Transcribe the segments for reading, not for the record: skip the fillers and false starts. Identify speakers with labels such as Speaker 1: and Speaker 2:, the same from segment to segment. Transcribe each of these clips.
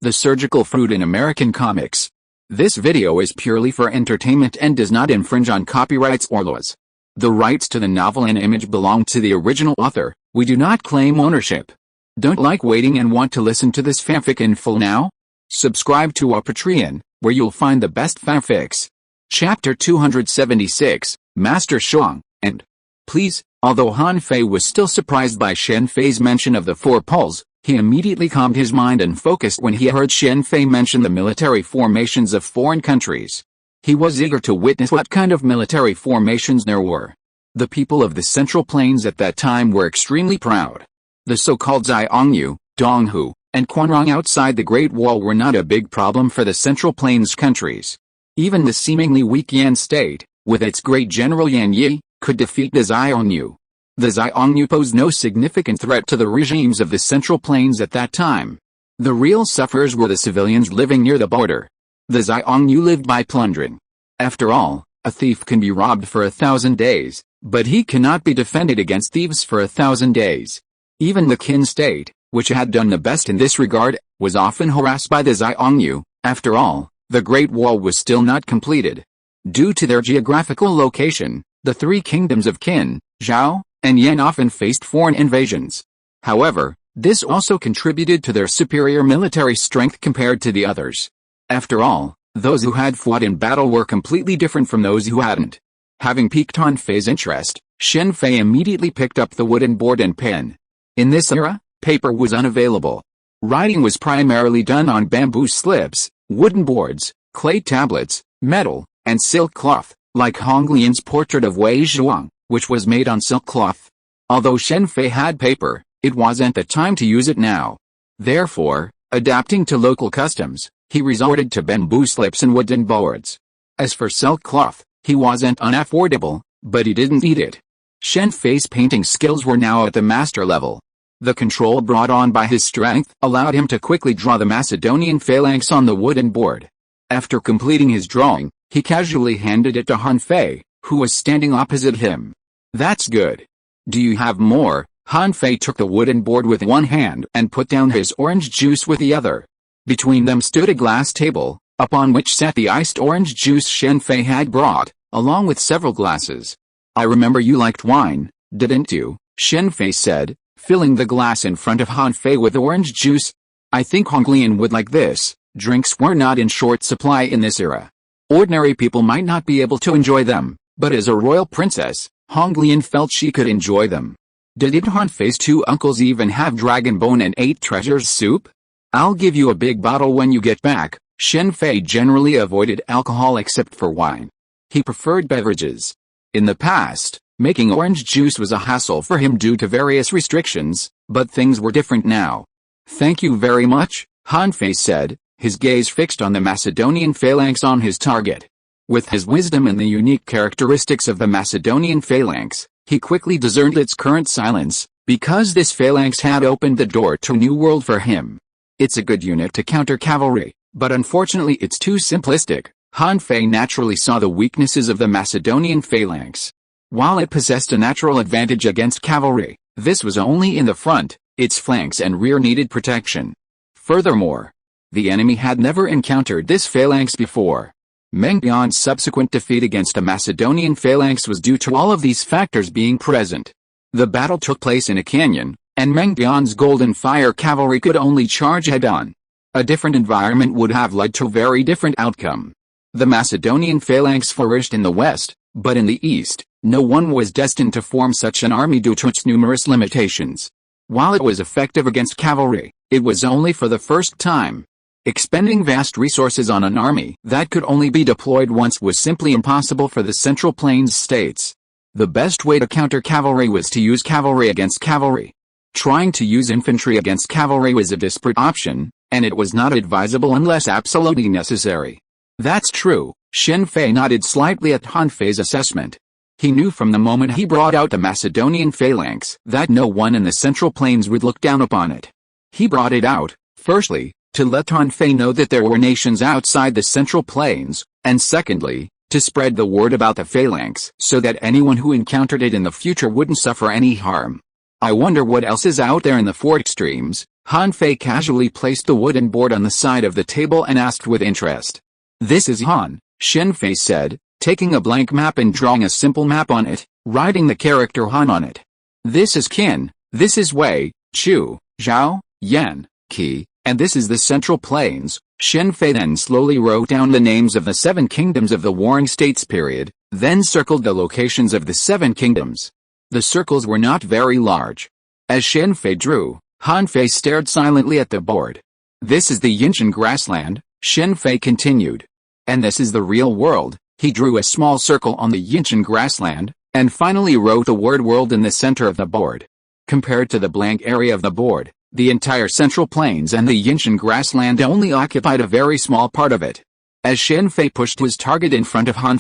Speaker 1: the surgical fruit in American comics. This video is purely for entertainment and does not infringe on copyrights or laws. The rights to the novel and image belong to the original author. We do not claim ownership. Don't like waiting and want to listen to this fanfic in full now? Subscribe to our Patreon, where you'll find the best fanfics. Chapter 276, Master Shuang, and please, although Han Fei was still surprised by Shen Fei's mention of the four poles, he immediately calmed his mind and focused when he heard Shen Fei mention the military formations of foreign countries. He was eager to witness what kind of military formations there were. The people of the Central Plains at that time were extremely proud. The so-called Xiongnu, Donghu, and Quanrong outside the Great Wall were not a big problem for the Central Plains countries. Even the seemingly weak Yan state, with its great general Yan Yi, could defeat the Xiongnu. The Xiongnu posed no significant threat to the regimes of the Central Plains at that time. The real sufferers were the civilians living near the border. The Xiongnu lived by plundering. After all, a thief can be robbed for 1,000 days, but he cannot be defended against thieves for 1,000 days. Even the Qin state, which had done the best in this regard, was often harassed by the Xiongnu. After all, the Great Wall was still not completed. Due to their geographical location, the three kingdoms of Qin, Zhao, and Yan often faced foreign invasions. However, this also contributed to their superior military strength compared to the others. After all, those who had fought in battle were completely different from those who hadn't. Having piqued Han Fei's interest, Shen Fei immediately picked up the wooden board and pen. In this era, paper was unavailable. Writing was primarily done on bamboo slips, wooden boards, clay tablets, metal, and silk cloth, like Honglian's portrait of Wei Zhuang, which was made on silk cloth. Although Shen Fei had paper, it wasn't the time to use it now. Therefore, adapting to local customs, he resorted to bamboo slips and wooden boards. As for silk cloth, he wasn't unaffordable, but he didn't need it. Shen Fei's painting skills were now at the master level. The control brought on by his strength allowed him to quickly draw the Macedonian phalanx on the wooden board. After completing his drawing, he casually handed it to Han Fei, who was standing opposite him. "That's good. Do you have more?" Han Fei took the wooden board with one hand and put down his orange juice with the other. Between them stood a glass table, upon which sat the iced orange juice Shen Fei had brought, along with several glasses. "I remember you liked wine, didn't you?" Shen Fei said, filling the glass in front of Han Fei with orange juice. "I think Honglian would like this." Drinks were not in short supply in this era. Ordinary people might not be able to enjoy them, but as a royal princess, Honglian felt she could enjoy them. Did Han Fei's two uncles even have dragon bone and 8 treasures soup? "I'll give you a big bottle when you get back." Shen Fei generally avoided alcohol except for wine. He preferred beverages. In the past, making orange juice was a hassle for him due to various restrictions, but things were different now. "Thank you very much," Han Fei said, his gaze fixed on the Macedonian phalanx on his target. With his wisdom and the unique characteristics of the Macedonian phalanx, he quickly discerned its current silence, because this phalanx had opened the door to a new world for him. It's a good unit to counter cavalry, but unfortunately it's too simplistic. Han Fei naturally saw the weaknesses of the Macedonian phalanx. While it possessed a natural advantage against cavalry, this was only in the front. Its flanks and rear needed protection. Furthermore, the enemy had never encountered this phalanx before. Meng Bian's subsequent defeat against a Macedonian phalanx was due to all of these factors being present. The battle took place in a canyon, and Meng Bian's golden fire cavalry could only charge head-on. A different environment would have led to a very different outcome. The Macedonian phalanx flourished in the west, but in the east, no one was destined to form such an army due to its numerous limitations. While it was effective against cavalry, it was only for the first time. Expending vast resources on an army that could only be deployed once was simply impossible for the Central Plains states. The best way to counter cavalry was to use cavalry against cavalry. Trying to use infantry against cavalry was a desperate option, and it was not advisable unless absolutely necessary. "That's true," Shen Fei nodded slightly at Han Fei's assessment. He knew from the moment he brought out the Macedonian phalanx that no one in the Central Plains would look down upon it. He brought it out, firstly, to let Han Fei know that there were nations outside the Central Plains, and secondly, to spread the word about the phalanx so that anyone who encountered it in the future wouldn't suffer any harm. "I wonder what else is out there in the four extremes," Han Fei casually placed the wooden board on the side of the table and asked with interest. "This is Han," Shen Fei said, taking a blank map and drawing a simple map on it, writing the character Han on it. "This is Qin, this is Wei, Chu, Zhao, Yan, Qi, and this is the Central Plains." Shen Fei then slowly wrote down the names of the 7 kingdoms of the Warring States period, then circled the locations of the 7 kingdoms. The circles were not very large. As Shen Fei drew, Han Fei stared silently at the board. "This is the Yinshan grassland," Shen Fei continued. "And this is the real world." He drew a small circle on the Yinshan grassland, and finally wrote the word world in the center of the board. Compared to the blank area of the board, the entire Central Plains and the Yinshan grassland only occupied a very small part of it. As Shen Fei pushed his target in front of Han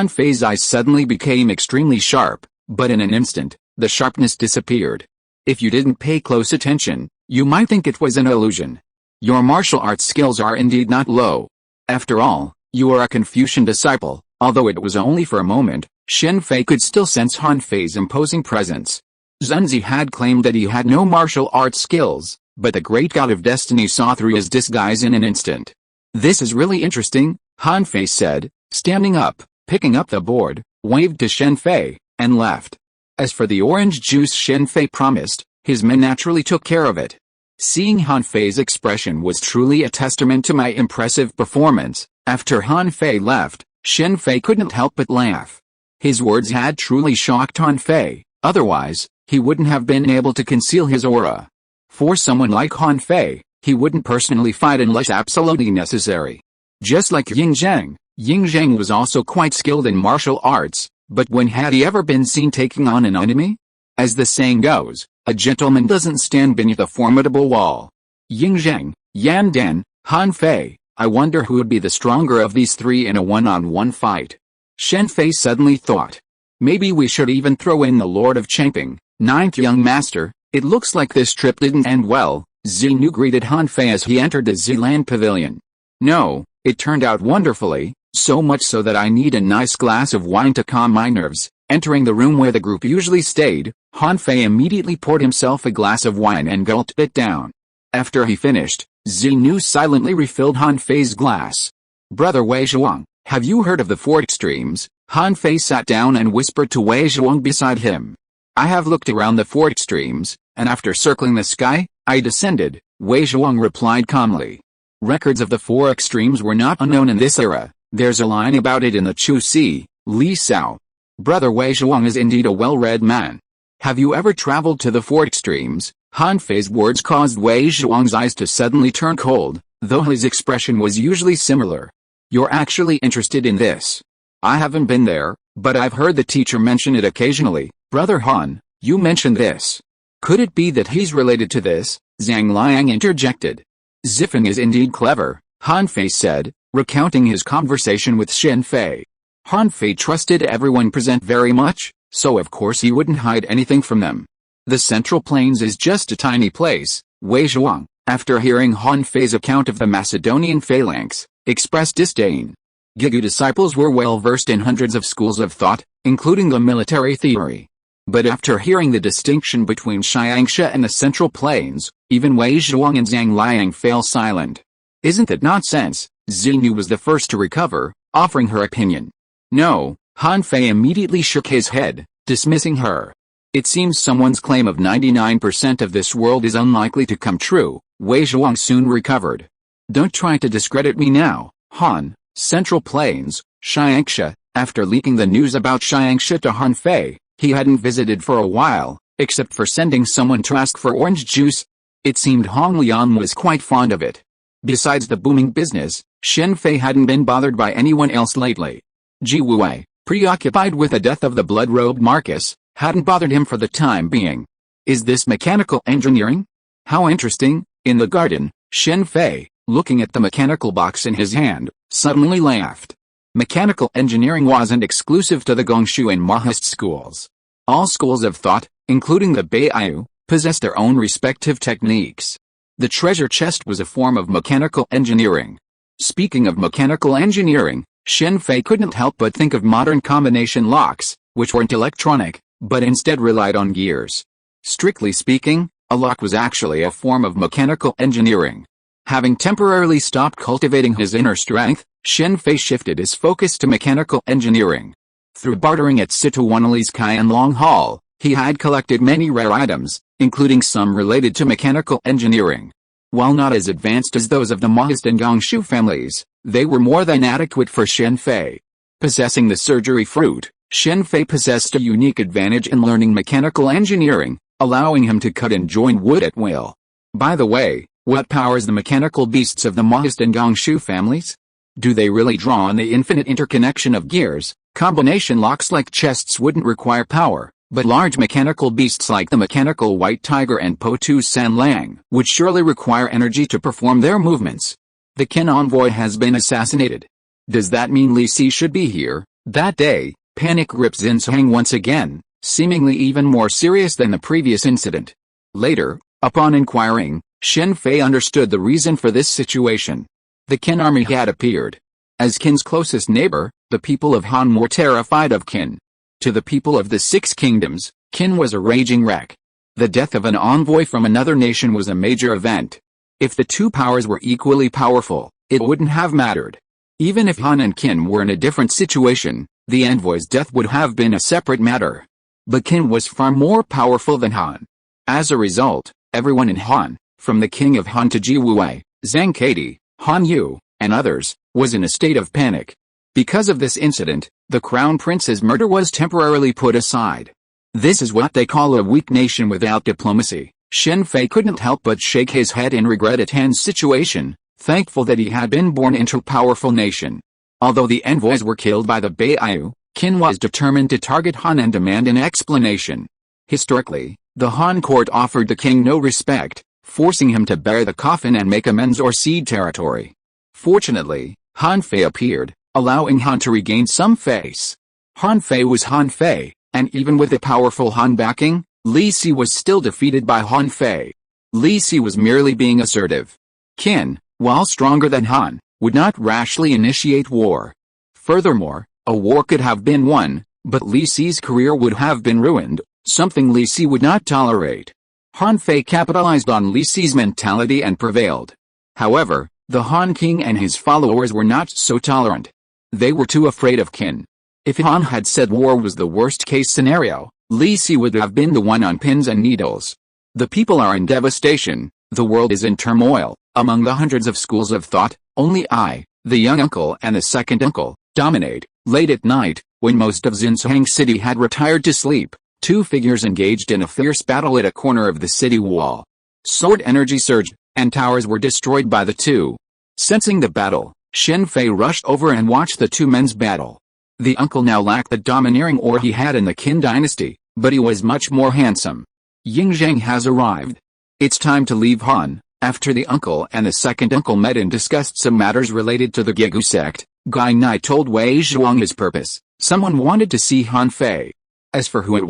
Speaker 1: Fei's eyes suddenly became extremely sharp, but in an instant, the sharpness disappeared. If you didn't pay close attention, you might think it was an illusion. Your martial arts skills are indeed not low. After all, you are a Confucian disciple. Although it was only for a moment, Shen Fei could still sense Han Fei's imposing presence. Zunzi had claimed that he had no martial arts skills, but the great god of destiny saw through his disguise in an instant. "This is really interesting," Han Fei said, standing up, picking up the board, waved to Shen Fei, and left. As for the orange juice Shen Fei promised, his men naturally took care of it. Seeing Han Fei's expression was truly a testament to my impressive performance. After Han Fei left, Shen Fei couldn't help but laugh. His words had truly shocked Han Fei, otherwise, he wouldn't have been able to conceal his aura. For someone like Han Fei, he wouldn't personally fight unless absolutely necessary. Just like Ying Zhang was also quite skilled in martial arts, but when had he ever been seen taking on an enemy? As the saying goes, a gentleman doesn't stand beneath a formidable wall. Ying Zhang, Yan Dan, Han Fei, I wonder who would be the stronger of these 3 in a one-on-one fight. Shen Fei suddenly thought. Maybe we should even throw in the Lord of Changping, 9th young master. It looks like this trip didn't end well. Xinu greeted Han Fei as he entered the Zilan pavilion. "No, it turned out wonderfully, so much so that I need a nice glass of wine to calm my nerves." Entering the room where the group usually stayed, Han Fei immediately poured himself a glass of wine and gulped it down. After he finished, Xinu silently refilled Han Fei's glass. "Brother Wei Zhuang, have you heard of the 4 extremes?" Han Fei sat down and whispered to Wei Zhuang beside him. "I have looked around the 4 extremes, and after circling the sky, I descended," Wei Zhuang replied calmly. Records of the 4 extremes were not unknown in this era. There's a line about it in the Chu Si, Li Sao. Brother Wei Zhuang is indeed a well-read man. "Have you ever traveled to the 4 extremes?" Han Fei's words caused Wei Zhuang's eyes to suddenly turn cold, though his expression was usually similar. "You're actually interested in this?" "I haven't been there, but I've heard the teacher mention it occasionally." "Brother Han, you mentioned this. Could it be that he's related to this?" Zhang Liang interjected. "Zifeng is indeed clever," Han Fei said, recounting his conversation with Shen Fei. Han Fei trusted everyone present very much, so of course he wouldn't hide anything from them. "The Central Plains is just a tiny place," Wei Zhuang, after hearing Han Fei's account of the Macedonian phalanx, expressed disdain. Gigu disciples were well versed in hundreds of schools of thought, including the military theory. But after hearing the distinction between Xiangsha and the Central Plains, even Wei Zhuang and Zhang Liang fell silent. "Isn't that nonsense?" Xinu was the first to recover, offering her opinion. "No," Han Fei immediately shook his head, dismissing her. "It seems someone's claim of 99% of this world is unlikely to come true." Wei Zhuang soon recovered. "Don't try to discredit me now, Han." Central Plains, Xiangsha. After leaking the news about Xiangsha to Han Fei, he hadn't visited for a while, except for sending someone to ask for orange juice. It seemed Hong Lian was quite fond of it. Besides the booming business, Shen Fei hadn't been bothered by anyone else lately. Ji Wei, preoccupied with the death of the blood-robed Marcus, hadn't bothered him for the time being. "Is this mechanical engineering? How interesting." In the garden, Shen Fei, looking at the mechanical box in his hand, suddenly laughed. Mechanical engineering wasn't exclusive to the Gongshu and Mahist schools. All schools of thought, including the Beiyu, possessed their own respective techniques. The treasure chest was a form of mechanical engineering. Speaking of mechanical engineering, Shen Fei couldn't help but think of modern combination locks, which weren't electronic, but instead relied on gears. Strictly speaking, A lurk was actually a form of mechanical engineering. Having temporarily stopped cultivating his inner strength, Shen Fei shifted his focus to mechanical engineering. Through bartering at Situanali's Kai and Long Hall, he had collected many rare items, including some related to mechanical engineering. While not as advanced as those of the Maoist and Gongshu families, they were more than adequate for Shen Fei. Possessing the surgery fruit, Shen Fei possessed a unique advantage in learning mechanical engineering, allowing him to cut and join wood at will. By the way, what powers the mechanical beasts of the Maoist and Gongshu families? Do they really draw on the infinite interconnection of gears? Combination locks like chests wouldn't require power, but large mechanical beasts like the mechanical white tiger and Po-Tu San Lang would surely require energy to perform their movements. The Qin envoy has been assassinated. Does that mean Li Si should be here? That day, panic gripped Zinseng once again, seemingly even more serious than the previous incident. Later, upon inquiring, Shen Fei understood the reason for this situation. The Qin army had appeared. As Qin's closest neighbor, the people of Han were terrified of Qin. To the people of the Six Kingdoms, Qin was a raging wreck. The death of an envoy from another nation was a major event. If the two powers were equally powerful, it wouldn't have mattered. Even if Han and Qin were in a different situation, the envoy's death would have been a separate matter. But Qin was far more powerful than Han. As a result, everyone in Han, from the king of Han to Ji Wuwei, Zhang Keidi, Han Yu, and others, was in a state of panic. Because of this incident, the crown prince's murder was temporarily put aside. This is what they call a weak nation without diplomacy. Shen Fei couldn't help but shake his head in regret at Han's situation, thankful that he had been born into a powerful nation. Although the envoys were killed by the Bei'u, Qin was determined to target Han and demand an explanation. Historically, the Han court offered the king no respect, forcing him to bury the coffin and make amends or cede territory. Fortunately, Han Fei appeared, allowing Han to regain some face. Han Fei was Han Fei, and even with a powerful Han backing, Li Si was still defeated by Han Fei. Li Si was merely being assertive. Qin, while stronger than Han, would not rashly initiate war. Furthermore, a war could have been won, but Li Si's career would have been ruined, something Li Si would not tolerate. Han Fei capitalized on Li Si's mentality and prevailed. However, the Han King and his followers were not so tolerant. They were too afraid of Qin. If Han had said war was the worst-case scenario, Li Si would have been the one on pins and needles. The people are in devastation, the world is in turmoil. Among the hundreds of schools of thought, only I, the young uncle and the second uncle, dominate. Late at night, when most of Zinseng City had retired to sleep, two figures engaged in a fierce battle at a corner of the city wall. Sword energy surged, and towers were destroyed by the two. Sensing the battle, Shen Fei rushed over and watched the two men's battle. The uncle now lacked the domineering aura he had in the Qin dynasty, but he was much more handsome. Yingzheng has arrived. It's time to leave Han. After the uncle and the second uncle met and discussed some matters related to the Gegu sect, Gai Nai told Wei Zhuang his purpose. Someone wanted to see Han Fei. As for who it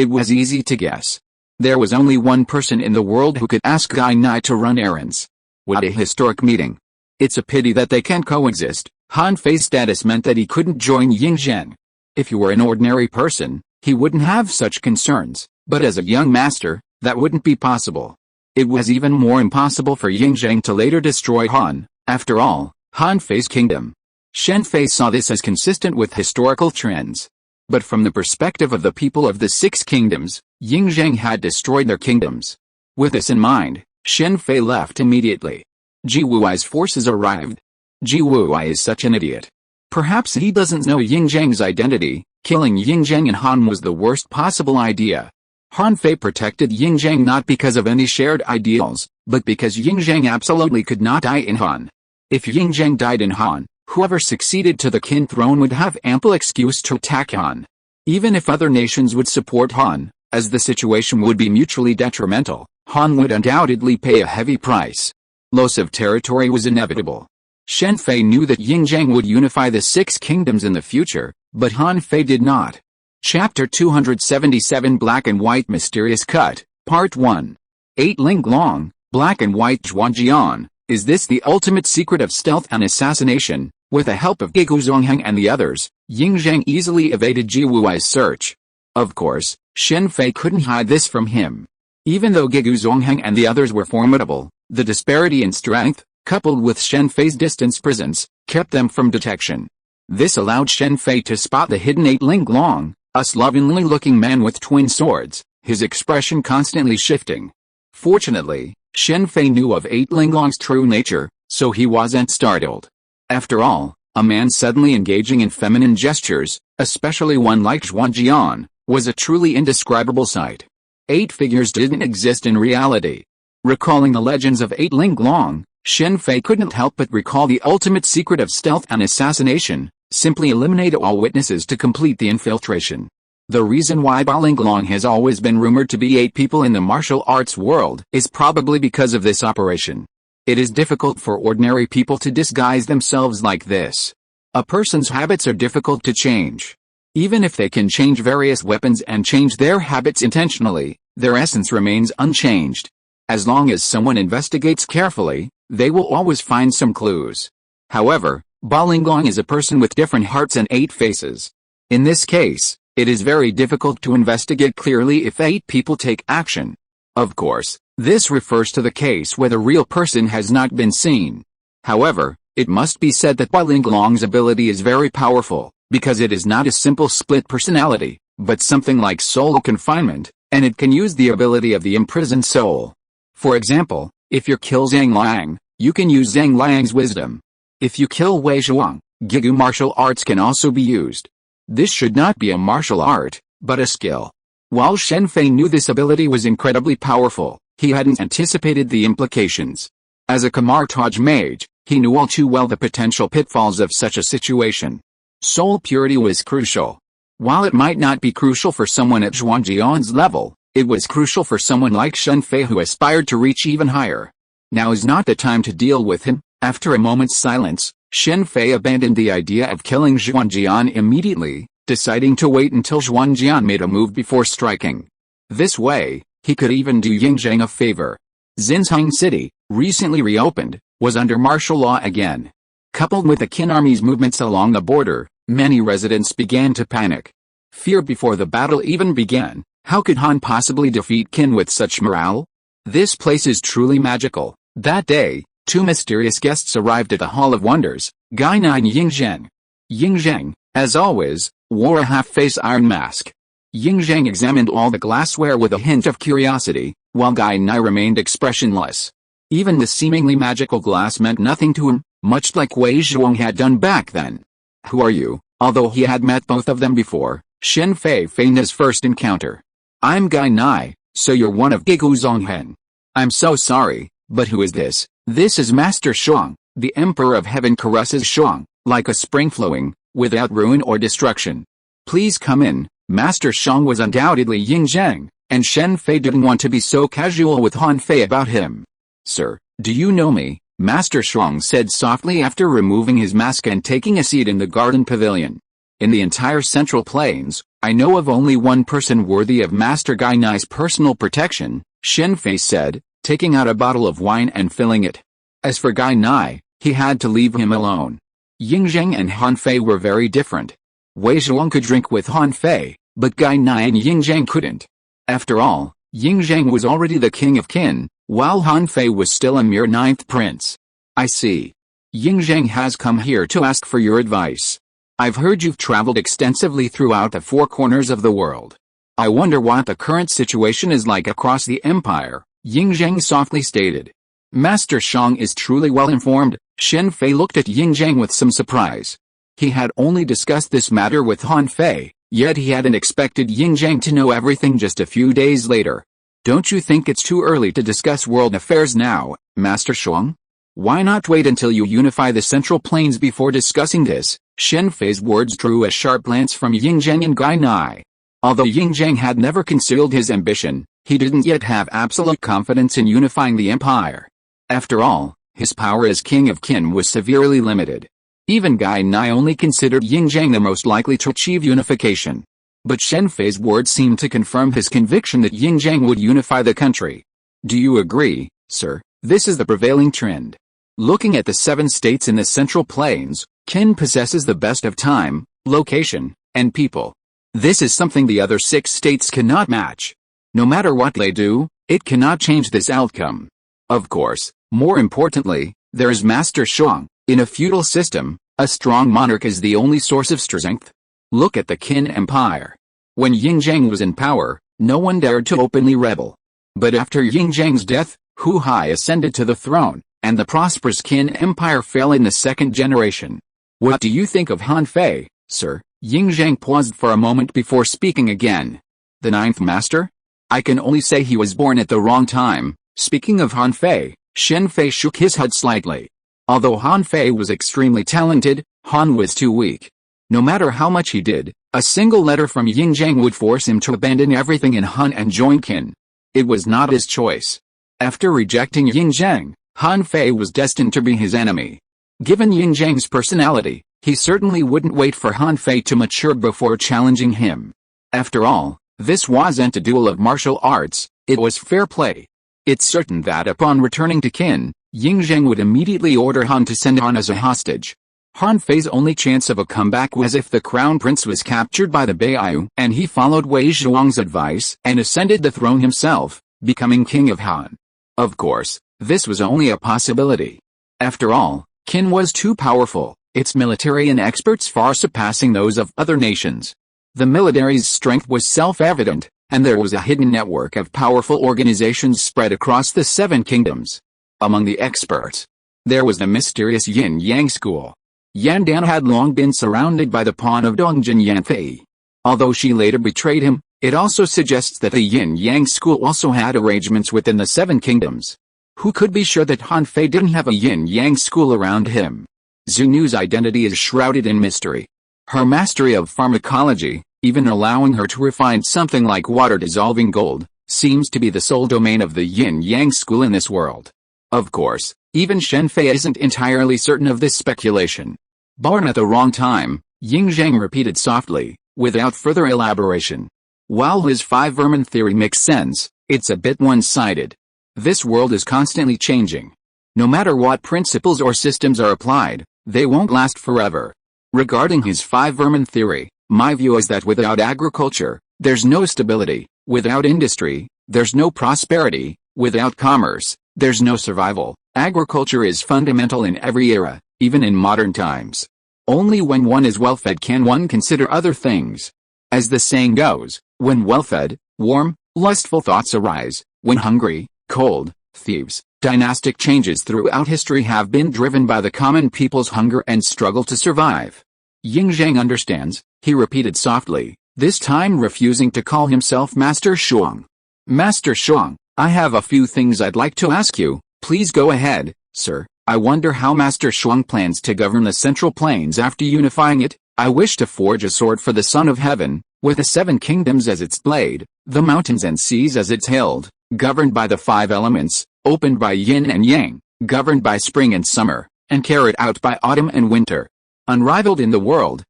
Speaker 1: was easy to guess. There was only one person in the world who could ask Gai Nai to run errands. What a historic meeting. It's a pity that they can't coexist. Han Fei's status meant that he couldn't join Yingzheng. If he were an ordinary person, he wouldn't have such concerns, but as a young master, that wouldn't be possible. It was even more impossible for Yingzheng to later destroy Han. After all, Han Fei's kingdom. Shen Fei saw this as consistent with historical trends. But from the perspective of the people of the Six Kingdoms, Yingzheng had destroyed their kingdoms. With this in mind, Shen Fei left immediately. Ji Wuwei's forces arrived. Ji Wuwei is such an idiot. Perhaps he doesn't know Yingzheng's identity. Killing Yingzheng and Han was the worst possible idea. Han Fei protected Yingzheng not because of any shared ideals, but because Yingzheng absolutely could not die in Han. If Yingzheng died in Han, whoever succeeded to the Qin throne would have ample excuse to attack Han. Even if other nations would support Han, as the situation would be mutually detrimental, Han would undoubtedly pay a heavy price. Loss of territory was inevitable. Shen Fei knew that Yingzheng would unify the Six Kingdoms in the future, but Han Fei did not. Chapter 277 Black and White Mysterious Cut, Part 1. 8 Ling Long, Black and White Zhuangjian. Is this the ultimate secret of stealth and assassination? With the help of Gegu Zongheng and the others, Yingzheng easily evaded Ji Wuwei's search. Of course, Shen Fei couldn't hide this from him. Even though Gigu Zongheng and the others were formidable, the disparity in strength, coupled with Shen Fei's distance presence, kept them from detection. This allowed Shen Fei to spot the hidden 8-Ling-Long, a slovenly-looking man with twin swords, his expression constantly shifting. Fortunately, Shen Fei knew of 8-Ling-Long's true nature, so he wasn't startled. After all, a man suddenly engaging in feminine gestures, especially one like Zhuangjian, was a truly indescribable sight. 8 figures didn't exist in reality. Recalling the legends of 8-Ling-Long, Shen Fei couldn't help but recall the ultimate secret of stealth and assassination: simply eliminate all witnesses to complete the infiltration. The reason why 8-Ling-Long has always been rumored to be 8 people in the martial arts world is probably because of this operation. It is difficult for ordinary people to disguise themselves like this. A person's habits are difficult to change. Even if they can change various weapons and change their habits intentionally, their essence remains unchanged. As long as someone investigates carefully, they will always find some clues. However, 8-Ling-Long is a person with different hearts and 8 faces. In this case, it is very difficult to investigate clearly if 8 people take action. Of course, this refers to the case where the real person has not been seen. However, it must be said that 8-Ling-Long's ability is very powerful, because it is not a simple split personality, but something like soul confinement, and it can use the ability of the imprisoned soul. For example, if you kill Zhang Liang, you can use Zhang Liang's wisdom. If you kill Wei Zhuang, Gigu martial arts can also be used. This should not be a martial art, but a skill. While Shen Fei knew this ability was incredibly powerful, he hadn't anticipated the implications. As a Kamar-Taj mage, he knew all too well the potential pitfalls of such a situation. Soul purity was crucial. While it might not be crucial for someone at Zhuangjian's level, it was crucial for someone like Shen Fei who aspired to reach even higher. Now is not the time to deal with him. After a moment's silence, Shen Fei abandoned the idea of killing Zhuangjian immediately, deciding to wait until Zhuangjian made a move before striking. This way, he could even do Yingzheng a favor. Xinjiang City, recently reopened, was under martial law again. Coupled with the Qin army's movements along the border, many residents began to panic. Fear before the battle even began. How could Han possibly defeat Qin with such morale? This place is truly magical. That day, 2 mysterious guests arrived at the Hall of Wonders, Gai Nai and Yingzheng. Yingzheng, as always, wore a half-face iron mask. Yingzheng examined all the glassware with a hint of curiosity, while Gai Nai remained expressionless. Even the seemingly magical glass meant nothing to him, much like Wei Zhuang had done back then. Who are you? Although he had met both of them before, Shen Fei feigned his first encounter. I'm Gai Nai, so you're one of Gigu Zongheng. I'm so sorry, but who is this? This is Master Shuang, the Emperor of Heaven caresses Shuang, like a spring flowing, without ruin or destruction. Please come in. Master Shuang was undoubtedly Yingzheng, and Shen Fei didn't want to be so casual with Han Fei about him. Sir, do you know me? Master Shuang said softly after removing his mask and taking a seat in the garden pavilion. In the entire Central Plains, I know of only one person worthy of Master Gai Nai's personal protection, Shen Fei said, taking out a bottle of wine and filling it. As for Gai Nai, he had to leave him alone. Yingzheng and Han Fei were very different. Wei Zhuang could drink with Han Fei, but Gai Nai and Yingzheng couldn't. After all, Yingzheng was already the king of Qin, while Han Fei was still a mere 9th prince. I see. Yingzheng has come here to ask for your advice. I've heard you've traveled extensively throughout the 4 corners of the world. I wonder what the current situation is like across the empire, Yingzheng softly stated. Master Shuang is truly well informed. Shen Fei looked at Yingzheng with some surprise. He had only discussed this matter with Han Fei, yet he hadn't expected Yingzheng to know everything just a few days later. Don't you think it's too early to discuss world affairs now, Master Shuang? Why not wait until you unify the Central Plains before discussing this? Shen Fei's words drew a sharp glance from Yingzheng and Gai Nai. Although Yingzheng had never concealed his ambition, he didn't yet have absolute confidence in unifying the empire. After all, his power as king of Qin was severely limited. Even Gai Nai only considered Yingzheng the most likely to achieve unification. But Shen Fei's words seemed to confirm his conviction that Yingzheng would unify the country. Do you agree, sir? This is the prevailing trend. Looking at the 7 states in the Central Plains, Qin possesses the best of time, location, and people. This is something the other 6 states cannot match. No matter what they do, It cannot change this outcome. Of course, more importantly, there is Master Shuang. In a feudal system, a strong monarch is the only source of strength. Look at the Qin Empire. When Yin Zhang was in power, no one dared to openly rebel. But after Yin Zhang's death, Hu Hai ascended to the throne, and the prosperous Qin Empire fell in the second generation. What do you think of Han Fei, sir? Yin Zhang paused for a moment before speaking again. The ninth master? I can only say he was born at the wrong time. Speaking of Han Fei, Shen Fei shook his head slightly. Although Han Fei was extremely talented, Han was too weak. No matter how much he did, a single letter from Yin Zhang would force him to abandon everything in Han and join Qin. It was not his choice. After rejecting Yin Zhang, Han Fei was destined to be his enemy. Given Yin Zhang's personality, he certainly wouldn't wait for Han Fei to mature before challenging him. After all, this wasn't a duel of martial arts, it was fair play. It's certain that upon returning to Qin, Yin Zhang would immediately order Han to send Han as a hostage. Han Fei's only chance of a comeback was if the crown prince was captured by the Beiyu and he followed Wei Zhuang's advice and ascended the throne himself, becoming king of Han. Of course, this was only a possibility. After all, Qin was too powerful, its military and experts far surpassing those of other nations. The military's strength was self-evident, and there was a hidden network of powerful organizations spread across the 7 kingdoms. Among the experts, there was the mysterious Yin-Yang school. Yan Dan had long been surrounded by the pawn of Dongjin Yanfei. Although she later betrayed him, it also suggests that the Yin-Yang school also had arrangements within the 7 kingdoms. Who could be sure that Han Fei didn't have a Yin-Yang school around him? Xu Nu's identity is shrouded in mystery. Her mastery of pharmacology, even allowing her to refine something like water-dissolving gold, seems to be the sole domain of the Yin-Yang school in this world. Of course, even Shen Fei isn't entirely certain of this speculation. Born at the wrong time, Yin Zhang repeated softly, without further elaboration. While his 5 vermin theory makes sense, it's a bit one-sided. This world is constantly changing. No matter what principles or systems are applied, they won't last forever. Regarding his 5 vermin theory, my view is that without agriculture, there's no stability, without industry, there's no prosperity, without commerce, there's no survival. Agriculture is fundamental in every era, even in modern times. Only when one is well-fed can one consider other things. As the saying goes, when well-fed, warm, lustful thoughts arise. When hungry, cold, thieves. Dynastic changes throughout history have been driven by the common people's hunger and struggle to survive. Yin Zhang understands, he repeated softly, this time refusing to call himself Master Shuang. Master Shuang, I have a few things I'd like to ask you. Please go ahead, sir. I wonder how Master Shuang plans to govern the Central Plains after unifying it. I wish to forge a sword for the Son of Heaven, with the 7 kingdoms as its blade, the mountains and seas as its hilt, governed by the 5 elements, opened by yin and yang, governed by spring and summer, and carried out by autumn and winter. Unrivaled in the world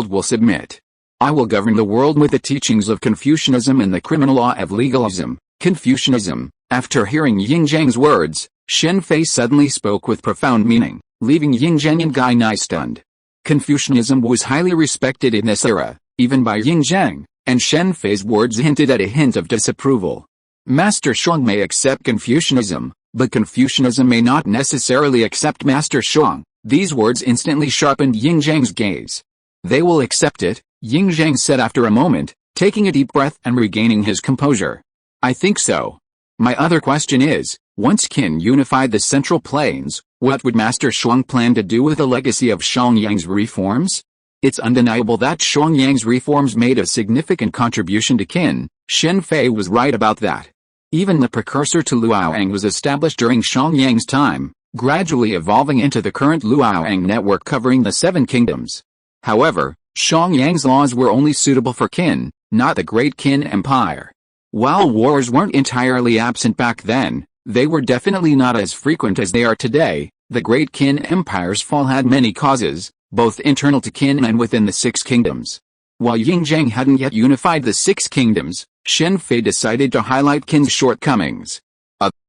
Speaker 1: will submit. I will govern the world with the teachings of Confucianism and the criminal law of legalism. Confucianism. After hearing Yin Zhang's words, Shen Fei suddenly spoke with profound meaning, leaving Yin Zhang and Gai Nai stunned. Confucianism was highly respected in this era, even by Yin Zhang, and Shen Fei's words hinted at a hint of disapproval. Master Shuang may accept Confucianism, but Confucianism may not necessarily accept Master Shuang. These words instantly sharpened Yin Zhang's gaze. They will accept it, Yin Zhang said after a moment, taking a deep breath and regaining his composure. I think so. My other question is, once Qin unified the Central Plains, what would Master Shuang plan to do with the legacy of Xiangyang's reforms? It's undeniable that Xiangyang's reforms made a significant contribution to Qin. Shen Fei was right about that. Even the precursor to Luoyang was established during Xiangyang's time, gradually evolving into the current Luoyang network covering the 7 kingdoms. However, Xiangyang's laws were only suitable for Qin, not the Great Qin Empire. While wars weren't entirely absent back then, they were definitely not as frequent as they are today. The Great Qin Empire's fall had many causes, both internal to Qin and within the 6 kingdoms. While Yin Zhang hadn't yet unified the 6 kingdoms, Shen Fei decided to highlight Qin's shortcomings.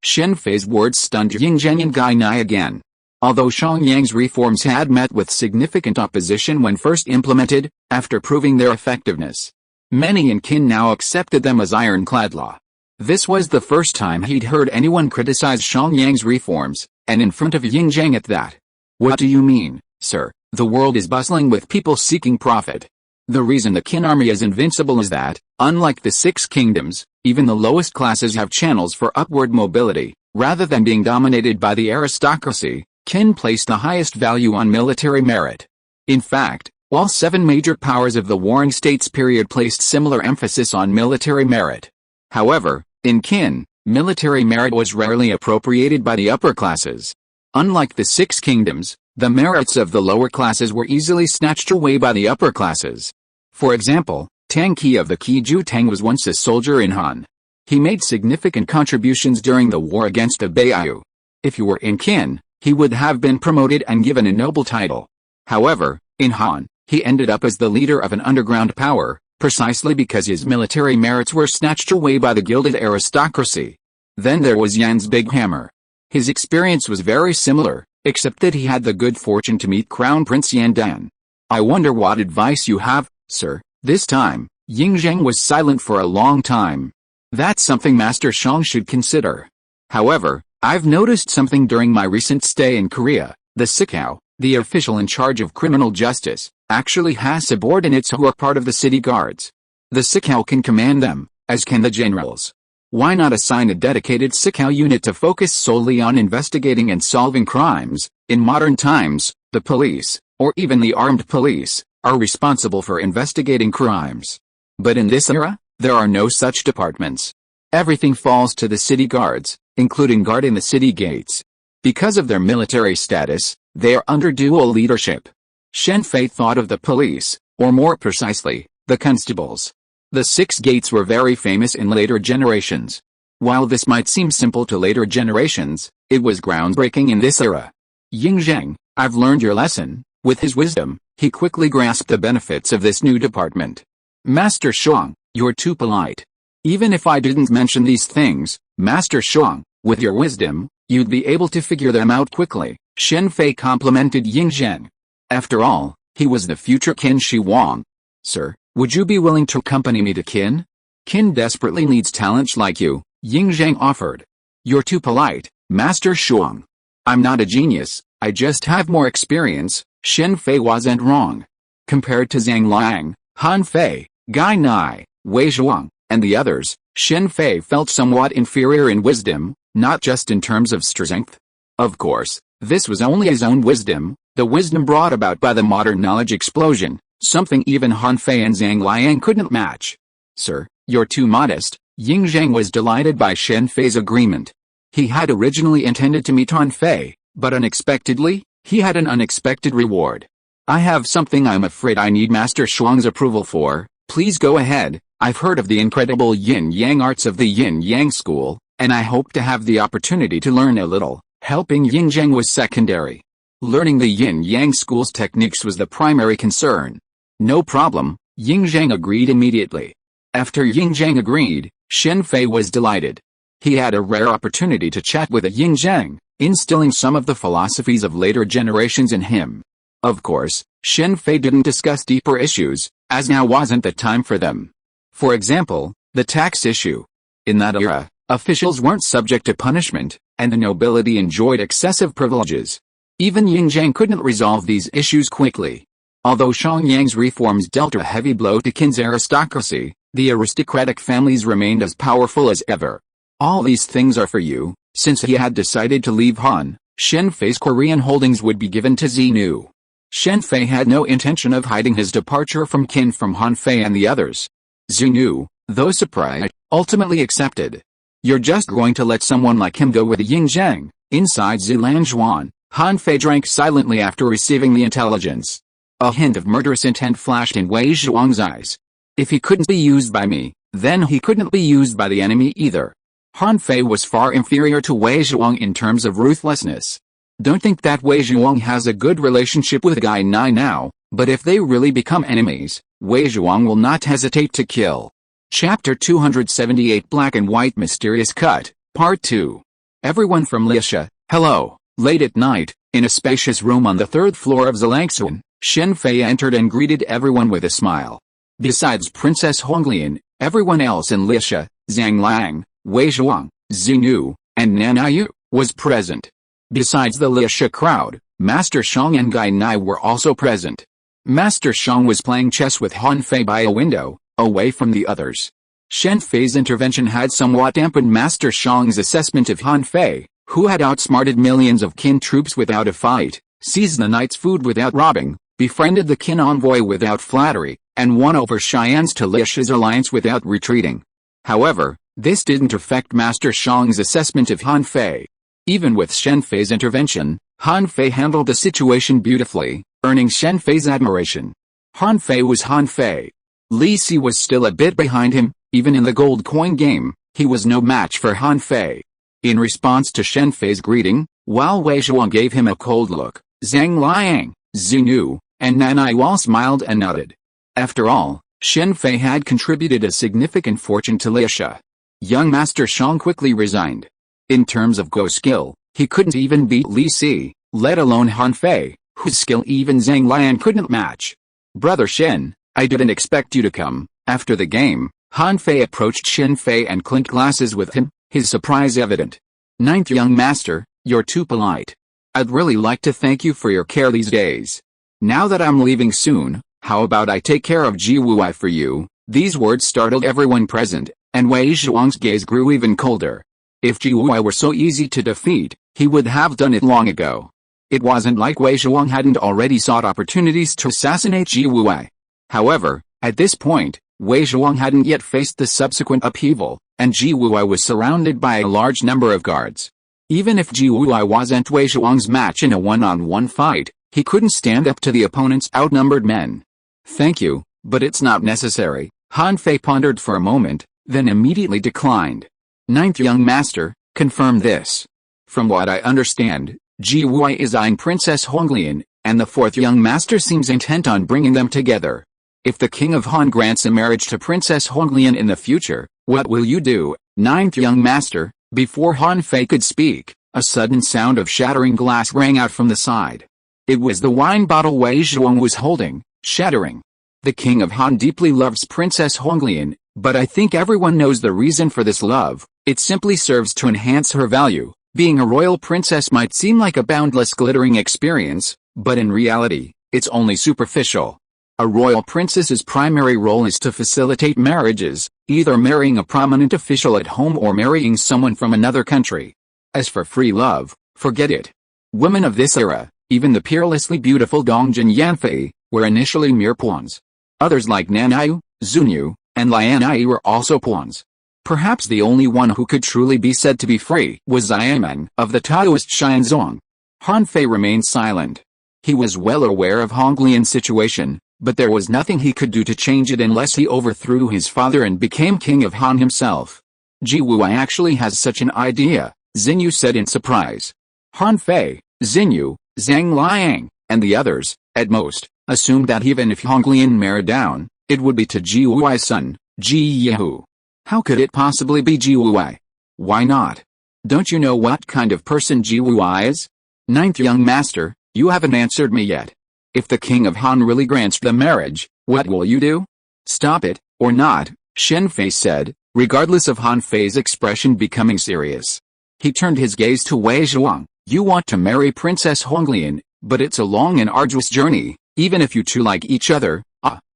Speaker 1: Shen Fei's words stunned Yin Zhang and Gai Nai again. Although Xiangyang's reforms had met with significant opposition when first implemented, after proving their effectiveness, many in Qin now accepted them as ironclad law. This was the first time he'd heard anyone criticize Xiangyang's reforms, and in front of Yingzhang at that. What do you mean, sir? The world is bustling with people seeking profit. The reason the Qin army is invincible is that, unlike the Six Kingdoms, even the lowest classes have channels for upward mobility. Rather than being dominated by the aristocracy, Qin placed the highest value on military merit. In fact, all 7 major powers of the Warring States period placed similar emphasis on military merit. However, in Qin, military merit was rarely appropriated by the upper classes. Unlike the Six Kingdoms, the merits of the lower classes were easily snatched away by the upper classes. For example, Tang Qi of the Qiju Tang was once a soldier in Han. He made significant contributions during the war against the Beiyu. If you were in Qin, he would have been promoted and given a noble title. However, in Han, he ended up as the leader of an underground power, precisely because his military merits were snatched away by the gilded aristocracy. Then there was Yan's big hammer. His experience was very similar, except that he had the good fortune to meet Crown Prince Yan Dan. I wonder what advice you have, sir. This time, Yingzhang was silent for a long time. That's something Master Xiang should consider. However, I've noticed something during my recent stay in Korea. The S.H.I.E.L.D, the official in charge of criminal justice, actually has subordinates who are part of the city guards. The S.H.I.E.L.D can command them, as can the generals. Why not assign a dedicated S.H.I.E.L.D unit to focus solely on investigating and solving crimes? In modern times, the police, or even the armed police, are responsible for investigating crimes. But in this era, there are no such departments. Everything falls to the city guards, including guarding the city gates. Because of their military status, they are under dual leadership. Shen Fei thought of the police, or more precisely, the constables. The 6 gates were very famous in later generations. While this might seem simple to later generations, it was groundbreaking in this era. Yingzhang, I've learned your lesson. With his wisdom, he quickly grasped the benefits of this new department. Master Xiang, you're too polite. Even if I didn't mention these things, Master Xiang, with your wisdom, you'd be able to figure them out quickly. Shen Fei complimented Yingzhang. After all, he was the future Qin Shi Huang. Sir, would you be willing to accompany me to Qin? Qin desperately needs talent like you, Yingzhang offered. You're too polite, Master Xiang. I'm not a genius, I just have more experience. Shen Fei wasn't wrong. Compared to Zhang Liang, Han Fei, Gai Nai, Wei Zhuang, and the others, Shen Fei felt somewhat inferior in wisdom, not just in terms of strength. Of course, this was only his own wisdom, the wisdom brought about by the modern knowledge explosion, something even Han Fei and Zhang Liang couldn't match. Sir, you're too modest. Yingzhang was delighted by Shen Fei's agreement. He had originally intended to meet Han Fei, but unexpectedly, he had an unexpected reward. I have something I'm afraid I need Master Shuang's approval for. Please go ahead. I've heard of the incredible yin-yang arts of the yin-yang school, and I hope to have the opportunity to learn a little. Helping Yingzhang was secondary. Learning the yin-yang school's techniques was the primary concern. No problem, Yingzhang agreed immediately. After Yingzhang agreed, Shen Fei was delighted. He had a rare opportunity to chat with a Yingzhang, instilling some of the philosophies of later generations in him. Of course, Shen Fei didn't discuss deeper issues, as now wasn't the time for them. For example, the tax issue. In that era, officials weren't subject to punishment, and the nobility enjoyed excessive privileges. Even Yingzhang couldn't resolve these issues quickly. Although Xiangyang's reforms dealt a heavy blow to Qin's aristocracy, the aristocratic families remained as powerful as ever. All these things are for you. Since he had decided to leave Han, Shen Fei's Korean holdings would be given to Xinu. Shen Fei had no intention of hiding his departure from Qin from Han Fei and the others. Xinu, though surprised, ultimately accepted. You're just going to let someone like him go with Yingzhang? Inside Zilanzhuan, Han Fei drank silently after receiving the intelligence. A hint of murderous intent flashed in Wei Zhuang's eyes. If he couldn't be used by me, then he couldn't be used by the enemy either. Han Fei was far inferior to Wei Zhuang in terms of ruthlessness. Don't think that Wei Zhuang has a good relationship with Gai Nai now, but if they really become enemies, Wei Zhuang will not hesitate to kill. Chapter 278 Black and White Mysterious Cut, Part 2. Everyone from Lisha, hello. Late at night, in a spacious room on the 3rd floor of Zilangsuan, Shen Fei entered and greeted everyone with a smile. Besides Princess Honglian, everyone else in Lisha, Zhang Liang, Wei Zhuang, Xinyu, and Nanayu, was present. Besides the Lisha crowd, Master Shang and Gai Nai were also present. Master Shang was playing chess with Han Fei by a window, away from the others. Shen Fei's intervention had somewhat dampened Master Shang's assessment of Han Fei, who had outsmarted millions of Qin troops without a fight, seized the knight's food without robbing, befriended the Qin envoy without flattery, and won over Cheyenne's to Lisha's alliance without retreating. However, this didn't affect Master Shang's assessment of Han Fei. Even with Shen Fei's intervention, Han Fei handled the situation beautifully, earning Shen Fei's admiration. Han Fei was Han Fei. Li Si was still a bit behind him, even in the gold coin game, he was no match for Han Fei. In response to Shen Fei's greeting, while Wei Zhuang gave him a cold look, Zhang Liang, Xinyu, and Nanayu all smiled and nodded. After all, Shen Fei had contributed a significant fortune to Lisha. Young Master Shang quickly resigned. In terms of go skill, he couldn't even beat Li Si, let alone Han Fei, whose skill even Zhang Liang couldn't match. Brother Shen, I didn't expect you to come. After the game, Han Fei approached Shen Fei and clinked glasses with him, his surprise evident. Ninth young master, you're too polite. I'd really like to thank you for your care these days. Now that I'm leaving soon, how about I take care of Ji Wuai for you? These words startled everyone present, and Wei Zhuang's gaze grew even colder. If Ji Wuai were so easy to defeat, he would have done it long ago. It wasn't like Wei Zhuang hadn't already sought opportunities to assassinate Ji Wuai. However, at this point, Wei Zhuang hadn't yet faced the subsequent upheaval, and Ji Wuai was surrounded by a large number of guards. Even if Ji Wuai wasn't Wei Zhuang's match in a one-on-one fight, he couldn't stand up to the opponent's outnumbered men. Thank you, but it's not necessary. Han Fei pondered for a moment, then immediately declined. Ninth young master, confirm this. From what I understand, Ji Wuai is eyeing Princess Honglian, and the fourth young master seems intent on bringing them together. If the king of Han grants a marriage to Princess Honglian in the future, what will you do? Ninth young master. Before Han Fei could speak, a sudden sound of shattering glass rang out from the side. It was the wine bottle Wei Zhuang was holding, shattering. The king of Han deeply loves Princess Honglian, but I think everyone knows the reason for this love. It simply serves to enhance her value. Being a royal princess might seem like a boundless glittering experience, but in reality, it's only superficial. A royal princess's primary role is to facilitate marriages, either marrying a prominent official at home or marrying someone from another country. As for free love, forget it. Women of this era, even the peerlessly beautiful Dongjin Yanfei, were initially mere pawns. Others like Nanayu, Xunyu, and Lianai were also pawns. Perhaps the only one who could truly be said to be free was Xiamen of the Taoist Xianzong. Han Fei remained silent. He was well aware of Honglian's situation, but there was nothing he could do to change it unless he overthrew his father and became king of Han himself. Ji Wuai actually has such an idea, Xinyu said in surprise. Han Fei, Xinyu, Zhang Liang, and the others, at most, assumed that even if Honglian married down, it would be to Ji Wuai's son, Ji Yehu. How could it possibly be Ji Wuai? Why not? Don't you know what kind of person Ji Wuai is? Ninth young master, you haven't answered me yet. If the king of Han really grants the marriage, what will you do? Stop it, or not, Shen Fei said, regardless of Han Fei's expression becoming serious. He turned his gaze to Wei Zhuang. You want to marry Princess Honglian, but it's a long and arduous journey, even if you two like each other.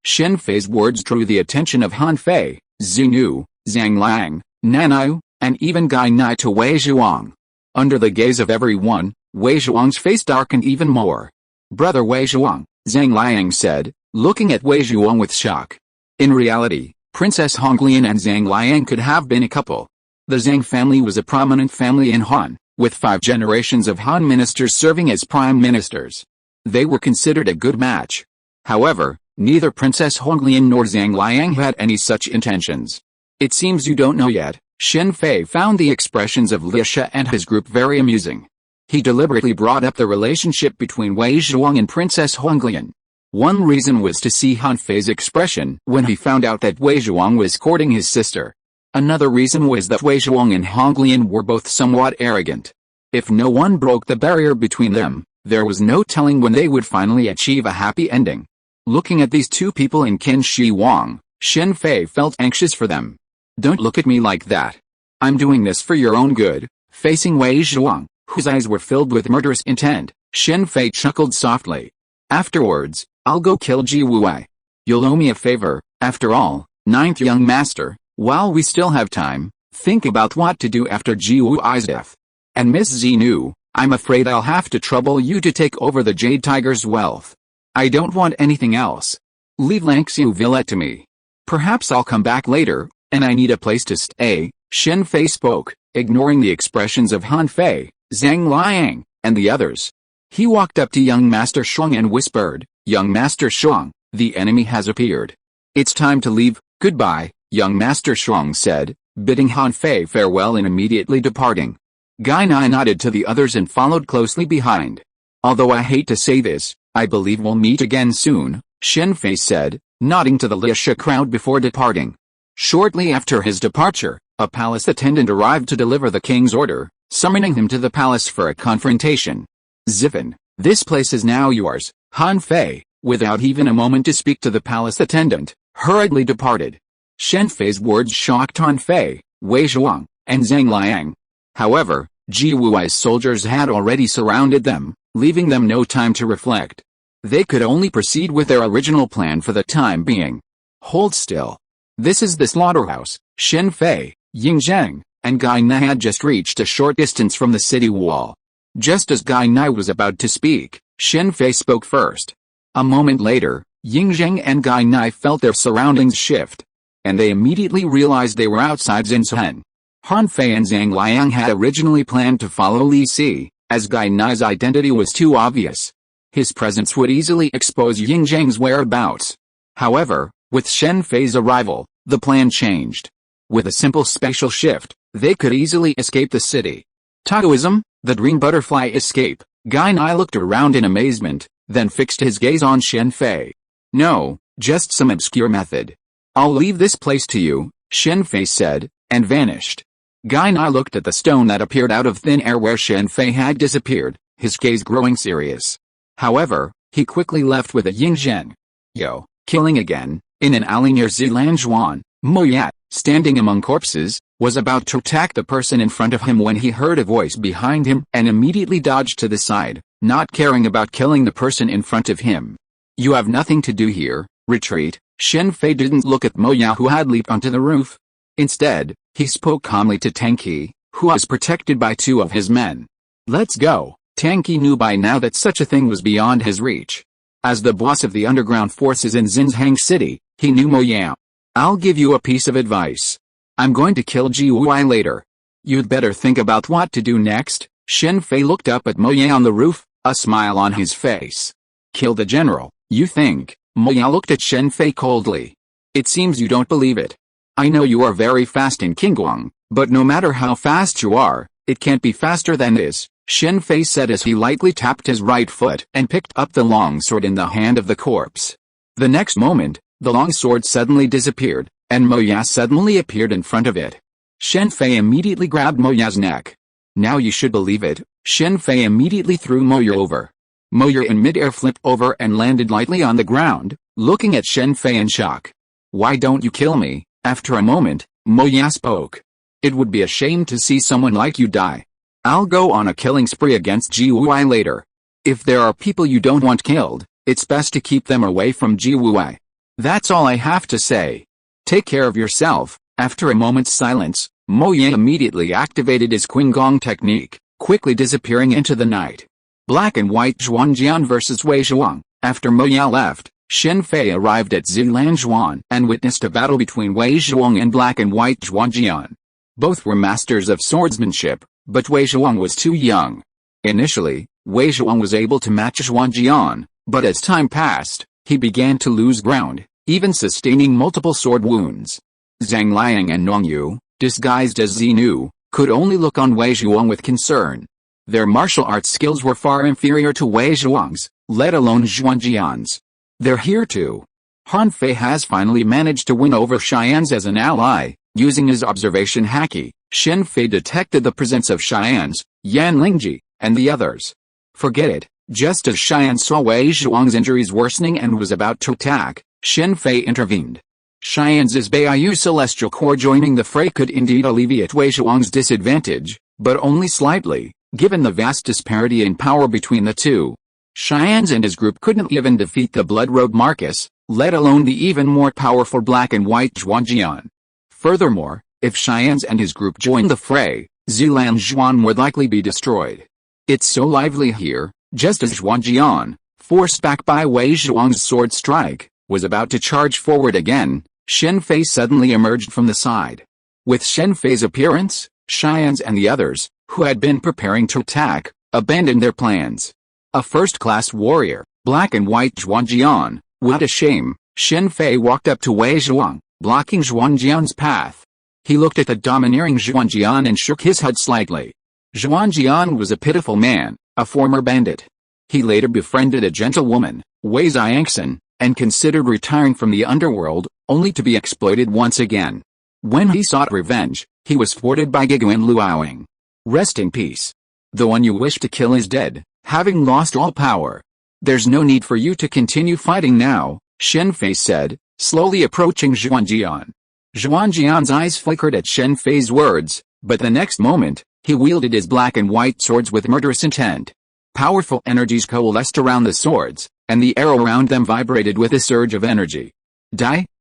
Speaker 1: Shen Fei's words drew the attention of Han Fei, Xinyu, Zhang Liang, Nanayu, and even Gai Nai to Wei Zhuang. Under the gaze of everyone, Wei Zhuang's face darkened even more. Brother Wei Zhuang, Zhang Liang said, looking at Wei Zhuang with shock. In reality, Princess Honglian and Zhang Liang could have been a couple. The Zhang family was a prominent family in Han, with 5 generations of Han ministers serving as prime ministers. They were considered a good match. However, neither Princess Honglian nor Zhang Liang had any such intentions. It seems you don't know yet. Shen Fei found the expressions of Lisha and his group very amusing. He deliberately brought up the relationship between Wei Zhuang and Princess Honglian. One reason was to see Han Fei's expression when he found out that Wei Zhuang was courting his sister. Another reason was that Wei Zhuang and Honglian were both somewhat arrogant. If no one broke the barrier between them, there was no telling when they would finally achieve a happy ending. Looking at these two people in Qin Shi Huang, Shen Fei felt anxious for them. Don't look at me like that. I'm doing this for your own good." Facing Wei Zhuang, whose eyes were filled with murderous intent, Shen Fei chuckled softly. "Afterwards, I'll go kill Ji Wuai. You'll owe me a favor, after all, ninth young master. While we still have time, think about what to do after Ji Wuai's death. And Miss Xinu, I'm afraid I'll have to trouble you to take over the Jade Tiger's wealth. I don't want anything else. Leave Langxiu Villette to me. Perhaps I'll come back later, and I need a place to stay." Shen Fei spoke, ignoring the expressions of Han Fei, Zhang Liang, and the others. He walked up to young Master Shuang and whispered, "Young Master Shuang, the enemy has appeared. It's time to leave." "Goodbye," young Master Shuang said, bidding Han Fei farewell and immediately departing. Gai Nai nodded to the others and followed closely behind. "Although I hate to say this, I believe we'll meet again soon," Shen Fei said, nodding to the Liasha crowd before departing. Shortly after his departure, a palace attendant arrived to deliver the king's order, summoning him to the palace for a confrontation. "Zivan, this place is now yours." Han Fei, without even a moment to speak to the palace attendant, hurriedly departed. Shen Fei's words shocked Han Fei, Wei Zhuang, and Zhang Liang. However, Ji Wuai's soldiers had already surrounded them, leaving them no time to reflect. They could only proceed with their original plan for the time being. "Hold still. This is the slaughterhouse." Shen Fei, Ying Zheng, and Gai Nai had just reached a short distance from the city wall. Just as Gai Nai was about to speak, Shen Fei spoke first. A moment later, Ying Zheng and Gai Nai felt their surroundings shift, and they immediately realized they were outside Zinchen. Han Fei and Zhang Liang had originally planned to follow Li Si, as Gai Nai's identity was too obvious. His presence would easily expose Ying Zheng's whereabouts. However, with Shen Fei's arrival, the plan changed. With a simple spatial shift, they could easily escape the city. Taoism, the dream butterfly escape. Gai Nai looked around in amazement, then fixed his gaze on Shen Fei. "No, just some obscure method. I'll leave this place to you," Shen Fei said, and vanished. Gai Nai looked at the stone that appeared out of thin air where Shen Fei had disappeared, his gaze growing serious. However, he quickly left with a Ying Zheng. "Yo, killing again." In an alley near Zilanzhuan, Mo Yat, standing among corpses, was about to attack the person in front of him when he heard a voice behind him and immediately dodged to the side, not caring about killing the person in front of him. "You have nothing to do here, retreat." Shen Fei didn't look at Mo Ya, who had leaped onto the roof. Instead, he spoke calmly to Tang Qi, who was protected by two of his men. "Let's go." Tang Qi knew by now that such a thing was beyond his reach. As the boss of the underground forces in Xinjiang City, he knew Mo Ya. "I'll give you a piece of advice. I'm going to kill Ji Wuai later. You'd better think about what to do next." Shen Fei looked up at Mo Ya on the roof, a smile on his face. "Kill the general, you think?" Mo Ya looked at Shen Fei coldly. "It seems you don't believe it. I know you are very fast in Qingguang, but no matter how fast you are, it can't be faster than this," Shen Fei said as he lightly tapped his right foot and picked up the long sword in the hand of the corpse. The next moment, the long sword suddenly disappeared, and Mo Ya suddenly appeared in front of it. Shen Fei immediately grabbed Mo Ya's neck. "Now you should believe it." Shen Fei immediately threw Mo Ya over. Mo Ya in mid-air flipped over and landed lightly on the ground, looking at Shen Fei in shock. "Why don't you kill me?" After a moment, Mo Ya spoke. "It would be a shame to see someone like you die. I'll go on a killing spree against Ji Wuai later. If there are people you don't want killed, it's best to keep them away from Ji Wuai. That's all I have to say. Take care of yourself." After a moment's silence, Mo Ya immediately activated his Qinggong technique, quickly disappearing into the night. Black and White Zhuangjian vs. Wei Zhuang. After Mo Ya left, Shen Fei arrived at Zilanzhuan and witnessed a battle between Wei Zhuang and Black and White Zhuangjian. Both were masters of swordsmanship, but Wei Zhuang was too young. Initially, Wei Zhuang was able to match Zhuangjian, but as time passed, he began to lose ground, even sustaining multiple sword wounds. Zhang Liang and Nong Yu, disguised as Xinu, could only look on Wei Zhuang with concern. Their martial arts skills were far inferior to Wei Zhuang's, let alone Zhuangjian's. "They're here too." Han Fei has finally managed to win over Cheyennes as an ally. Using his observation haki, Shen Fei detected the presence of Cheyennes, Yan Lingji, and the others. Forget it. Just as Cheyenne saw Wei Zhuang's injuries worsening and was about to attack, Shen Fei intervened. Xian's Baiyu Celestial Corps joining the fray could indeed alleviate Wei Zhuang's disadvantage, but only slightly, given the vast disparity in power between the two. Xian's and his group couldn't even defeat the blood-robed Marcus, let alone the even more powerful black and white Zhuangjian. Furthermore, if Xian's and his group joined the fray, Zilanzhuan would likely be destroyed. It's so lively here, just as Zhuangjian, forced back by Wei Zhuang's sword strike, was about to charge forward again, Shen Fei suddenly emerged from the side. With Shen Fei's appearance, Xian's and the others, who had been preparing to attack, abandoned their plans. A first-class warrior, black and white Zhuangjian, what a shame. Shen Fei walked up to Wei Zhuang, blocking Zhuangjian's path. He looked at the domineering Zhuangjian and shook his head slightly. Zhuangjian was a pitiful man, a former bandit. He later befriended a gentlewoman, Wei Xiangxin, and considered retiring from the underworld, only to be exploited once again. When he sought revenge, he was thwarted by Giguan Luoying. Rest in peace. The one you wish to kill is dead, having lost all power. There's no need for you to continue fighting now, Shen Fei said, slowly approaching Zhuangjian. Zhuangjian's eyes flickered at Shen Fei's words, but the next moment, he wielded his black and white swords with murderous intent. Powerful energies coalesced around the swords, and the air around them vibrated with a surge of energy.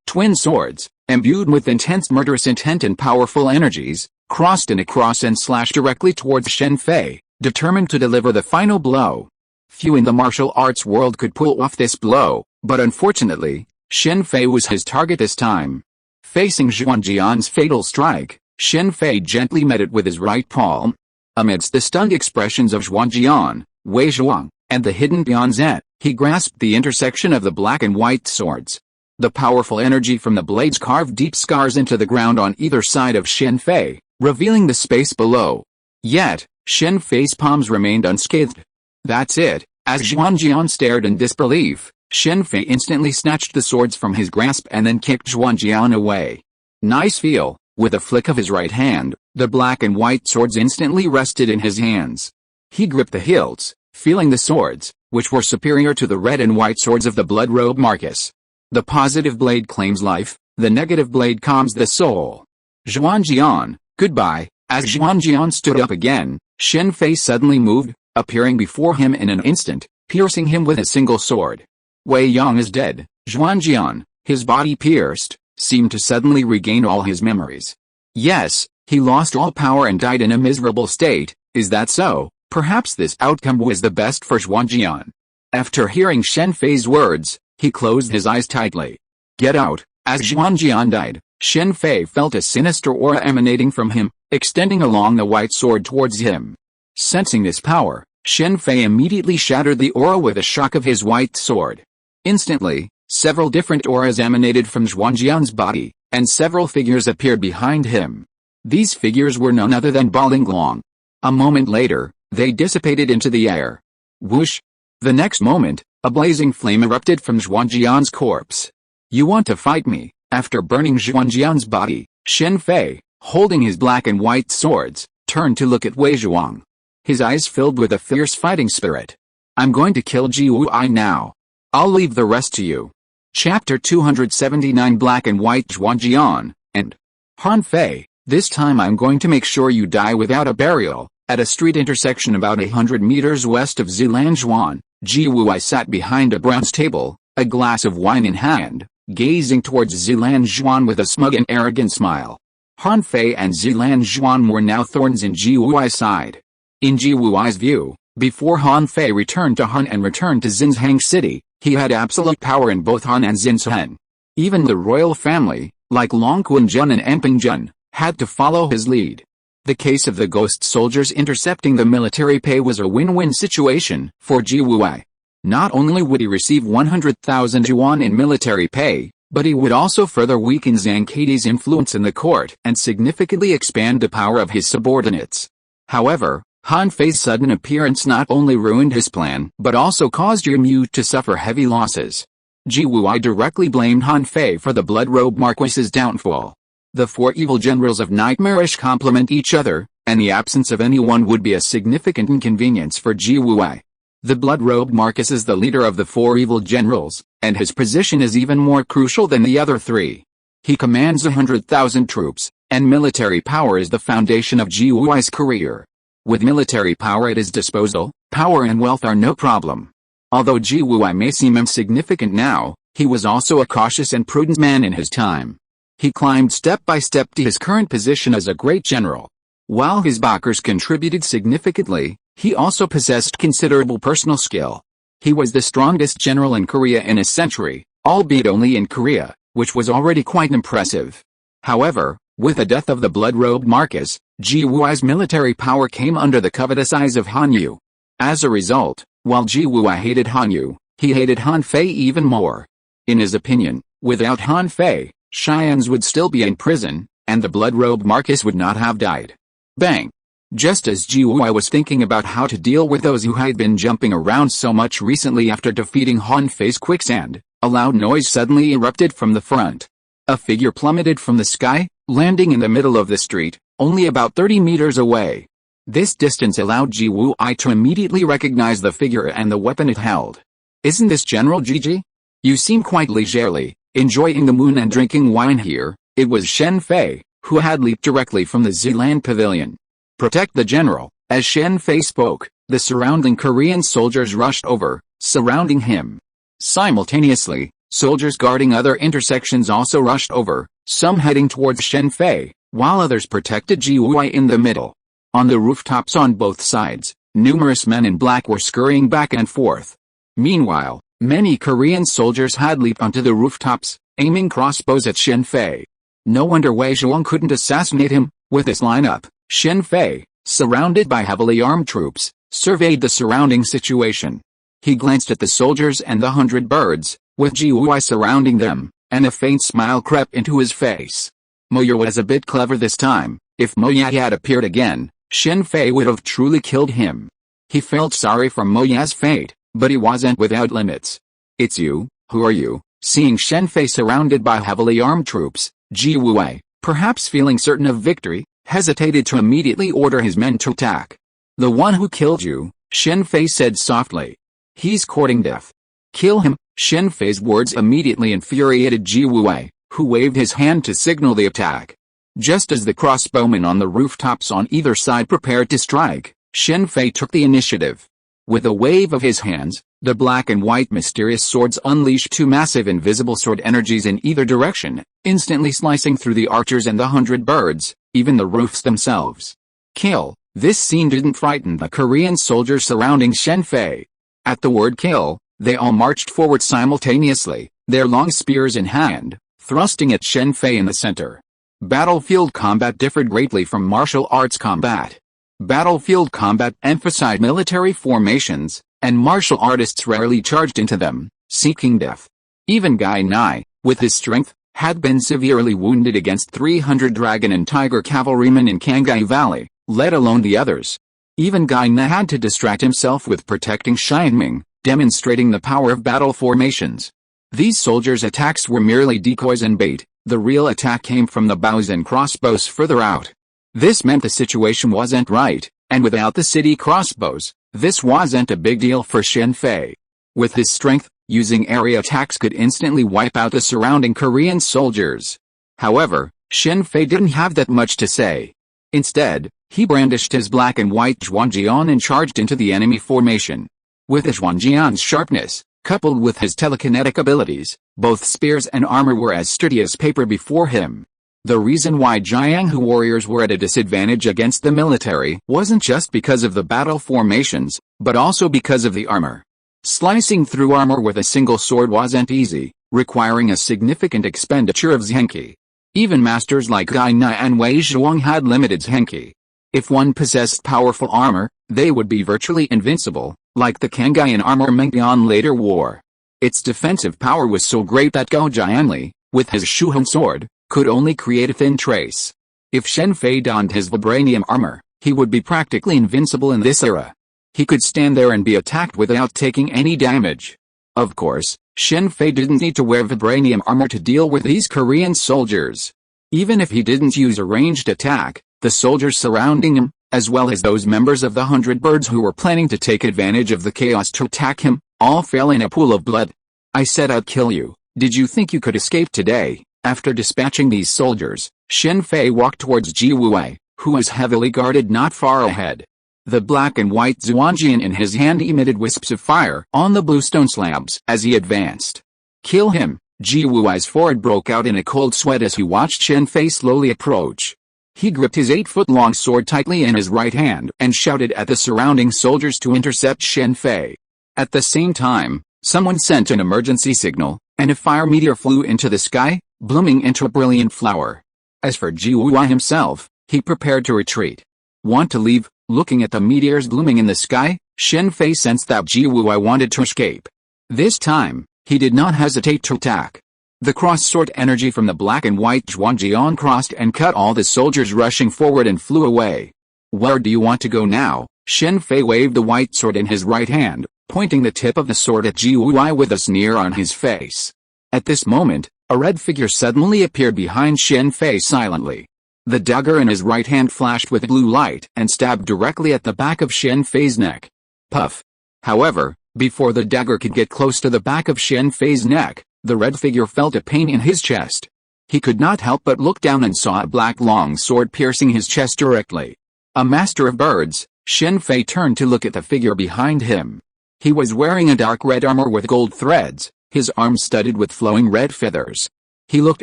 Speaker 1: Twin swords, imbued with intense murderous intent and powerful energies, crossed in a cross and slashed directly towards Shen Fei, determined to deliver the final blow. Few in the martial arts world could pull off this blow, but unfortunately, Shen Fei was his target this time. Facing Zhuangjian's fatal strike, Shen Fei gently met it with his right palm. Amidst the stunned expressions of Zhuangjian, Wei Zhuang, and the hidden Bianzhen, he grasped the intersection of the black and white swords. The powerful energy from the blades carved deep scars into the ground on either side of Shen Fei, revealing the space below. Yet, Shen Fei's palms remained unscathed. That's it. As Zhuangjian stared in disbelief, Shen Fei instantly snatched the swords from his grasp and then kicked Zhuangjian away. Nice feel. With a flick of his right hand, the black and white swords instantly rested in his hands. He gripped the hilts, feeling the swords, which were superior to the red and white swords of the blood-robed Marcus. The positive blade claims life, the negative blade calms the soul. Zhuangjian, goodbye. As Zhuangjian stood up again, Shen Fei suddenly moved, appearing before him in an instant, piercing him with a single sword. Wei Yang is dead. Zhuangjian, his body pierced, seemed to suddenly regain all his memories. Yes, he lost all power and died in a miserable state. Is that so? Perhaps this outcome was the best for Zhuangjian. After hearing Shen Fei's words, he closed his eyes tightly. Get out. As Zhuangjian died, Shen Fei felt a sinister aura emanating from him, extending along the white sword towards him. Sensing this power, Shen Fei immediately shattered the aura with a shock of his white sword. Instantly, several different auras emanated from Zhuangjian's body, and several figures appeared behind him. These figures were none other than Balinglong. A moment later, they dissipated into the air. Whoosh! The next moment, a blazing flame erupted from Zhuangjian's corpse. You want to fight me? After burning Zhuangjian's body, Shen Fei, holding his black and white swords, turned to look at Wei Zhuang. His eyes filled with a fierce fighting spirit. I'm going to kill Ji Wuai now. I'll leave the rest to you. Chapter 279 Black and White Zhuangjian, and Han Fei, this time I'm going to make sure you die without a burial. At a street intersection about 100 meters west of Zilanzhuan, Ji Wuai sat behind a bronze table, a glass of wine in hand, gazing towards Zilanzhuan with a smug and arrogant smile. Han Fei and Zilanzhuan were now thorns in Ji Wuai's side. In Ji Wuai's view, before Han Fei returned to Han and returned to Xinjiang City, he had absolute power in both Han and Xinjiang. Even the royal family, like Long Quinjet and Ampingzhen, had to follow his lead. The case of the ghost soldiers intercepting the military pay was a win-win situation for Ji Wuai. Not only would he receive 100,000 yuan in military pay, but he would also further weaken Zhang Kaidi's influence in the court and significantly expand the power of his subordinates. However, Han Fei's sudden appearance not only ruined his plan but also caused Yunyu to suffer heavy losses. Ji Wuai directly blamed Han Fei for the blood-robed Marquis's downfall. The four evil generals of Nightmarish complement each other, and the absence of anyone would be a significant inconvenience for Ji Wuai. The blood-robed Marcus is the leader of the four evil generals, and his position is even more crucial than the other three. He commands 100,000 troops, and military power is the foundation of G-Wui's career. With military power at his disposal, power and wealth are no problem. Although G-Wui may seem insignificant now, he was also a cautious and prudent man in his time. He climbed step by step to his current position as a great general. While his backers contributed significantly, he also possessed considerable personal skill. He was the strongest general in Korea in a century, albeit only in Korea, which was already quite impressive. However, with the death of the blood-robed Marcus, G-Wui's military power came under the covetous eyes of Hanyu. As a result, while G-Wui hated Hanyu, he hated Han Fei even more. In his opinion, without Han Fei, Cheyennes would still be in prison, and the blood-robed Marcus would not have died. Bang! Just as G-Wui was thinking about how to deal with those who had been jumping around so much recently after defeating Han Fei's quicksand, a loud noise suddenly erupted from the front. A figure plummeted from the sky, landing in the middle of the street, only about 30 meters away. This distance allowed G-Wui to immediately recognize the figure and the weapon it held. "Isn't this General Gigi? You seem quite leisurely, enjoying the moon and drinking wine here." It was Shen Fei, who had leaped directly from the Zealand pavilion. "Protect the general." As Shen Fei spoke, the surrounding Korean soldiers rushed over, surrounding him. Simultaneously, soldiers guarding other intersections also rushed over, some heading towards Shen Fei, while others protected G-Wui in the middle. On the rooftops on both sides, numerous men in black were scurrying back and forth. Meanwhile, many Korean soldiers had leaped onto the rooftops, aiming crossbows at Shen Fei. No wonder Wei Zhuang couldn't assassinate him. With this lineup, Shen Fei, surrounded by heavily armed troops, surveyed the surrounding situation. He glanced at the soldiers and the 100 birds, with G-Wui surrounding them, and a faint smile crept into his face. Moya was a bit clever this time. If Moya had appeared again, Shen Fei would have truly killed him. He felt sorry for Moya's fate, but he wasn't without limits. "It's you, who are you?" Seeing Shen Fei surrounded by heavily armed troops, G-Wui, perhaps feeling certain of victory, hesitated to immediately order his men to attack. "The one who killed you," Shen Fei said softly. "He's courting death." "Kill him." Shen Fei's words immediately infuriated G-Wui, who waved his hand to signal the attack. Just as the crossbowmen on the rooftops on either side prepared to strike, Shen Fei took the initiative. With a wave of his hands, the black and white mysterious swords unleashed two massive invisible sword energies in either direction, instantly slicing through the archers and the 100 birds, even the roofs themselves. "Kill!" This scene didn't frighten the Korean soldiers surrounding Shen Fei. At the word "kill," they all marched forward simultaneously, their long spears in hand, thrusting at Shen Fei in the center. Battlefield combat differed greatly from martial arts combat. Battlefield combat emphasized military formations, and martial artists rarely charged into them, seeking death. Even Gai Nai, with his strength, had been severely wounded against 300 dragon and tiger cavalrymen in Kangai Valley, let alone the others. Even Gai Nai had to distract himself with protecting Xianming, demonstrating the power of battle formations. These soldiers' attacks were merely decoys and bait. The real attack came from the bows and crossbows further out. This meant the situation wasn't right, and without the city crossbows, this wasn't a big deal for Shen Fei. With his strength, using area attacks could instantly wipe out the surrounding Korean soldiers. However, Shen Fei didn't have that much to say. Instead, he brandished his black and white Zhuangjian and charged into the enemy formation. With the Zhuangjian's sharpness, coupled with his telekinetic abilities, both spears and armor were as sturdy as paper before him. The reason why Jianghu warriors were at a disadvantage against the military wasn't just because of the battle formations, but also because of the armor. Slicing through armor with a single sword wasn't easy, requiring a significant expenditure of Zhenki. Even masters like Gai Nai and Wei Zhuang had limited Zhenki. If one possessed powerful armor, they would be virtually invincible, like the Kangayan armor Mengdian later wore. Its defensive power was so great that Gao Jianli, with his Shuhong sword, could only create a thin trace. If Shen Fei donned his vibranium armor, he would be practically invincible in this era. He could stand there and be attacked without taking any damage. Of course, Shen Fei didn't need to wear vibranium armor to deal with these Korean soldiers. Even if he didn't use a ranged attack, the soldiers surrounding him, as well as those members of the 100 birds who were planning to take advantage of the chaos to attack him, all fell in a pool of blood. "I said I'd kill you. Did you think you could escape today?" After dispatching these soldiers, Shen Fei walked towards Ji Wuwei, who was heavily guarded not far ahead. The black and white Zuanjian in his hand emitted wisps of fire on the bluestone slabs as he advanced. Kill him! Ji Wuwei's forehead broke out in a cold sweat as he watched Shen Fei slowly approach. He gripped his 8-foot-long sword tightly in his right hand and shouted at the surrounding soldiers to intercept Shen Fei. At the same time, someone sent an emergency signal, and a fire meteor flew into the sky, blooming into a brilliant flower. As for Ji Wuwei himself, he prepared to retreat. Want to leave? Looking at the meteors blooming in the sky, Shen Fei sensed that Ji Wuwei wanted to escape. This time, he did not hesitate to attack. The cross-sword energy from the black and white Zhuangjian crossed and cut all the soldiers rushing forward and flew away. Where do you want to go now? Shen Fei waved the white sword in his right hand, pointing the tip of the sword at Ji Wuwei with a sneer on his face. At this moment, a red figure suddenly appeared behind Shen Fei silently. The dagger in his right hand flashed with blue light and stabbed directly at the back of Shen Fei's neck. Puff! However, before the dagger could get close to the back of Shen Fei's neck, the red figure felt a pain in his chest. He could not help but look down and saw a black long sword piercing his chest directly. A master of birds, Shen Fei turned to look at the figure behind him. He was wearing a dark red armor with gold threads, his arms studded with flowing red feathers. He looked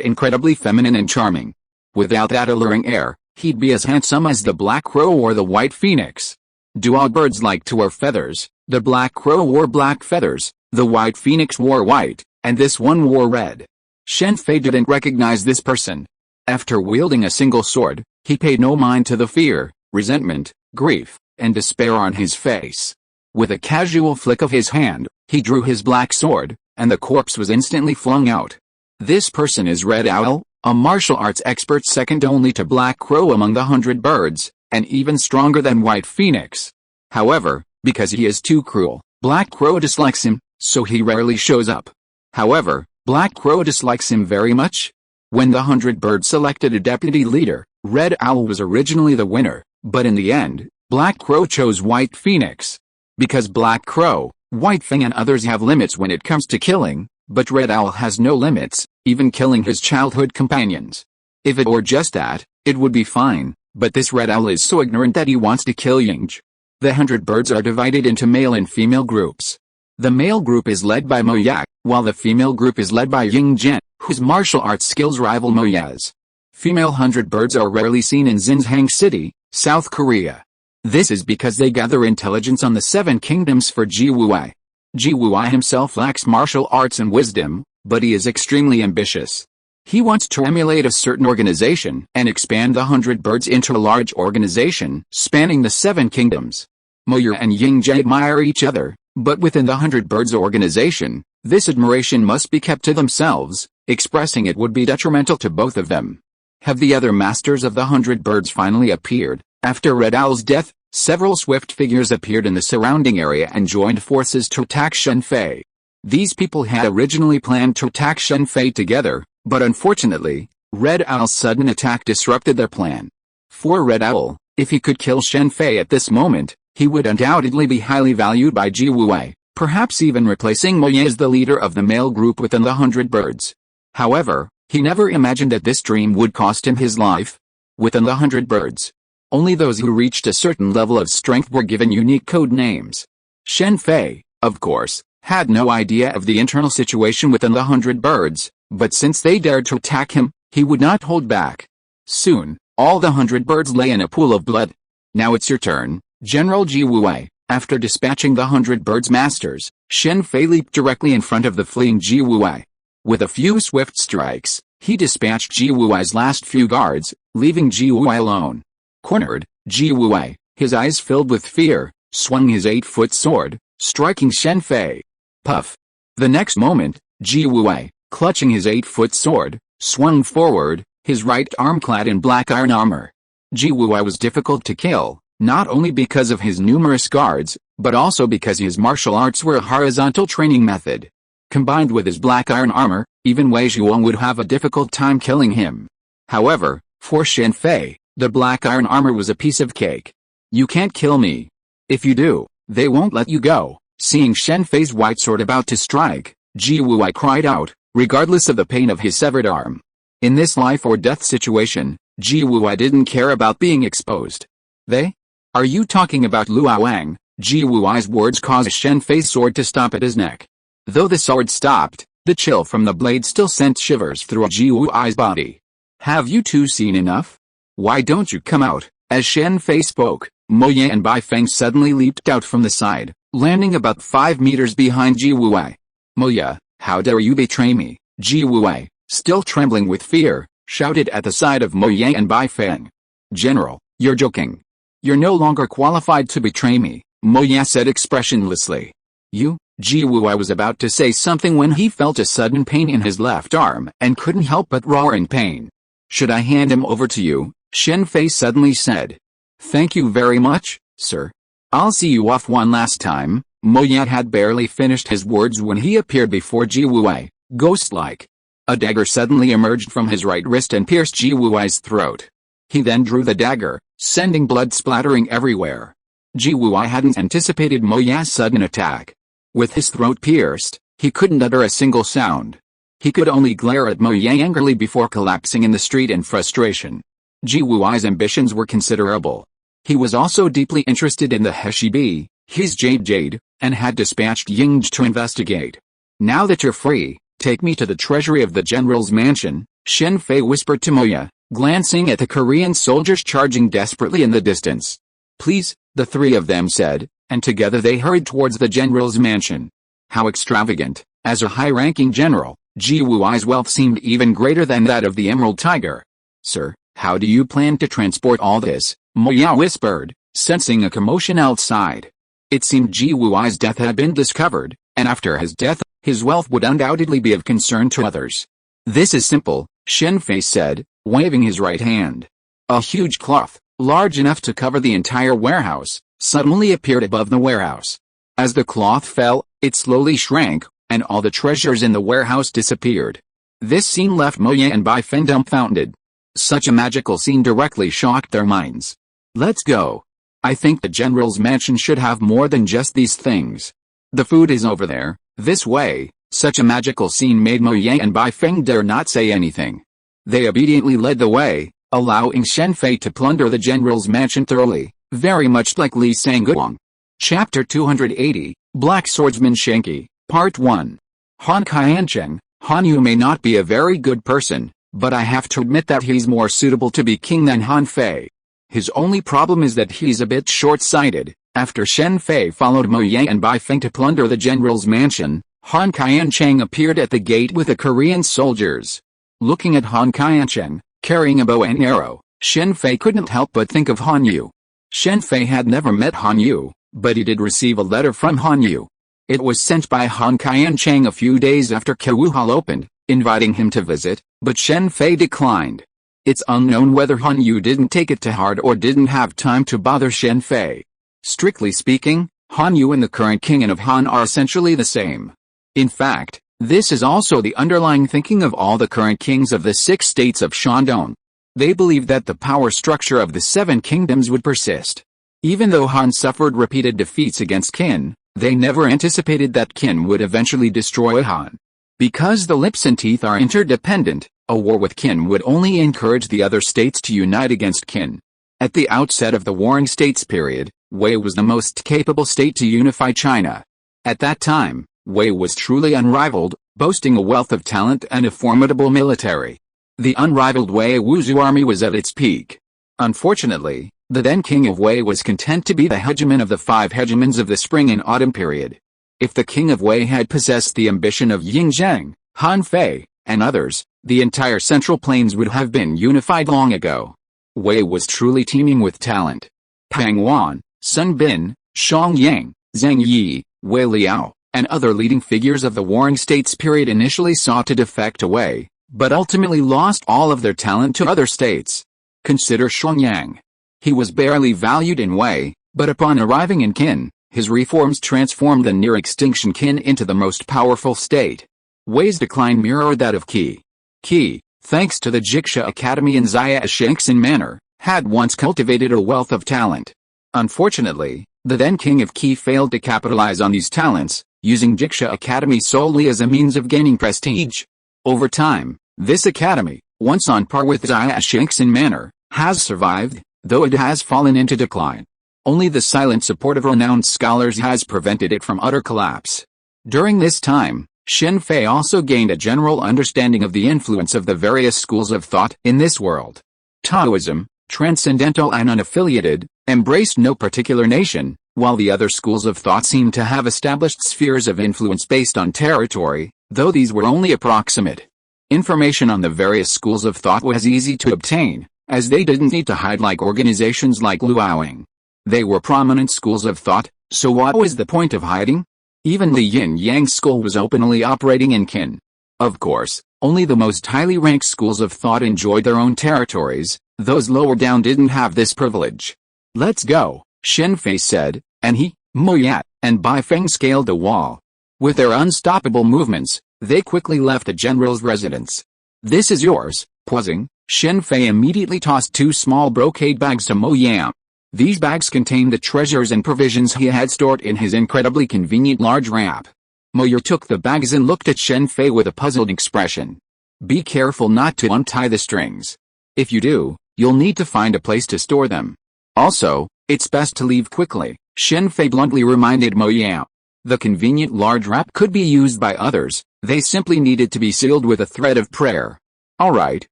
Speaker 1: incredibly feminine and charming. Without that alluring air, he'd be as handsome as the black crow or the white phoenix. Do all birds like to wear feathers? The black crow wore black feathers, the white phoenix wore white, and this one wore red. Shen Fei didn't recognize this person. After wielding a single sword, he paid no mind to the fear, resentment, grief, and despair on his face. With a casual flick of his hand, he drew his black sword, and the corpse was instantly flung out. This person is Red Owl, a martial arts expert second only to Black Crow among the 100 birds, and even stronger than White Phoenix. However, because he is too cruel, Black Crow dislikes him, so he rarely shows up. However, Black Crow dislikes him very much. When the 100 birds selected a deputy leader, Red Owl was originally the winner, but in the end, Black Crow chose White Phoenix. Because Black Crow, White Fang and others have limits when it comes to killing, but Red Owl has no limits, even killing his childhood companions. If it were just that, it would be fine, but this Red Owl is so ignorant that he wants to kill Yingzhi. The 100 birds are divided into male and female groups. The male group is led by Mo Yak, while the female group is led by Ying Zhen, whose martial arts skills rival Mo Ya's. Female 100 birds are rarely seen in Xinjiang City, South Korea. This is because they gather intelligence on the 7 kingdoms for Ji Wuwei. Ji Wuwei himself lacks martial arts and wisdom, but he is extremely ambitious. He wants to emulate a certain organization and expand the 100 birds into a large organization spanning the 7 kingdoms. Moya and Yingzhi admire each other, but within the 100 birds organization, this admiration must be kept to themselves, expressing it would be detrimental to both of them. Have the other masters of the 100 birds finally appeared? After Red Owl's death, several swift figures appeared in the surrounding area and joined forces to attack Shen Fei. These people had originally planned to attack Shen Fei together, but unfortunately, Red Owl's sudden attack disrupted their plan. For Red Owl, if he could kill Shen Fei at this moment, he would undoubtedly be highly valued by Ji Wuwei, perhaps even replacing Mo Ye as the leader of the male group within the 100 birds. However, he never imagined that this dream would cost him his life. Within the 100 birds, only those who reached a certain level of strength were given unique code names. Shen Fei, of course, had no idea of the internal situation within the 100 birds, but since they dared to attack him, he would not hold back. Soon, all the 100 birds lay in a pool of blood. Now it's your turn, General Ji Wuwei. After dispatching the 100 birds' masters, Shen Fei leaped directly in front of the fleeing Ji Wuwei. With a few swift strikes, he dispatched Ji Wuwei's last few guards, leaving Ji Wuwei alone. Cornered, Ji Wuwei, his eyes filled with fear, swung his 8-foot sword, striking Shen Fei. Puff! The next moment, Ji Wuwei, clutching his 8-foot sword, swung forward, his right arm clad in black iron armor. Ji Wuwei was difficult to kill, not only because of his numerous guards, but also because his martial arts were a horizontal training method. Combined with his black iron armor, even Wei Zhuang would have a difficult time killing him. However, for Shen Fei, the black iron armor was a piece of cake. You can't kill me. If you do, they won't let you go. Seeing Shen Fei's white sword about to strike, Ji Wuwei cried out, regardless of the pain of his severed arm. In this life-or-death situation, Ji Wuai didn't care about being exposed. They? Are you talking about Luo Wang? Ji Wuai's words caused Shen Fei's sword to stop at his neck. Though the sword stopped, the chill from the blade still sent shivers through Ji Wuai's body. Have you two seen enough? Why don't you come out? As Shen Fei spoke, Mo Ye and Bai Feng suddenly leaped out from the side, landing about 5 meters behind Ji Wuai. Mo Ye, how dare you betray me? Ji Wuai, still trembling with fear, shouted at the side of Mo Ye and Bai Feng. General, you're joking. You're no longer qualified to betray me, Mo Ye said expressionlessly. You? Ji Wuai was about to say something when he felt a sudden pain in his left arm and couldn't help but roar in pain. Should I hand him over to you? Shen Fei suddenly said. Thank you very much, sir. I'll see you off one last time. Mo Ye had barely finished his words when he appeared before Ji Wuai, ghost-like. A dagger suddenly emerged from his right wrist and pierced Ji Wuai's throat. He then drew the dagger, sending blood splattering everywhere. Ji Wuai hadn't anticipated Mo Ye's sudden attack. With his throat pierced, he couldn't utter a single sound. He could only glare at Mo Ye angrily before collapsing in the street in frustration. Ji Wuai's ambitions were considerable. He was also deeply interested in the S.H.I.E.L.D, his Jade, and had dispatched Yingzhi to investigate. Now that you're free, take me to the treasury of the general's mansion, Shen Fei whispered to Mo Ye, glancing at the Korean soldiers charging desperately in the distance. Please, the three of them said, and together they hurried towards the general's mansion. How extravagant! As a high-ranking general, Ji Wuai's wealth seemed even greater than that of the Emerald Tiger. Sir, how do you plan to transport all this? Mo Ye whispered, sensing a commotion outside. It seemed Ji Wuai's death had been discovered, and after his death, his wealth would undoubtedly be of concern to others. This is simple, Shen Fei said, waving his right hand. A huge cloth, large enough to cover the entire warehouse, suddenly appeared above the warehouse. As the cloth fell, it slowly shrank, and all the treasures in the warehouse disappeared. This scene left Mo Ye and Bai Feng dumbfounded. Such a magical scene directly shocked their minds. Let's go. I think the general's mansion should have more than just these things. The food is over there, this way. Such a magical scene made Mo Ye and Bai Feng dare not say anything. They obediently led the way, allowing Shen Fei to plunder the general's mansion thoroughly, very much like Li Sangguang. Chapter 280, Black Swordsman Shanky, Part 1. Han Qiancheng, Han Yu may not be a very good person, but I have to admit that he's more suitable to be king than Han Fei. His only problem is that he's a bit short-sighted. After Shen Fei followed Mo Ye and Bai Feng to plunder the general's mansion, Han Qiancheng appeared at the gate with the Korean soldiers. Looking at Han Qiancheng, carrying a bow and arrow, Shen Fei couldn't help but think of Han Yu. Shen Fei had never met Han Yu, but he did receive a letter from Han Yu. It was sent by Han Qiancheng a few days after Qiwu Hall opened, inviting him to visit, but Shen Fei declined. It's unknown whether Han Yu didn't take it to heart or didn't have time to bother Shen Fei. Strictly speaking, Han Yu and the current king of Han are essentially the same. In fact, this is also the underlying thinking of all the current kings of the 6 states of Shandong. They believe that the power structure of the 7 kingdoms would persist. Even though Han suffered repeated defeats against Qin, they never anticipated that Qin would eventually destroy Han. Because the lips and teeth are interdependent, a war with Qin would only encourage the other states to unite against Qin. At the outset of the Warring States period, Wei was the most capable state to unify China. At that time, Wei was truly unrivaled, boasting a wealth of talent and a formidable military. The unrivaled Wei Wuzu army was at its peak. Unfortunately, the then king of Wei was content to be the hegemon of the 5 hegemons of the spring and autumn period. If the king of Wei had possessed the ambition of Yingzheng, Han Fei, and others, the entire Central Plains would have been unified long ago. Wei was truly teeming with talent. Pang Wan, Sun Bin, Shang Yang, Zhang Yi, Wei Liao, and other leading figures of the Warring States period initially sought to defect to Wei, but ultimately lost all of their talent to other states. Consider Xiangyang. He was barely valued in Wei, but upon arriving in Qin, his reforms transformed the near-extinction Qin into the most powerful state. Wei's decline mirrored that of Qi. Qi, thanks to the Jixia Academy in Xiaoshenxin Manor, had once cultivated a wealth of talent. Unfortunately, the then king of Qi failed to capitalize on these talents, using Jixia Academy solely as a means of gaining prestige. Over time, this academy, once on par with Xiaoxiang's in manner, has survived, though it has fallen into decline. Only the silent support of renowned scholars has prevented it from utter collapse. During this time, Shen Fei also gained a general understanding of the influence of the various schools of thought in this world. Taoism, transcendental and unaffiliated, embraced no particular nation, while the other schools of thought seemed to have established spheres of influence based on territory, though these were only approximate. Information on the various schools of thought was easy to obtain, as they didn't need to hide like organizations like Luoyang. They were prominent schools of thought, so what was the point of hiding? Even the yin-yang school was openly operating in Qin. Of course, only the most highly ranked schools of thought enjoyed their own territories, those lower down didn't have this privilege. "Let's go," Shen Fei said, and he, Mo Yat, and Bai Feng scaled the wall. With their unstoppable movements, they quickly left the general's residence. "This is yours, Puazing." Shen Fei immediately tossed 2 small brocade bags to Mo Yan. These bags contained the treasures and provisions he had stored in his incredibly convenient large wrap. Mo Yan took the bags and looked at Shen Fei with a puzzled expression. "Be careful not to untie the strings. If you do, you'll need to find a place to store them. Also, it's best to leave quickly," Shen Fei bluntly reminded Mo Yan. The convenient large wrap could be used by others, they simply needed to be sealed with a thread of prayer. "Alright,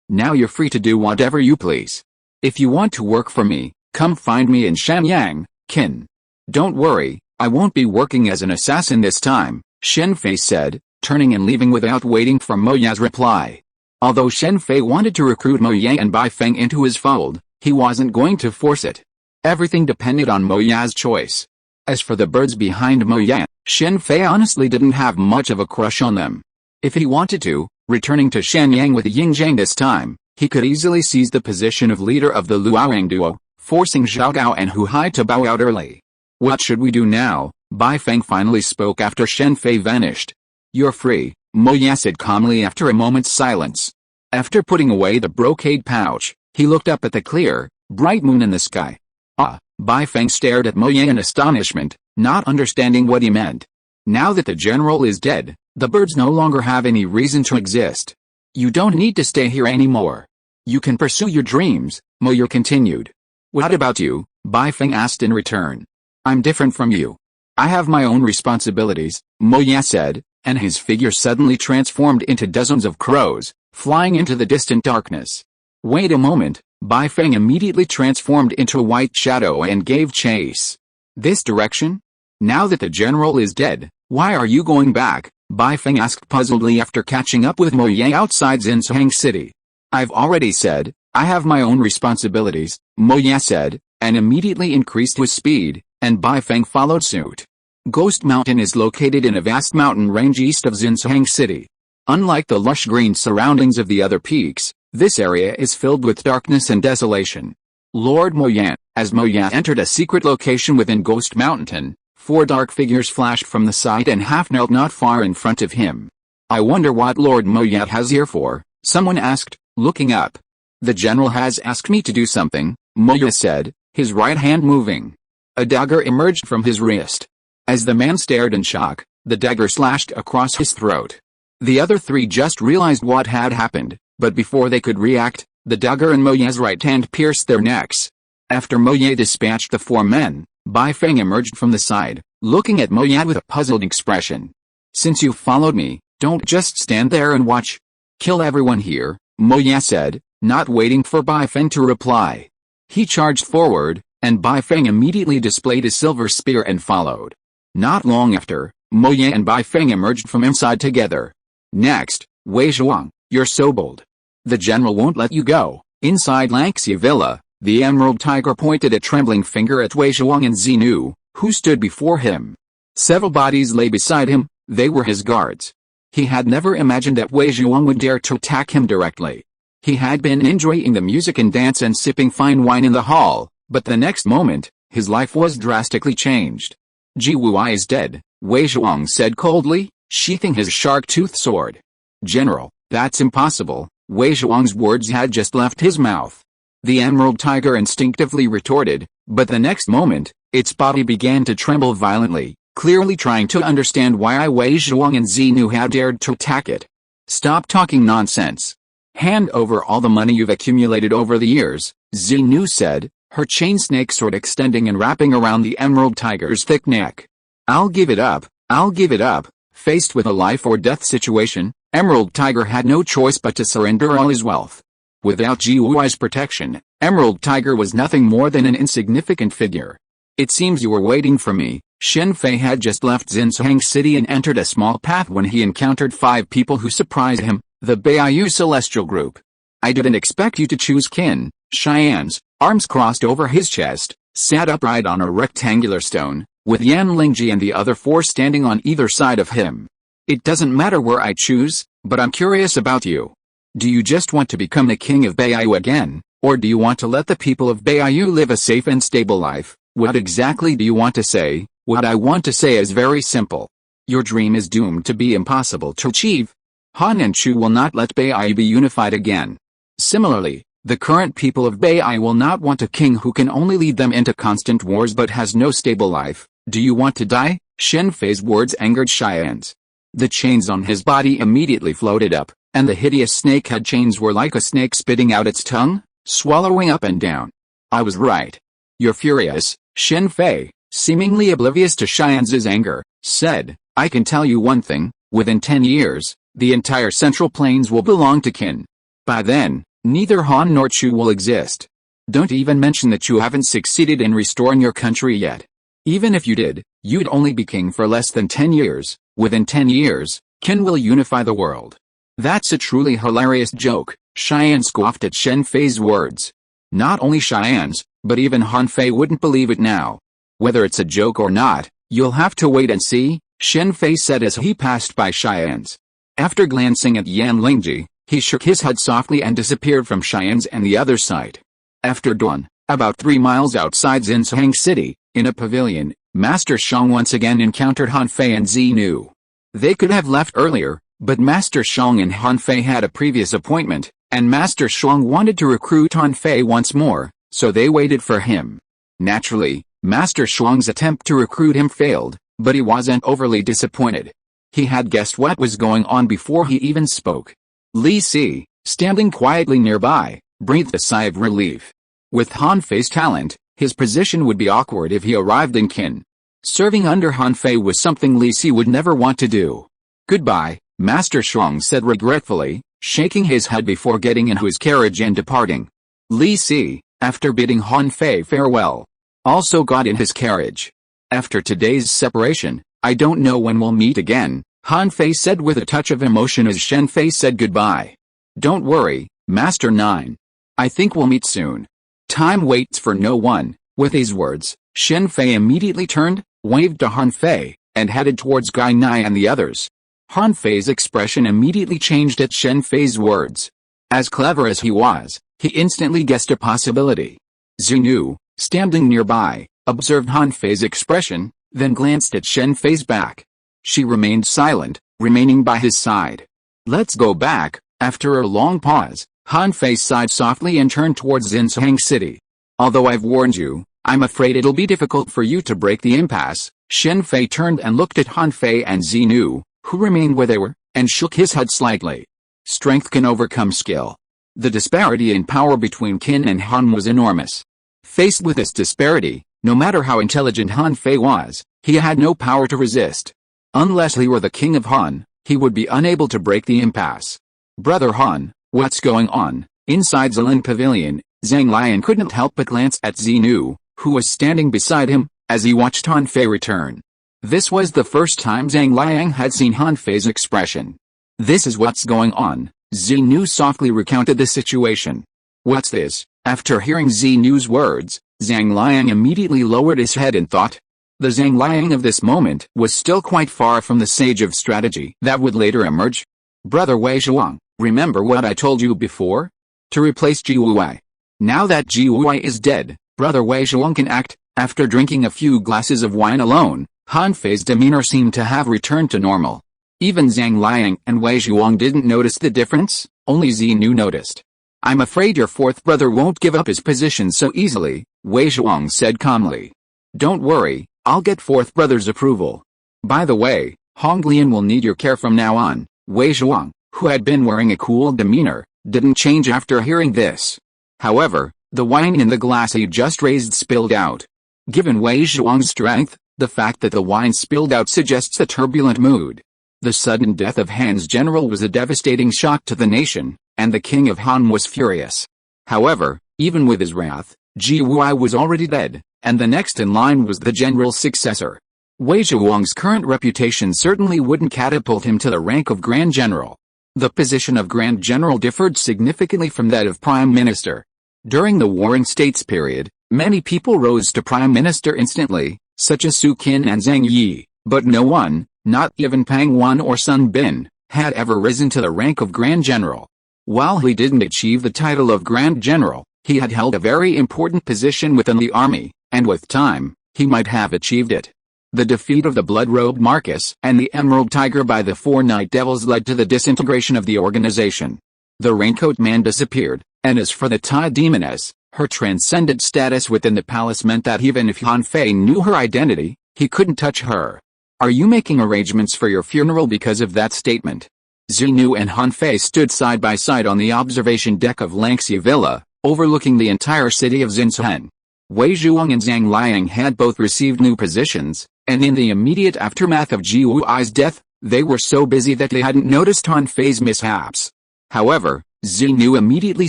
Speaker 1: now you're free to do whatever you please. If you want to work for me, come find me in Shanyang, Qin. Don't worry, I won't be working as an assassin this time," Shen Fei said, turning and leaving without waiting for Mo Yan's reply. Although Shen Fei wanted to recruit Mo Yan and Bai Feng into his fold, he wasn't going to force it. Everything depended on Mo Yan's choice. As for the birds behind Mo Yan, Shen Fei honestly didn't have much of a crush on them. If he wanted to, returning to Shanyang with Yingzhang this time, he could easily seize the position of leader of the Luoyang duo, forcing Zhao Gao and Hu Hai to bow out early. "What should we do now?" Bai Feng finally spoke after Shen Fei vanished. "You're free," Mo Yan said calmly after a moment's silence. After putting away the brocade pouch, he looked up at the clear, bright moon in the sky. "Ah," Bai Feng stared at Mo Yan in astonishment, not understanding what he meant. "Now that the general is dead, the birds no longer have any reason to exist. You don't need to stay here anymore. You can pursue your dreams," Mo Yan continued. "What about you?" Bai Feng asked in return. "I'm different from you. I have my own responsibilities," Mo Yan said, and his figure suddenly transformed into dozens of crows, flying into the distant darkness. "Wait a moment," Bai Feng immediately transformed into a white shadow and gave chase. "This direction? Now that the general is dead, why are you going back?" Bai Feng asked puzzledly after catching up with Mo Yan outside Xinjiang City. "I've already said, I have my own responsibilities," Mo Yan said, and immediately increased his speed, and Bai Feng followed suit. Ghost Mountain is located in a vast mountain range east of Xinjiang City. Unlike the lush green surroundings of the other peaks, this area is filled with darkness and desolation. Lord Mo Yan, as Mo Yan entered a secret location within Ghost Mountain, 4 dark figures flashed from the side and half-knelt not far in front of him. "I wonder what Lord Mo Yan has here for," someone asked, looking up. "The general has asked me to do something," Mo Yan said, his right hand moving. A dagger emerged from his wrist. As the man stared in shock, the dagger slashed across his throat. The other 3 just realized what had happened, but before they could react, the dagger in Mo Yan's right hand pierced their necks. After Mo Yan dispatched the 4 men, Bai Feng emerged from the side, looking at Mo Yan with a puzzled expression. "Since you followed me, don't just stand there and watch. Kill everyone here," Mo Yan said, not waiting for Bai Feng to reply. He charged forward, and Bai Feng immediately displayed his silver spear and followed. Not long after, Mo Yan and Bai Feng emerged from inside together. "Next, Wei Zhuang, you're so bold. The general won't let you go." Inside Langxi Villa, the Emerald Tiger pointed a trembling finger at Wei Zhuang and Xinu, who stood before him. Several bodies lay beside him, they were his guards. He had never imagined that Wei Zhuang would dare to attack him directly. He had been enjoying the music and dance and sipping fine wine in the hall, but the next moment, his life was drastically changed. "Ji Wuai is dead," Wei Zhuang said coldly, sheathing his shark-toothed sword. "General, that's impossible," Wei Zhuang's words had just left his mouth. The Emerald Tiger instinctively retorted, but the next moment, its body began to tremble violently, clearly trying to understand why Wei Zhuang and Xinu had dared to attack it. "Stop talking nonsense. Hand over all the money you've accumulated over the years, Xinu said, her chain snake sword extending and wrapping around the emerald tiger's thick neck. I'll give it up, I'll give it up. Faced with a life or death situation, Emerald Tiger had no choice but to surrender all his wealth. Without G-Virus's protection, Emerald Tiger was nothing more than an insignificant figure. It seems you were waiting for me. Shen Fei had just left Xinjiang City and entered a small path when he encountered 5 people who surprised him, the Baiyu Celestial Group. I didn't expect you to choose Qin. Cheyenne's, arms crossed over his chest, sat upright on a rectangular stone, with Yan Lingji and the other 4 standing on either side of him. It doesn't matter where I choose, but I'm curious about you. Do you just want to become the king of Baiyu again, or do you want to let the people of Baiyu live a safe and stable life? What exactly do you want to say? What I want to say is very simple. Your dream is doomed to be impossible to achieve. Han and Chu will not let Baiyu be unified again. Similarly, the current people of Baiyu will not want a king who can only lead them into constant wars but has no stable life. Do you want to die? Shen Fei's words angered Cheyenne's. The chains on his body immediately floated up, and the hideous snakehead chains were like a snake spitting out its tongue, swallowing up and down. I was right. You're furious, Shen Fei, seemingly oblivious to Cheyenne's anger, said, I can tell you one thing, within 10 years, the entire Central Plains will belong to Qin. By then, neither Han nor Chu will exist. Don't even mention that you haven't succeeded in restoring your country yet. Even if you did, you'd only be king for less than 10 years. Within 10 years, Qin will unify the world. That's a truly hilarious joke, Cheyenne scoffed at Shen Fei's words. Not only Cheyenne's, but even Han Fei wouldn't believe it now. Whether it's a joke or not, you'll have to wait and see, Shen Fei said as he passed by Cheyenne's. After glancing at Yan Lingji, he shook his head softly and disappeared from Cheyenne's and the other side. After dawn, about 3 miles outside Xinjiang City, in a pavilion, Master Shang once again encountered Han Fei and Xinu. They could have left earlier, but Master Shang and Han Fei had a previous appointment, and Master Shang wanted to recruit Han Fei once more, so they waited for him. Naturally, Master Shang's attempt to recruit him failed, but he wasn't overly disappointed. He had guessed what was going on before he even spoke. Li Si, standing quietly nearby, breathed a sigh of relief. With Han Fei's talent, his position would be awkward if he arrived in Qin. Serving under Han Fei was something Li Si would never want to do. Goodbye, Master Shang said regretfully, shaking his head before getting into his carriage and departing. Li Si, after bidding Han Fei farewell, also got in his carriage. After today's separation, I don't know when we'll meet again, Han Fei said with a touch of emotion as Shen Fei said goodbye. Don't worry, Master 9. I think we'll meet soon. Time waits for no one. With these words, Shen Fei immediately turned, waved to Han Fei, and headed towards Gai Nai and the others. Han Fei's expression immediately changed at Shen Fei's words. As clever as he was, he instantly guessed a possibility. Xinu, standing nearby, observed Han Fei's expression, then glanced at Shen Fei's back. She remained silent, remaining by his side. Let's go back. After a long pause, Han Fei sighed softly and turned towards Xinjiang City. Although I've warned you, I'm afraid it'll be difficult for you to break the impasse. Shen Fei turned and looked at Han Fei and Xinu, who remained where they were, and shook his head slightly. Strength can overcome skill. The disparity in power between Qin and Han was enormous. Faced with this disparity, no matter how intelligent Han Fei was, he had no power to resist. Unless he were the king of Han, he would be unable to break the impasse. Brother Han, what's going on? Inside Zilin Pavilion, Zhang Liang couldn't help but glance at Xinu, who was standing beside him, as he watched Han Fei return. This was the first time Zhang Liang had seen Han Fei's expression. This is what's going on, Xinu softly recounted the situation. What's this? After hearing Xinu's words, Zhang Liang immediately lowered his head and thought. The Zhang Liang of this moment was still quite far from the sage of strategy that would later emerge. Brother Wei Zhuang, remember what I told you before? To replace Ji Wuwei. Now that Ji Wuwei is dead, Brother Wei Zhuang can act. After drinking a few glasses of wine alone, Han Fei's demeanor seemed to have returned to normal. Even Zhang Liang and Wei Zhuang didn't notice the difference, only Xinu noticed. I'm afraid your fourth brother won't give up his position so easily, Wei Zhuang said calmly. Don't worry, I'll get fourth brother's approval. By the way, Honglian will need your care from now on, Wei Zhuang, who had been wearing a cool demeanor, didn't change after hearing this. However, the wine in the glass he just raised spilled out. Given Wei Zhuang's strength, the fact that the wine spilled out suggests a turbulent mood. The sudden death of Han's general was a devastating shock to the nation, and the king of Han was furious. However, even with his wrath, Ji Wei was already dead, and the next in line was the general's successor. Wei Zhuang's current reputation certainly wouldn't catapult him to the rank of Grand General. The position of Grand General differed significantly from that of Prime Minister. During the Warring States period, many people rose to Prime Minister instantly, such as Su Qin and Zhang Yi, but no one, not even Pang Wan or Sun Bin, had ever risen to the rank of Grand General. While he didn't achieve the title of Grand General, he had held a very important position within the army, and with time, he might have achieved it. The defeat of the blood-robed Marcus and the Emerald Tiger by the 4 Night Devils led to the disintegration of the organization. The Raincoat Man disappeared, and as for the Tai Demoness, her transcendent status within the palace meant that even if Han Fei knew her identity, he couldn't touch her. Are you making arrangements for your funeral because of that statement? Xinu and Han Fei stood side by side on the observation deck of Langxi Villa, overlooking the entire city of Xinshen. Wei Zhuang and Zhang Liang had both received new positions, and in the immediate aftermath of Ji Wui's death, they were so busy that they hadn't noticed Han Fei's mishaps. However, Xinu immediately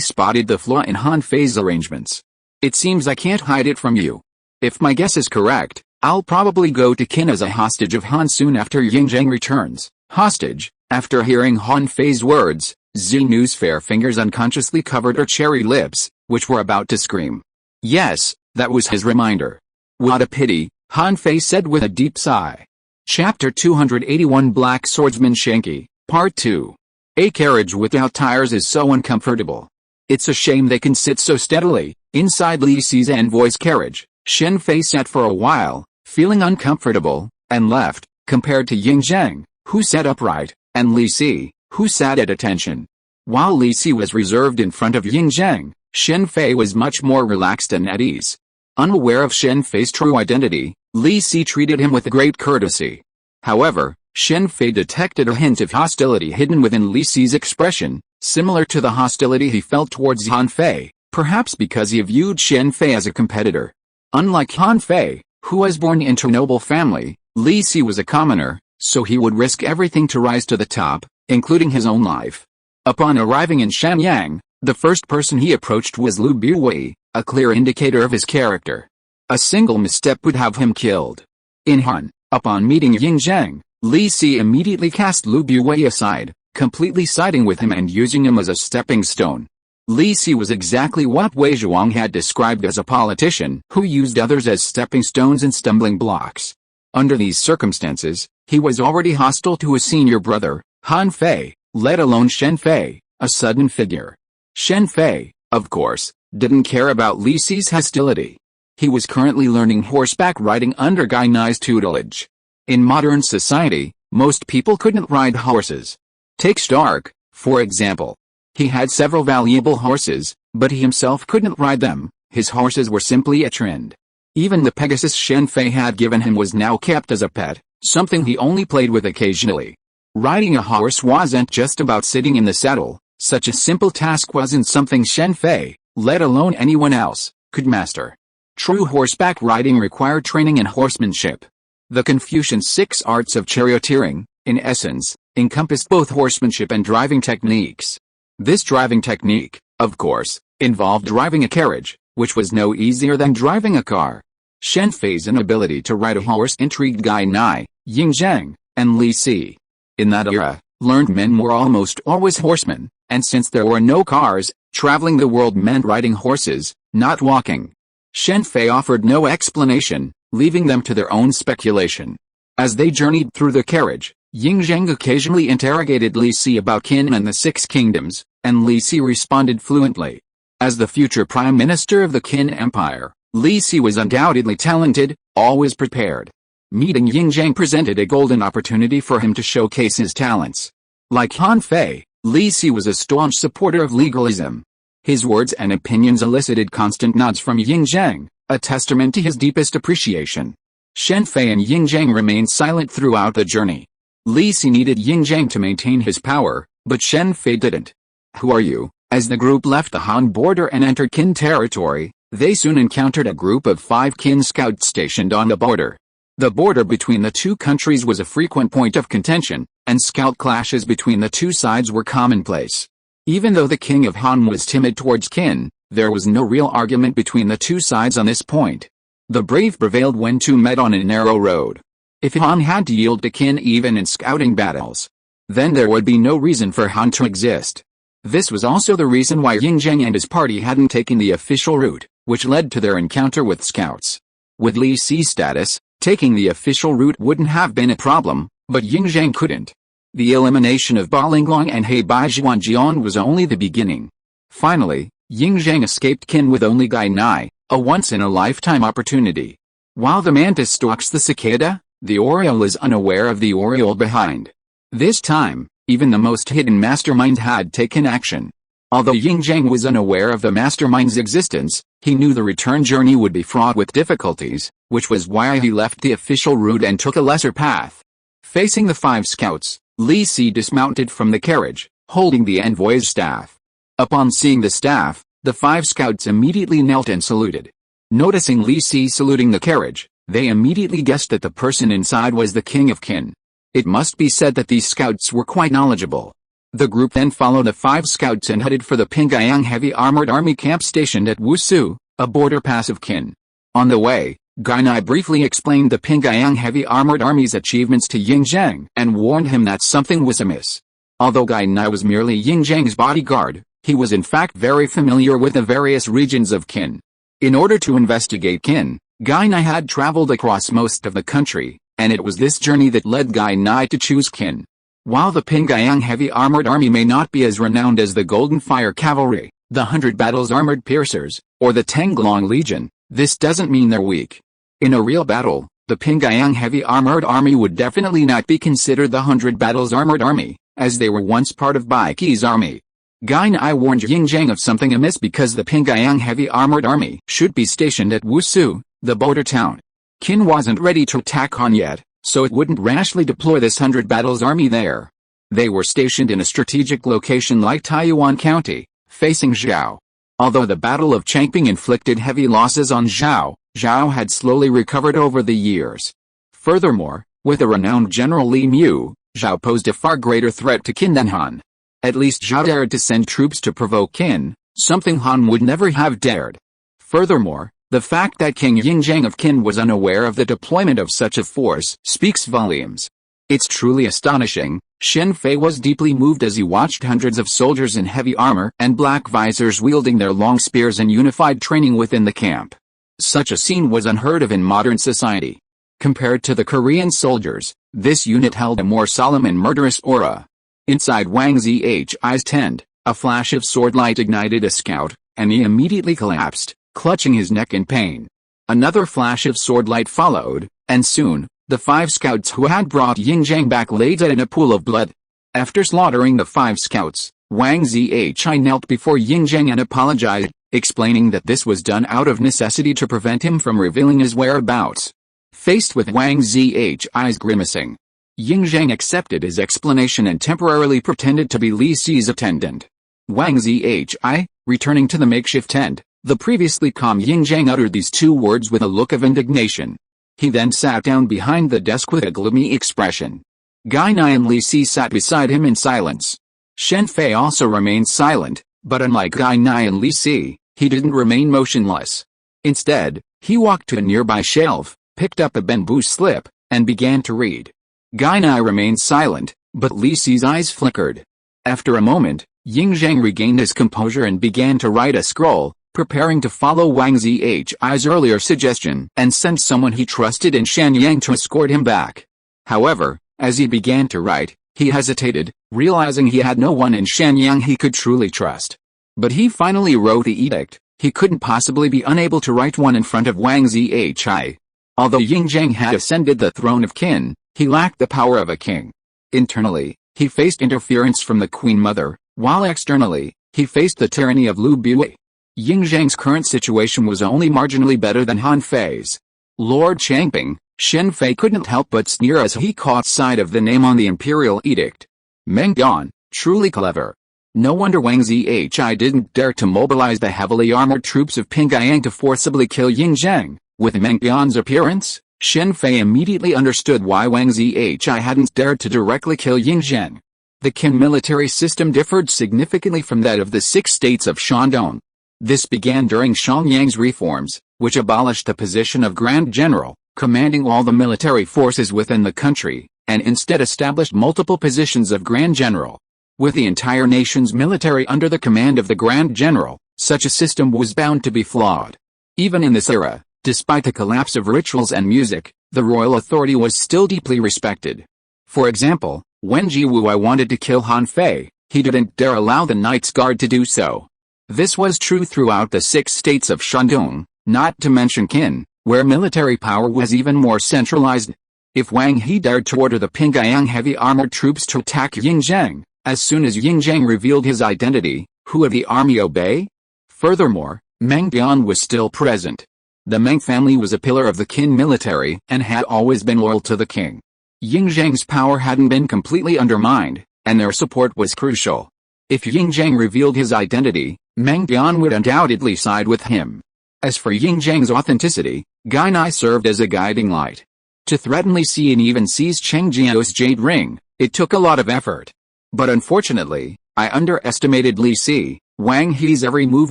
Speaker 1: spotted the flaw in Han Fei's arrangements. It seems I can't hide it from you. If my guess is correct, I'll probably go to Qin as a hostage of Han soon after Yingzheng returns. Hostage? After hearing Han Fei's words, Xinu's fair fingers unconsciously covered her cherry lips, which were about to scream. Yes, that was his reminder. What a pity, Han Fei said with a deep sigh. Chapter 281 Black Swordsman Shanky, Part 2. A carriage without tires is so uncomfortable. It's a shame they can sit so steadily. Inside Li Si's envoy's carriage, Shen Fei sat for a while, feeling uncomfortable, and left, compared to Yingzheng, who sat upright, and Li Si, who sat at attention. While Li Si was reserved in front of Yingzheng, Shen Fei was much more relaxed and at ease. Unaware of Shen Fei's true identity, Li Si treated him with great courtesy. However, Shen Fei detected a hint of hostility hidden within Li Si's expression, similar to the hostility he felt towards Han Fei, perhaps because he viewed Shen Fei as a competitor. Unlike Han Fei, who was born into a noble family, Li Si was a commoner, so he would risk everything to rise to the top, including his own life. Upon arriving in Shanyang, the first person he approached was Lu Buwei, a clear indicator of his character. A single misstep would have him killed. In Han, upon meeting Yingzheng, Li Si immediately cast Lu Buwei aside, completely siding with him and using him as a stepping stone. Li Si was exactly what Wei Zhuang had described as a politician who used others as stepping stones and stumbling blocks. Under these circumstances, he was already hostile to his senior brother, Han Fei, let alone Shen Fei, a sudden figure. Shen Fei, of course, didn't care about Li Si's hostility. He was currently learning horseback riding under Gai Nai's tutelage. In modern society, most people couldn't ride horses. Take Stark, for example. He had several valuable horses, but he himself couldn't ride them. His horses were simply a trend. Even the Pegasus Shen Fei had given him was now kept as a pet, something he only played with occasionally. Riding a horse wasn't just about sitting in the saddle. Such a simple task wasn't something Shen Fei, let alone anyone else, could master. True horseback riding required training and horsemanship. The Confucian 6 arts of charioteering, in essence, encompassed both horsemanship and driving techniques. This driving technique, of course, involved driving a carriage, which was no easier than driving a car. Shen Fei's inability to ride a horse intrigued Gai Nai, Yingzheng, and Li Si. In that era, learned men were almost always horsemen, and since there were no cars, traveling the world meant riding horses, not walking. Shen Fei offered no explanation, leaving them to their own speculation. As they journeyed through the carriage, Yingzheng occasionally interrogated Li Si about Qin and the 6 kingdoms, and Li Si responded fluently. As the future prime minister of the Qin Empire, Li Si was undoubtedly talented, always prepared. Meeting Yingzheng presented a golden opportunity for him to showcase his talents. Like Han Fei, Li Si was a staunch supporter of legalism. His words and opinions elicited constant nods from Yingzheng, a testament to his deepest appreciation. Shen Fei and Yingzheng remained silent throughout the journey. Li Si needed Yingzheng to maintain his power, but Shen Fei didn't. "Who are you?" As the group left the Han border and entered Qin territory, they soon encountered a group of 5 Qin scouts stationed on the border. The border between the two countries was a frequent point of contention, and scout clashes between the two sides were commonplace. Even though the king of Han was timid towards Qin, there was no real argument between the two sides on this point. The brave prevailed when two met on a narrow road. If Han had to yield to Qin even in scouting battles, then there would be no reason for Han to exist. This was also the reason why Yingzheng and his party hadn't taken the official route, which led to their encounter with scouts. With Li Si's status, taking the official route wouldn't have been a problem, but Yingzheng couldn't. The elimination of Ba Linglong and He Baijuanjian was only the beginning. Finally, Yingzheng escaped Qin with only Gai Nai, a once-in-a-lifetime opportunity. While the mantis stalks the cicada, the oriole is unaware of the oriole behind. This time, even the most hidden mastermind had taken action. Although Yingzheng was unaware of the mastermind's existence, he knew the return journey would be fraught with difficulties, which was why he left the official route and took a lesser path. Facing the 5 scouts, Li Si dismounted from the carriage, holding the envoy's staff. Upon seeing the staff, the 5 scouts immediately knelt and saluted. Noticing Li Si saluting the carriage, they immediately guessed that the person inside was the king of Qin. It must be said that these scouts were quite knowledgeable. The group then followed the 5 scouts and headed for the Pingyang Heavy Armored Army camp stationed at Wusu, a border pass of Qin. On the way, Gai Nai briefly explained the Pingyang Heavy Armored Army's achievements to Yingzheng and warned him that something was amiss. Although Gai Nai was merely Yingzheng's bodyguard, he was in fact very familiar with the various regions of Qin. In order to investigate Qin, Gai Nai had traveled across most of the country, and it was this journey that led Gai Nai to choose Qin. While the Pingyang Heavy Armored Army may not be as renowned as the Golden Fire Cavalry, the 100 Battles Armored Piercers, or the Tenglong Legion, this doesn't mean they're weak. In a real battle, the Pingyang Heavy Armored Army would definitely not be considered the 100 Battles Armored Army, as they were once part of Bai Qi's army. Gai Nai warned Yingzheng of something amiss because the Pingyang Heavy Armored Army should be stationed at Wusu, the border town. Qin wasn't ready to attack Han yet, so it wouldn't rashly deploy this 100 Battles Army there. They were stationed in a strategic location like Taiyuan County, facing Zhao. Although the Battle of Changping inflicted heavy losses on Zhao, Zhao had slowly recovered over the years. Furthermore, with the renowned General Li Mu, Zhao posed a far greater threat to Qin than Han. At least Zhao dared to send troops to provoke Qin, something Han would never have dared. Furthermore, the fact that King Yingzheng of Qin was unaware of the deployment of such a force speaks volumes. It's truly astonishing. Shen Fei was deeply moved as he watched hundreds of soldiers in heavy armor and black visors wielding their long spears in unified training within the camp. Such a scene was unheard of in modern society. Compared to the Korean soldiers, this unit held a more solemn and murderous aura. Inside Wang Zhi's tent, a flash of sword light ignited a scout, and he immediately collapsed, clutching his neck in pain. Another flash of sword light followed, and soon, the 5 scouts who had brought Yingzheng back lay dead in a pool of blood. After slaughtering the 5 scouts, Wang Zhi knelt before Yingzheng and apologized, explaining that this was done out of necessity to prevent him from revealing his whereabouts. Faced with Wang Zhi's grimacing, Yingzheng accepted his explanation and temporarily pretended to be Li Si's attendant. Wang Zhi, returning to the makeshift tent, the previously calm Yingzheng uttered these 2 words with a look of indignation. He then sat down behind the desk with a gloomy expression. Gai Nai and Li Si sat beside him in silence. Shen Fei also remained silent, but unlike Gai Nai and Li Si, he didn't remain motionless. Instead, he walked to a nearby shelf, picked up a bamboo slip, and began to read. Gai Nai remained silent, but Li Si's eyes flickered. After a moment, Yingzheng regained his composure and began to write a scroll, preparing to follow Wang Zhi's earlier suggestion and send someone he trusted in Shenyang to escort him back. However, as he began to write, he hesitated, realizing he had no one in Shenyang he could truly trust. But he finally wrote the edict. He couldn't possibly be unable to write one in front of Wang Zhi. Although Yingzheng had ascended the throne of Qin, he lacked the power of a king. Internally, he faced interference from the Queen Mother, while externally, he faced the tyranny of Lu Bui. Yingzheng's current situation was only marginally better than Han Fei's. Lord Changping, Shen Fei couldn't help but sneer as he caught sight of the name on the imperial edict. Meng Gan, truly clever. No wonder Wang Zhi didn't dare to mobilize the heavily armored troops of Pingyang to forcibly kill Yingzheng. With Meng Tian's appearance, Shen Fei immediately understood why Wang Zhi hadn't dared to directly kill Yingzheng. The Qin military system differed significantly from that of the 6 states of Shandong. This began during Xiangyang's reforms, which abolished the position of Grand General, commanding all the military forces within the country, and instead established multiple positions of Grand General. With the entire nation's military under the command of the Grand General, such a system was bound to be flawed. Even in this era, despite the collapse of rituals and music, the royal authority was still deeply respected. For example, when Ji Wuwei wanted to kill Han Fei, he didn't dare allow the Knights Guard to do so. This was true throughout the 6 states of Shandong, not to mention Qin, where military power was even more centralized. If Wang He dared to order the Pingyang heavy armored troops to attack Yingzheng, as soon as Yingzheng revealed his identity, who would the army obey? Furthermore, Meng Tian was still present. The Meng family was a pillar of the Qin military and had always been loyal to the king. Yingzheng's power hadn't been completely undermined, and their support was crucial. If Yingzheng revealed his identity, Meng Tian would undoubtedly side with him. As for Yingzheng's authenticity, Gai Nai served as a guiding light. To threaten Li Si and even seize Cheng Jiao's jade ring, it took a lot of effort. But unfortunately, I underestimated Li Si. Wang He's every move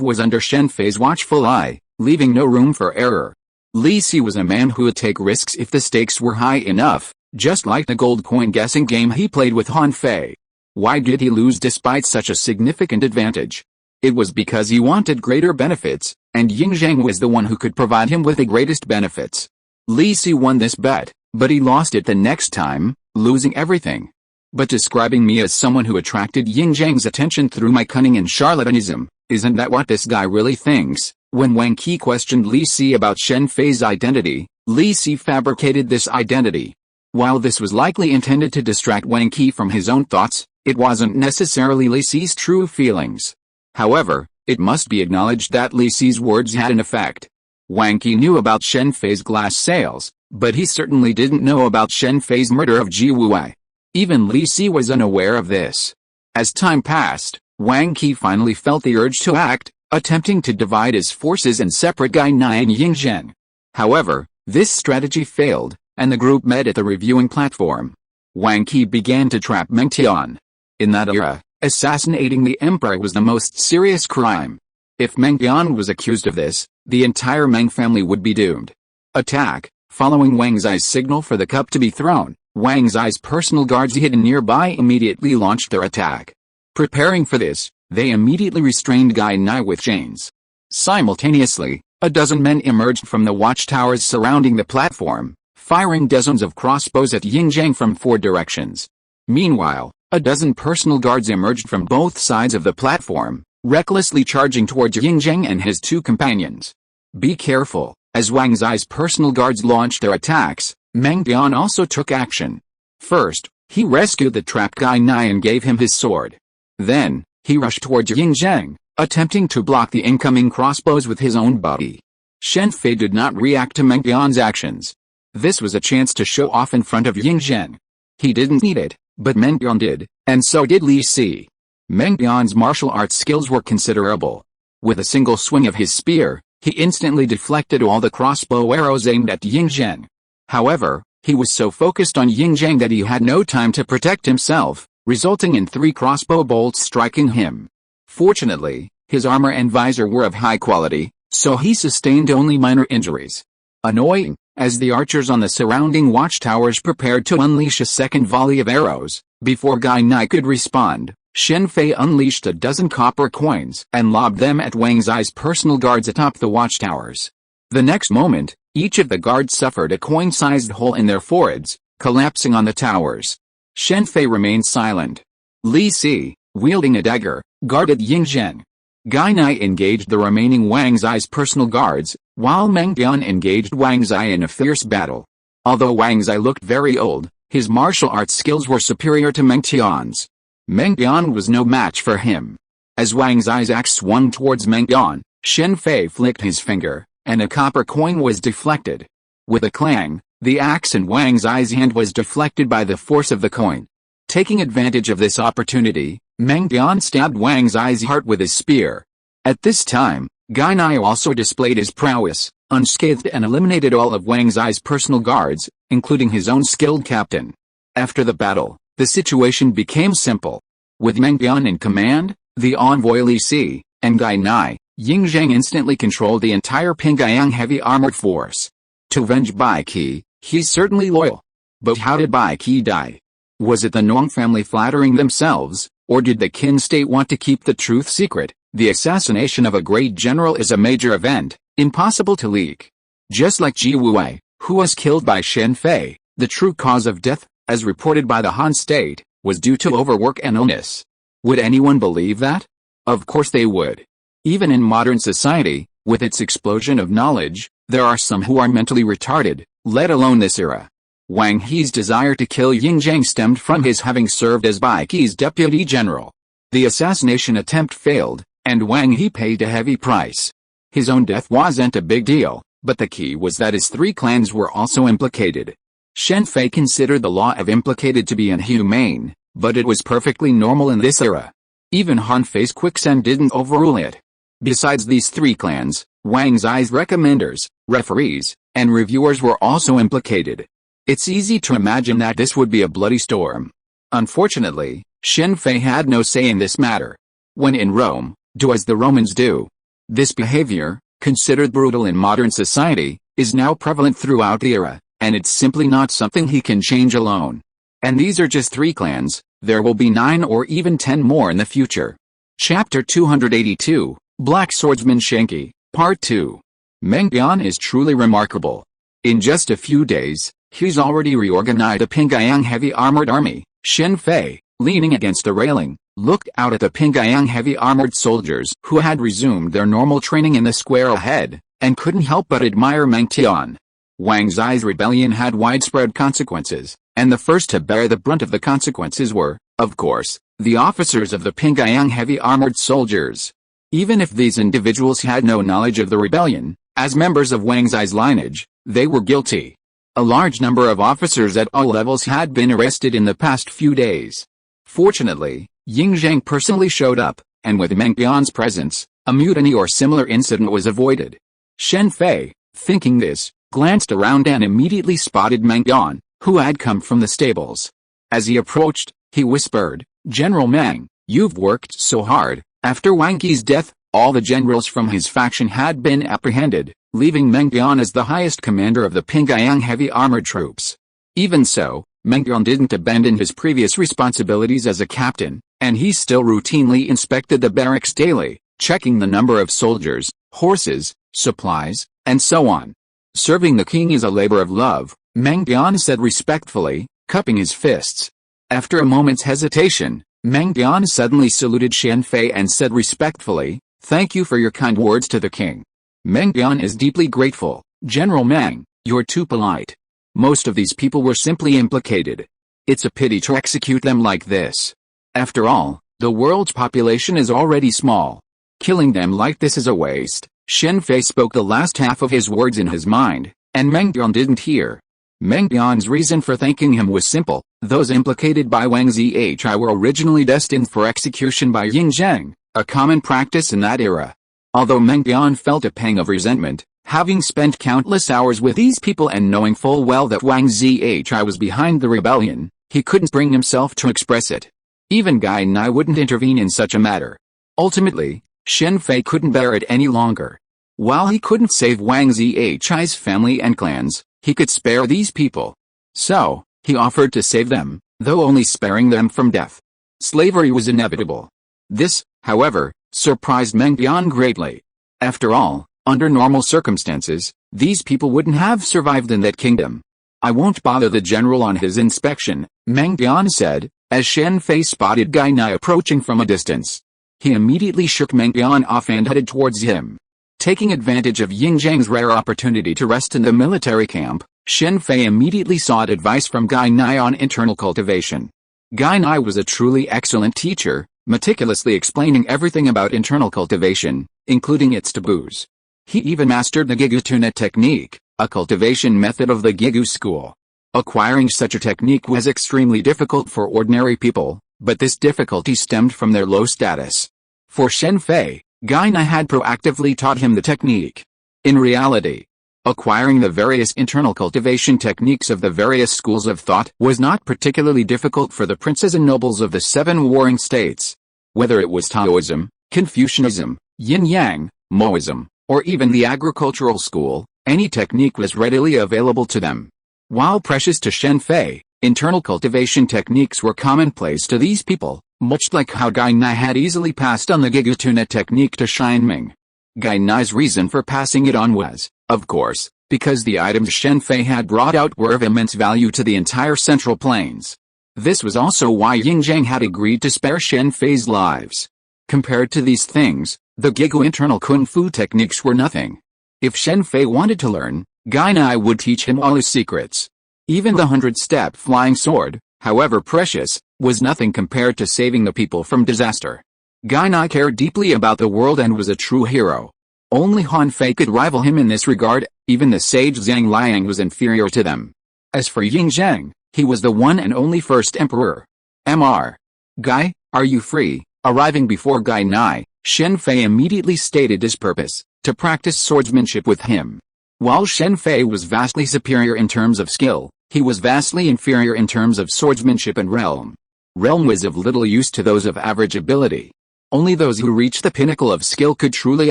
Speaker 1: was under Shen Fei's watchful eye, leaving no room for error. Li Si was a man who would take risks if the stakes were high enough, just like the gold coin guessing game he played with Han Fei. Why did he lose despite such a significant advantage? It was because he wanted greater benefits, and Yingzheng was the one who could provide him with the greatest benefits. Li Si won this bet, but he lost it the next time, losing everything. But describing me as someone who attracted Yingzheng's attention through my cunning and charlatanism, isn't that what this guy really thinks? When Wang Qi questioned Li Si about Shen Fei's identity, Li Si fabricated this identity. While this was likely intended to distract Wang Qi from his own thoughts, it wasn't necessarily Li Si's true feelings. However, it must be acknowledged that Li Si's words had an effect. Wang Qi knew about Shen Fei's glass sales, but he certainly didn't know about Shen Fei's murder of Ji Wuwei. Even Li Si was unaware of this. As time passed, Wang Qi finally felt the urge to act, attempting to divide his forces and separate Gai Nai and Yingzheng. However, this strategy failed, and the group met at the reviewing platform. Wang Qi began to trap Meng Tian. In that era, assassinating the emperor was the most serious crime. If Meng Tian was accused of this, the entire Meng family would be doomed. Attack. Following Wang Zai's signal for the cup to be thrown, Wang Zai's personal guards hidden nearby immediately launched their attack. Preparing for this, they immediately restrained Gai Nai with chains. Simultaneously, a dozen men emerged from the watchtowers surrounding the platform, firing dozens of crossbows at Yingzheng from 4 directions. Meanwhile, a dozen personal guards emerged from both sides of the platform, recklessly charging towards Yingzheng and his 2 companions. Be careful. As Wang Zai's personal guards launched their attacks, Meng Tian also took action. First, he rescued the trapped Gai Nai and gave him his sword. Then, he rushed towards Yingzheng, attempting to block the incoming crossbows with his own body. Shen Fei did not react to Meng Tian's actions. This was a chance to show off in front of Yingzheng. He didn't need it, but Meng Tian did, and so did Li Si. Meng Tian's martial arts skills were considerable. With a single swing of his spear, he instantly deflected all the crossbow arrows aimed at Yingzheng. However, he was so focused on Yingzheng that he had no time to protect himself, resulting in 3 crossbow bolts striking him. Fortunately, his armor and visor were of high quality, so he sustained only minor injuries. Annoying, as the archers on the surrounding watchtowers prepared to unleash a second volley of arrows, before Gai Nai could respond, Shen Fei unleashed a dozen copper coins and lobbed them at Wang Zai's personal guards atop the watchtowers. The next moment, each of the guards suffered a coin-sized hole in their foreheads, collapsing on the towers. Shen Fei remained silent. Li Si, wielding a dagger, guarded Yingzheng. Gai Nai engaged the remaining Wang Zai's personal guards, while Meng Tian engaged Wang Zai in a fierce battle. Although Wang Zai looked very old, his martial arts skills were superior to Meng Tian's. Meng Tian was no match for him. As Wang Zai's axe swung towards Meng Tian, Shen Fei flicked his finger, and a copper coin was deflected. With a clang, the axe in Wang Zai's hand was deflected by the force of the coin. Taking advantage of this opportunity, Meng Dian stabbed Wang Zi's heart with his spear. At this time, Gai Nai also displayed his prowess, unscathed, and eliminated all of Wang Zi's personal guards, including his own skilled captain. After the battle, the situation became simple. With Meng Dian in command, the envoy Li Si, and Gai Nai, Ying Zhang instantly controlled the entire Pingyang heavy armored force. To avenge Bai Qi, he's certainly loyal. But how did Bai Qi die? Was it the Nong family flattering themselves, or did the Qin state want to keep the truth secret? The assassination of a great general is a major event, impossible to leak. Just like Ji Wuwei, who was killed by Shen Fei, the true cause of death, as reported by the Han state, was due to overwork and illness. Would anyone believe that? Of course they would. Even in modern society, with its explosion of knowledge, there are some who are mentally retarded, let alone this era. Wang He's desire to kill Ying Zhang stemmed from his having served as Bai Qi's deputy general. The assassination attempt failed, and Wang He paid a heavy price. His own death wasn't a big deal, but the key was that his 3 clans were also implicated. Shen Fei considered the law of implicated to be inhumane, but it was perfectly normal in this era. Even Han Fei's quicksand didn't overrule it. Besides these 3 clans, Wang Zi's recommenders, referees, and reviewers were also implicated. It's easy to imagine that this would be a bloody storm. Unfortunately, Shen Fei had no say in this matter. When in Rome, do as the Romans do. This behavior, considered brutal in modern society, is now prevalent throughout the era, and it's simply not something he can change alone. And these are just 3 clans, there will be 9 or even 10 more in the future. Chapter 282, Black Swordsman Shenki, Part 2. Meng Dian is truly remarkable. In just a few days, he's already reorganized a Pingyang heavy armored army. Shen Fei, leaning against a railing, looked out at the Pingyang heavy armored soldiers who had resumed their normal training in the square ahead, and couldn't help but admire Meng Dian. Wang Zi's rebellion had widespread consequences, and the first to bear the brunt of the consequences were, of course, the officers of the Pingyang heavy armored soldiers. Even if these individuals had no knowledge of the rebellion, as members of Wang Zi's lineage, they were guilty. A large number of officers at all levels had been arrested in the past few days. Fortunately, Ying Zhang personally showed up, and with Meng Dian's presence, a mutiny or similar incident was avoided. Shen Fei, thinking this, glanced around and immediately spotted Meng Dian, who had come from the stables. As he approached, he whispered, "General Meng, you've worked so hard." After Wang Qi's death, all the generals from his faction had been apprehended, leaving Meng Dian as the highest commander of the Pingyang heavy armored troops. Even so, Meng Dian didn't abandon his previous responsibilities as a captain, and he still routinely inspected the barracks daily, checking the number of soldiers, horses, supplies, and so on. "Serving the king is a labor of love," Meng Dian said respectfully, cupping his fists. After a moment's hesitation, Meng Dian suddenly saluted Shen Fei and said respectfully, "Thank you for your kind words to the king." Meng Dian is deeply grateful. "General Meng, you're too polite. Most of these people were simply implicated. It's a pity to execute them like this. After all, the world's population is already small. Killing them like this is a waste." Shen Fei spoke the last half of his words in his mind, and Meng Dian didn't hear. Meng Dian's reason for thanking him was simple. Those implicated by Wang Zhi were originally destined for execution by Ying Zhang, a common practice in that era. Although Meng Dian felt a pang of resentment, having spent countless hours with these people and knowing full well that Wang Zhi was behind the rebellion, he couldn't bring himself to express it. Even Gai Nai wouldn't intervene in such a matter. Ultimately, Shen Fei couldn't bear it any longer. While he couldn't save Wang Zhi's family and clans, he could spare these people. So, he offered to save them, though only sparing them from death. Slavery was inevitable. This, however, surprised Meng Dian greatly. After all, under normal circumstances, these people wouldn't have survived in that kingdom. "I won't bother the general on his inspection," Meng Dian said, as Shen Fei spotted Gai Nai approaching from a distance. He immediately shook Meng Dian off and headed towards him. Taking advantage of Ying Zhang's rare opportunity to rest in the military camp, Shen Fei immediately sought advice from Gai Nai on internal cultivation. Gai Nai was a truly excellent teacher, meticulously explaining everything about internal cultivation, including its taboos. He even mastered the Gigutuna technique, a cultivation method of the Gigu school. Acquiring such a technique was extremely difficult for ordinary people, but this difficulty stemmed from their low status. For Shen Fei, Guy-Ni had proactively taught him the technique. In reality, acquiring the various internal cultivation techniques of the various schools of thought was not particularly difficult for the princes and nobles of the 7 warring states. Whether it was Taoism, Confucianism, Yin-Yang, Moism, or even the agricultural school, any technique was readily available to them. While precious to Shen Fei, internal cultivation techniques were commonplace to these people, much like how Guy-Ni had easily passed on the Gigatuna technique to Xianming. Guy-Ni's reason for passing it on was, of course, because the items Shen Fei had brought out were of immense value to the entire Central Plains. This was also why Ying Zhang had agreed to spare Shen Fei's lives. Compared to these things, the Gigu internal kung fu techniques were nothing. If Shen Fei wanted to learn, Guy-Ni would teach him all his secrets. Even the 100-step flying sword, however precious, was nothing compared to saving the people from disaster. Guy-Ni cared deeply about the world and was a true hero. Only Han Fei could rival him in this regard, even the sage Zhang Liang was inferior to them. As for Ying Zhang, he was the one and only first emperor. Mr. Guy, are you free? Arriving before Guy-Ni, Shen Fei immediately stated his purpose, to practice swordsmanship with him. While Shen Fei was vastly superior in terms of skill, he was vastly inferior in terms of swordsmanship and realm. Realm was of little use to those of average ability. Only those who reached the pinnacle of skill could truly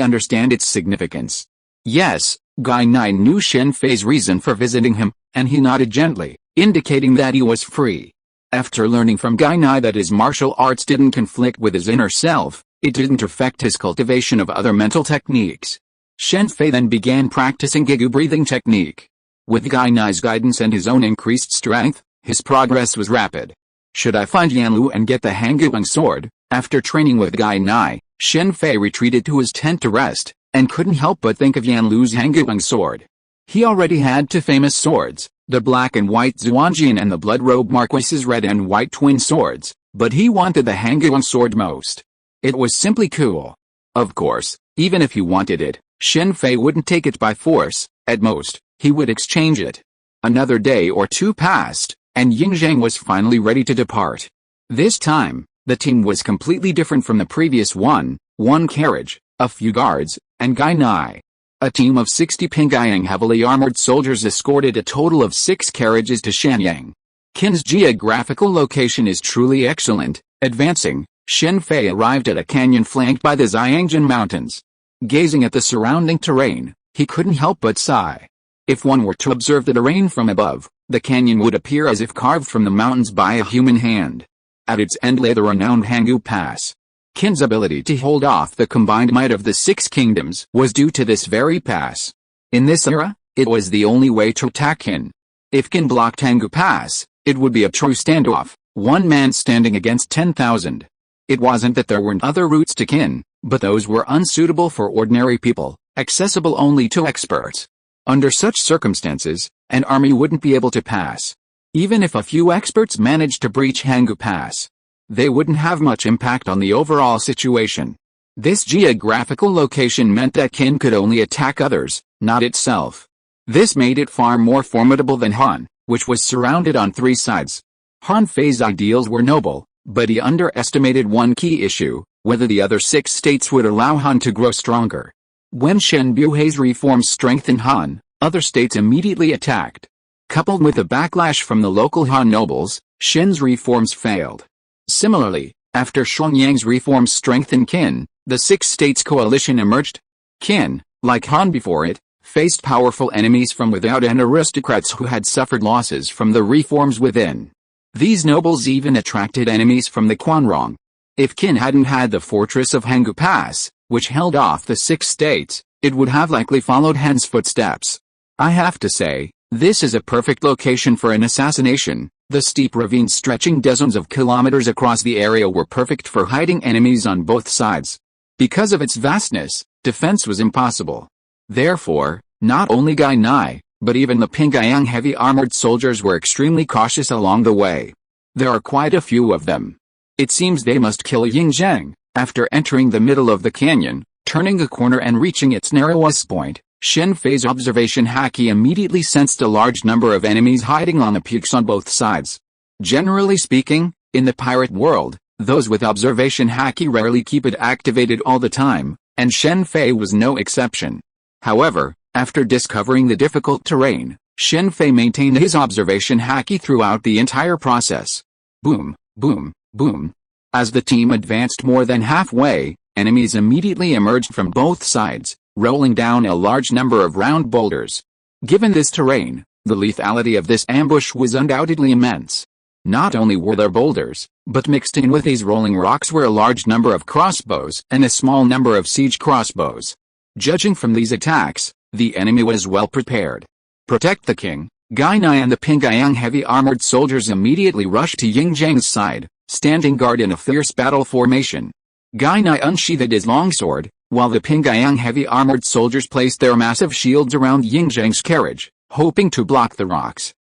Speaker 1: understand its significance. Yes, Guy-Ni knew Shen Fei's reason for visiting him, and he nodded gently, indicating that he was free. After learning from Guy-Ni that his martial arts didn't conflict with his inner self, it didn't affect his cultivation of other mental techniques. Shen Fei then began practicing Gigu breathing technique. With Guy-Ni's guidance and his own increased strength, his progress was rapid. Should I find Yanlu and get the Hangguang sword? After training with Guy-Ni, Shen Fei retreated to his tent to rest, and couldn't help but think of Yanlu's Hangguang sword. He already had 2 famous swords, the black and white Zuanjian and the blood-robe Marquis's red and white twin swords, but he wanted the Hangguang sword most. It was simply cool. Of course, even if he wanted it, Shen Fei wouldn't take it by force. At most, he would exchange it. Another day or 2 passed, and Ying Zhang was finally ready to depart. This time, the team was completely different from the previous one carriage, a few guards, and Guy-Ni. A team of 60 Pingyang heavily armored soldiers escorted a total of 6 carriages to Shanyang. Qin's geographical location is truly excellent. Advancing, Shen Fei arrived at a canyon flanked by the Xiangjin Mountains. Gazing at the surrounding terrain, he couldn't help but sigh. If one were to observe the terrain from above, the canyon would appear as if carved from the mountains by a human hand. At its end lay the renowned Hanggu Pass. Qin's ability to hold off the combined might of the 6 kingdoms was due to this very pass. In this era, it was the only way to attack Qin. If Qin blocked Hanggu Pass, it would be a true standoff, one man standing against 10,000. It wasn't that there weren't other routes to Qin, but those were unsuitable for ordinary people, accessible only to experts. Under such circumstances, an army wouldn't be able to pass. Even if a few experts managed to breach Hanggu Pass, they wouldn't have much impact on the overall situation. This geographical location meant that Qin could only attack others, not itself. This made it far more formidable than Han, which was surrounded on 3 sides. Han Fei's ideals were noble, but he underestimated one key issue, whether the other 6 states would allow Han to grow stronger. When Shen Buhei's reforms strengthened Han, other states immediately attacked. Coupled with the backlash from the local Han nobles, Shen's reforms failed. Similarly, after Shuangyang's reforms strengthened Qin, the 6 states coalition emerged. Qin, like Han before it, faced powerful enemies from without and aristocrats who had suffered losses from the reforms within. These nobles even attracted enemies from the Quanrong. If Qin hadn't had the fortress of Hanggu Pass, which held off the 6 states, it would have likely followed Han's footsteps. I have to say, this is a perfect location for an assassination. The steep ravines stretching dozens of kilometers across the area were perfect for hiding enemies on both sides. Because of its vastness, defense was impossible. Therefore, not only Guy-Ni, but even the Pingyang heavy armored soldiers were extremely cautious along the way. There are quite a few of them. It seems they must kill Ying Zhang. After entering the middle of the canyon, turning a corner and reaching its narrowest point, Shen Fei's observation Haki immediately sensed a large number of enemies hiding on the peaks on both sides. Generally speaking, in the pirate world, Those with observation haki rarely keep it activated all the time, and Shen Fei was no exception. However, after discovering the difficult terrain, Shen Fei maintained his observation haki throughout the entire process. Boom, boom, boom. As the team advanced more than halfway, enemies immediately emerged from both sides, rolling down a large number of round boulders. Given this terrain, the lethality of this ambush was undoubtedly immense. Not only were there boulders, but mixed in with these rolling rocks were a large number of crossbows and a small number of siege crossbows. Judging from these attacks, the enemy was well prepared. Protect the king. Gai Nai and the Pingyang heavy armored soldiers immediately rushed to Ying Zhang's side, standing guard in a fierce battle formation. Gai Nai unsheathed his longsword, while the Pingyang heavy armored soldiers placed their massive shields around Ying Zhang's carriage, hoping to block the rocks.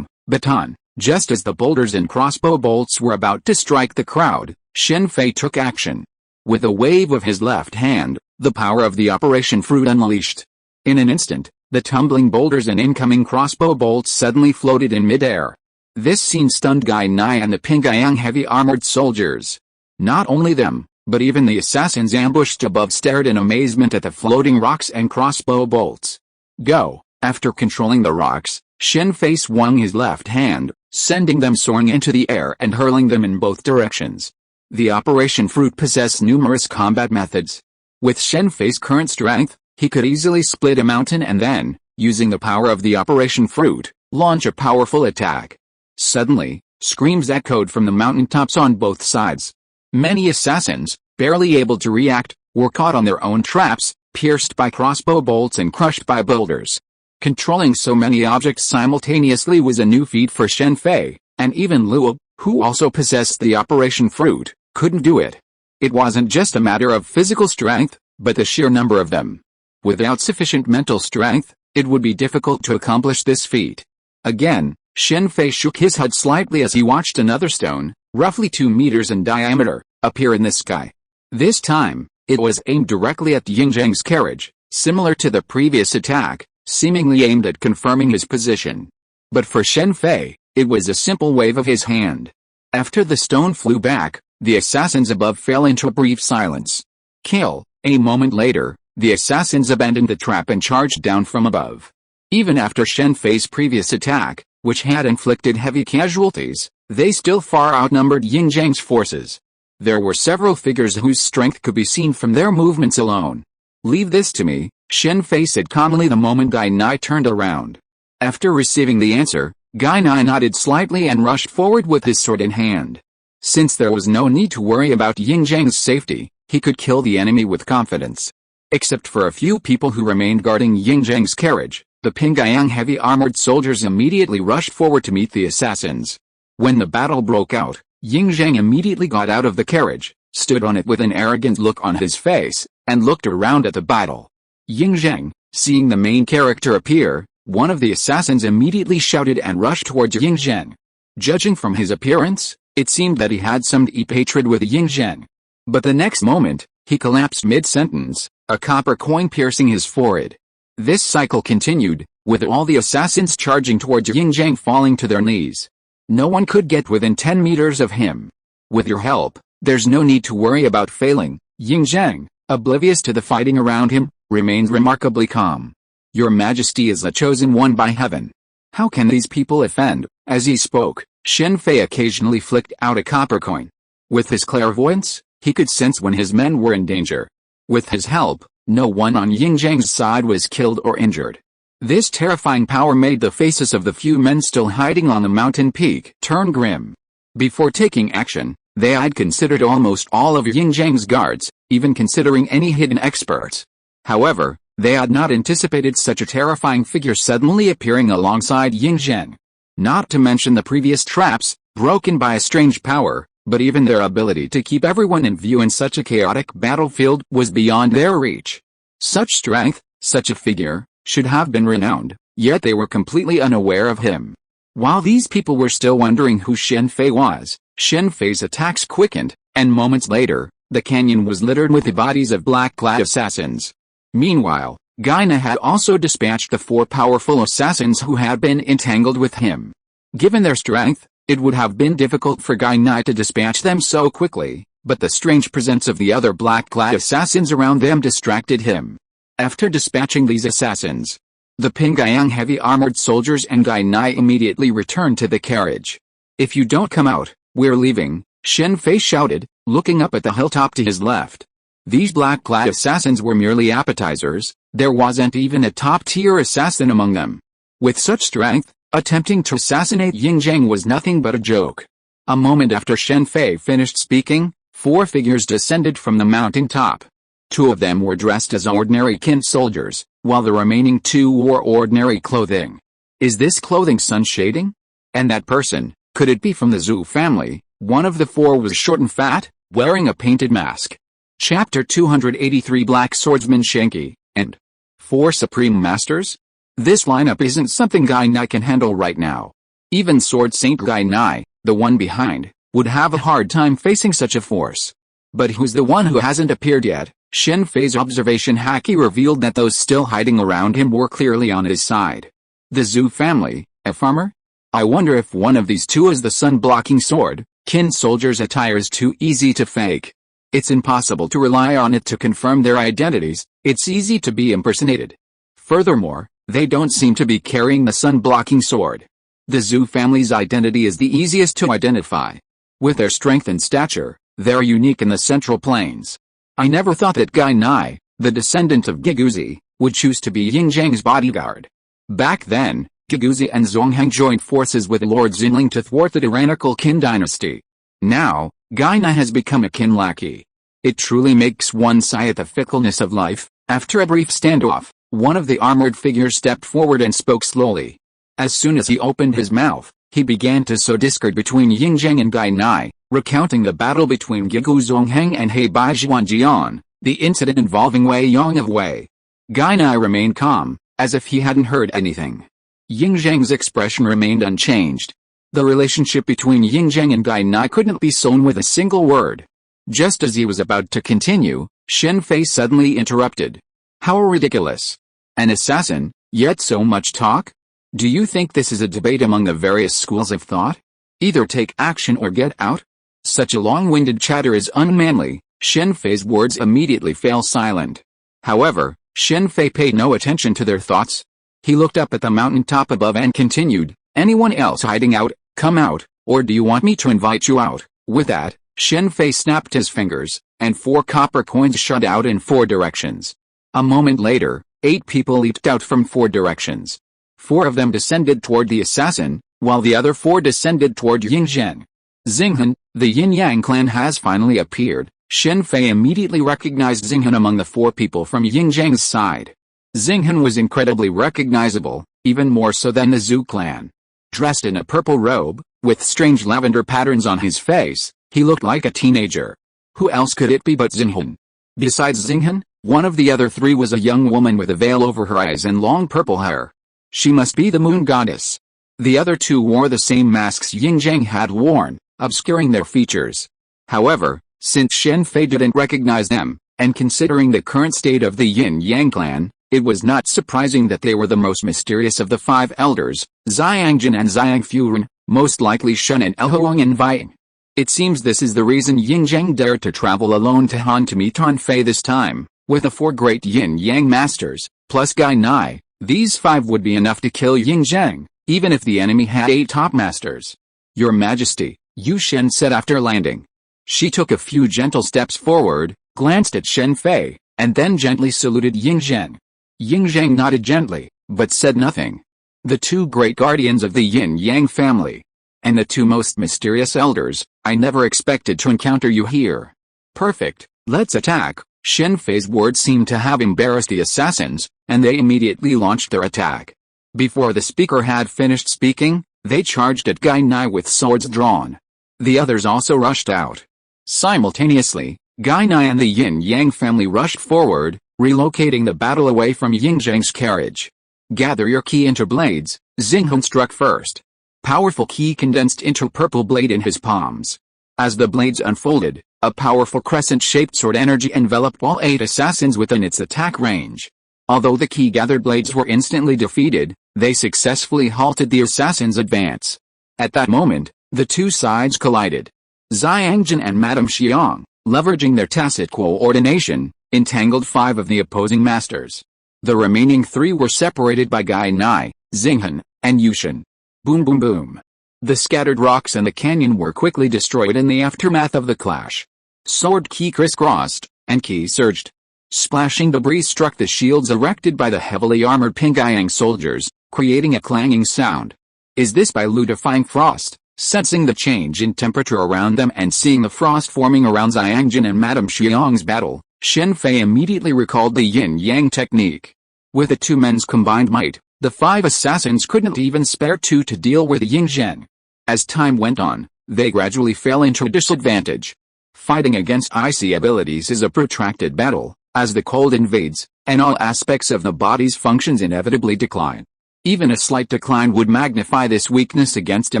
Speaker 1: Baton. Just as the boulders and crossbow bolts were about to strike the crowd, Shen Fei took action. With a wave of his left hand, the power of the Operation Fruit unleashed. In an instant, the tumbling boulders and incoming crossbow bolts suddenly floated in midair. This scene stunned Gai Nai and the Pingyang heavy armored soldiers. Not only them, but even the assassins ambushed above stared in amazement at the floating rocks and crossbow bolts. Go! After controlling the rocks, Shen Fei swung his left hand, sending them soaring into the air and hurling them in both directions. The Operation Fruit possessed numerous combat methods. With Shen Fei's current strength, he could easily split a mountain and then, using the power of the Operation Fruit, launch a powerful attack. Suddenly, screams echoed from the mountaintops on both sides. Many assassins, barely able to react, were caught on their own traps, pierced by crossbow bolts and crushed by boulders. Controlling so many objects simultaneously was a new feat for Shen Fei, and even Luo, who also possessed the Operation Fruit, couldn't do it. It wasn't just a matter of physical strength, but the sheer number of them. Without sufficient mental strength, it would be difficult to accomplish this feat. Again, Shen Fei shook his head slightly as he watched another stone, roughly 2 meters in diameter, appear in the sky. This time, it was aimed directly at Ying Zhang's carriage, similar to the previous attack, seemingly aimed at confirming his position. But for Shen Fei, it was a simple wave of his hand. After the stone flew back, the assassins above fell into a brief silence. Kill. A moment later, the assassins abandoned the trap and charged down from above. Even after Shen Fei's previous attack, which had inflicted heavy casualties, they still far outnumbered Ying Zhang's forces. There were several figures whose strength could be seen from their movements alone. Leave this to me, Shen Fei said calmly the moment Gai Nai turned around. After receiving the answer, Gai Nai nodded slightly and rushed forward with his sword in hand. Since there was no need to worry about Ying Zhang's safety, he could kill the enemy with confidence. Except for a few people who remained guarding Ying Zhang's carriage, the Pingyang heavy armored soldiers immediately rushed forward to meet the assassins. When the battle broke out, Ying Zhang immediately got out of the carriage, stood on it with an arrogant look on his face, and looked around at the battle. Ying Zhang, seeing the main character appear, one of the assassins immediately shouted and rushed towards Ying Zhang. Judging from his appearance, it seemed that he had some deep hatred with Ying Zhang. But the next moment, he collapsed mid-sentence, a copper coin piercing his forehead. This cycle continued, with all the assassins charging towards Ying Zhang falling to their knees. No one could get within 10 meters of him. With your help, there's no need to worry about failing. Ying Zhang, oblivious to the fighting around him, remained remarkably calm. Your Majesty is the chosen one by heaven. How can these people offend? As he spoke, Shen Fei occasionally flicked out a copper coin. With his clairvoyance, he could sense when his men were in danger. With his help, no one on Ying Zhang's side was killed or injured. This terrifying power made the faces of the few men still hiding on the mountain peak turn grim. Before taking action, they had considered almost all of Ying Zhang's guards, even considering any hidden experts. However, they had not anticipated such a terrifying figure suddenly appearing alongside Ying Zhang. Not to mention the previous traps, broken by a strange power, but even their ability to keep everyone in view in such a chaotic battlefield was beyond their reach. Such strength, such a figure, should have been renowned, yet they were completely unaware of him. While these people were still wondering who Shen Fei was, Shen Fei's attacks quickened, and moments later, the canyon was littered with the bodies of black-clad assassins. Meanwhile, Gai Nai had also dispatched the 4 powerful assassins who had been entangled with him. Given their strength, It would have been difficult for Guy Nai to dispatch them so quickly, but the strange presence of the other black-clad assassins around them distracted him. After dispatching these assassins, the Pingayang heavy-armored soldiers and Guy Nai immediately returned to the carriage. "If you don't come out, we're leaving," Shen Fei shouted, looking up at the hilltop to his left. These black-clad assassins were merely appetizers, there wasn't even a top-tier assassin among them. With such strength, attempting to assassinate Ying Zhang was nothing but a joke. A moment after Shen Fei finished speaking, 4 figures descended from the mountain top. 2 of them were dressed as ordinary kin soldiers, while the remaining 2 wore ordinary clothing. Is this clothing sun shading? And that person, could it be from the Zhu family? One of the 4 was short and fat, wearing a painted mask. Chapter 283 Black Swordsman Shenki, and 4 Supreme Masters? This lineup isn't something Guy Nai can handle right now. Even Sword Saint Guy Nai, the one behind, would have a hard time facing such a force. But who's the one who hasn't appeared yet? Shen Fei's observation haki revealed that those still hiding around him were clearly on his side. The Zhu family, a farmer? I wonder if one of these 2 is the sun-blocking sword. Kin soldier's attire is too easy to fake. It's impossible to rely on it to confirm their identities, it's easy to be impersonated. Furthermore, they don't seem to be carrying the sun-blocking sword. The Zhu family's identity is the easiest to identify. With their strength and stature, they're unique in the Central Plains. I never thought that Guy Nai, the descendant of Giguzi, would choose to be Ying Zhang's bodyguard. Back then, Giguzi and Zonghang joined forces with Lord Xinling to thwart the tyrannical Qin dynasty. Now, Guy Nai has become a Qin lackey. It truly makes one sigh at the fickleness of life. After a brief standoff, one of the armored figures stepped forward and spoke slowly. As soon as he opened his mouth, he began to sow discord between Ying Zhang and Guy Nai, recounting the battle between Gigu Zonghang and He Bai Zhuanjian, the incident involving Wei Yong of Wei. Guy Nai remained calm, as if he hadn't heard anything. Ying Zhang's expression remained unchanged. The relationship between Ying Zhang and Guy Nai couldn't be sown with a single word. Just as he was about to continue, Shen Fei suddenly interrupted. How ridiculous. An assassin, yet so much talk? Do you think this is a debate among the various schools of thought? Either take action or get out? Such a long-winded chatter is unmanly. Shen Fei's words immediately fell silent. However, Shen Fei paid no attention to their thoughts. He looked up at the mountain top above and continued, anyone else hiding out, come out, or do you want me to invite you out? With that, Shen Fei snapped his fingers, and 4 copper coins shot out in 4 directions. A moment later, 8 people leaped out from 4 directions. 4 of them descended toward the assassin, while the other 4 descended toward Ying Zhang. Xinghan, the Yin-Yang clan has finally appeared. Shen Fei immediately recognized Xinghan among the 4 people from Ying Zhang's side. Xinghan was incredibly recognizable, even more so than the Zhu clan. Dressed in a purple robe, with strange lavender patterns on his face, he looked like a teenager. Who else could it be but Xinghan? Besides Xinghan, one of the other 3 was a young woman with a veil over her eyes and long purple hair. She must be the moon goddess. The other 2 wore the same masks Ying Zhang had worn, obscuring their features. However, since Shen Fei didn't recognize them, and considering the current state of the Yin-Yang clan, it was not surprising that they were the most mysterious of the 5 elders, Xiangjin and Xiangfuren, most likely Shen and Elhoang and Viang. It seems this is the reason Ying Zhang dared to travel alone to Han to meet Han Fei this time. With the 4 great Yin-Yang masters, plus Guy Nai, these 5 would be enough to kill Ying Zhang, even if the enemy had 8 top masters. Your Majesty, Yu Shen said after landing. She took a few gentle steps forward, glanced at Shen Fei, and then gently saluted Ying Zhang. Ying Zhang nodded gently, but said nothing. The 2 great guardians of the Yin-Yang family. And the 2 most mysterious elders, I never expected to encounter you here. Perfect, let's attack. Shen Fei's words seemed to have embarrassed the assassins, and they immediately launched their attack. Before the speaker had finished speaking, they charged at Guy Nai with swords drawn. The others also rushed out. Simultaneously, Guy Nai and the Yin-Yang family rushed forward, relocating the battle away from Ying Zhang's carriage. Gather your ki into blades, Xinghan struck first. Powerful ki condensed into purple blade in his palms. As the blades unfolded, a powerful crescent-shaped sword energy enveloped all 8 assassins within its attack range. Although the ki-gathered blades were instantly defeated, they successfully halted the assassins' advance. At that moment, The two sides collided. Xiangjin and Madame Xiang, leveraging their tacit coordination, entangled 5 of the opposing masters. The remaining 3 were separated by Gai Nai, Xinghan, and Yushin. Boom boom boom. The scattered rocks in the canyon were quickly destroyed in the aftermath of the clash. Sword ki crisscrossed, and ki surged. Splashing debris struck the shields erected by the heavily armored Pingyang soldiers, creating a clanging sound. Is this by ludifying frost? Sensing the change in temperature around them and seeing the frost forming around Xiangjin and Madame Xiang's battle, Shen Fei immediately recalled the yin-yang technique. With the two men's combined might, the 5 assassins couldn't even spare 2 to deal with Yin-Zheng. As time went on, they gradually fell into disadvantage. Fighting against icy abilities is a protracted battle, as the cold invades, and all aspects of the body's functions inevitably decline. Even a slight decline would magnify this weakness against a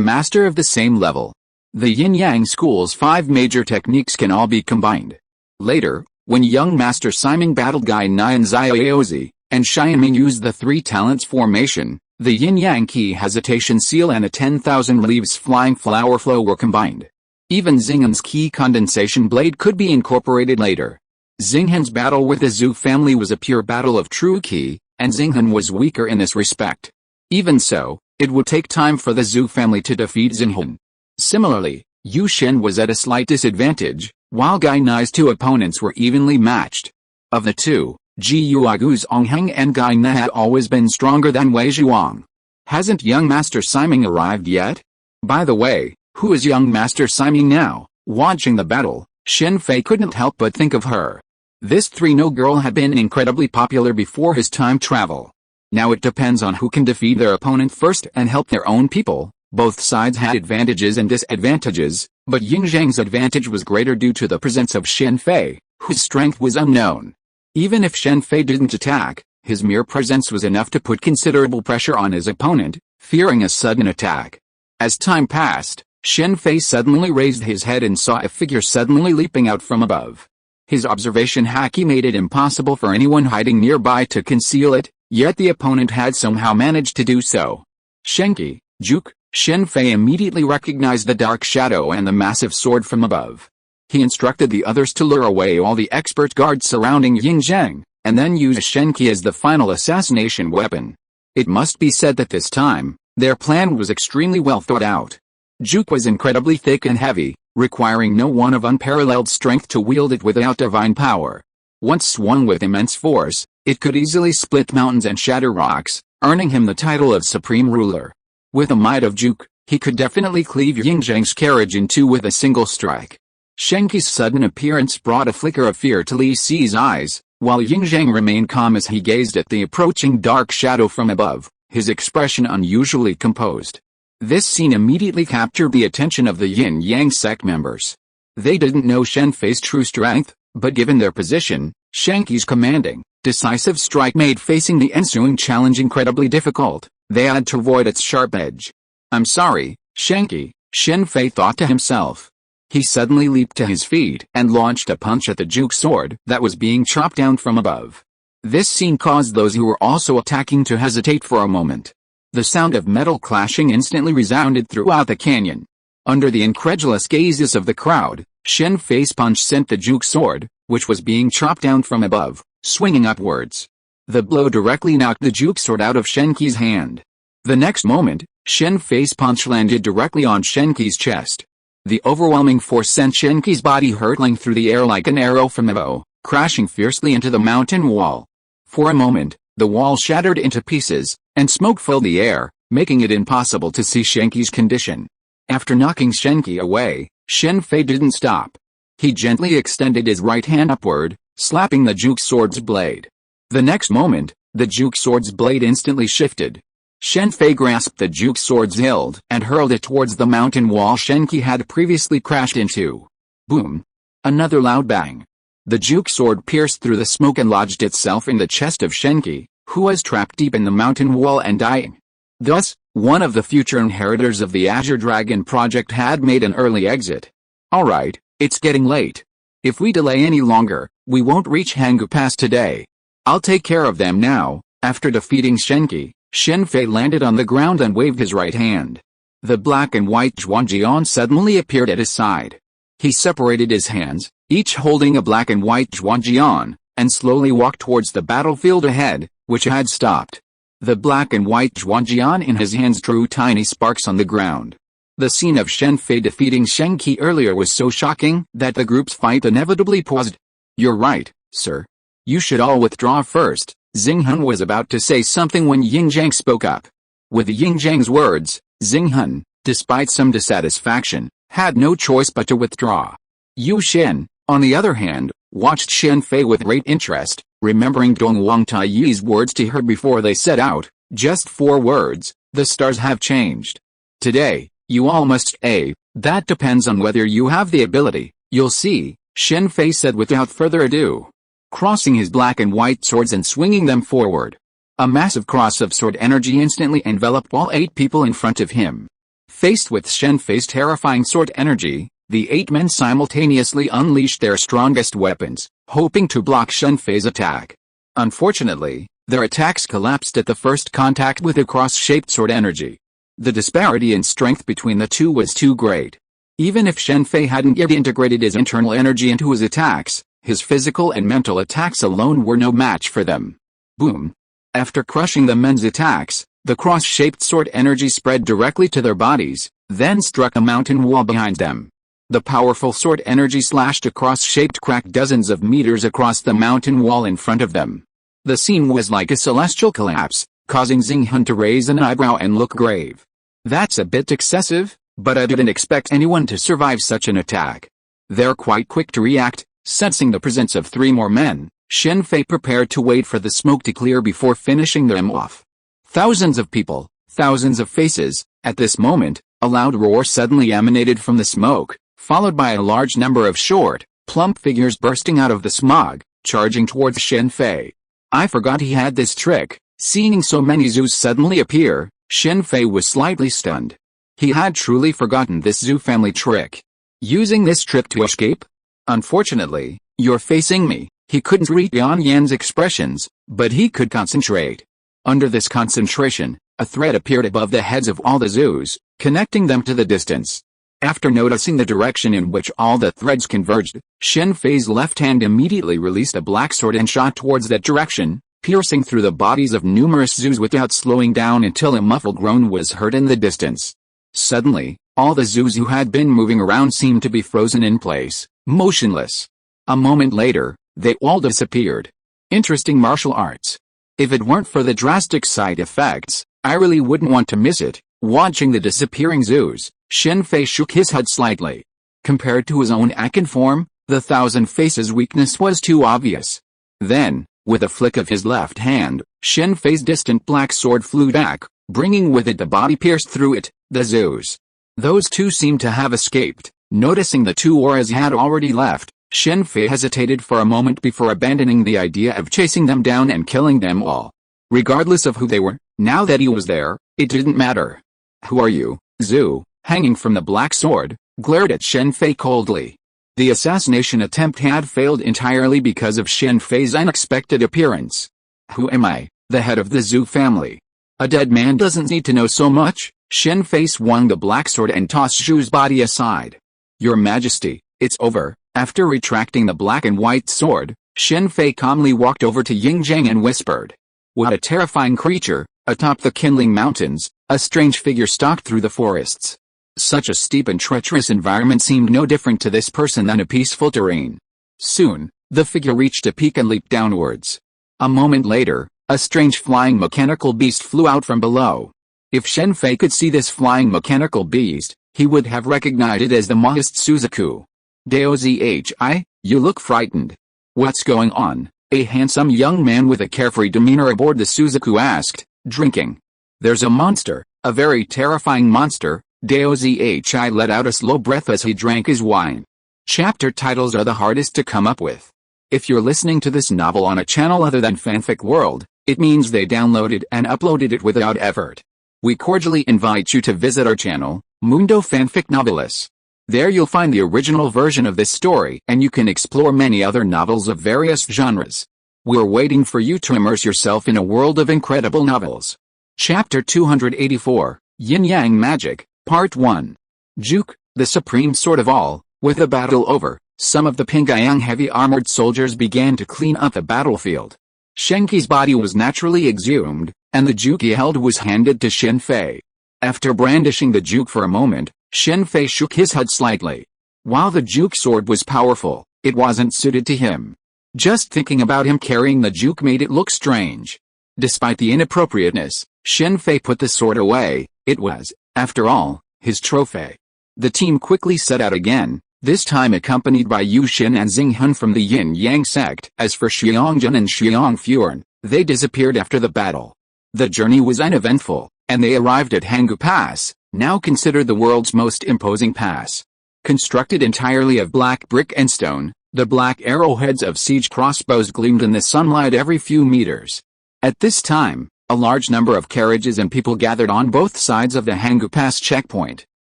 Speaker 1: master of the same level. The Yin-Yang school's 5 major techniques can all be combined. Later, when young Master Simon battled Gai Nai and Xiaozi, and Xianming used the 3 talents formation, the Yin-Yang Key Hesitation Seal and a 10,000 Leaves Flying Flower Flow were combined. Even Xinghan's Key Condensation Blade could be incorporated later. Xinghan's battle with the Zhu family was a pure battle of true Qi, and Xinghan was weaker in this respect. Even so, it would take time for the Zhu family to defeat Xinghan. Similarly, Yu Shen was at a slight disadvantage, while Gai Nai's 2 opponents were evenly matched. Of the 2, Ji Yuagu's Ongheng and Gai Nai had always been stronger than Wei Zhuang. Hasn't young Master Simon arrived yet? By the way, who is young Master Simon now? Watching the battle, Shen Fei couldn't help but think of her. This 3-no girl had been incredibly popular before his time travel. Now it depends on who can defeat their opponent first and help their own people. Both sides had advantages and disadvantages, but Yin-Zheng's advantage was greater due to the presence of Shen Fei, whose strength was unknown. Even if Shen Fei didn't attack, his mere presence was enough to put considerable pressure on his opponent, fearing a sudden attack. As time passed, Shen Fei suddenly raised his head and saw a figure suddenly leaping out from above. His observation haki made it impossible for anyone hiding nearby to conceal it, yet the opponent had somehow managed to do so. Shenki, Juk, Shen Fei immediately recognized the dark shadow and the massive sword from above. He instructed the others to lure away all the expert guards surrounding Yin-Zheng, and then use Shenki as the final assassination weapon. It must be said that this time, their plan was extremely well thought out. Juk was incredibly thick and heavy, requiring no one of unparalleled strength to wield it without divine power. Once swung with immense force, it could easily split mountains and shatter rocks, earning him the title of Supreme Ruler. With the might of Juk, he could definitely cleave Yin-Zheng's carriage in 2 with a single strike. Shenki's sudden appearance brought a flicker of fear to Li Si's eyes, while Yin-Zheng remained calm as he gazed at the approaching dark shadow from above, his expression unusually composed. This scene immediately captured the attention of the Yin-Yang sect members. They didn't know Shen Fei's true strength, but given their position, Shenki's commanding, decisive strike made facing the ensuing challenge incredibly difficult. They had to avoid its sharp edge. I'm sorry, Shenki, Shen Fei thought to himself. He suddenly leaped to his feet and launched a punch at the Juk sword that was being chopped down from above. This scene caused those who were also attacking to hesitate for a moment. The sound of metal clashing instantly resounded throughout the canyon. Under the incredulous gazes of the crowd, Shen Fei's punch sent the Juk sword, which was being chopped down from above, swinging upwards. The blow directly knocked the Juk sword out of Shenki's hand. The next moment, Shen Fei's punch landed directly on Shenki's chest. The overwhelming force sent Shenki's body hurtling through the air like an arrow from a bow, crashing fiercely into the mountain wall. For a moment, the wall shattered into pieces, and smoke filled the air, making it impossible to see Shenki's condition. After knocking Shenki away, Shen Fei didn't stop. He gently extended his right hand upward, slapping the Juk sword's blade. The next moment, the Juk sword's blade instantly shifted. Shen Fei grasped the Juk sword's hilt and hurled it towards the mountain wall Shenki had previously crashed into. Boom! Another loud bang. The Juk sword pierced through the smoke and lodged itself in the chest of Shenki, who was trapped deep in the mountain wall and dying. Thus, one of the future inheritors of the Azure Dragon project had made an early exit. Alright, it's getting late. If we delay any longer, we won't reach Hangu Pass today. I'll take care of them now. After defeating Shenki, Shen Fei landed on the ground and waved his right hand. The black and white Zhuangjian suddenly appeared at his side. He separated his hands, each holding a black and white Zhuangjian, and slowly walked towards the battlefield ahead, which had stopped. The black and white Zhuangjian in his hands drew tiny sparks on the ground. The scene of Shen Fei defeating Shen Qi earlier was so shocking that the group's fight inevitably paused. "You're right, sir. You should all withdraw first." Xinghun was about to say something when Yingzhang spoke up. With Yingzhang's words, Xinghun, despite some dissatisfaction, had no choice but to withdraw. Yu Shen, on the other hand, watched Shen Fei with great interest, remembering Dong Wangtaiyi's words to her before they set out, "Just 4 words, the stars have changed. Today, you all must that depends on whether you have the ability, you'll see," Shen Fei said without further ado, crossing his black and white swords and swinging them forward. A massive cross of sword energy instantly enveloped all 8 people in front of him. Faced with Shen Fei's terrifying sword energy, the 8 men simultaneously unleashed their strongest weapons, hoping to block Shen Fei's attack. Unfortunately, their attacks collapsed at the first contact with the cross-shaped sword energy. The disparity in strength between the two was too great. Even if Shen Fei hadn't yet integrated his internal energy into his attacks, his physical and mental attacks alone were no match for them. Boom! After crushing the men's attacks, the cross-shaped sword energy spread directly to their bodies, then struck a mountain wall behind them. The powerful sword energy slashed a cross-shaped crack dozens of meters across the mountain wall in front of them. The scene was like a celestial collapse, causing Xinghun to raise an eyebrow and look grave. "That's a bit excessive, but I didn't expect anyone to survive such an attack." They're quite quick to react. Sensing the presence of 3 more men, Shen Fei prepared to wait for the smoke to clear before finishing them off. Thousands of people, thousands of faces. At this moment, a loud roar suddenly emanated from the smoke, followed by a large number of short, plump figures bursting out of the smog, charging towards Shen Fei. I forgot he had this trick. Seeing so many Zhus suddenly appear, Shen Fei was slightly stunned. He had truly forgotten this Zhu family trick. Using this trick to escape? Unfortunately, "You're facing me." He couldn't read Yan Yan's expressions, but he could concentrate. Under this concentration, a thread appeared above the heads of all the Zhus, connecting them to the distance. After noticing the direction in which all the threads converged, Shen Fei's left hand immediately released a black sword and shot towards that direction, piercing through the bodies of numerous Zhus without slowing down until a muffled groan was heard in the distance. Suddenly, all the Zhus who had been moving around seemed to be frozen in place, motionless. A moment later, they all disappeared. Interesting martial arts. If it weren't for the drastic side effects, I really wouldn't want to miss it. Watching the disappearing Zhus, Shen Fei shook his head slightly. Compared to his own Akin form, the Thousand Faces' weakness was too obvious. Then, with a flick of his left hand, Shen Fei's distant black sword flew back, bringing with it the body pierced through it, the Zhus. Those 2 seemed to have escaped. Noticing the 2 auras had already left, Shen Fei hesitated for a moment before abandoning the idea of chasing them down and killing them all. Regardless of who they were, now that he was there, it didn't matter. "Who are you?" Zhu, hanging from the black sword, glared at Shen Fei coldly. The assassination attempt had failed entirely because of Shen Fei's unexpected appearance. "Who am I? The head of the Zhu family. A dead man doesn't need to know so much." Shen Fei swung the black sword and tossed Zhu's body aside. "Your Majesty, it's over." After retracting the black and white sword, Shen Fei calmly walked over to Yingzhang and whispered. What a terrifying creature! Atop the kindling mountains, a strange figure stalked through the forests. Such a steep and treacherous environment seemed no different to this person than a peaceful terrain. Soon, the figure reached a peak and leaped downwards. A moment later, a strange flying mechanical beast flew out from below. If Shen Fei could see this flying mechanical beast, he would have recognized it as the Maoist Suzaku. "Dozhi, you look frightened. What's going on?" a handsome young man with a carefree demeanor aboard the Suzaku asked, drinking. "There's a monster, a very terrifying monster." Dozhi let out a slow breath as he drank his wine. Chapter titles are the hardest to come up with. If you're listening to this novel on a channel other than Fanfic World, it means they downloaded and uploaded it without effort. We cordially invite you to visit our channel, Mundo Fanfic Novelis. There you'll find the original version of this story and you can explore many other novels of various genres. We're waiting for you to immerse yourself in a world of incredible novels. Chapter 284, Yin Yang Magic. Part 1. Juke, the supreme sword of all. With the battle over, some of the Pingyang heavy armored soldiers began to clean up the battlefield. Shen Fei's body was naturally exhumed, and the juke he held was handed to Shen Fei. After brandishing the juke for a moment, Shen Fei shook his head slightly. While the juke sword was powerful, it wasn't suited to him. Just thinking about him carrying the juke made it look strange. Despite the inappropriateness, Shen Fei put the sword away. It was, after all, his trophy. The team quickly set out again, this time accompanied by Yu Xin and Xing Hun from the Yin-Yang sect. As for Xiangjun and Xiangfuan, they disappeared after the battle. The journey was uneventful, and they arrived at Hangu Pass, now considered the world's most imposing pass. Constructed entirely of black brick and stone, the black arrowheads of siege crossbows gleamed in the sunlight every few meters. At this time, a large number of carriages and people gathered on both sides of the Hangu Pass checkpoint.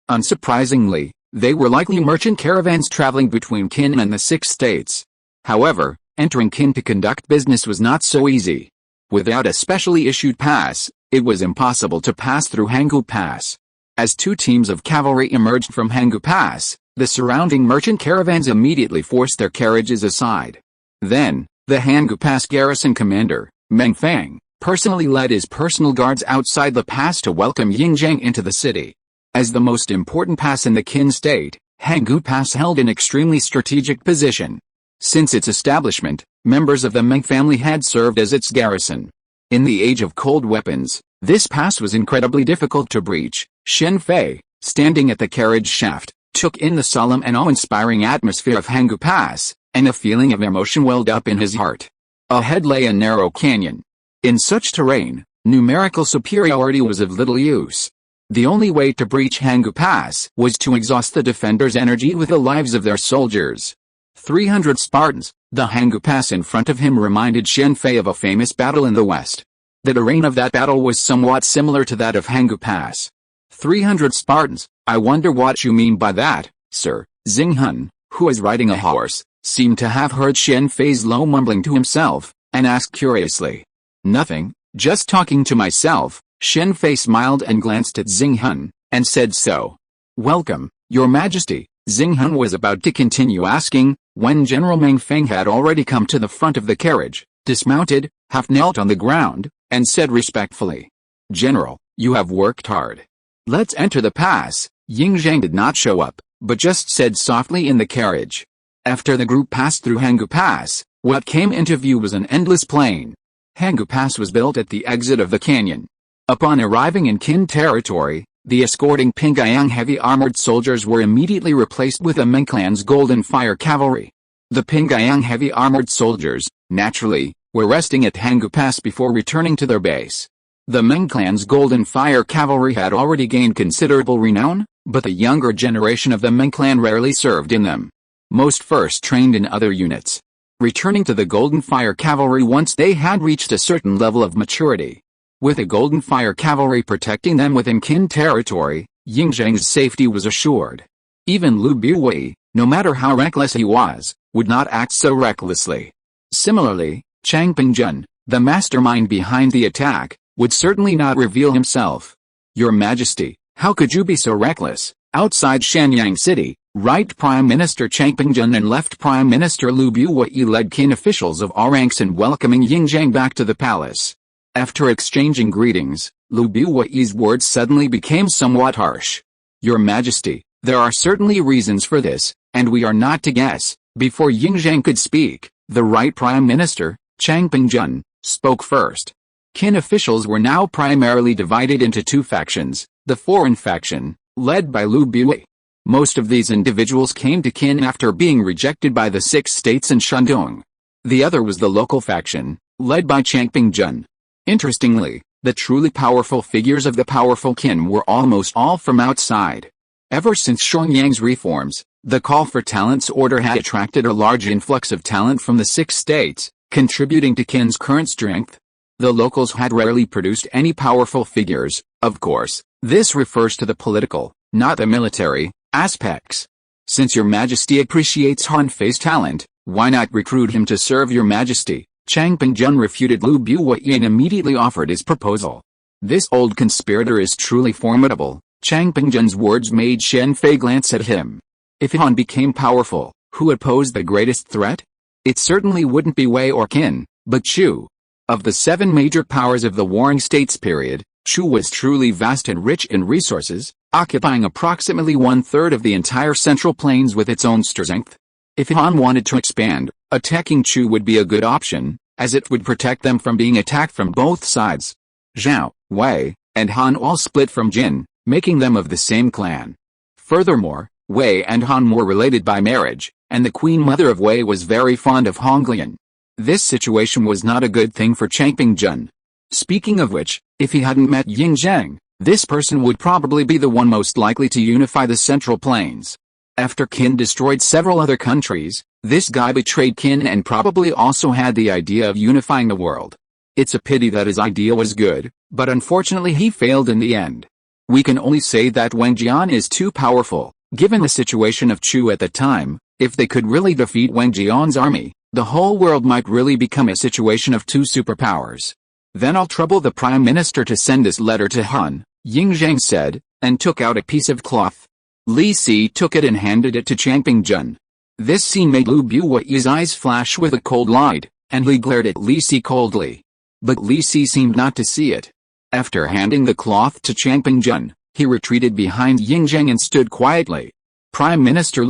Speaker 1: Unsurprisingly, they were likely merchant caravans traveling between Qin and the 6 states. However, entering Qin to conduct business was not so easy. Without a specially issued pass, it was impossible to pass through Hangu Pass. As 2 teams of cavalry emerged from Hangu Pass, the surrounding merchant caravans immediately forced their carriages aside. Then, the Hangu Pass garrison commander, Meng Fang, personally led his personal guards outside the pass to welcome Yingzhang into the city. As the most important pass in the Qin state, Hangu Pass held an extremely strategic position. Since its establishment, members of the Meng family had served as its garrison. In the age of cold weapons, this pass was incredibly difficult to breach. Shen Fei, standing at the carriage shaft, took in the solemn and awe-inspiring atmosphere of Hangu Pass, and a feeling of emotion welled up in his heart. Ahead lay a narrow canyon. In such terrain, numerical superiority was of little use. The only way to breach Hangu Pass was to exhaust the defenders' energy with the lives of their soldiers. 300 Spartans. The Hangu Pass in front of him reminded Shen Fei of a famous battle in the west. The terrain of that battle was somewhat similar to that of Hangu Pass. 300 Spartans, I wonder what you mean by that, sir. Xing Hun, who was riding a horse, seemed to have heard Shen Fei's low mumbling to himself, and asked curiously. Nothing, just talking to myself. Shen Fei smiled and glanced at Xing Hun, and said so. Welcome, Your Majesty. Xing Hun was about to continue asking, when General Meng Feng had already come to the front of the carriage, dismounted, half knelt on the ground, and said respectfully. General, you have worked hard. Let's enter the pass. Yingzhang did not show up, but just said softly in the carriage. After the group passed through Hangu Pass, what came into view was an endless plain. Hangu Pass was built at the exit of the canyon. Upon arriving in Qin territory, the escorting Pingyang heavy armored soldiers were immediately replaced with the Meng clan's Golden Fire cavalry. The Pingyang heavy armored soldiers, naturally, were resting at Hangu Pass before returning to their base. The Meng clan's Golden Fire cavalry had already gained considerable renown, but the younger generation of the Meng clan rarely served in them. Most first trained in other units, returning to the Golden Fire cavalry once they had reached a certain level of maturity. With the Golden Fire cavalry protecting them within Qin territory, Yingzhang's safety was assured. Even Lu Buwei, no matter how reckless he was, would not act so recklessly. Similarly, Chang Pingjun, the mastermind behind the attack, would certainly not reveal himself. Your Majesty, how could you be so reckless? Outside Shenyang City, Right Prime Minister Chang Pingjun and Left Prime Minister Lu Buwei led Qin officials of all ranks in welcoming Yingzhang back to the palace. After exchanging greetings, Lu Buwei's words suddenly became somewhat harsh. Your Majesty, there are certainly reasons for this, and we are not to guess. Before Yingzhang could speak, the Right Prime Minister, Chang Pingjun, spoke first. Qin officials were now primarily divided into 2 factions, the foreign faction, led by Lu Buwei. Most of these individuals came to Qin after being rejected by the 6 states and Shandong. The other was the local faction, led by Chang Pingjun. Interestingly, the truly powerful figures of the powerful Qin were almost all from outside. Ever since Xiangyang's reforms, the call for talents order had attracted a large influx of talent from the 6 states, contributing to Qin's current strength. The locals had rarely produced any powerful figures, of course. This refers to the political, not the military, aspects. Since Your Majesty appreciates Han Fei's talent, why not recruit him to serve Your Majesty? Chang Pingjun refuted Lu Buwei and immediately offered his proposal. This old conspirator is truly formidable, Chang Pingjun's words made Shen Fei glance at him. If Han became powerful, who would pose the greatest threat? It certainly wouldn't be Wei or Qin, but Chu. Of the 7 major powers of the Warring States period, Chu was truly vast and rich in resources, occupying approximately 1/3 of the entire Central Plains with its own strength. If Han wanted to expand, attacking Chu would be a good option, as it would protect them from being attacked from both sides. Zhao, Wei, and Han all split from Jin, making them of the same clan. Furthermore, Wei and Han were related by marriage, and the queen mother of Wei was very fond of Honglian. This situation was not a good thing for Chang Pingjun. Speaking of which, if he hadn't met Ying Zhang, this person would probably be the one most likely to unify the Central Plains. After Qin destroyed several other countries, this guy betrayed Qin and probably also had the idea of unifying the world. It's a pity that his idea was good, but unfortunately he failed in the end. We can only say that Wang Jian is too powerful, given the situation of Chu at the time. If they could really defeat Wang Jian's army, the whole world might really become a situation of 2 superpowers. Then I'll trouble the Prime Minister to send this letter to Han, Ying Zhang said, and took out a piece of cloth. Li Si took it and handed it to Chang Pingjun. This scene made Lu Bui's eyes flash with a cold light, and he glared at Li Si coldly. But Li Si seemed not to see it. After handing the cloth to Chang Pingjun, he retreated behind Ying Zhang and stood quietly. Prime Minister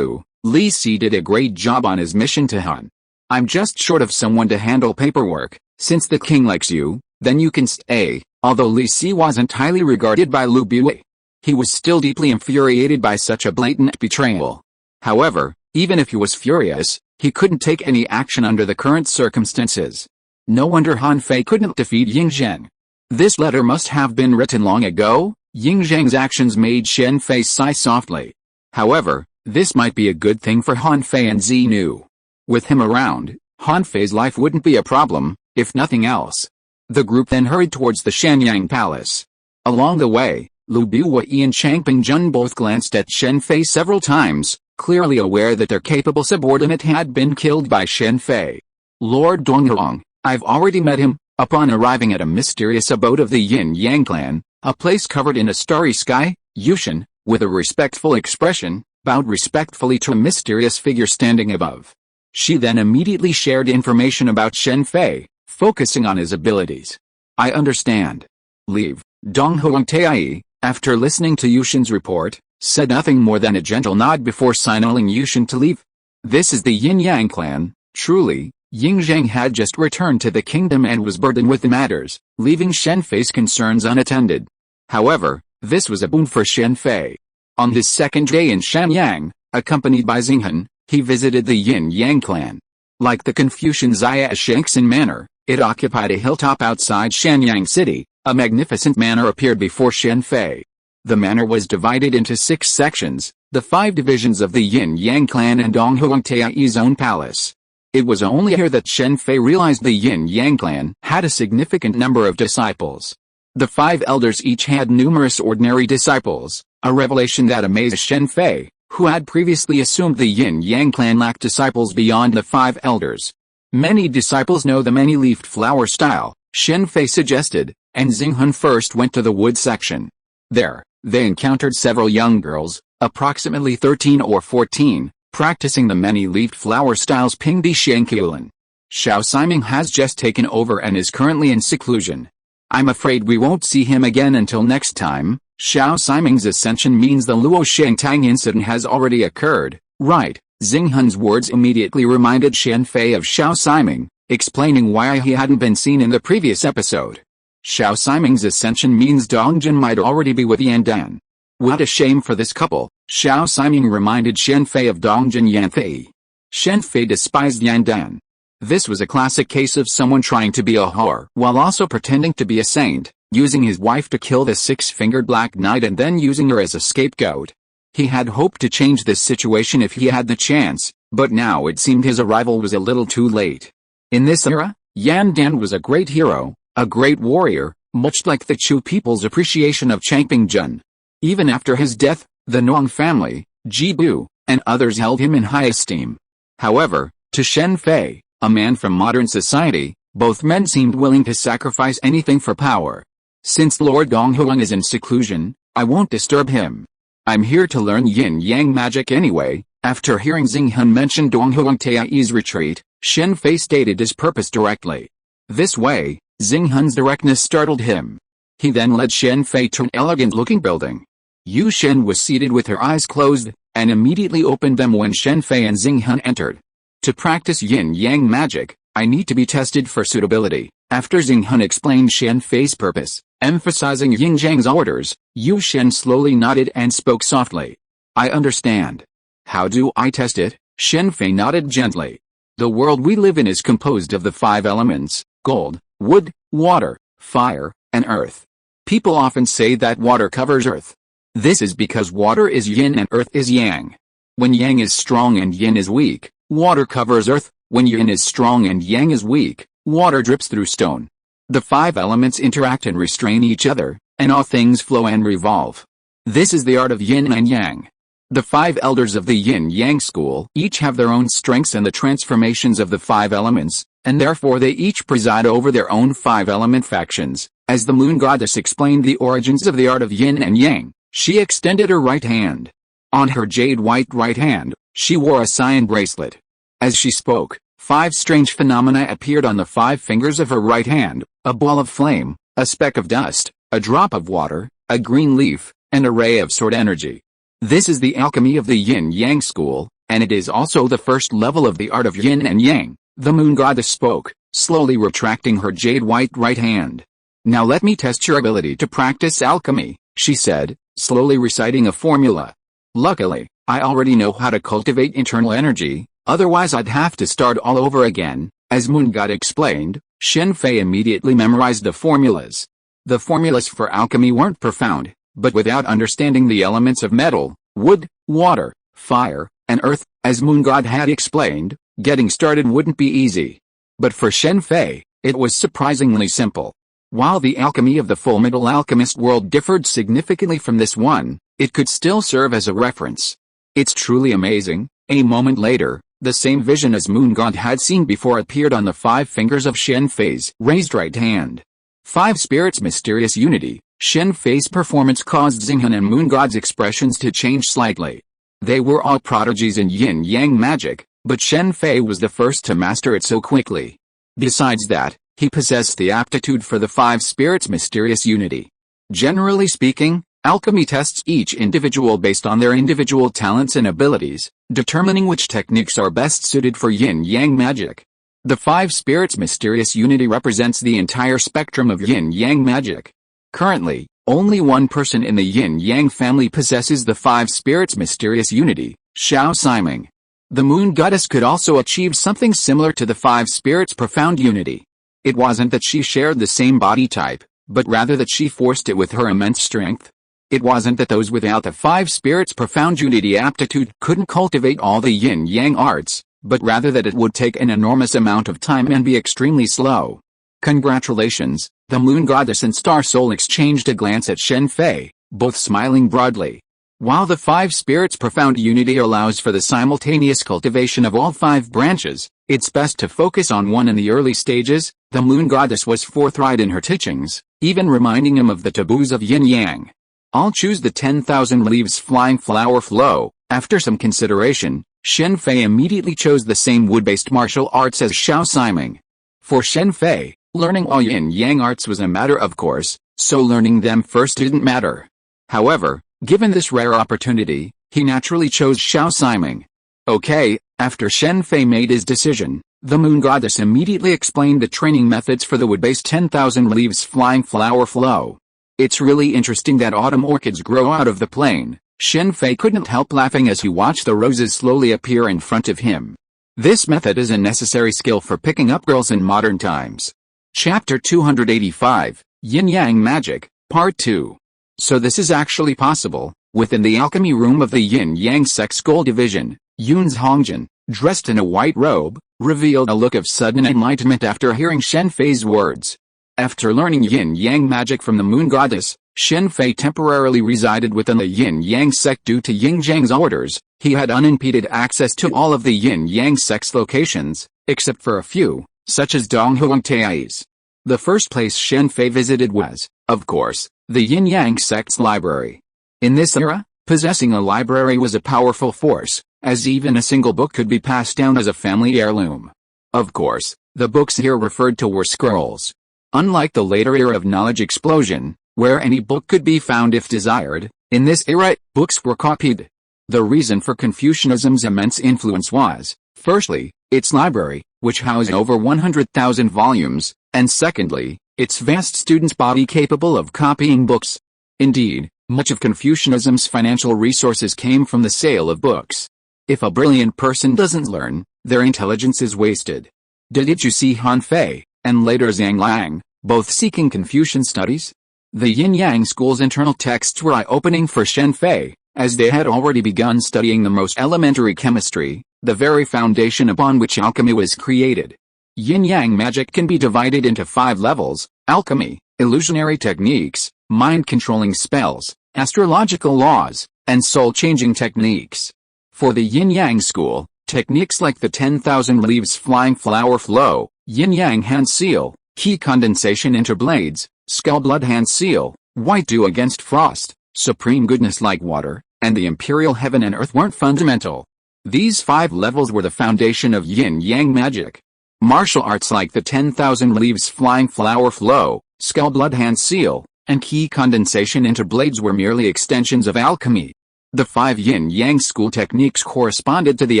Speaker 1: Li Si did a great job on his mission to Han. I'm just short of someone to handle paperwork. Since the king likes you, then you can stay. Although Li Si wasn't highly regarded by Lu Bui, he was still deeply infuriated by such a blatant betrayal. However, even if he was furious, he couldn't take any action under the current circumstances. No wonder Han Fei couldn't defeat Ying Zhang. This letter must have been written long ago. Ying Zhang's actions made Shen Fei sigh softly. However, this might be a good thing for Han Fei and Xinu. With him around, Han Fei's life wouldn't be a problem, if nothing else. The group then hurried towards the Shanyang Palace. Along the way, Lu Bui and Chang Pingjun both glanced at Shen Fei several times, clearly aware that their capable subordinate had been killed by Shen Fei. Lord Donghuang, I've already met him. Upon arriving at a mysterious abode of the Yin Yang clan, a place covered in a starry sky, Yushin, with a respectful expression, bowed respectfully to a mysterious figure standing above. She then immediately shared information about Shen Fei, focusing on his abilities. I understand. Leave. Donghuang Taiyi, after listening to Yushin's report, said nothing more than a gentle nod before signaling Yushin to leave. This is the Yin Yang clan, truly. Ying Zhang had just returned to the kingdom and was burdened with the matters, leaving Shen Fei's concerns unattended. However, this was a boon for Shen Fei. On his second day in Shanyang, accompanied by Xinghan, he visited the Yin Yang clan. Like the Confucian Zaya Shengxin Manor, it occupied a hilltop outside Shanyang City. A magnificent manor appeared before Shen Fei. The manor was divided into 6 sections, the 5 divisions of the Yin Yang clan and Donghuang Taiyi's own palace. It was only here that Shen Fei realized the Yin Yang clan had a significant number of disciples. The 5 elders each had numerous ordinary disciples, a revelation that amazed Shen Fei, who had previously assumed the Yin Yang clan lacked disciples beyond the 5 elders. Many disciples know the many-leafed flower style, Shen Fei suggested, and Xinghan first went to the wood section. There, they encountered several young girls, approximately 13 or 14, practicing the many-leafed flower styles Pingdi Shenqiulan. Xiao Siming has just taken over and is currently in seclusion. I'm afraid we won't see him again until next time. Xiao Siming's ascension means the Luo Shangtang incident has already occurred, right? Xinghan's words immediately reminded Shen Fei of Xiao Siming, explaining why he hadn't been seen in the previous episode. Xiao Siming's ascension means Dongjin might already be with Yandan. What a shame for this couple. Xiao Siming reminded Shen Fei of Dongjin Yanfei. Shen Fei despised Yandan. This was a classic case of someone trying to be a whore while also pretending to be a saint, using his wife to kill the 6-fingered Black Knight and then using her as a scapegoat. He had hoped to change this situation if he had the chance, but now it seemed his arrival was a little too late. In this era, Yandan was a great hero, a great warrior, much like the Chu people's appreciation of Chang Pingjun. Even after his death, the Nuang family, Ji Bu, and others held him in high esteem. However, to Shen Fei, a man from modern society, both men seemed willing to sacrifice anything for power. Since Lord Donghuang is in seclusion, I won't disturb him. I'm here to learn yin-yang magic anyway. After hearing Xinghun mention Dong Huangtai's retreat, Shen Fei stated his purpose directly. This way, Xinghun's directness startled him. He then led Shen Fei to an elegant-looking building. Yu Shen was seated with her eyes closed, and immediately opened them when Shen Fei and Xinghun entered. To practice yin-yang magic, I need to be tested for suitability. After Xinghun explained Shen Fei's purpose, emphasizing Yin Zhang's orders, Yu Shen slowly nodded and spoke softly. I understand. How do I test it? Shen Fei nodded gently. The world we live in is composed of the 5 elements: gold, wood, water, fire, and earth. People often say that water covers earth. This is because water is yin and earth is yang. When yang is strong and yin is weak, water covers earth. When yin is strong and yang is weak, water drips through stone. The 5 elements interact and restrain each other, and all things flow and revolve. This is the art of yin and yang. The 5 elders of the yin-yang school each have their own strengths and the transformations of the 5 elements, and therefore they each preside over their own 5-element factions. As the moon goddess explained the origins of the art of yin and yang, she extended her right hand. On her jade-white right hand, she wore a cyan bracelet. As she spoke, 5 strange phenomena appeared on the 5 fingers of her right hand: a ball of flame, a speck of dust, a drop of water, a green leaf, and a ray of sword energy. This is the alchemy of the yin-yang school, and it is also the first level of the art of yin and yang. The moon goddess spoke, slowly retracting her jade-white right hand. Now let me test your ability to practice alchemy, she said, slowly reciting a formula. Luckily, I already know how to cultivate internal energy, otherwise I'd have to start all over again. As Moon God explained, Shen Fei immediately memorized the formulas. The formulas for alchemy weren't profound, but without understanding the elements of metal, wood, water, fire, and earth, as Moon God had explained, getting started wouldn't be easy. But for Shen Fei, it was surprisingly simple. While the alchemy of the Full Metal Alchemist world differed significantly from this one, it could still serve as a reference. It's truly amazing. A moment later, the same vision as Moon God had seen before appeared on the 5 fingers of Shen Fei's raised right hand. 5 spirits mysterious unity. Shen Fei's performance caused Xinghun and Moon God's expressions to change slightly. They were all prodigies in yin-yang magic, but Shen Fei was the first to master it so quickly. Besides that, he possessed the aptitude for the 5 spirits mysterious unity. Generally speaking, alchemy tests each individual based on their individual talents and abilities, determining which techniques are best suited for yin-yang magic. The 5 spirits mysterious unity represents the entire spectrum of yin-yang magic. Currently, only one person in the yin-yang family possesses the 5 spirits mysterious unity, S.H.I.E.L.D. The moon goddess could also achieve something similar to the 5 spirits profound unity. It wasn't that she shared the same body type, but rather that she forced it with her immense strength. It wasn't that those without the 5 spirits profound unity aptitude couldn't cultivate all the yin-yang arts, but rather that it would take an enormous amount of time and be extremely slow. Congratulations, the moon goddess and star soul exchanged a glance at Shen Fei, both smiling broadly. While the 5 spirits profound unity allows for the simultaneous cultivation of all 5 branches, it's best to focus on one in the early stages. The moon goddess was forthright in her teachings, even reminding him of the taboos of yin-yang. I'll choose the 10,000 leaves flying flower flow. After some consideration, Shen Fei immediately chose the same wood-based martial arts as S.H.I.E.L.D. For Shen Fei, learning all yin-yang arts was a matter of course, so learning them first didn't matter. However, given this rare opportunity, he naturally chose S.H.I.E.L.D. Okay, after Shen Fei made his decision, the moon goddess immediately explained the training methods for the wood-based 10,000 leaves flying flower flow. It's really interesting that autumn orchids grow out of the plain. Shen Fei couldn't help laughing as he watched the roses slowly appear in front of him. This method is a necessary skill for picking up girls in modern times. Chapter 285, Yin-Yang Magic, Part 2. So this is actually possible. Within the alchemy room of the Yin-Yang Sex School Division, Yun's Hongjin, dressed in a white robe, revealed a look of sudden enlightenment after hearing Shen Fei's words. After learning yin-yang magic from the moon goddess, Shen Fei temporarily resided within the yin-yang sect due to Yin Zhang's orders. He had unimpeded access to all of the yin-yang sect's locations, except for a few, such as Dong Huangtai's. The first place Shen Fei visited was, of course, the Yin-Yang sect's library. In this era, possessing a library was a powerful force, as even a single book could be passed down as a family heirloom. Of course, the books here referred to were scrolls. Unlike the later era of knowledge explosion, where any book could be found if desired, in this era, books were copied. The reason for Confucianism's immense influence was, firstly, its library, which housed over 100,000 volumes, and secondly, its vast student body capable of copying books. Indeed, much of Confucianism's financial resources came from the sale of books. If a brilliant person doesn't learn, their intelligence is wasted. Did you see Shen Fei, and later Zhang Lang, both seeking Confucian studies? The Yin-Yang school's internal texts were eye-opening for Shen Fei, as they had already begun studying the most elementary chemistry, the very foundation upon which alchemy was created. Yin-Yang magic can be divided into 5 levels: alchemy, illusionary techniques, mind-controlling spells, astrological laws, and soul-changing techniques. For the Yin-Yang school, techniques like the 10,000 leaves flying flower flow, Yin-Yang hand seal, key condensation into blades, skull blood hand seal, white dew against frost, supreme goodness like water, and the imperial heaven and earth weren't fundamental. These 5 levels were the foundation of Yin-Yang magic. Martial arts like the 10,000 leaves flying flower flow, skull blood hand seal, and key condensation into blades were merely extensions of alchemy. The 5 Yin-Yang school techniques corresponded to the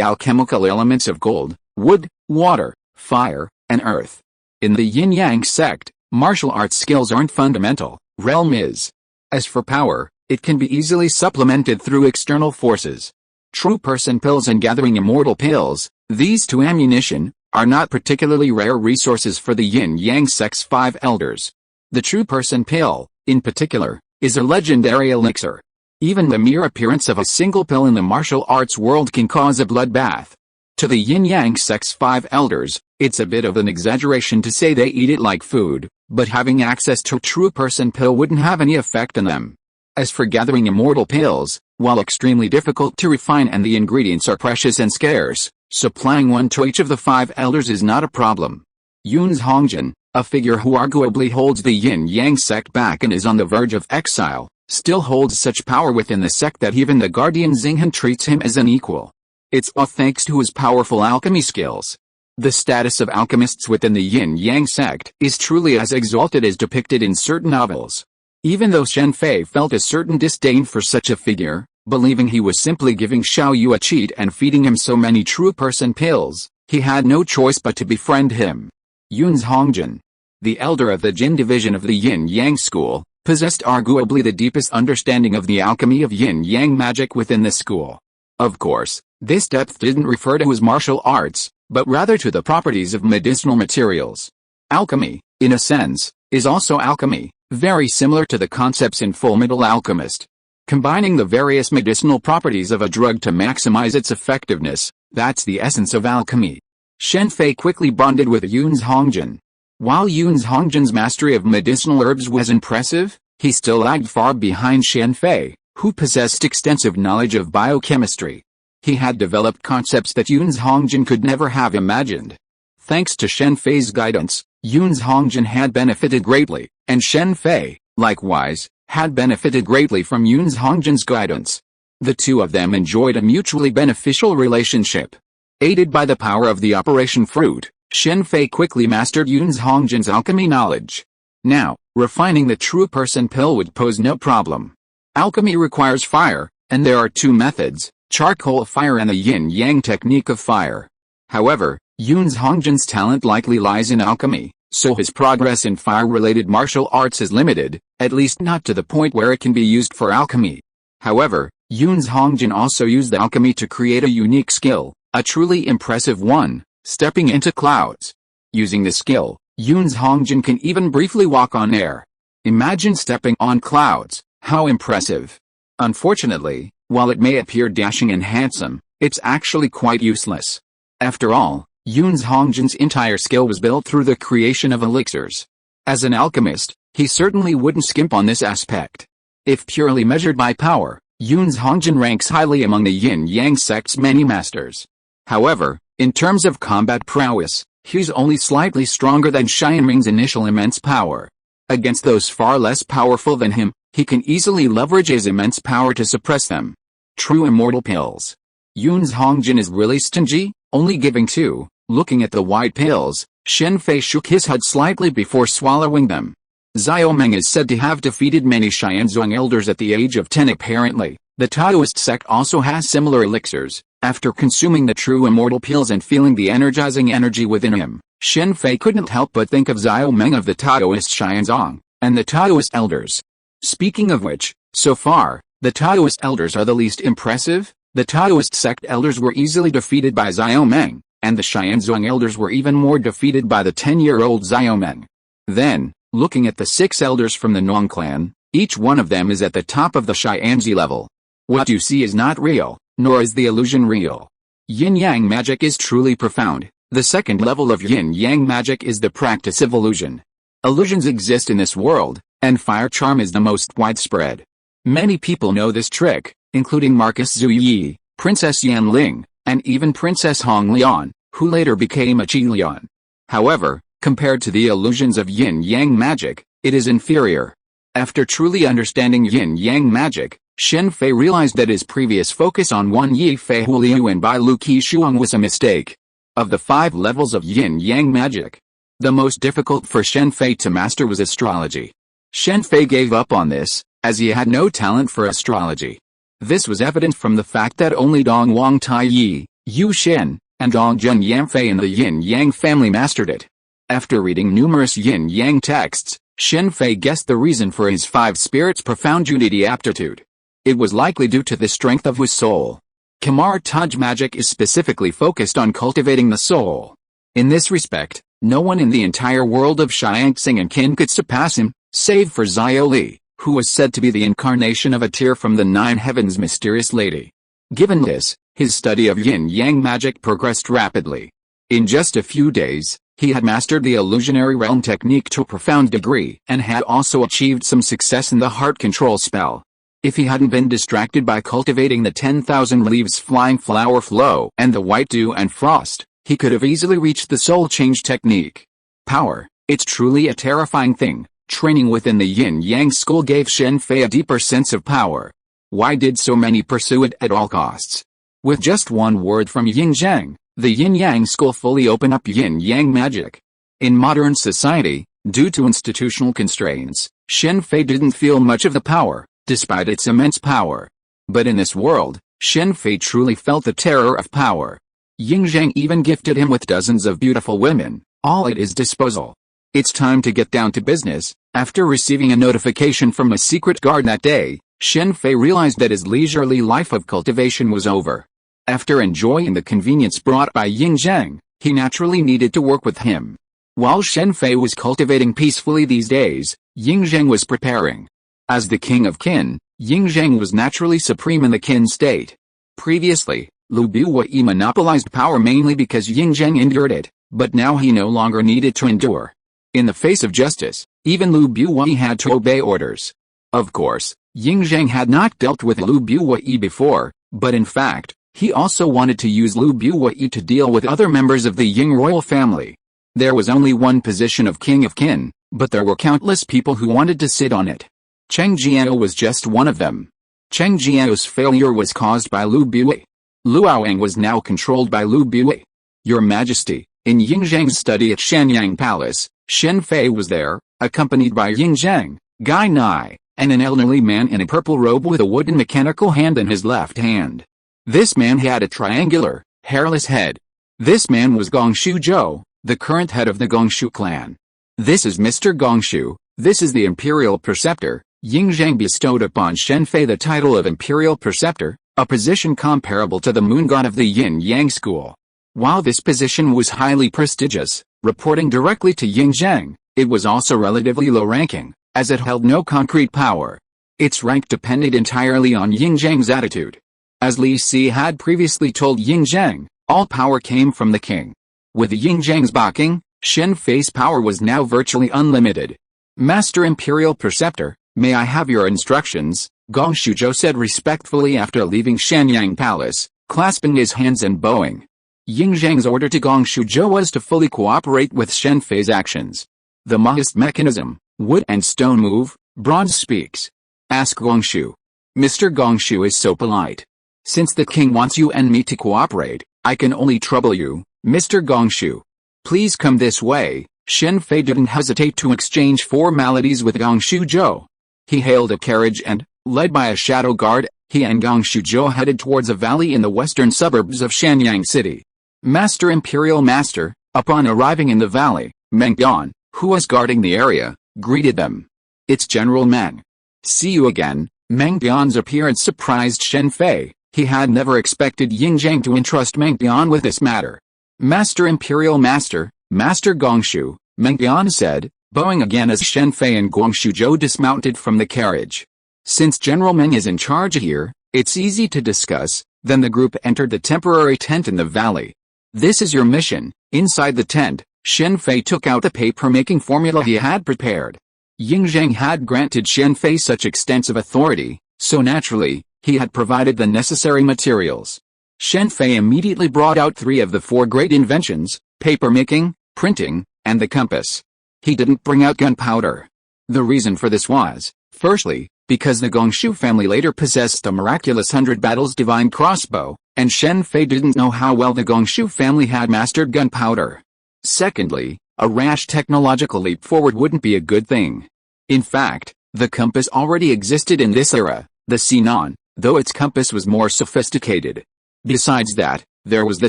Speaker 1: alchemical elements of gold, wood, water, fire, and earth. In the Yin-Yang sect, martial arts skills aren't fundamental, realm is. As for power, it can be easily supplemented through external forces. True person pills and gathering immortal pills, these 2 ammunition, are not particularly rare resources for the Yin-Yang sect's 5 elders. The true person pill, in particular, is a legendary elixir. Even the mere appearance of a single pill in the martial arts world can cause a bloodbath. To the Yin-Yang sect's 5 elders, it's a bit of an exaggeration to say they eat it like food, but having access to a true person pill wouldn't have any effect on them. As for gathering immortal pills, while extremely difficult to refine and the ingredients are precious and scarce, supplying one to each of the 5 elders is not a problem. Yun's Hongjin, a figure who arguably holds the Yin-Yang sect back and is on the verge of exile, still holds such power within the sect that even the guardian Xinghan treats him as an equal. It's all thanks to his powerful alchemy skills. The status of alchemists within the Yin-Yang sect is truly as exalted as depicted in certain novels. Even though Shen Fei felt a certain disdain for such a figure, believing he was simply giving Xiao Yu a cheat and feeding him so many true person pills, he had no choice but to befriend him. Yun's Hongjin, the elder of the Jin division of the Yin-Yang school, possessed arguably the deepest understanding of the alchemy of Yin-Yang magic within the school. Of course, this depth didn't refer to his martial arts, but rather to the properties of medicinal materials. Alchemy, in a sense, is also alchemy, very similar to the concepts in Full Metal Alchemist. Combining the various medicinal properties of a drug to maximize its effectiveness, that's the essence of alchemy. Shen Fei quickly bonded with Yun's Hongjin. While Yun's Hongjin's mastery of medicinal herbs was impressive, he still lagged far behind Shen Fei, who possessed extensive knowledge of biochemistry. He had developed concepts that Yun's Hongjin could never have imagined. Thanks to Shen Fei's guidance, Yun's Hongjin had benefited greatly, and Shen Fei, likewise, had benefited greatly from Yun's Hongjin's guidance. The 2 of them enjoyed a mutually beneficial relationship. Aided by the power of the Operation Fruit, Shen Fei quickly mastered Yun's Hongjin's alchemy knowledge. Now, refining the true person pill would pose no problem. Alchemy requires fire, and there are 2 methods, charcoal fire and the yin-yang technique of fire. However, Yun's Hongjin's talent likely lies in alchemy, so his progress in fire-related martial arts is limited, at least not to the point where it can be used for alchemy. However, Yun's Hongjin also used alchemy to create a unique skill, a truly impressive one, stepping into clouds. Using the skill, Yun's Hongjin can even briefly walk on air. Imagine stepping on clouds, how impressive. Unfortunately, while it may appear dashing and handsome, it's actually quite useless. After all, Yun's Hongjin's entire skill was built through the creation of elixirs. As an alchemist, he certainly wouldn't skimp on this aspect. If purely measured by power, Yun's Hongjin ranks highly among the yin-yang sect's many masters. However, in terms of combat prowess, He's only slightly stronger than Xianming's initial immense power. Against those far less powerful than him, he can easily leverage his immense power to suppress them. True immortal pills. Yun's Hongjin is really stingy, only giving 2. Looking at the white pills, Shen Fei shook his head slightly before swallowing them. Xiaomeng is said to have defeated many Xianzong elders at the age of 10 apparently. The Taoist sect also has similar elixirs. After consuming the true immortal pills and feeling the energizing energy within him, Shen Fei couldn't help but think of Xiaomeng of the Taoist Xianzong, and the Taoist elders. Speaking of which, so far, the Taoist elders are the least impressive. The Taoist sect elders were easily defeated by Xiaomeng, and the Xianzong elders were even more defeated by the 10-year-old Xiaomeng. Then, looking at the 6 elders from the Nong clan, each one of them is at the top of the Xianzi level. What you see is not real, nor is the illusion real. Yin-Yang magic is truly profound. The second level of Yin-Yang magic is the practice of illusion. Illusions exist in this world, and fire charm is the most widespread. Many people know this trick, including Marcus Zuyi, Princess Yan Ling, and even Princess Hong Lian, who later became a Qi Lian. However, compared to the illusions of Yin-Yang magic, it is inferior. After truly understanding Yin-Yang magic, Shen Fei realized that his previous focus on Wan Yi Fei Huliu and Bai Lu Qi Shuang was a mistake. Of the 5 levels of Yin-Yang magic, the most difficult for Shen Fei to master was astrology. Shen Fei gave up on this, as he had no talent for astrology. This was evident from the fact that only Dong Wang Tai Yi, Yu Shen, and Dong Jun Yamfei in the Yin-Yang family mastered it. After reading numerous Yin-Yang texts, Shen Fei guessed the reason for his 5 spirits' profound unity aptitude. It was likely due to the strength of his soul. Kamar-Taj magic is specifically focused on cultivating the soul. In this respect, no one in the entire world of Xianxing and Qin could surpass him, save for Xiao Li, who was said to be the incarnation of a tear from the 9 heavens mysterious lady. Given this, his study of Yin-Yang magic progressed rapidly. In just a few days, he had mastered the illusionary realm technique to a profound degree and had also achieved some success in the heart control spell. If he hadn't been distracted by cultivating the 10,000 leaves flying flower flow and the white dew and frost, he could have easily reached the soul change technique. Power, it's truly a terrifying thing. Training within the Yin-Yang school gave Shen Fei a deeper sense of power. Why did so many pursue it at all costs? With just one word from Yin Zhang, the Yin-Yang school fully opened up Yin-Yang magic. In modern society, due to institutional constraints, Shen Fei didn't feel much of the power, despite its immense power. But in this world, Shen Fei truly felt the terror of power. Yin Zhang even gifted him with dozens of beautiful women, all at his disposal. It's time to get down to business. After receiving a notification from a secret guard that day, Shen Fei realized that his leisurely life of cultivation was over. After enjoying the convenience brought by Yin Zhang, he naturally needed to work with him. While Shen Fei was cultivating peacefully these days, Yin Zhang was preparing. As the king of Qin, Yin Zhang was naturally supreme in the Qin state. Previously, Lu Buyi monopolized power mainly because Yin Zhang endured it, but now he no longer needed to endure. In the face of justice, even Lu Buyi had to obey orders. Of course, Yin Zhang had not dealt with Lu Buyi before, but in fact, he also wanted to use Lu Buyi to deal with other members of the Ying royal family. There was only one position of king of Qin, but there were countless people who wanted to sit on it. Cheng Jiao was just one of them. Cheng Jiao's failure was caused by Lu Buyi. Luoyang was now controlled by Lu Buyi. Your Majesty, in Yin Zhang's study at Shanyang Palace, Shen Fei was there, accompanied by Yin Zhang, Gai Nai, and an elderly man in a purple robe with a wooden mechanical hand in his left hand. This man had a triangular, hairless head. This man was Gongshu Zhou, the current head of the Gongshu clan. This is Mr. Gongshu, this is the Imperial Preceptor. Yin Zhang bestowed upon Shen Fei the title of Imperial Preceptor, a position comparable to the moon god of the Yin-Yang school. While this position was highly prestigious, reporting directly to Yin Zhang, it was also relatively low-ranking, as it held no concrete power. Its rank depended entirely on Yin Zhang's attitude. As Li Si had previously told Yin Zhang, all power came from the king. With Yin Zhang's backing, Shen Fei's power was now virtually unlimited. Master Imperial Preceptor, may I have your instructions? Gongshu Zhou said respectfully after leaving Shanyang Palace, clasping his hands and bowing. Yin Zhang's order to Gong Shuzhou was to fully cooperate with Shen Fei's actions. The Mahist mechanism, wood and stone move, bronze speaks. Ask Gongshu. Mr. Gongshu is so polite. Since the king wants you and me to cooperate, I can only trouble you, Mr. Gongshu. Please come this way. Shen Fei didn't hesitate to exchange formalities with Gong Shuzhou. He hailed a carriage and, led by a shadow guard, he and Gong Shuzhou headed towards a valley in the western suburbs of Shenyang City. Master Imperial Master, upon arriving in the valley, Meng Yan, who was guarding the area, greeted them. It's General Meng. See you again. Meng Yan's appearance surprised Shen Fei. He had never expected Yin Zhang to entrust Meng Yan with this matter. Master Imperial Master, Master Gongshu, Meng Yan said, bowing again as Shen Fei and Gong Shuzhou dismounted from the carriage. Since General Meng is in charge here, it's easy to discuss. Then the group entered the temporary tent in the valley. This is your mission. Inside the tent, Shen Fei took out the paper-making formula he had prepared. Yin Zhang had granted Shen Fei such extensive authority, so naturally, he had provided the necessary materials. Shen Fei immediately brought out 3 of the 4 great inventions, paper-making, printing, and the compass. He didn't bring out gunpowder. The reason for this was, firstly, because the Gongshu family later possessed a miraculous 100 battles divine crossbow, and Shen Fei didn't know how well the Gongshu family had mastered gunpowder. Secondly, a rash technological leap forward wouldn't be a good thing. In fact, the compass already existed in this era, the Sinon, though its compass was more sophisticated. Besides that, there was the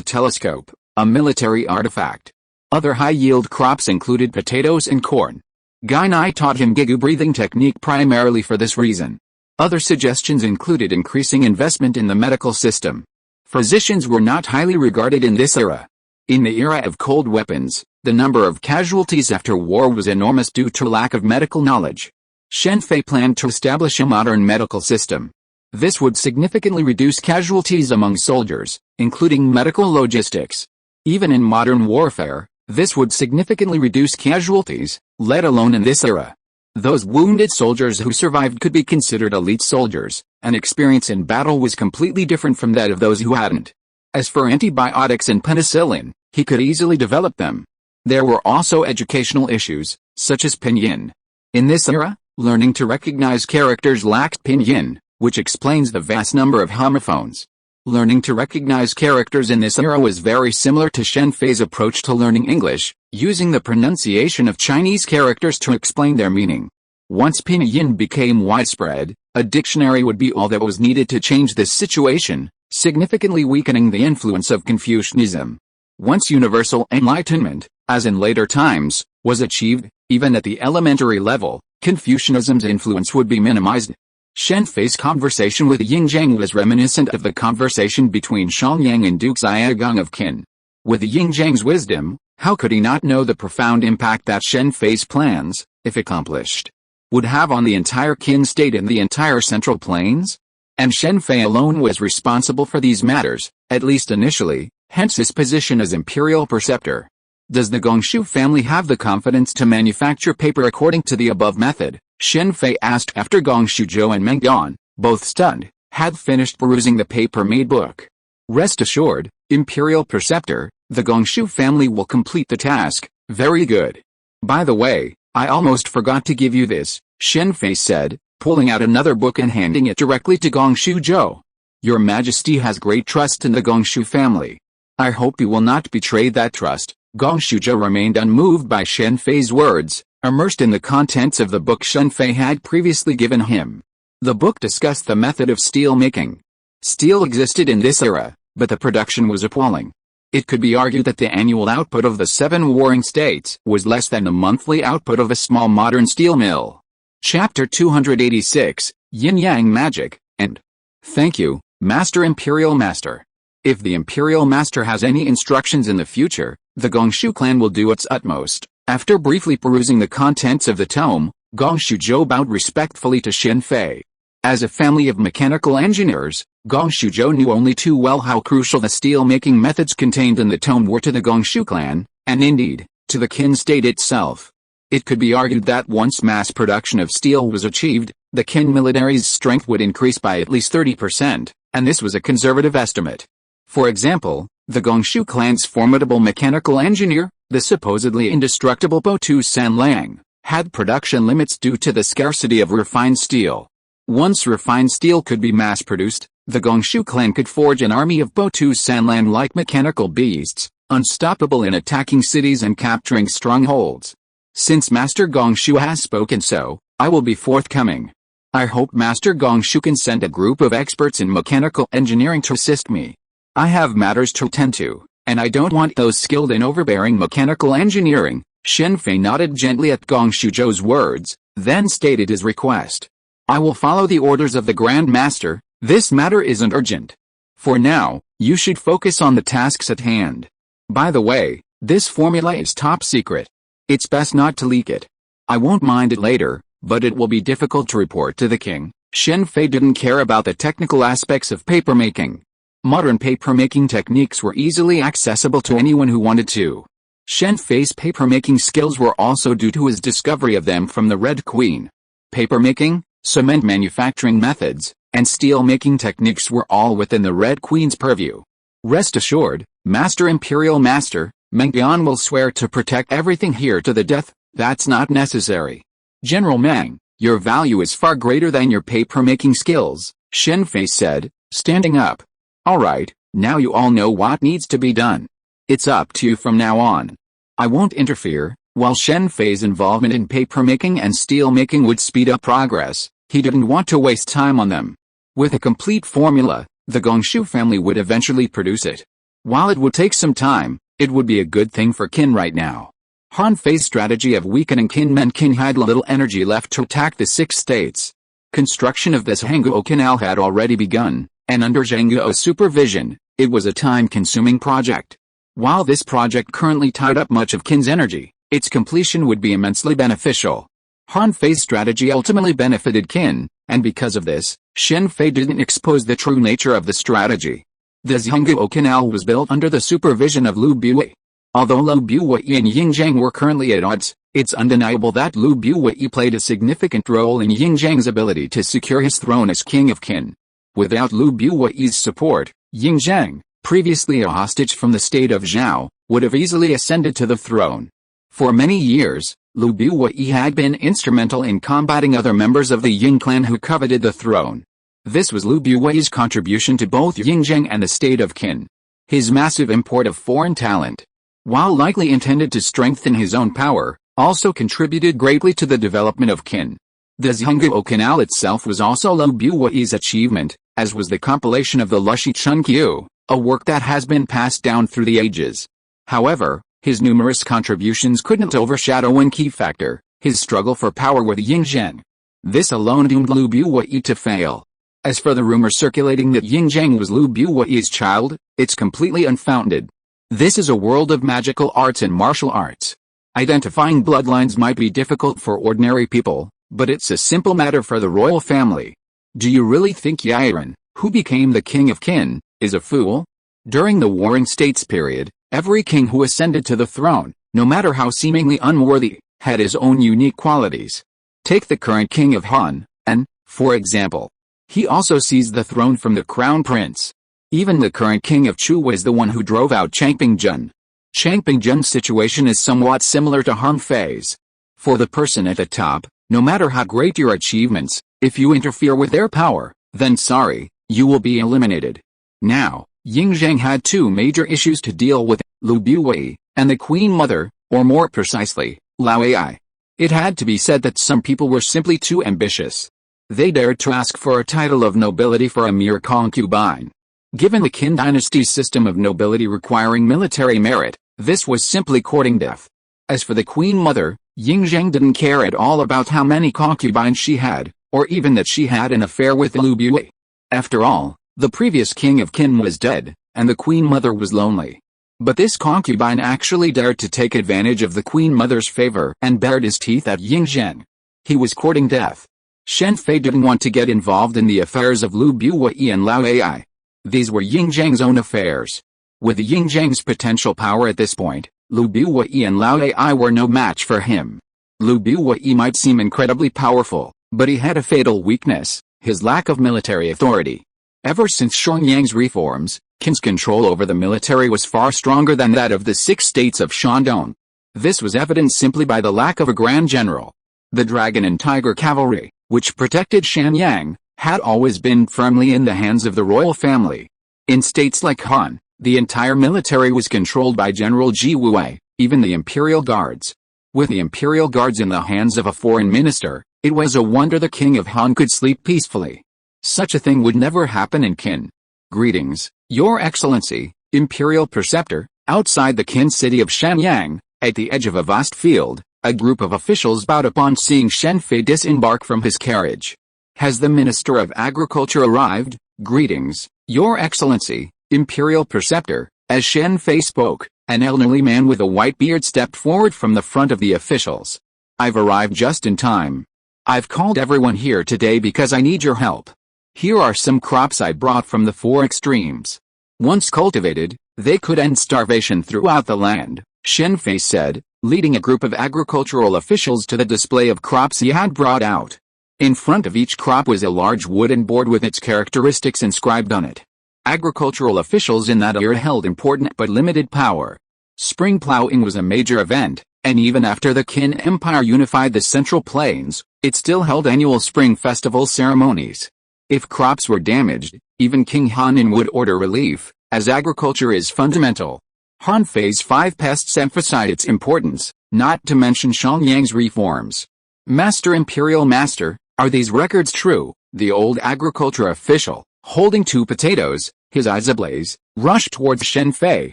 Speaker 1: telescope, a military artifact. Other high-yield crops included potatoes and corn. Gainai taught him Gigu breathing technique primarily for this reason. Other suggestions included increasing investment in the medical system. Physicians were not highly regarded in this era. In the era of cold weapons, the number of casualties after war was enormous due to lack of medical knowledge. Shen Fei planned to establish a modern medical system. This would significantly reduce casualties among soldiers, including medical logistics. Even in modern warfare, this would significantly reduce casualties, let alone in this era. Those wounded soldiers who survived could be considered elite soldiers, and experience in battle was completely different from that of those who hadn't. As for antibiotics and penicillin, he could easily develop them. There were also educational issues, such as pinyin. In this era, learning to recognize characters lacked pinyin, which explains the vast number of homophones. Learning to recognize characters in this era was very similar to Shen Fei's approach to learning English, using the pronunciation of Chinese characters to explain their meaning. Once pinyin became widespread, a dictionary would be all that was needed to change this situation, significantly weakening the influence of Confucianism. Once universal enlightenment, as in later times, was achieved, even at the elementary level, Confucianism's influence would be minimized. Shen Fei's conversation with Yin Zhang was reminiscent of the conversation between Xiangyang and Duke Xiaogang of Qin. With Yin Zhang's wisdom, how could he not know the profound impact that Shen Fei's plans, if accomplished, would have on the entire Qin state and the entire Central Plains? And Shen Fei alone was responsible for these matters, at least initially, hence his position as imperial preceptor. Does the Gongshu family have the confidence to manufacture paper according to the above method? Shen Fei asked after Gong Shuzhou and Meng Yan, both stunned, had finished perusing the paper-made book. Rest assured, Imperial Preceptor, the Gongshu family will complete the task. Very good. By the way, I almost forgot to give you this, Shen Fei said, pulling out another book and handing it directly to Gong Shuzhou. Your Majesty has great trust in the Gongshu family. I hope you will not betray that trust. Gong Shuzhou remained unmoved by Shen Fei's words, immersed in the contents of the book Shen Fei had previously given him. The book discussed the method of steel making. Steel existed in this era, but the production was appalling. It could be argued that the annual output of the 7 warring states was less than the monthly output of a small modern steel mill. Chapter 286, Yin-Yang Magic, and thank you, Master Imperial Master. If the Imperial Master has any instructions in the future, the Gongshu clan will do its utmost. After briefly perusing the contents of the tome, Gong Shuzhou bowed respectfully to Shen Fei. As a family of mechanical engineers, Gong Shuzhou knew only too well how crucial the steel-making methods contained in the tome were to the Gongshu clan, and indeed, to the Qin state itself. It could be argued that once mass production of steel was achieved, the Qin military's strength would increase by at least 30%, and this was a conservative estimate. For example, The Gongshu clan's formidable mechanical engineer, the supposedly indestructible Po-Tu Sanlang, had production limits due to the scarcity of refined steel. Once refined steel could be mass-produced, the Gongshu clan could forge an army of Po-Tu Sanlang-like mechanical beasts, unstoppable in attacking cities and capturing strongholds. Since Master Gongshu has spoken so, I will be forthcoming. I hope Master Gongshu can send a group of experts in mechanical engineering to assist me. I have matters to attend to, and I don't want those skilled in overbearing mechanical engineering. Shen Fei nodded gently at Gongshu Zhou's words, then stated his request. I will follow the orders of the Grand Master. This matter isn't urgent. For now, you should focus on the tasks at hand. By the way, this formula is top secret. It's best not to leak it. I won't mind it later, but it will be difficult to report to the king. Shen Fei didn't care about the technical aspects of papermaking. Modern papermaking techniques were easily accessible to anyone who wanted to. Shen Fei's papermaking skills were also due to his discovery of them from the Red Queen. Papermaking, cement manufacturing methods, and steel-making techniques were all within the Red Queen's purview. Rest assured, Master Imperial Master, Meng will swear to protect everything here to the death. That's not necessary. General Meng, your value is far greater than your papermaking skills, Shen Fei said, standing up. Alright, now you all know what needs to be done. It's up to you from now on. I won't interfere. While Shen Fei's involvement in papermaking and steel-making would speed up progress, he didn't want to waste time on them. With a complete formula, the Gongshu family would eventually produce it. While it would take some time, it would be a good thing for Qin right now. Han Fei's strategy of weakening Qin meant Qin had little energy left to attack the 6 states. Construction of the Zhangguo Canal had already begun, and under Zhang Guo's supervision, it was a time-consuming project. While this project currently tied up much of Qin's energy, its completion would be immensely beneficial. Han Fei's strategy ultimately benefited Qin, and because of this, Shen Fei didn't expose the true nature of the strategy. The Zhangguo Canal was built under the supervision of Lu Buwei. Although Lu Buwei and Ying Zhang were currently at odds, it's undeniable that Lu Buwei played a significant role in Ying Zhang's ability to secure his throne as king of Qin. Without Lu Buwei's support, Ying Zhang, previously a hostage from the state of Zhao, would have easily ascended to the throne. For many years, Lu Buwei had been instrumental in combating other members of the Ying clan who coveted the throne. This was Lu Buwei's contribution to both Ying Zhang and the state of Qin. His massive import of foreign talent, while likely intended to strengthen his own power, also contributed greatly to the development of Qin. The Zhangguo Canal itself was also Lu Buwei's achievement, as was the compilation of the Lushi Chunqiu, a work that has been passed down through the ages. However, his numerous contributions couldn't overshadow one key factor, his struggle for power with Ying Zhang. This alone doomed Lu Buwei to fail. As for the rumor circulating that Ying Zhang was Lu Buwei's child, it's completely unfounded. This is a world of magical arts and martial arts. Identifying bloodlines might be difficult for ordinary people, but it's a simple matter for the royal family. Do you really think Yiren, who became the king of Qin, is a fool? During the Warring States period, every king who ascended to the throne, no matter how seemingly unworthy, had his own unique qualities. Take the current king of Han, and, for example. He also seized the throne from the crown prince. Even the current king of Chu was the one who drove out Changping-jun. Changping-jun's situation is somewhat similar to Han Fei's. For the person at the top, no matter how great your achievements, if you interfere with their power, then sorry, you will be eliminated. Now, Ying Zhang had 2 major issues to deal with, Lu Buwei, and the Queen Mother, or more precisely, Lao Ai. It had to be said that some people were simply too ambitious. They dared to ask for a title of nobility for a mere concubine. Given the Qin dynasty's system of nobility requiring military merit, this was simply courting death. As for the Queen Mother, Ying Zhang didn't care at all about how many concubines she had, or even that she had an affair with Lu Buwei. After all, the previous king of Qin was dead, and the Queen Mother was lonely. But this concubine actually dared to take advantage of the Queen Mother's favor and bared his teeth at Ying Zhang. He was courting death. Shen Fei didn't want to get involved in the affairs of Lu Buwei and Lao Ai. These were Ying Zhang's own affairs. With Ying Zhang's potential power at this point, Lu Buwei and Lao Ai were no match for him. Lu Buwei might seem incredibly powerful, but he had a fatal weakness, his lack of military authority. Ever since Xiangyang's reforms, Qin's control over the military was far stronger than that of the 6 states of Shandong. This was evidenced simply by the lack of a grand general. The Dragon and Tiger cavalry, which protected Xianyang, had always been firmly in the hands of the royal family. In states like Han, the entire military was controlled by General Ji Wei, even the imperial guards. With the imperial guards in the hands of a foreign minister, it was a wonder the king of Han could sleep peacefully. Such a thing would never happen in Qin. Greetings, Your Excellency, Imperial Preceptor. Outside the Qin city of Shenyang, at the edge of a vast field, a group of officials bowed upon seeing Shen Fei disembark from his carriage. Has the Minister of Agriculture arrived? Greetings, Your Excellency, Imperial Preceptor. As Shen Fei spoke, an elderly man with a white beard stepped forward from the front of the officials. I've arrived just in time. I've called everyone here today because I need your help. Here are some crops I brought from the 4 extremes. Once cultivated, they could end starvation throughout the land, Shen Fei said, leading a group of agricultural officials to the display of crops he had brought out. In front of each crop was a large wooden board with its characteristics inscribed on it. Agricultural officials in that era held important but limited power. Spring plowing was a major event, and even after the Qin Empire unified the Central Plains, it still held annual spring festival ceremonies. If crops were damaged, even King Han would order relief, as agriculture is fundamental. Han Fei's 5 pests emphasized its importance, not to mention Xiangyang's reforms. Master Imperial Master, are these records true? The old agriculture official, holding 2 potatoes, his eyes ablaze, rushed towards Shen Fei,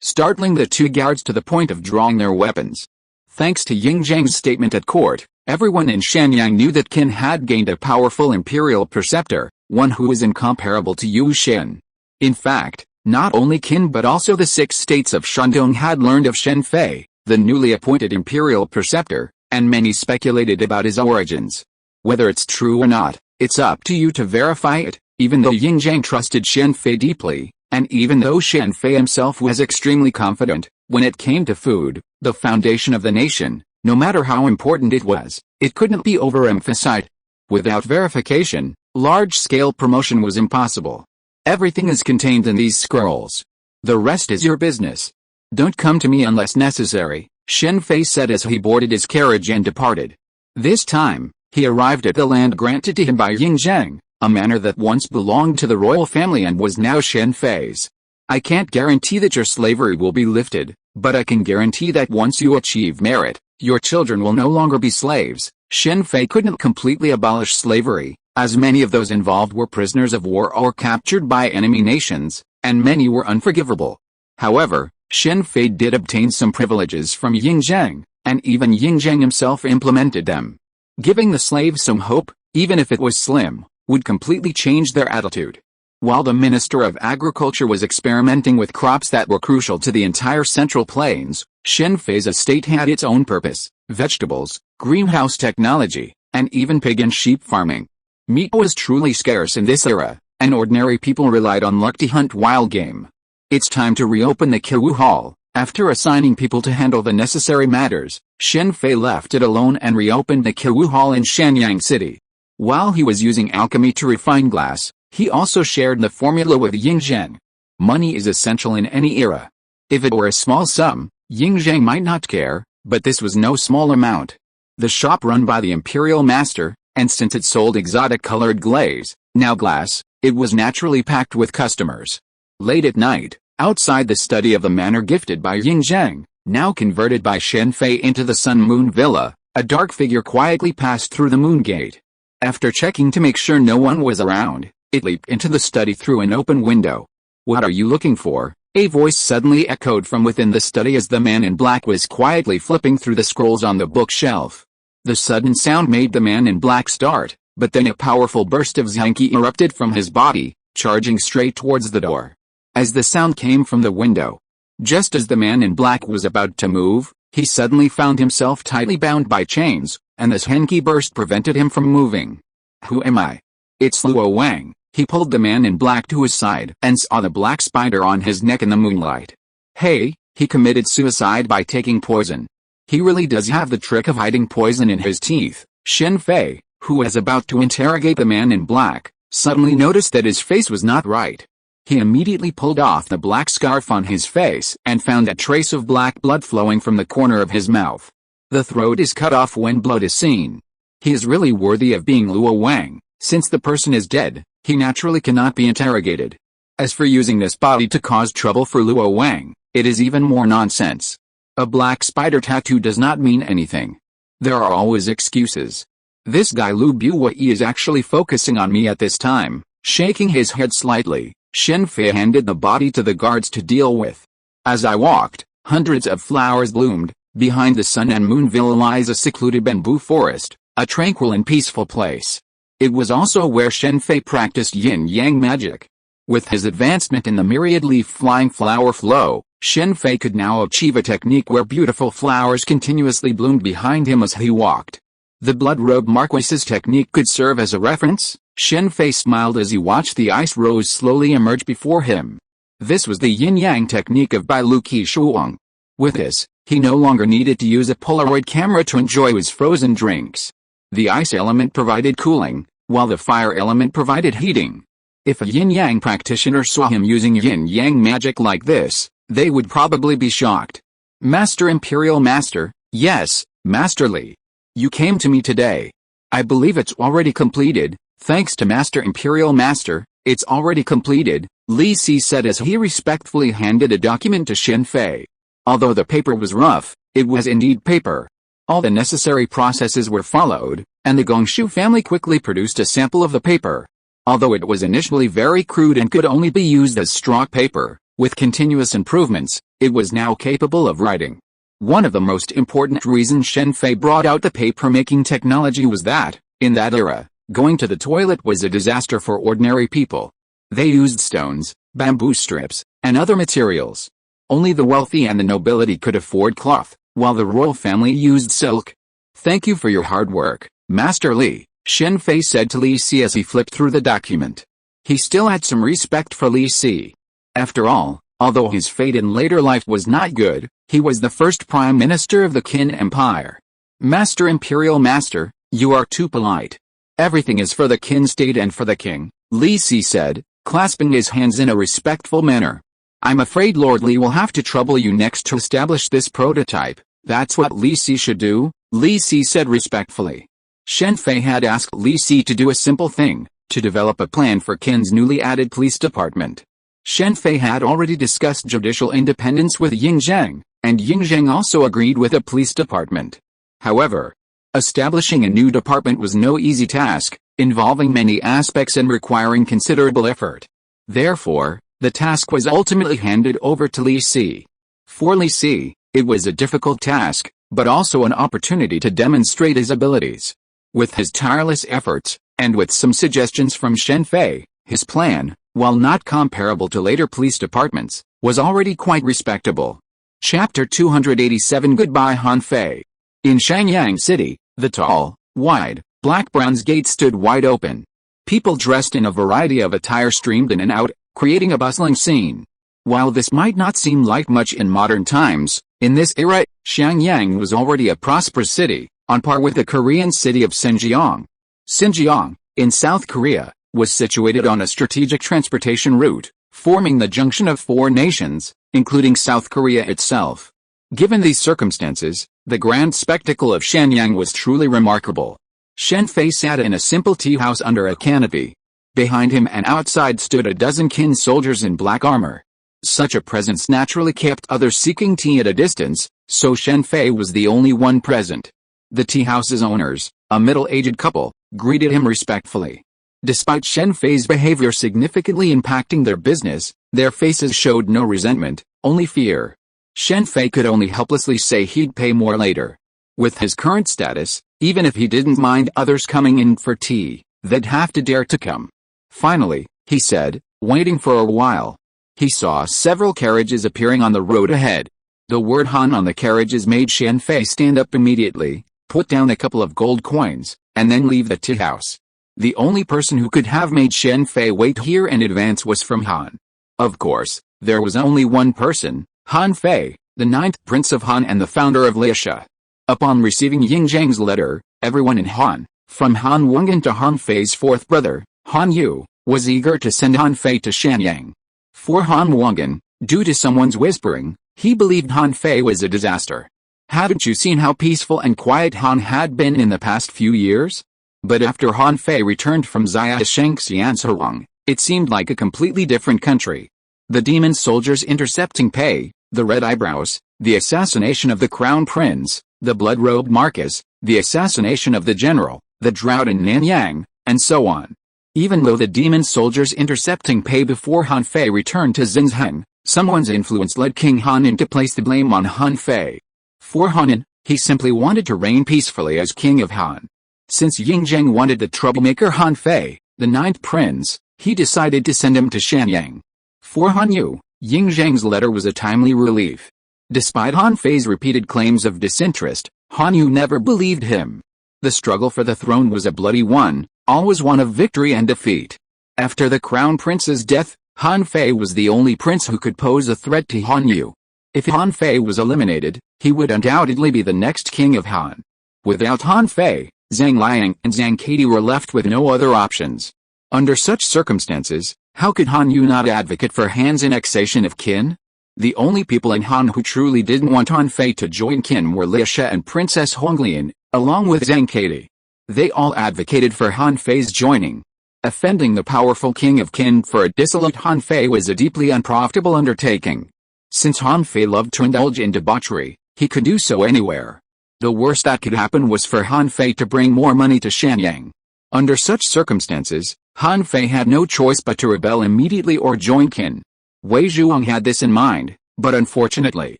Speaker 1: startling the 2 guards to the point of drawing their weapons. Thanks to Yingzhang's statement at court, everyone in Shenyang knew that Qin had gained a powerful imperial preceptor, one who was incomparable to Yu Shen. In fact, not only Qin but also the 6 states of Shandong had learned of Shen Fei, the newly appointed imperial preceptor, and many speculated about his origins. Whether it's true or not, it's up to you to verify it. Even though Yingzhang trusted Shen Fei deeply, and even though Shen Fei himself was extremely confident, when it came to food, the foundation of the nation, no matter how important it was, it couldn't be overemphasized. Without verification, large-scale promotion was impossible. Everything is contained in these scrolls. The rest is your business. Don't come to me unless necessary, Shen Fei said as he boarded his carriage and departed. This time, he arrived at the land granted to him by Yingzhang, a manor that once belonged to the royal family and was now Shen Fei's. I can't guarantee that your slavery will be lifted, but I can guarantee that once you achieve merit, your children will no longer be slaves. Shen Fei couldn't completely abolish slavery, as many of those involved were prisoners of war or captured by enemy nations, and many were unforgivable. However, Shen Fei did obtain some privileges from Yingzhang, and even Yingzhang himself implemented them. Giving the slaves some hope, even if it was slim, would completely change their attitude. While the Minister of Agriculture was experimenting with crops that were crucial to the entire Central Plains, Shen Fei's estate had its own purpose: vegetables, greenhouse technology, and even pig and sheep farming. Meat was truly scarce in this era, and ordinary people relied on luck to hunt wild game. It's time to reopen the Qiwu Hall. After assigning people to handle the necessary matters, Shen Fei left it alone and reopened the Qiwu Hall in Shenyang City. While he was using alchemy to refine glass, he also shared the formula with Yingzhang. Money is essential in any era. If it were a small sum, Yingzhang might not care, but this was no small amount. The shop run by the imperial master, and since it sold exotic-colored glaze, now glass, it was naturally packed with customers. Late at night, outside the study of the manor gifted by Yingzhang, now converted by Shen Fei into the Sun Moon Villa, a dark figure quietly passed through the moon gate. After checking to make sure no one was around, it leaped into the study through an open window. "What are you looking for?" a voice suddenly echoed from within the study as the man in black was quietly flipping through the scrolls on the bookshelf. The sudden sound made the man in black start, but then a powerful burst of Zhangqi erupted from his body, charging straight towards the door. As the sound came from the window, just as the man in black was about to move, he suddenly found himself tightly bound by chains, and this Zhangqi burst prevented him from moving. "Who am I?" "It's Luo Wang." He pulled the man in black to his side and saw the black spider on his neck in the moonlight. "Hey, he committed suicide by taking poison. He really does have the trick of hiding poison in his teeth." Shen Fei, who was about to interrogate the man in black, suddenly noticed that his face was not right. He immediately pulled off the black scarf on his face and found a trace of black blood flowing from the corner of his mouth. The throat is cut off when blood is seen. He is really worthy of being Luo Wang. Since the person is dead, he naturally cannot be interrogated. As for using this body to cause trouble for Luo Wang, it is even more nonsense. A black spider tattoo does not mean anything. There are always excuses. This guy Lu Buwei is actually focusing on me at this time. Shaking his head slightly, Shen Fei handed the body to the guards to deal with. As I walked, hundreds of flowers bloomed. Behind the sun and moon villa lies a secluded bamboo forest, a tranquil and peaceful place. It was also where Shen Fei practiced yin-yang magic. With his advancement in the myriad leaf flying flower flow, Shen Fei could now achieve a technique where beautiful flowers continuously bloomed behind him as he walked. The blood-robe Marquis's technique could serve as a reference. Shen Fei smiled as he watched the ice rose slowly emerge before him. This was the yin-yang technique of Bai Lu Qi Shuang. With this, he no longer needed to use a Polaroid camera to enjoy his frozen drinks. The ice element provided cooling, while the fire element provided heating. If a yin-yang practitioner saw him using yin-yang magic like this, they would probably be shocked. Master Imperial Master, yes, Master Li. You came to me today. I believe it's already completed. Thanks to Master Imperial Master, it's already completed, Li Si said as he respectfully handed a document to Shen Fei. Although the paper was rough, it was indeed paper. All the necessary processes were followed, and the Gongshu family quickly produced a sample of the paper. Although it was initially very crude and could only be used as straw paper, with continuous improvements, it was now capable of writing. One of the most important reasons Shen Fei brought out the paper-making technology was that, in that era, going to the toilet was a disaster for ordinary people. They used stones, bamboo strips, and other materials. Only the wealthy and the nobility could afford cloth, while the royal family used silk. Thank you for your hard work, Master Li, Shen Fei said to Li Si as he flipped through the document. He still had some respect for Li Si. After all, although his fate in later life was not good, he was the first prime minister of the Qin Empire. Master Imperial Master, you are too polite. Everything is for the Qin state and for the king, Li Si said, clasping his hands in a respectful manner. I'm afraid Lord Li will have to trouble you next to establish this prototype. That's what Li Si should do, Li Si said respectfully. Shen Fei had asked Li Si to do a simple thing, to develop a plan for Qin's newly added police department. Shen Fei had already discussed judicial independence with Ying Zheng, and Ying Zheng also agreed with a police department. However, establishing a new department was no easy task, involving many aspects and requiring considerable effort. Therefore, the task was ultimately handed over to Li Si. For Li Si, it was a difficult task, but also an opportunity to demonstrate his abilities. With his tireless efforts, and with some suggestions from Shen Fei, his plan, while not comparable to later police departments, was already quite respectable. Chapter 287 Goodbye Han Fei. In Shangyang City, the tall, wide, black bronze gate stood wide open. People dressed in a variety of attire streamed in and out, creating a bustling scene. While this might not seem like much in modern times, in this era, Shangyang was already a prosperous city, on par with the Korean city of Xinjiang. Xinjiang, in South Korea, was situated on a strategic transportation route, forming the junction of four nations, including South Korea itself. Given these circumstances, the grand spectacle of Shenyang was truly remarkable. Shen Fei sat in a simple tea house under a canopy. Behind him and outside stood a dozen Qin soldiers in black armor. Such a presence naturally kept others seeking tea at a distance, so Shen Fei was the only one present. The tea house's owners, a middle-aged couple, greeted him respectfully. Despite Shen Fei's behavior significantly impacting their business, their faces showed no resentment, only fear. Shen Fei could only helplessly say he'd pay more later. With his current status, even if he didn't mind others coming in for tea, they'd have to dare to come. Finally, he said, waiting for a while. He saw several carriages appearing on the road ahead. The word Han on the carriages made Shen Fei stand up immediately, put down a couple of gold coins, and then leave the tea house. The only person who could have made Shen Fei wait here in advance was from Han. Of course, there was only one person, Han Fei, the ninth prince of Han and the founder of Liasha. Upon receiving Ying Zheng's letter, everyone in Han, from Han Wenghan to Han Fei's fourth brother, Han Yu was eager to send Han Fei to Shenyang. For Han Wangan, due to someone's whispering, he believed Han Fei was a disaster. Haven't you seen how peaceful and quiet Han had been in the past few years? But after Han Fei returned from Xianxianzhuang, it seemed like a completely different country. The demon soldiers intercepting Pei, the red eyebrows, the assassination of the crown prince, the blood-robed Marquis, the assassination of the general, the drought in Nanyang, and so on. Even though the demon soldiers intercepting Pei before Han Fei returned to Xinjiang, someone's influence led King Han to place the blame on Han Fei. For Han, he simply wanted to reign peacefully as king of Han. Since Yingzheng wanted the troublemaker Han Fei, the ninth prince, he decided to send him to Shenyang. For Han Yu, Yingzheng's letter was a timely relief. Despite Han Fei's repeated claims of disinterest, Han Yu never believed him. The struggle for the throne was a bloody one, always one of victory and defeat. After the crown prince's death, Han Fei was the only prince who could pose a threat to Han Yu. If Han Fei was eliminated, he would undoubtedly be the next king of Han. Without Han Fei, Zhang Liang and Zhang Keidi were left with no other options. Under such circumstances, how could Han Yu not advocate for Han's annexation of Qin? The only people in Han who truly didn't want Han Fei to join Qin were Li She and Princess Honglian, along with Zhang Keidi. They all advocated for Han Fei's joining. Offending the powerful king of Qin for a dissolute Han Fei was a deeply unprofitable undertaking. Since Han Fei loved to indulge in debauchery, he could do so anywhere. The worst that could happen was for Han Fei to bring more money to Shenyang. Under such circumstances, Han Fei had no choice but to rebel immediately or join Qin. Wei Zhuang had this in mind, but unfortunately,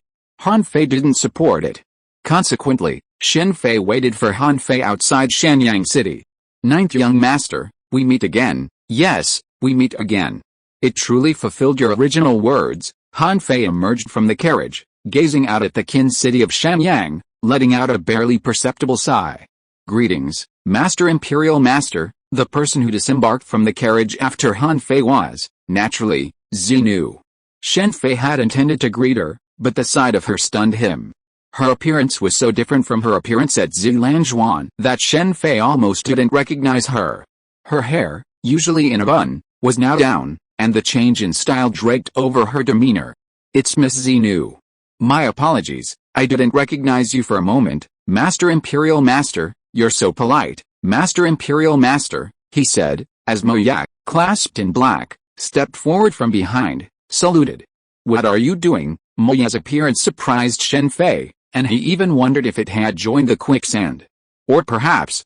Speaker 1: Han Fei didn't support it. Consequently, Shen Fei waited for Han Fei outside Shenyang City. Ninth young master, we meet again. Yes, we meet again. It truly fulfilled your original words. Han Fei emerged from the carriage, gazing out at the Qin city of Shenyang, letting out a barely perceptible sigh. Greetings, Master Imperial Master. The person who disembarked from the carriage after Han Fei was, naturally, Xinu. Shen Fei had intended to greet her, but the sight of her stunned him. Her appearance was so different from her appearance at Zilanzhuan that Shen Fei almost didn't recognize her. Her hair, usually in a bun, was now down, and the change in style draped over her demeanor. It's Miss Xinu. My apologies, I didn't recognize you for a moment, Master Imperial Master, you're so polite. Master Imperial Master, he said, as Mo Yak, clasped in black, stepped forward from behind, saluted. What are you doing? Mo Yak's appearance surprised Shen Fei, and he even wondered if it had joined the quicksand. Or perhaps,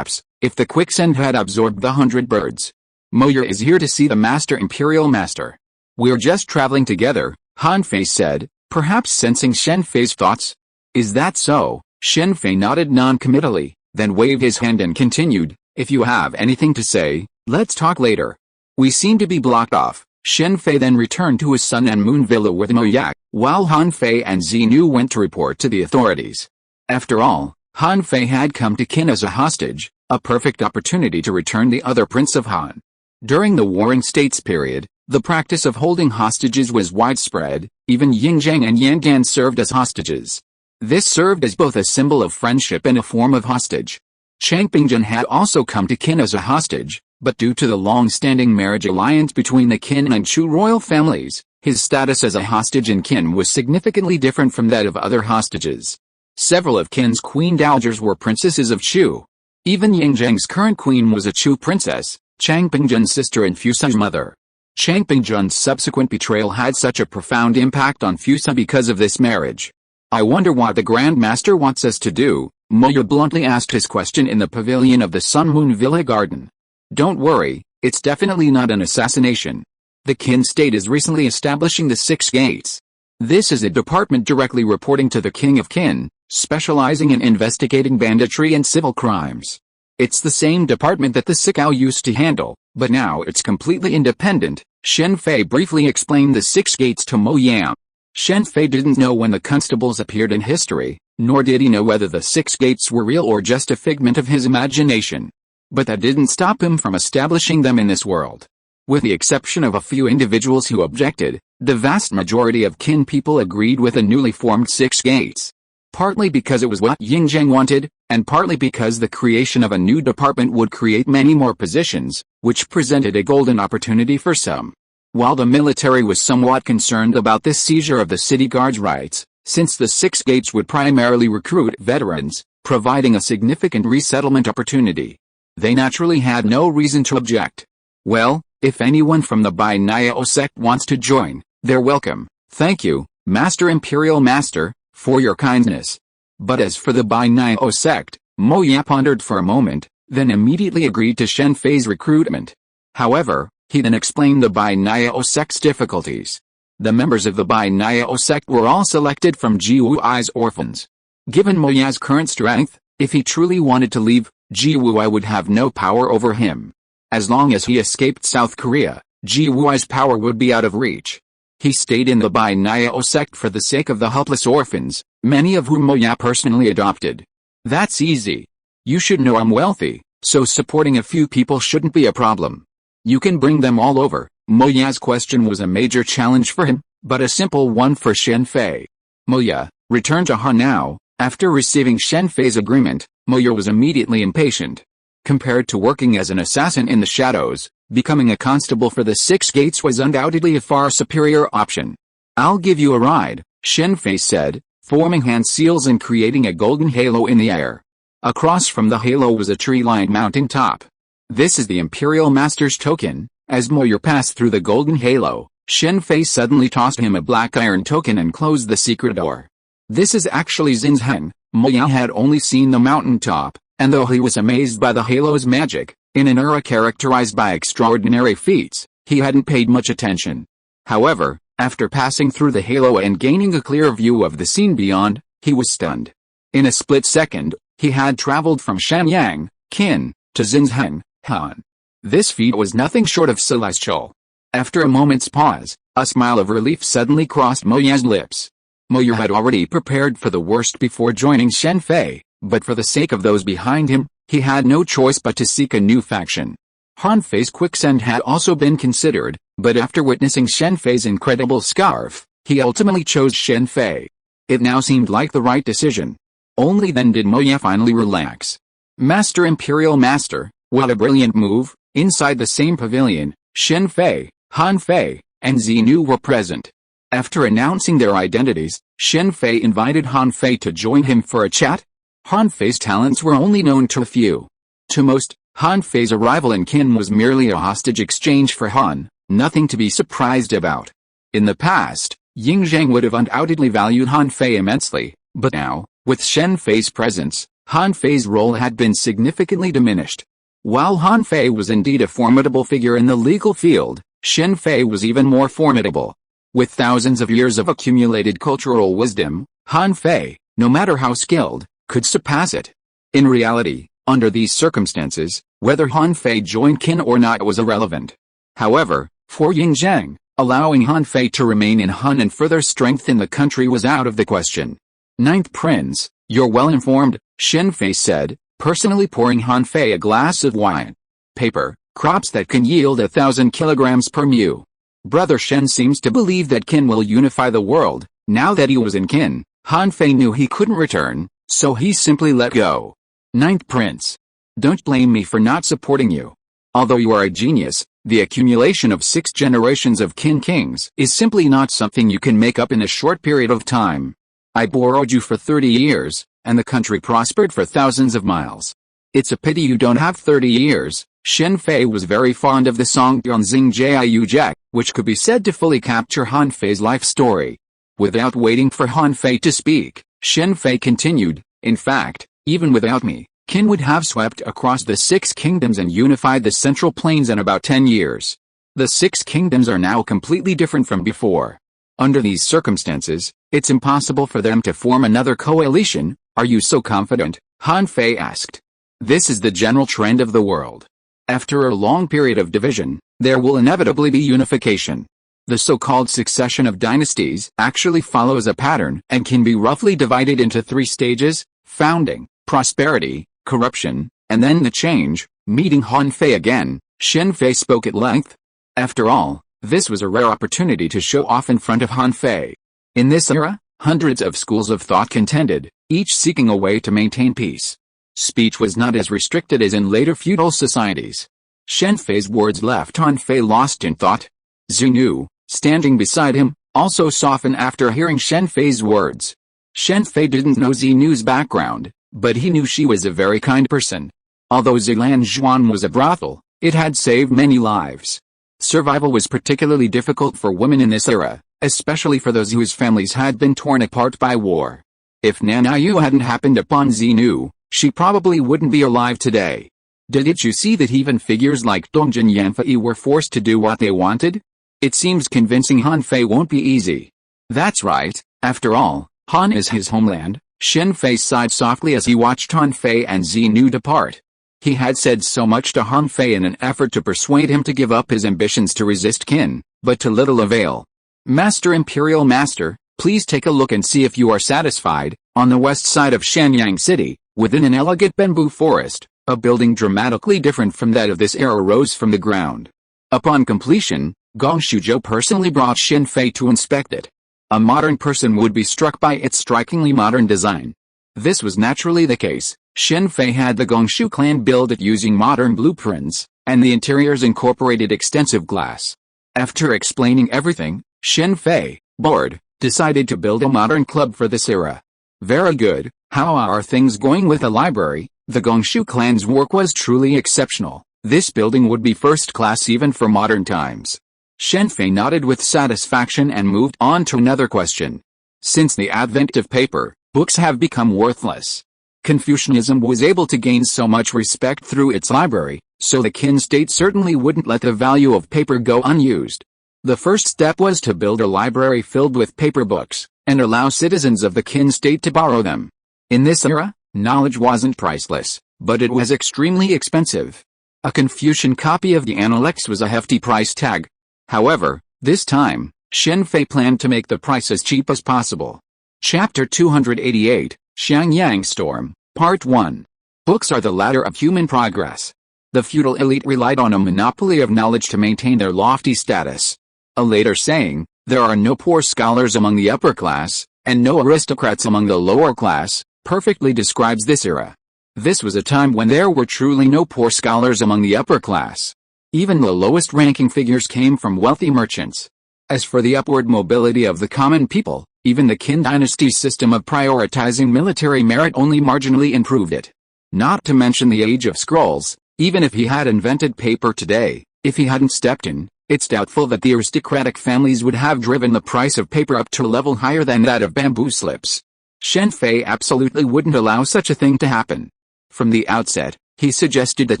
Speaker 1: if the quicksand had absorbed the 100 birds. Mo Yak is here to see the Master Imperial Master. We're just traveling together, Han Fei said, perhaps sensing Shen Fei's thoughts. Is that so? Shen Fei nodded non-committally, then waved his hand and continued, if you have anything to say, let's talk later. We seem to be blocked off. Shen Fei then returned to his sun and moon villa with Mo Yak, while Han Fei and Xinu went to report to the authorities. After all, Han Fei had come to Qin as a hostage, a perfect opportunity to return the other prince of Han. During the Warring States period, the practice of holding hostages was widespread, even Yingzheng and Yandan served as hostages. This served as both a symbol of friendship and a form of hostage. Chang Pingjun had also come to Qin as a hostage, but due to the long-standing marriage alliance between the Qin and Chu royal families, his status as a hostage in Qin was significantly different from that of other hostages. Several of Qin's queen dowagers were princesses of Chu. Even Yingzheng's current queen was a Chu princess, Chang Pingjun's sister and Fusa's mother. Chang Pingjun's subsequent betrayal had such a profound impact on Fusa because of this marriage. I wonder what the Grand Master wants us to do, Mo Yak bluntly asked his question in the pavilion of the Sun Moon Villa Garden. Don't worry, it's definitely not an assassination. The Qin state is recently establishing the Six Gates. This is a department directly reporting to the King of Qin, specializing in investigating banditry and civil crimes. It's the same department that the Sikao used to handle, but now it's completely independent. Shen Fei briefly explained the Six Gates to Mo Yak. Shen Fei didn't know when the constables appeared in history, nor did he know whether the Six Gates were real or just a figment of his imagination. But that didn't stop him from establishing them in this world. With the exception of a few individuals who objected, the vast majority of Qin people agreed with the newly formed Six Gates. partly because it was what Ying Zheng wanted, and partly because the creation of a new department would create many more positions, which presented a golden opportunity for some. While the military was somewhat concerned about this seizure of the city guard's rights, since the Six Gates would primarily recruit veterans, providing a significant resettlement opportunity, they naturally had no reason to object. Well, if anyone from the Bai Niao sect wants to join, they're welcome. Thank you, Master Imperial Master, for your kindness. But as for the Bai Niao sect, Mo Ya pondered for a moment, then immediately agreed to Shen Fei's recruitment. However, he then explained the Bai Niao sect's difficulties. The members of the Bai Niao sect were all selected from Ji Wui's orphans. Given Mo Ya's current strength, if he truly wanted to leave, Ji Wui would have no power over him. As long as he escaped South Korea, Ji Wui's power would be out of reach. He stayed in the Bai Niao sect for the sake of the helpless orphans, many of whom Mo Ya personally adopted. That's easy. You should know I'm wealthy, so supporting a few people shouldn't be a problem. You can bring them all over. Mo Ya's question was a major challenge for him, but a simple one for Shen Fei. Mo Ya, return to Han now. After receiving Shen Fei's agreement, Mo Ya was immediately impatient. Compared to working as an assassin in the shadows, becoming a constable for the Six Gates was undoubtedly a far superior option. I'll give you a ride, Shen Fei said, forming hand seals and creating a golden halo in the air. Across from the halo was a tree-lined mountain top. This is the Imperial Master's token. As Mo Ya passed through the golden halo, Shen Fei suddenly tossed him a black iron token and closed the secret door. This is actually Zinzheng. Mo Ya had only seen the mountain top, and though he was amazed by the halo's magic, in an era characterized by extraordinary feats, he hadn't paid much attention. However, after passing through the halo and gaining a clear view of the scene beyond, he was stunned. In a split second, he had traveled from Shanyang, Qin, to Zinzheng, Han. This feat was nothing short of celestial. After a moment's pause, a smile of relief suddenly crossed Mo Ya's lips. Mo Ya had already prepared for the worst before joining Shen Fei, but for the sake of those behind him, he had no choice but to seek a new faction. Han Fei's quicksand had also been considered, but after witnessing Shen Fei's incredible scarf, he ultimately chose Shen Fei. It now seemed like the right decision. Only then did Mo Ya finally relax. Master Imperial Master, what a brilliant move! Inside the same pavilion, Shen Fei, Han Fei, and Xinu were present. After announcing their identities, Shen Fei invited Han Fei to join him for a chat. Han Fei's talents were only known to a few. To most, Han Fei's arrival in Qin was merely a hostage exchange for Han, nothing to be surprised about. In the past, Ying Zheng would have undoubtedly valued Han Fei immensely, but now, with Shen Fei's presence, Han Fei's role had been significantly diminished. While Han Fei was indeed a formidable figure in the legal field, Shen Fei was even more formidable. With thousands of years of accumulated cultural wisdom, Han Fei, no matter how skilled, could surpass it. In reality, under these circumstances, whether Han Fei joined Qin or not was irrelevant. However, for Ying Zheng, allowing Han Fei to remain in Han and further strengthen the country was out of the question. Ninth Prince, you're well informed, Shen Fei said, personally pouring Han Fei a glass of wine. Paper, crops that can yield 1,000 kilograms per mu. Brother Shen seems to believe that Qin will unify the world. Now that he was in Qin, Han Fei knew he couldn't return, so he simply let go. Ninth Prince. Don't blame me for not supporting you. Although you are a genius, the accumulation of 6 generations of Qin kings is simply not something you can make up in a short period of time. I borrowed you for 30 years, and the country prospered for thousands of miles. It's a pity you don't have 30 years. Shen Fei was very fond of the song Jiu Jiu Jack, which could be said to fully capture Han Fei's life story. Without waiting for Han Fei to speak, Shen Fei continued, in fact, even without me, Qin would have swept across the 6 kingdoms and unified the Central Plains in about 10 years. The 6 kingdoms are now completely different from before. Under these circumstances, it's impossible for them to form another coalition. Are you so confident? Han Fei asked. This is the general trend of the world. After a long period of division, there will inevitably be unification. The so-called succession of dynasties actually follows a pattern and can be roughly divided into 3 stages: founding, prosperity, corruption, and then the change. Meeting Han Fei again, Shen Fei spoke at length. After all, this was a rare opportunity to show off in front of Han Fei. In this era, Hundreds of schools of thought contended, each seeking a way to maintain peace. Speech was not as restricted as in later feudal societies. Shen Fei's words left Han Fei lost in thought. Xu, standing beside him, also softened after hearing Shen Fei's words. Shen Fei didn't know Xu's background, but he knew she was a very kind person. Although Zilan Zhuan was a brothel, it had saved many lives. Survival was particularly difficult for women in this era, especially for those whose families had been torn apart by war. If Nanayu hadn't happened upon Xu, she probably wouldn't be alive today. Didn't you see that even figures like Dongjin Yanfei were forced to do what they wanted? It seems convincing Han Fei won't be easy. That's right, after all, Han is his homeland. Shen Fei sighed softly as he watched Han Fei and Xu depart. He had said so much to Han Fei in an effort to persuade him to give up his ambitions to resist Qin, but to little avail. Master Imperial Master, please take a look and see if you are satisfied. On the west side of Shenyang City, within an elegant bamboo forest, a building dramatically different from that of this era rose from the ground. Upon completion, Gong Shuzhou personally brought Shen Fei to inspect it. A modern person would be struck by its strikingly modern design. This was naturally the case. Shen Fei had the Gongshu clan build it using modern blueprints, and the interiors incorporated extensive glass. After explaining everything, Shen Fei, bored, decided to build a modern club for this era. Very good. How are things going with the library? The Gongshu clan's work was truly exceptional. This building would be first class even for modern times. Shen Fei nodded with satisfaction and moved on to another question. Since the advent of paper, books have become worthless. Confucianism was able to gain so much respect through its library, so the Qin state certainly wouldn't let the value of paper go unused. The first step was to build a library filled with paper books, and allow citizens of the Qin state to borrow them. In this era, knowledge wasn't priceless, but it was extremely expensive. A Confucian copy of the Analects was a hefty price tag. However, this time, Shen Fei planned to make the price as cheap as possible. Chapter 288, Xiangyang Storm, Part 1. Books are the ladder of human progress. The feudal elite relied on a monopoly of knowledge to maintain their lofty status. A later saying, "There are no poor scholars among the upper class, and no aristocrats among the lower class," perfectly describes this era. This was a time when there were truly no poor scholars among the upper class. Even the lowest-ranking figures came from wealthy merchants. As for the upward mobility of the common people, even the Qin dynasty's system of prioritizing military merit only marginally improved it. Not to mention the age of scrolls, even if he had invented paper today, if he hadn't stepped in, it's doubtful that the aristocratic families would have driven the price of paper up to a level higher than that of bamboo slips. Shen Fei absolutely wouldn't allow such a thing to happen. From the outset, he suggested that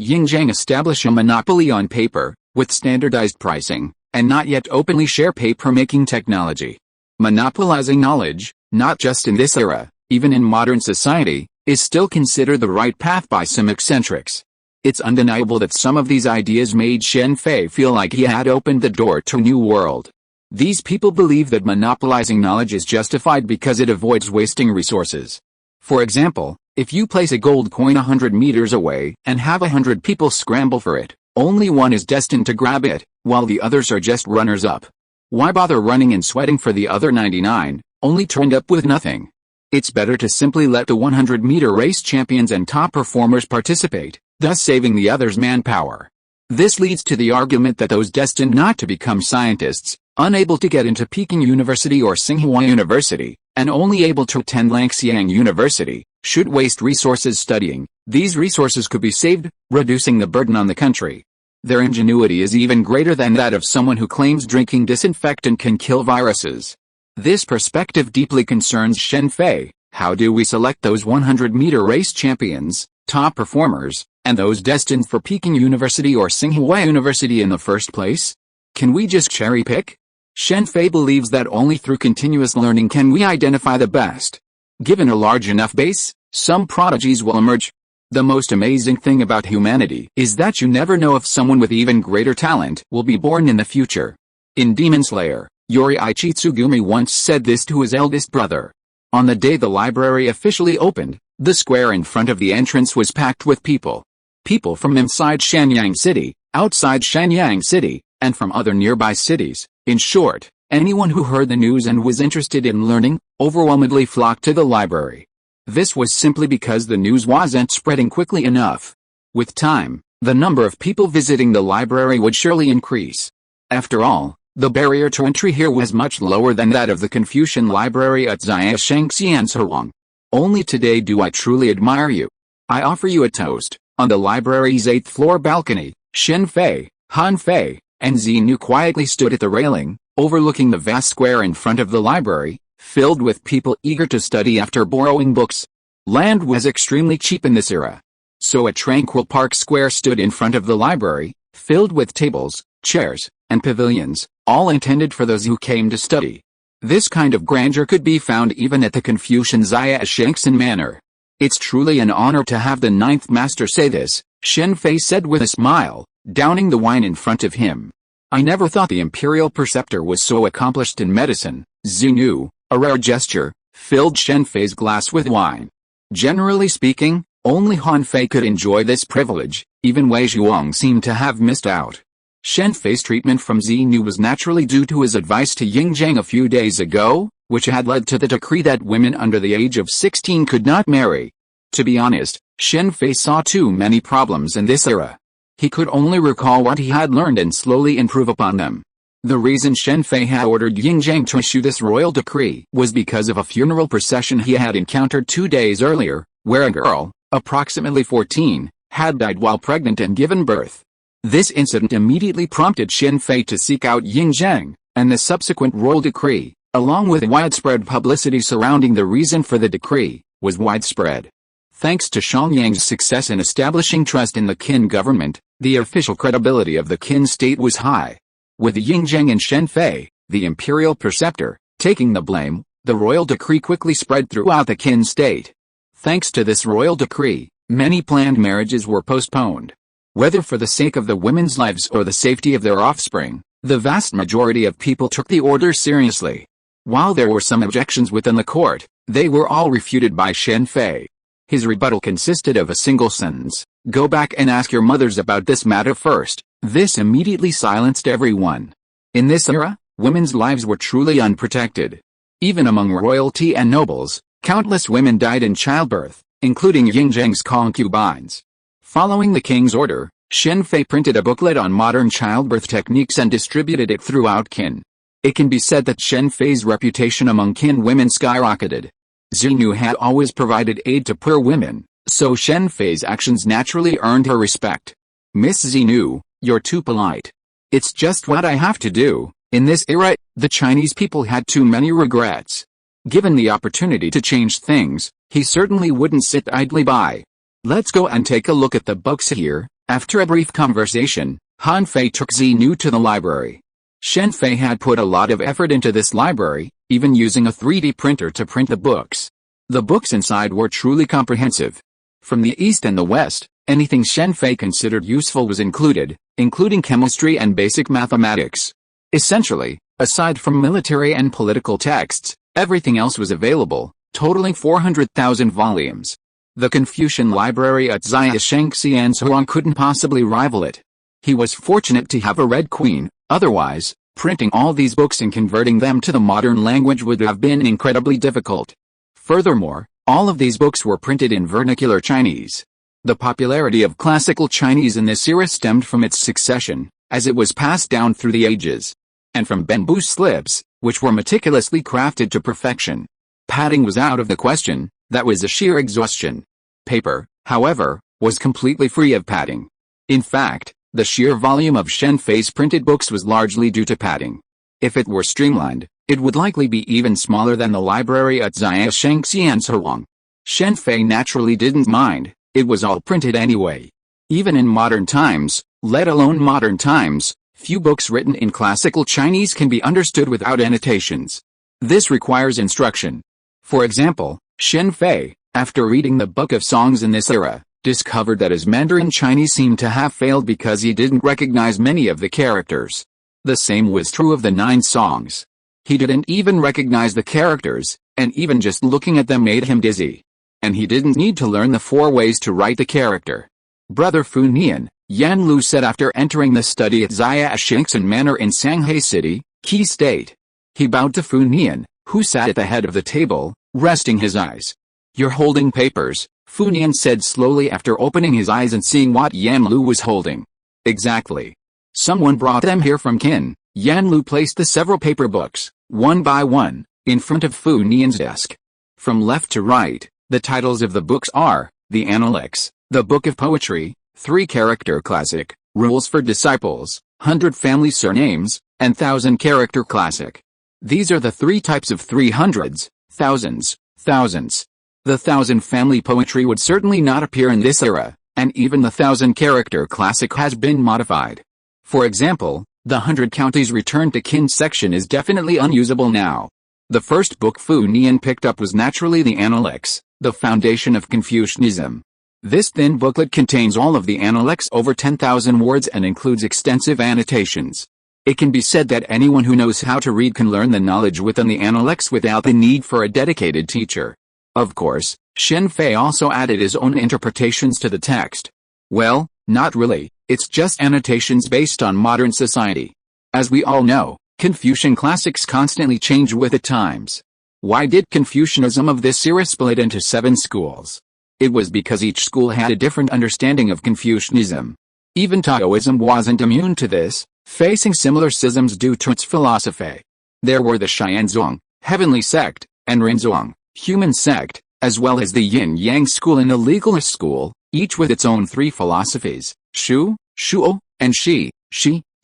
Speaker 1: Yingjiang establish a monopoly on paper, with standardized pricing, and not yet openly share paper-making technology. Monopolizing knowledge, not just in this era, even in modern society, is still considered the right path by some eccentrics. It's undeniable that some of these ideas made Shen Fei feel like he had opened the door to a new world. These people believe that monopolizing knowledge is justified because it avoids wasting resources. For example, if you place a gold coin 100 meters away and have 100 people scramble for it, only one is destined to grab it, while the others are just runners-up. Why bother running and sweating for the other 99, only to end up with nothing? It's better to simply let the 100-meter race champions and top performers participate, thus saving the others manpower. This leads to the argument that those destined not to become scientists, unable to get into Peking University or Tsinghua University, and only able to attend Langxiang University, should waste resources studying. These resources could be saved, reducing the burden on the country. Their ingenuity is even greater than that of someone who claims drinking disinfectant can kill viruses. This perspective deeply concerns Shen Fei. How do we select those 100-meter race champions, top performers, and those destined for Peking University or Tsinghua University in the first place? Can we just cherry-pick? Shen Fei believes that only through continuous learning can we identify the best. Given a large enough base, some prodigies will emerge. The most amazing thing about humanity is that you never know if someone with even greater talent will be born in the future. In Demon Slayer, Yoriichi Tsugumi once said this to his eldest brother. On the day the library officially opened, the square in front of the entrance was packed with people. People from inside Shenyang City, outside Shenyang City, and from other nearby cities. In short, Anyone who heard the news and was interested in learning, overwhelmingly flocked to the library. This was simply because the news wasn't spreading quickly enough. With time, the number of people visiting the library would surely increase. After all, the barrier to entry here was much lower than that of the Confucian Library at S.H.I.E.L.D. Only today do I truly admire you. I offer you a toast. On the library's 8th floor balcony, Shen Fei, Han Fei, and Xinu quietly stood at the railing, overlooking the vast square in front of the library, filled with people eager to study after borrowing books. Land was extremely cheap in this era. So a tranquil park square stood in front of the library, filled with tables, chairs, and pavilions, all intended for those who came to study. This kind of grandeur could be found even at the Confucian Xiaoshenxin Manor. It's truly an honor to have the 9th master say this, Shen Fei said with a smile, downing the wine in front of him. I never thought the imperial preceptor was so accomplished in medicine. Xinu, a rare gesture, filled Shen Fei's glass with wine. Generally speaking, only Han Fei could enjoy this privilege, even Wei Zhuang seemed to have missed out. Shen Fei's treatment from Xinu was naturally due to his advice to Yingzheng a few days ago, which had led to the decree that women under the age of 16 could not marry. To be honest, Shen Fei saw too many problems in this era. He could only recall what he had learned and slowly improve upon them. The reason Shen Fei had ordered Yingzheng to issue this royal decree was because of a funeral procession he had encountered 2 days earlier, where a girl, approximately 14, had died while pregnant and given birth. This incident immediately prompted Shen Fei to seek out Yingzheng, and the subsequent royal decree, along with widespread publicity surrounding the reason for the decree, was widespread. Thanks to Xiangyang's success in establishing trust in the Qin government, the official credibility of the Qin state was high. With Yingzheng and Shen Fei, the imperial preceptor, taking the blame, the royal decree quickly spread throughout the Qin state. Thanks to this royal decree, many planned marriages were postponed. Whether for the sake of the women's lives or the safety of their offspring, the vast majority of people took the order seriously. While there were some objections within the court, they were all refuted by Shen Fei. His rebuttal consisted of a single sentence: "Go back and ask your mothers about this matter first." This immediately silenced everyone. In this era, women's lives were truly unprotected. Even among royalty and nobles, countless women died in childbirth, including Yingzheng's concubines. Following the king's order, Shen Fei printed a booklet on modern childbirth techniques and distributed it throughout Qin. It can be said that Shen Fei's reputation among Qin women skyrocketed. Xinu had always provided aid to poor women, so Shen Fei's actions naturally earned her respect. "Miss Xinu, you're too polite. It's just what I have to do." In this era, the Chinese people had too many regrets. Given the opportunity to change things, he certainly wouldn't sit idly by. "Let's go and take a look at the books here." After a brief conversation, Han Fei took Xinu to the library. Shen Fei had put a lot of effort into this library, even using a 3D printer to print the books. The books inside were truly comprehensive. From the east and the west, anything Shen Fei considered useful was included, including chemistry and basic mathematics. Essentially, aside from military and political texts, everything else was available, totaling 400,000 volumes. The Confucian Library at Xiaoshenxin couldn't possibly rival it. He was fortunate to have a Red Queen, otherwise, printing all these books and converting them to the modern language would have been incredibly difficult. Furthermore, all of these books were printed in vernacular Chinese. The popularity of classical Chinese in this era stemmed from its succession, as it was passed down through the ages, and from bamboo slips, which were meticulously crafted to perfection. Padding was out of the question, that was a sheer exhaustion. Paper, however, was completely free of padding. In fact, the sheer volume of Shen Fei's printed books was largely due to padding. If it were streamlined, it would likely be even smaller than the library at Xiaoshenxin. Shen Fei naturally didn't mind, it was all printed anyway. Even in modern times, let alone modern times, few books written in classical Chinese can be understood without annotations. This requires instruction. For example, Shen Fei, after reading the Book of Songs in this era, discovered that his Mandarin Chinese seemed to have failed because he didn't recognize many of the characters. The same was true of the 9 songs. He didn't even recognize the characters, and even just looking at them made him dizzy. And he didn't need to learn the 4 ways to write the character. Brother Fu Nian, Yan Lu said after entering the study at Xiaoshenxin Manor in Shanghai City, Qi State. He bowed to Fu Nian, who sat at the head of the table, resting his eyes. "You're holding papers," Fu Nian said slowly after opening his eyes and seeing what Yan Lu was holding. "Exactly. Someone brought them here from Qin." Yan Lu placed the several paper books, one by one, in front of Fu Nian's desk. From left to right, the titles of the books are, The Analects, The Book of Poetry, 3-Character Classic, Rules for Disciples, 100 Family Surnames, and 1000-Character Classic. These are the 3 types of 300s, thousands, thousands. The 1000 family poetry would certainly not appear in this era, and even the 1000-Character Classic has been modified. For example, the 100 counties returned to Qin section is definitely unusable now. The first book Fu Nian picked up was naturally the Analects, the foundation of Confucianism. This thin booklet contains all of the Analects over 10,000 words and includes extensive annotations. It can be said that anyone who knows how to read can learn the knowledge within the Analects without the need for a dedicated teacher. Of course, Shen Fei also added his own interpretations to the text. Well, not really, it's just annotations based on modern society. As we all know, Confucian classics constantly change with the times. Why did Confucianism of this era split into 7 schools? It was because each school had a different understanding of Confucianism. Even Taoism wasn't immune to this, facing similar schisms due to its philosophy. There were the Xianzong, heavenly sect, and Rinzong, human sect, as well as the Yin-Yang school and the legalist school, each with its own 3 philosophies, Shu, Shuo, and Shi,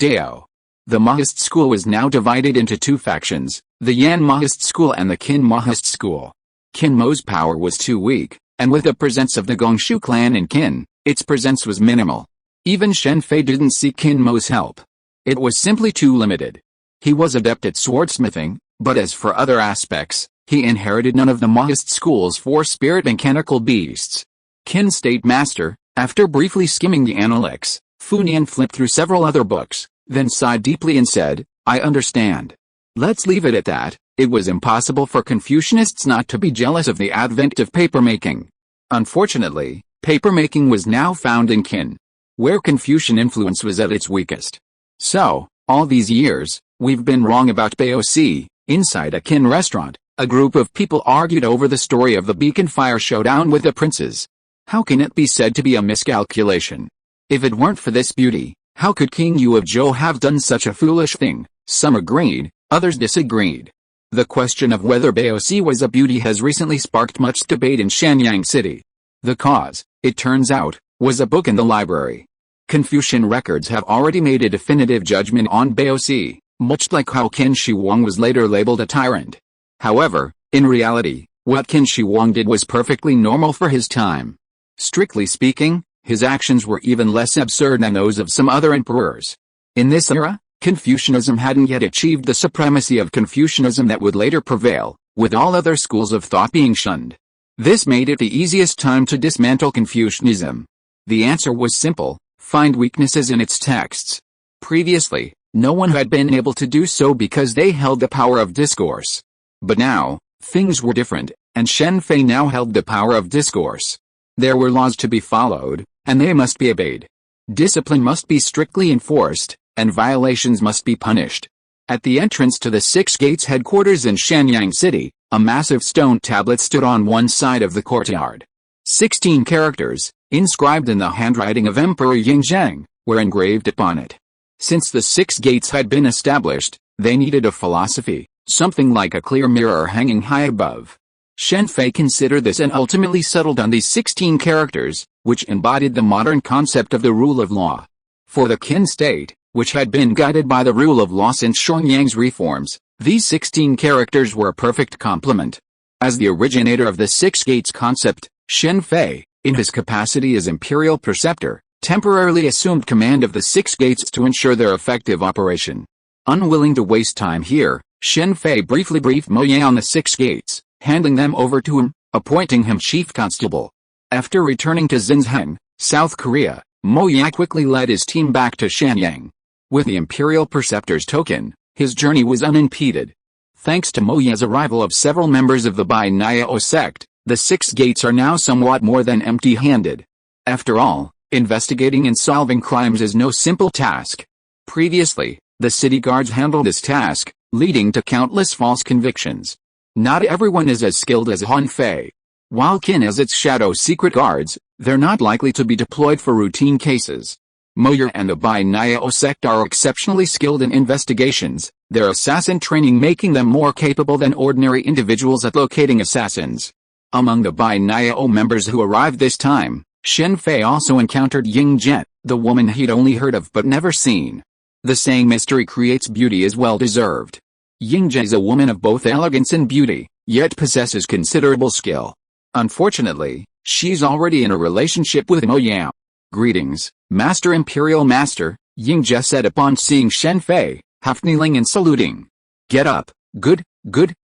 Speaker 1: Dao. The Mahist school was now divided into 2 factions, the Yan Mahist school and the Qin Mahist school. Qin Mo's power was too weak, and with the presence of the Gongshu clan in Qin, its presence was minimal. Even Shen Fei didn't seek Qin Mo's help. It was simply too limited. He was adept at swordsmithing, but as for other aspects, he inherited none of the Mahist school's 4 spirit mechanical beasts. Qin State Master, after briefly skimming the Analects, Fu Nian flipped through several other books, then sighed deeply and said, "I understand. Let's leave it at that." It was impossible for Confucianists not to be jealous of the advent of papermaking. Unfortunately, papermaking was now found in Qin, where Confucian influence was at its weakest. So, all these years, we've been wrong about BOC. Inside a Qin restaurant, a group of people argued over the story of the beacon fire showdown with the princes. How can it be said to be a miscalculation? If it weren't for this beauty, how could King Yu of Zhou have done such a foolish thing? Some agreed, others disagreed. The question of whether BOC was a beauty has recently sparked much debate in Shenyang City. The cause, it turns out, was a book in the library. Confucian records have already made a definitive judgment on BOC, much like how Qin Shi Huang was later labeled a tyrant. However, in reality, what Qin Shi Huang did was perfectly normal for his time. Strictly speaking, his actions were even less absurd than those of some other emperors. In this era, Confucianism hadn't yet achieved the supremacy of Confucianism that would later prevail, with all other schools of thought being shunned. This made it the easiest time to dismantle Confucianism. The answer was simple: find weaknesses in its texts. Previously, no one had been able to do so because they held the power of discourse. But now, things were different, and Shen Fei now held the power of discourse. There were laws to be followed, and they must be obeyed. Discipline must be strictly enforced, and violations must be punished. At the entrance to the Six Gates headquarters in Shenyang City, a massive stone tablet stood on one side of the courtyard. 16 characters, inscribed in the handwriting of Emperor Yingzheng, were engraved upon it. Since the Six Gates had been established, they needed a philosophy, something like a clear mirror hanging high above. Shen Fei considered this and ultimately settled on these 16 characters, which embodied the modern concept of the rule of law. For the Qin state, which had been guided by the rule of law since Xiongyan's reforms, these 16 characters were a perfect complement. As the originator of the Six Gates concept, Shen Fei, in his capacity as imperial preceptor, temporarily assumed command of the Six Gates to ensure their effective operation. Unwilling to waste time here, Shen Fei briefly briefed Mo Ye on the Six Gates, handing them over to him, appointing him chief constable. After returning to Xinzheng, South Korea, Mo Ye quickly led his team back to Shenyang. With the imperial preceptor's token, his journey was unimpeded. Thanks to Mo Ye's arrival of several members of the Bai Niao sect, the Six Gates are now somewhat more than empty-handed. After all, investigating and solving crimes is no simple task. Previously, the city guards handled this task, leading to countless false convictions. Not everyone is as skilled as Shen Fei. While Qin is its shadow secret guards, they're not likely to be deployed for routine cases. Moya and the Bai Niao sect are exceptionally skilled in investigations, their assassin training making them more capable than ordinary individuals at locating assassins. Among the Bai Niao members who arrived this time, Shen Fei also encountered Quinjet, the woman he'd only heard of but never seen. The saying mystery creates beauty is well deserved. Quinjet is a woman of both elegance and beauty, yet possesses considerable skill. Unfortunately, she's already in a relationship with Moya. "Greetings, Master Imperial Master," Quinjet said upon seeing Shen Fei, half kneeling and saluting. "Get up, good,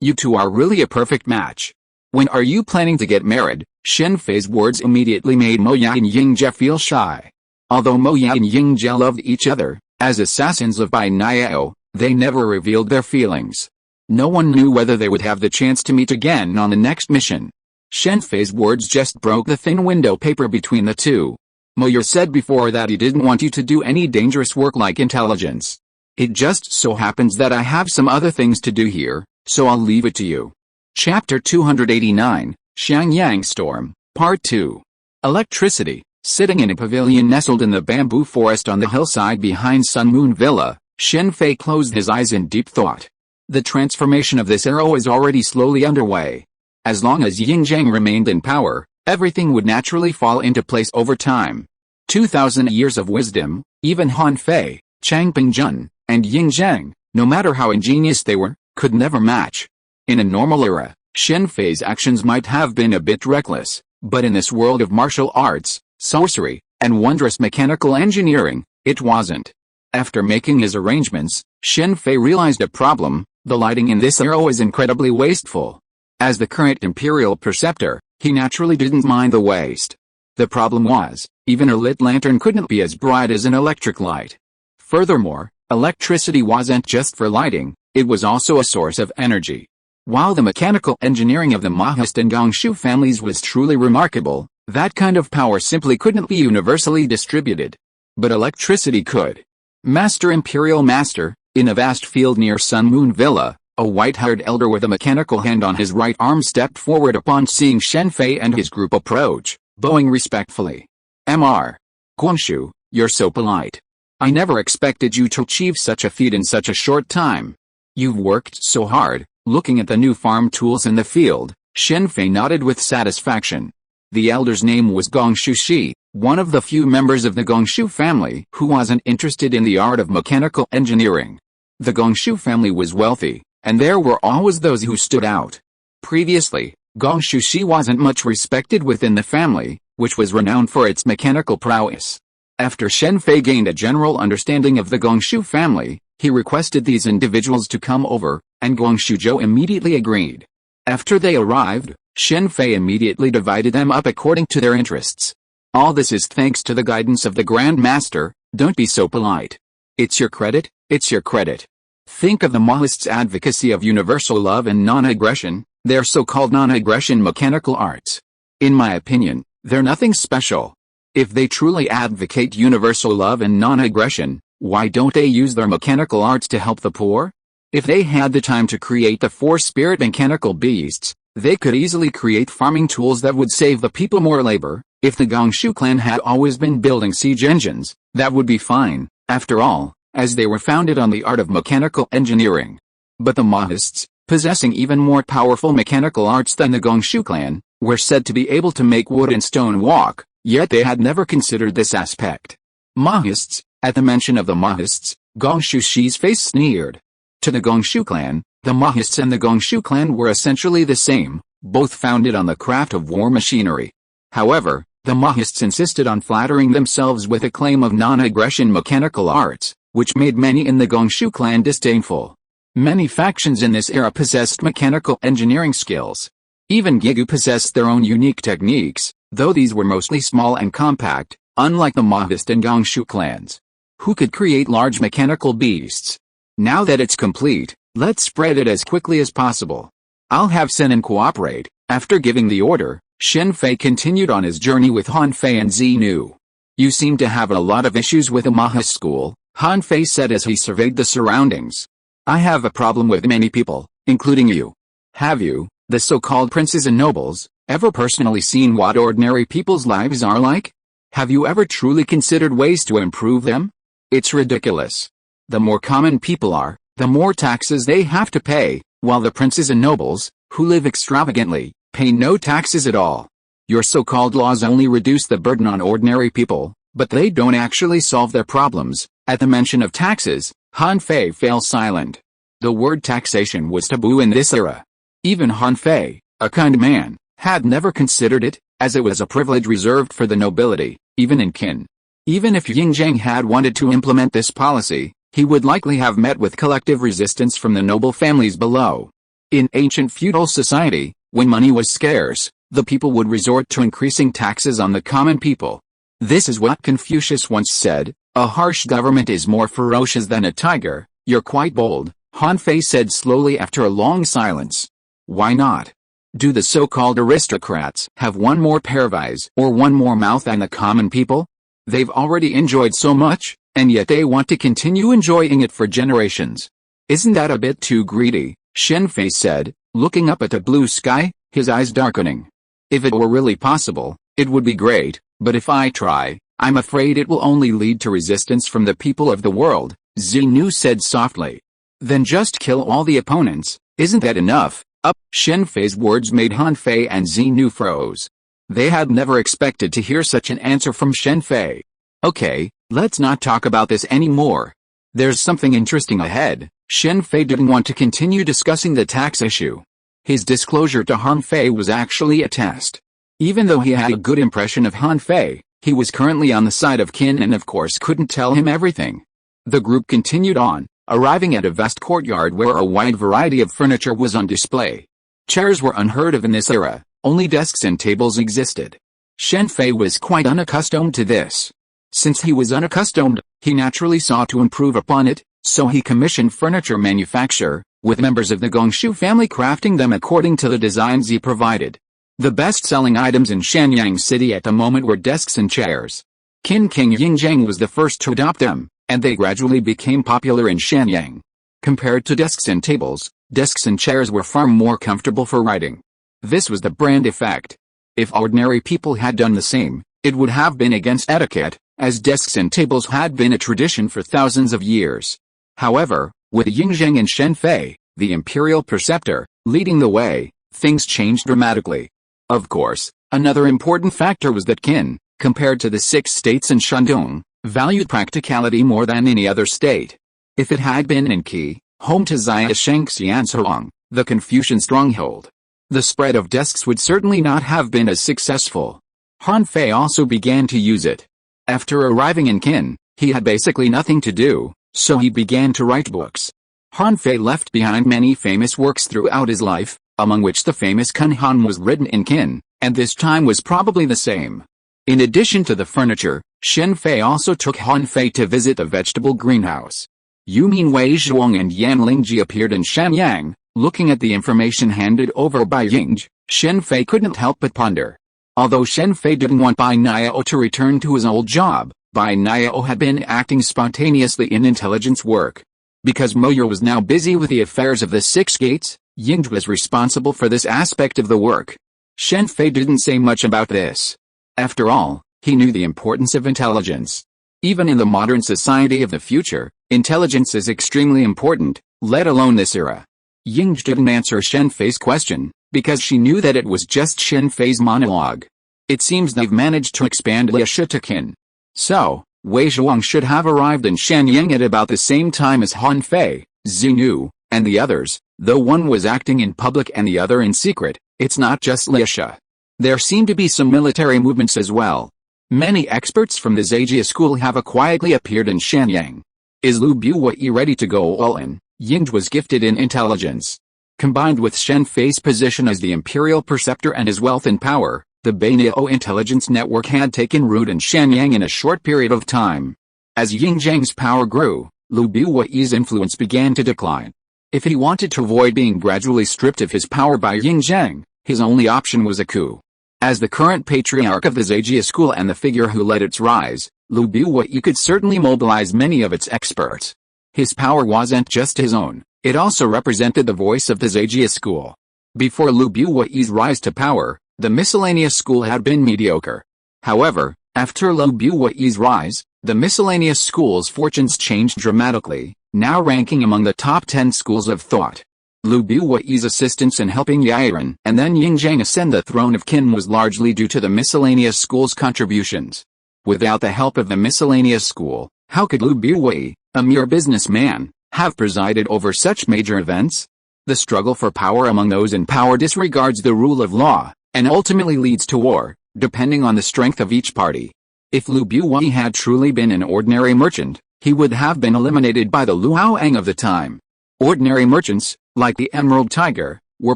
Speaker 1: you two are really a perfect match. When are you planning to get married?" Shen Fei's words immediately made Moya and Quinjet feel shy. Although Moya and Quinjet loved each other, as assassins of Bai Niao, they never revealed their feelings. No one knew whether they would have the chance to meet again on the next mission. Shen Fei's words just broke the thin window paper between the two. "Moya said before that he didn't want you to do any dangerous work like intelligence. It just so happens that I have some other things to do here, so I'll leave it to you." Chapter 289, Xiangyang Storm, Part 2. Electricity. Sitting in a pavilion nestled in the bamboo forest on the hillside behind Sun Moon Villa, Shen Fei closed his eyes in deep thought. The transformation of this arrow is already slowly underway. As long as Quinjet remained in power, everything would naturally fall into place over time. 2,000 years of wisdom, even Han Fei, Chang Pingjun, and Quinjet, no matter how ingenious they were, could never match. In a normal era, Shen Fei's actions might have been a bit reckless, but in this world of martial arts, sorcery, and wondrous mechanical engineering, it wasn't. After making his arrangements, Shen Fei realized a problem: the lighting in this arrow is incredibly wasteful. As the current Imperial Preceptor, he naturally didn't mind the waste. The problem was, even a lit lantern couldn't be as bright as an electric light. Furthermore, electricity wasn't just for lighting, it was also a source of energy. While the mechanical engineering of the Mahist and Gongshu families was truly remarkable, that kind of power simply couldn't be universally distributed. But electricity could. Master Imperial Master, in a vast field near Sun Moon Villa, a white-haired elder with a mechanical hand on his right arm stepped forward upon seeing Shen Fei and his group approach, bowing respectfully. "Mr. Gongshu, you're so polite. I never expected you to achieve such a feat in such a short time. You've worked so hard." Looking at the new farm tools in the field, Shen Fei nodded with satisfaction. The elder's name was Gongshu Shi, one of the few members of the Gongshu family who wasn't interested in the art of mechanical engineering. The Gongshu family was wealthy, and there were always those who stood out. Previously, Gongshu Shi wasn't much respected within the family, which was renowned for its mechanical prowess. After Shen Fei gained a general understanding of the Gongshu family, he requested these individuals to come over, and Gongshu Zhou immediately agreed. After they arrived, Shen Fei immediately divided them up according to their interests. "All this is thanks to the guidance of the Grand Master, don't be so polite. It's your credit, it's your credit. Think of the Maoists' advocacy of universal love and non-aggression, their so-called non-aggression mechanical arts. In my opinion, they're nothing special. If they truly advocate universal love and non-aggression, why don't they use their mechanical arts to help the poor? If they had the time to create the 4 spirit mechanical beasts, they could easily create farming tools that would save the people more labor. If the Gongshu clan had always been building siege engines, that would be fine, after all, as they were founded on the art of mechanical engineering. But the Mahists, possessing even more powerful mechanical arts than the Gongshu clan, were said to be able to make wood and stone walk, yet they had never considered this aspect. Mahists. At the mention of the Mahists, Gongshu Shi's face sneered. To the Gongshu clan, the Mahists and the Gongshu clan were essentially the same, both founded on the craft of war machinery. However, the Mahists insisted on flattering themselves with a claim of non-aggression mechanical arts, which made many in the Gongshu clan disdainful. Many factions in this era possessed mechanical engineering skills. Even Gigu possessed their own unique techniques, though these were mostly small and compact, unlike the Mahist and Gongshu clans, who could create large mechanical beasts. Now that it's complete, let's spread it as quickly as possible. I'll have Senin cooperate. After giving the order, Shen Fei continued on his journey with Han Fei and Xinu. You seem to have a lot of issues with the Mahist school, Han Fei said as he surveyed the surroundings. I have a problem with many people, including you. Have you, the so-called princes and nobles, ever personally seen what ordinary people's lives are like? Have you ever truly considered ways to improve them? It's ridiculous. The more common people are, the more taxes they have to pay, while the princes and nobles, who live extravagantly, pay no taxes at all. Your so-called laws only reduce the burden on ordinary people, but they don't actually solve their problems. At the mention of taxes, Shen Fei fell silent. The word taxation was taboo in this era. Even Shen Fei, a kind man, had never considered it, as it was a privilege reserved for the nobility, even in Qin. Even if Yingzheng had wanted to implement this policy, he would likely have met with collective resistance from the noble families below. In ancient feudal society, when money was scarce, the people would resort to increasing taxes on the common people. This is what Confucius once said, "A harsh government is more ferocious than a tiger." You're quite bold, Shen Fei said slowly after a long silence. Why not? Do the so-called aristocrats have one more pair of eyes or one more mouth than the common people? They've already enjoyed so much, and yet they want to continue enjoying it for generations. Isn't that a bit too greedy? Shen Fei said, looking up at the blue sky, his eyes darkening. If it were really possible, it would be great, but if I try, I'm afraid it will only lead to resistance from the people of the world, Xinu said softly. Then just kill all the opponents, isn't that enough? Shen Fei's words made Shen Fei and Xinu froze. They had never expected to hear such an answer from Shen Fei. Okay, let's not talk about this anymore. There's something interesting ahead. Shen Fei didn't want to continue discussing the tax issue. His disclosure to Shen Fei was actually a test. Even though he had a good impression of Shen Fei, he was currently on the side of Qin and of course couldn't tell him everything. The group continued on, arriving at a vast courtyard where a wide variety of furniture was on display. Chairs were unheard of in this era, only desks and tables existed. Shen Fei was quite unaccustomed to this. Since he was unaccustomed, he naturally sought to improve upon it, so he commissioned furniture manufacture, with members of the Gongshu family crafting them according to the designs he provided. The best-selling items in Shenyang City at the moment were desks and chairs. Qin King Yingzheng was the first to adopt them, and they gradually became popular in Shenyang. Compared to desks and tables, desks and chairs were far more comfortable for writing. This was the brand effect. If ordinary people had done the same, it would have been against etiquette, as desks and tables had been a tradition for thousands of years. However, with Yingzheng and Shen Fei, the imperial preceptor, leading the way, things changed dramatically. Of course, another important factor was that Qin, compared to the 6 states in Shandong, valued practicality more than any other state. If it had been in Qi, home to Xia Shengxianzhuang, the Confucian stronghold, the spread of desks would certainly not have been as successful. Shen Fei also began to use it. After arriving in Qin, he had basically nothing to do, so he began to write books. Shen Fei left behind many famous works throughout his life, among which the famous Kunhan was written in Qin, and this time was probably the same. In addition to the furniture, Shen Fei also took Shen Fei to visit the vegetable greenhouse. Yu Min Wei Zhuang and Yan Lingji appeared in Shenyang. Looking at the information handed over by Yingzheng, Shen Fei couldn't help but ponder. Although Shen Fei didn't want Bai Niao to return to his old job, Bai Niao had been acting spontaneously in intelligence work. Because Moyer was now busy with the affairs of the 6 gates, Yingzheng was responsible for this aspect of the work. Shen Fei didn't say much about this. After all, he knew the importance of intelligence. Even in the modern society of the future, intelligence is extremely important, let alone this era. Yingzheng didn't answer Shen Fei's question, because she knew that it was just Shen Fei's monologue. It seems they've managed to expand Liasha to Qin. So, Wei Zhuang should have arrived in Shenyang at about the same time as Shen Fei, Xinu, and the others, though one was acting in public and the other in secret. It's not just Liasha. There seem to be some military movements as well. Many experts from the Zhejiang school have quietly appeared in Shenyang. Is Lu Buyi ready to go all in? Yingzheng was gifted in intelligence. Combined with Shen Fei's position as the imperial preceptor and his wealth and power, the Beiniao intelligence network had taken root in Shenyang in a short period of time. As Yingzheng's power grew, Lu Buyi's influence began to decline. If he wanted to avoid being gradually stripped of his power by Yingzheng, his only option was a coup. As the current patriarch of the Zhejiang school and the figure who led its rise, Lu Buyi could certainly mobilize many of its experts. His power wasn't just his own, It also represented the voice of the Zhejiang school. Before Lu Buyi's rise to power, the miscellaneous school had been mediocre. However, after Lu Buyi's rise, the miscellaneous school's fortunes changed dramatically, now ranking among the top 10 schools of thought. Lu Buyi's assistance in helping Yiren and then Yingzhang ascend the throne of Qin was largely due to the miscellaneous school's contributions. Without the help of the miscellaneous school, how could Lu Buyi, a mere businessman, have presided over such major events? The struggle for power among those in power disregards the rule of law, and ultimately leads to war, depending on the strength of each party. If Lu Buyi had truly been an ordinary merchant, he would have been eliminated by the Luoyang of the time. Ordinary merchants, like the Emerald Tiger, were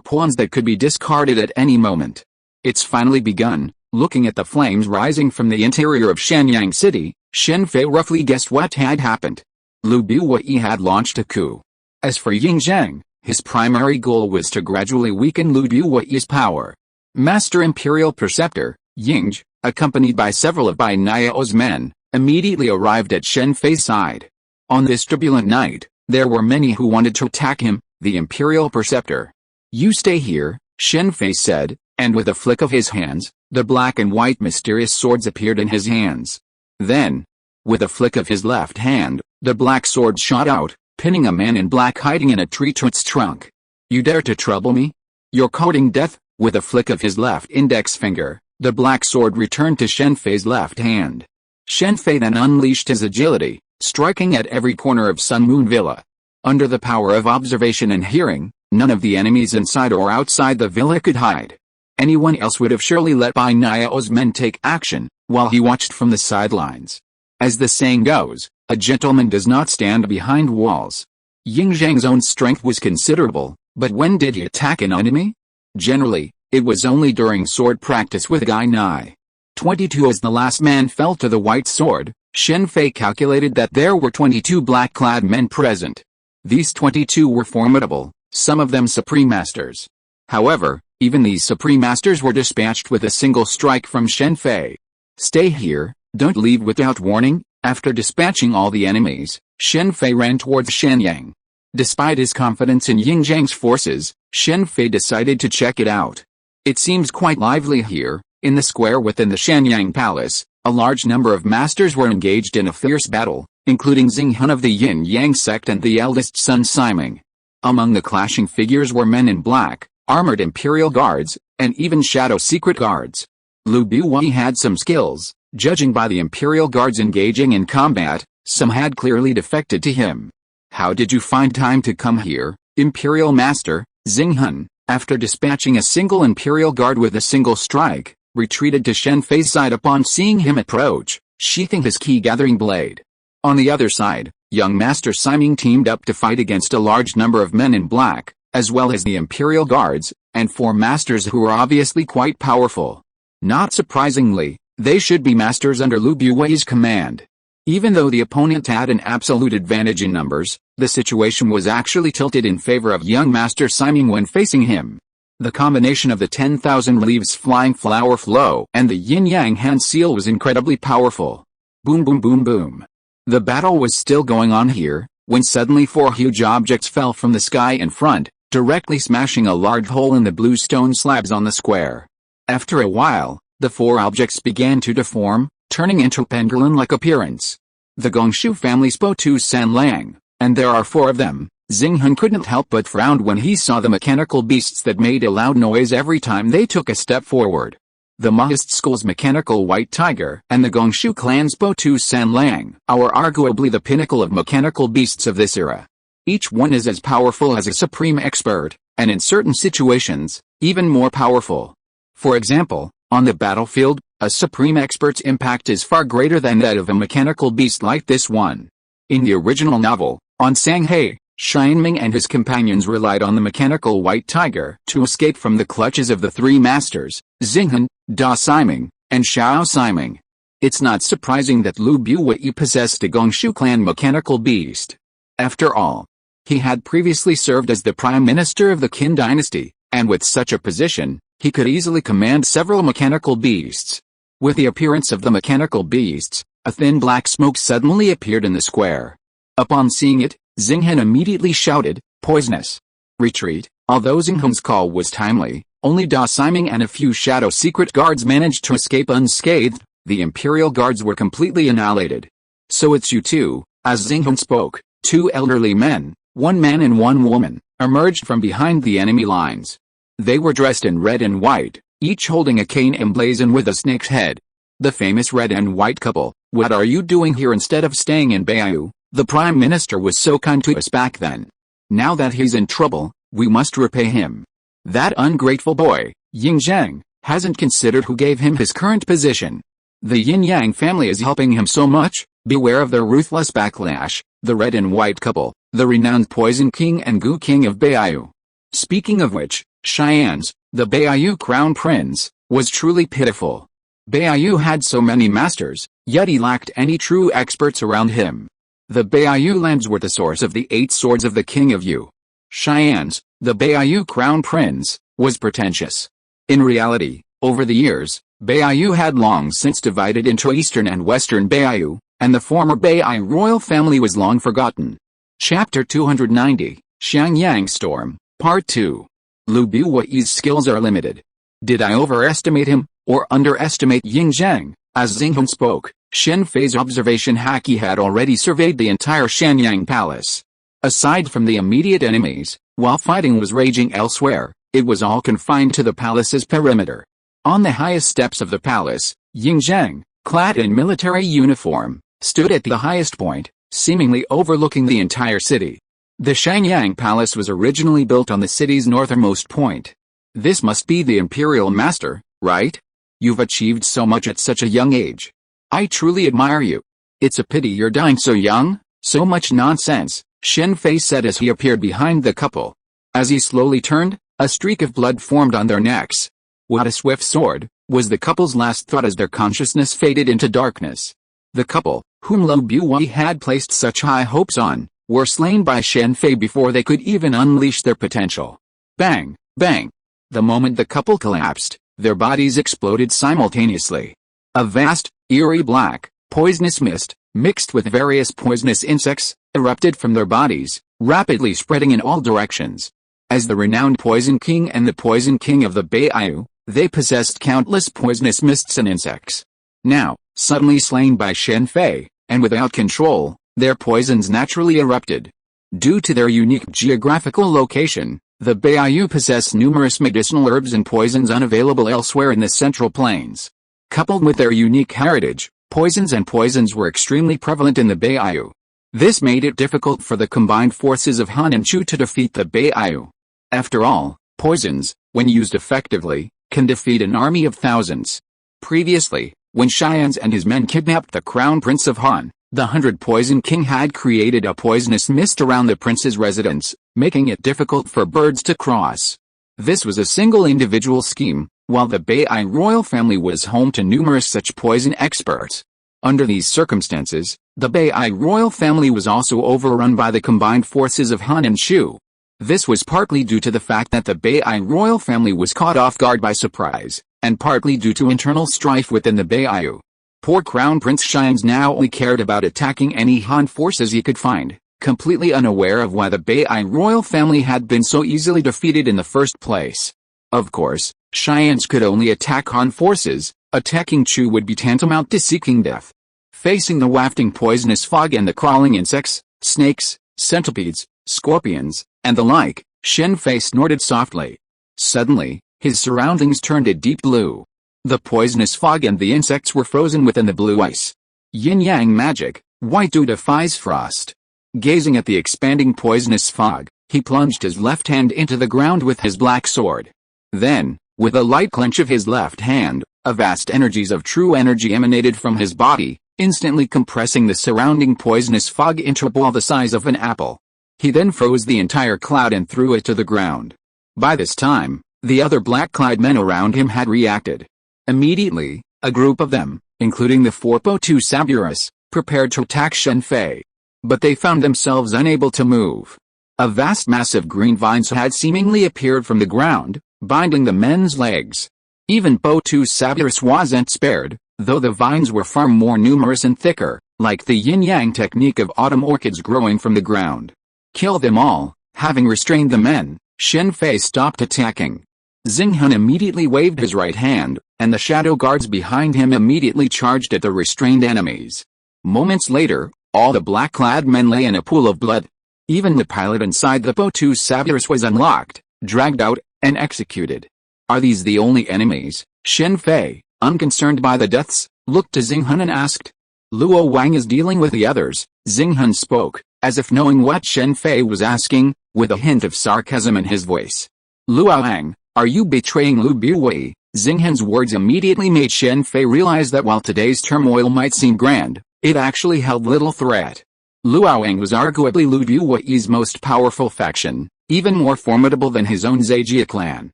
Speaker 1: pawns that could be discarded at any moment. It's finally begun. Looking at the flames rising from the interior of Shenyang City, Shen Fei roughly guessed what had happened. Lu Buyi had launched a coup. As for Yingzhang, his primary goal was to gradually weaken Lu Buyi's power. Master Imperial Preceptor, Yingzh, accompanied by several of Bai Niao's men, immediately arrived at Shen Fei's side. On this turbulent night, there were many who wanted to attack him, the Imperial Preceptor. "You stay here," Shen Fei said, and with a flick of his hands, the black and white mysterious swords appeared in his hands. Then, with a flick of his left hand, the black sword shot out, pinning a man in black hiding in a tree-trunks trunk. "You dare to trouble me? You're courting death." With a flick of his left index finger, the black sword returned to Shen Fei's left hand. Shen Fei then unleashed his agility, striking at every corner of Sun Moon Villa. Under the power of observation and hearing, none of the enemies inside or outside the villa could hide. Anyone else would have surely let Bai Niao's men take action, while he watched from the sidelines. As the saying goes, a gentleman does not stand behind walls. Yingzhang's own strength was considerable, but when did he attack an enemy? Generally, it was only during sword practice with Gai Nai. 22 As the last man fell to the white sword, Shen Fei calculated that there were 22 black-clad men present. These 22 were formidable, some of them Supreme Masters. However, even these Supreme Masters were dispatched with a single strike from Shen Fei. "Stay here, don't leave without warning." After dispatching all the enemies, Shen Fei ran towards Shenyang. Despite his confidence in Yingzhang's forces, Shen Fei decided to check it out. It seems quite lively here. In the square within the Shenyang Palace, a large number of masters were engaged in a fierce battle, including Xinghun of the Yin-Yang sect and the eldest son Siming. Among the clashing figures were men in black, armored imperial guards, and even shadow secret guards. Lu Buyi had some skills. Judging by the imperial guards engaging in combat, some had clearly defected to him. "How did you find time to come here, Imperial Master?" Xinghun, after dispatching a single imperial guard with a single strike, retreated to Shen Fei's side upon seeing him approach, sheathing his key-gathering blade. On the other side, young Master Siming teamed up to fight against a large number of men in black, as well as the imperial guards, and 4 masters who were obviously quite powerful. Not surprisingly, they should be masters under Lu Buyi's command. Even though the opponent had an absolute advantage in numbers, the situation was actually tilted in favor of young Master Siming when facing him. The combination of the 10,000 leaves flying flower flow and the yin-yang hand seal was incredibly powerful. Boom boom boom boom. The battle was still going on here, when suddenly 4 huge objects fell from the sky in front, directly smashing a large hole in the blue stone slabs on the square. After a while, the 4 objects began to deform, turning into pangolin-like appearance. The Gongshu family spoke to Sanlang, and there are 4 of them. Xinghun couldn't help but frown when he saw the mechanical beasts that made a loud noise every time they took a step forward. The Maoist school's mechanical white tiger and the Gongshu clan's Bo-Tu Sanlang are arguably the pinnacle of mechanical beasts of this era. Each one is as powerful as a supreme expert, and in certain situations, even more powerful. For example, on the battlefield, a supreme expert's impact is far greater than that of a mechanical beast like this one. In the original novel, on Shanghai, Xianming and his companions relied on the mechanical white tiger to escape from the clutches of the 3 masters, Xinghun, Da Siming, and Xiao Siming. It's not surprising that Lu Buyi possessed a Gongshu clan mechanical beast. After all, he had previously served as the prime minister of the Qin dynasty, and with such a position, he could easily command several mechanical beasts. With the appearance of the mechanical beasts, a thin black smoke suddenly appeared in the square. Upon seeing it, Xinghun immediately shouted, Poisonous. Retreat. Although Xinghong's call was timely, only Da Siming and a few shadow secret guards managed to escape unscathed. The Imperial guards were completely annihilated. So it's you two, as Xinghong spoke. Two elderly men, one man and one woman, emerged from behind the enemy lines. They were dressed in red and white, each holding a cane emblazoned with a snake's head. The famous red and white couple. What are you doing here instead of staying in Beiyu? The Prime Minister was so kind to us back then. Now that he's in trouble, we must repay him. That ungrateful boy, Ying Zheng, hasn't considered who gave him his current position. The Yin-Yang family is helping him so much, beware of their ruthless backlash. The red and white couple, the renowned Poison King and Gu King of Beiyu. Speaking of which, Cheyenne's, the Beiyu Crown Prince, was truly pitiful. Beiyu had so many masters, yet he lacked any true experts around him. The Beiyu lands were the source of the 8 swords of the King of Yu. Cheyenne's, the Beiyu Crown Prince, was pretentious. In reality, over the years, Beiyu had long since divided into Eastern and Western Beiyu, and the former Beiyu royal family was long forgotten. Chapter 290, Xiangyang Storm, Part 2. Lu Buiwei's skills are limited. Did I overestimate him, or underestimate Ying Zheng? As Xinghong spoke, Shen Fei's observation haki had already surveyed the entire Shanyang Palace. Aside from the immediate enemies, while fighting was raging elsewhere, it was all confined to the palace's perimeter. On the highest steps of the palace, Ying Zheng, clad in military uniform, stood at the highest point, seemingly overlooking the entire city. The Shanyang Palace was originally built on the city's northernmost point. This must be the Imperial Master, right? You've achieved so much at such a young age. I truly admire you. It's a pity you're dying so young. So much nonsense, Shen Fei said as he appeared behind the couple. As he slowly turned, a streak of blood formed on their necks. What a swift sword, was the couple's last thought as their consciousness faded into darkness. The couple, whom Lu Buiwei had placed such high hopes on, were slain by Shen Fei before they could even unleash their potential. Bang, bang. The moment the couple collapsed, their bodies exploded simultaneously. A vast, eerie black, poisonous mist, mixed with various poisonous insects, erupted from their bodies, rapidly spreading in all directions. As the renowned Poison King and the Poison King of the Beiyu, they possessed countless poisonous mists and insects. Now, suddenly slain by Shen Fei, and without control, their poisons naturally erupted. Due to their unique geographical location, the Beiyu possess numerous medicinal herbs and poisons unavailable elsewhere in the Central Plains. Coupled with their unique heritage, poisons were extremely prevalent in the Beiyu. This made it difficult for the combined forces of Han and Chu to defeat the Beiyu. After all, poisons, when used effectively, can defeat an army of thousands. Previously, when Cheyenne's and his men kidnapped the Crown Prince of Han, the 100 Poison King had created a poisonous mist around the prince's residence, making it difficult for birds to cross. This was a single individual scheme, while the Beiyu royal family was home to numerous such poison experts. Under these circumstances, the Beiyu royal family was also overrun by the combined forces of Han and Chu. This was partly due to the fact that the Beiyu royal family was caught off guard by surprise, and partly due to internal strife within the Beiyu. Poor Crown Prince Cheyenne's now only cared about attacking any Han forces he could find, completely unaware of why the Beiyu royal family had been so easily defeated in the first place. Of course, Cheyenne's could only attack Han forces. Attacking Chu would be tantamount to seeking death. Facing the wafting poisonous fog and the crawling insects, snakes, centipedes, scorpions, and the like, Shen Fei snorted softly. Suddenly, his surroundings turned a deep blue. The poisonous fog and the insects were frozen within the blue ice. Yin-Yang magic, white dew defies frost. Gazing at the expanding poisonous fog, he plunged his left hand into the ground with his black sword. Then, with a light clench of his left hand, a vast energies of true energy emanated from his body, instantly compressing the surrounding poisonous fog into a ball the size of an apple. He then froze the entire cloud and threw it to the ground. By this time, the other black-clad men around him had reacted. Immediately, a group of them, including the 4Po2 Saburas, prepared to attack Shen Fei. But they found themselves unable to move. A vast mass of green vines had seemingly appeared from the ground, binding the men's legs. Even Po2 Saburas wasn't spared, though the vines were far more numerous and thicker, like the yin-yang technique of autumn orchids growing from the ground. Kill them all, Having restrained the men, Shen Fei stopped attacking. Xinghun immediately waved his right hand, and the shadow guards behind him immediately charged at the restrained enemies. Moments later, all the black-clad men lay in a pool of blood. Even the pilot inside the Po-2 Sabers was unlocked, dragged out, and executed. Are these the only enemies? Shen Fei, unconcerned by the deaths, looked to Xinghun and asked. Luo Wang is dealing with the others, Xinghun spoke, as if knowing what Shen Fei was asking, with a hint of sarcasm in his voice. Luo Wang, are you betraying Lu Buwei? Xinghun's words immediately made Shen Fei realize that while today's turmoil might seem grand, it actually held little threat. Luo Wang was arguably Lu Buwei's most powerful faction, even more formidable than his own Zhejiang clan.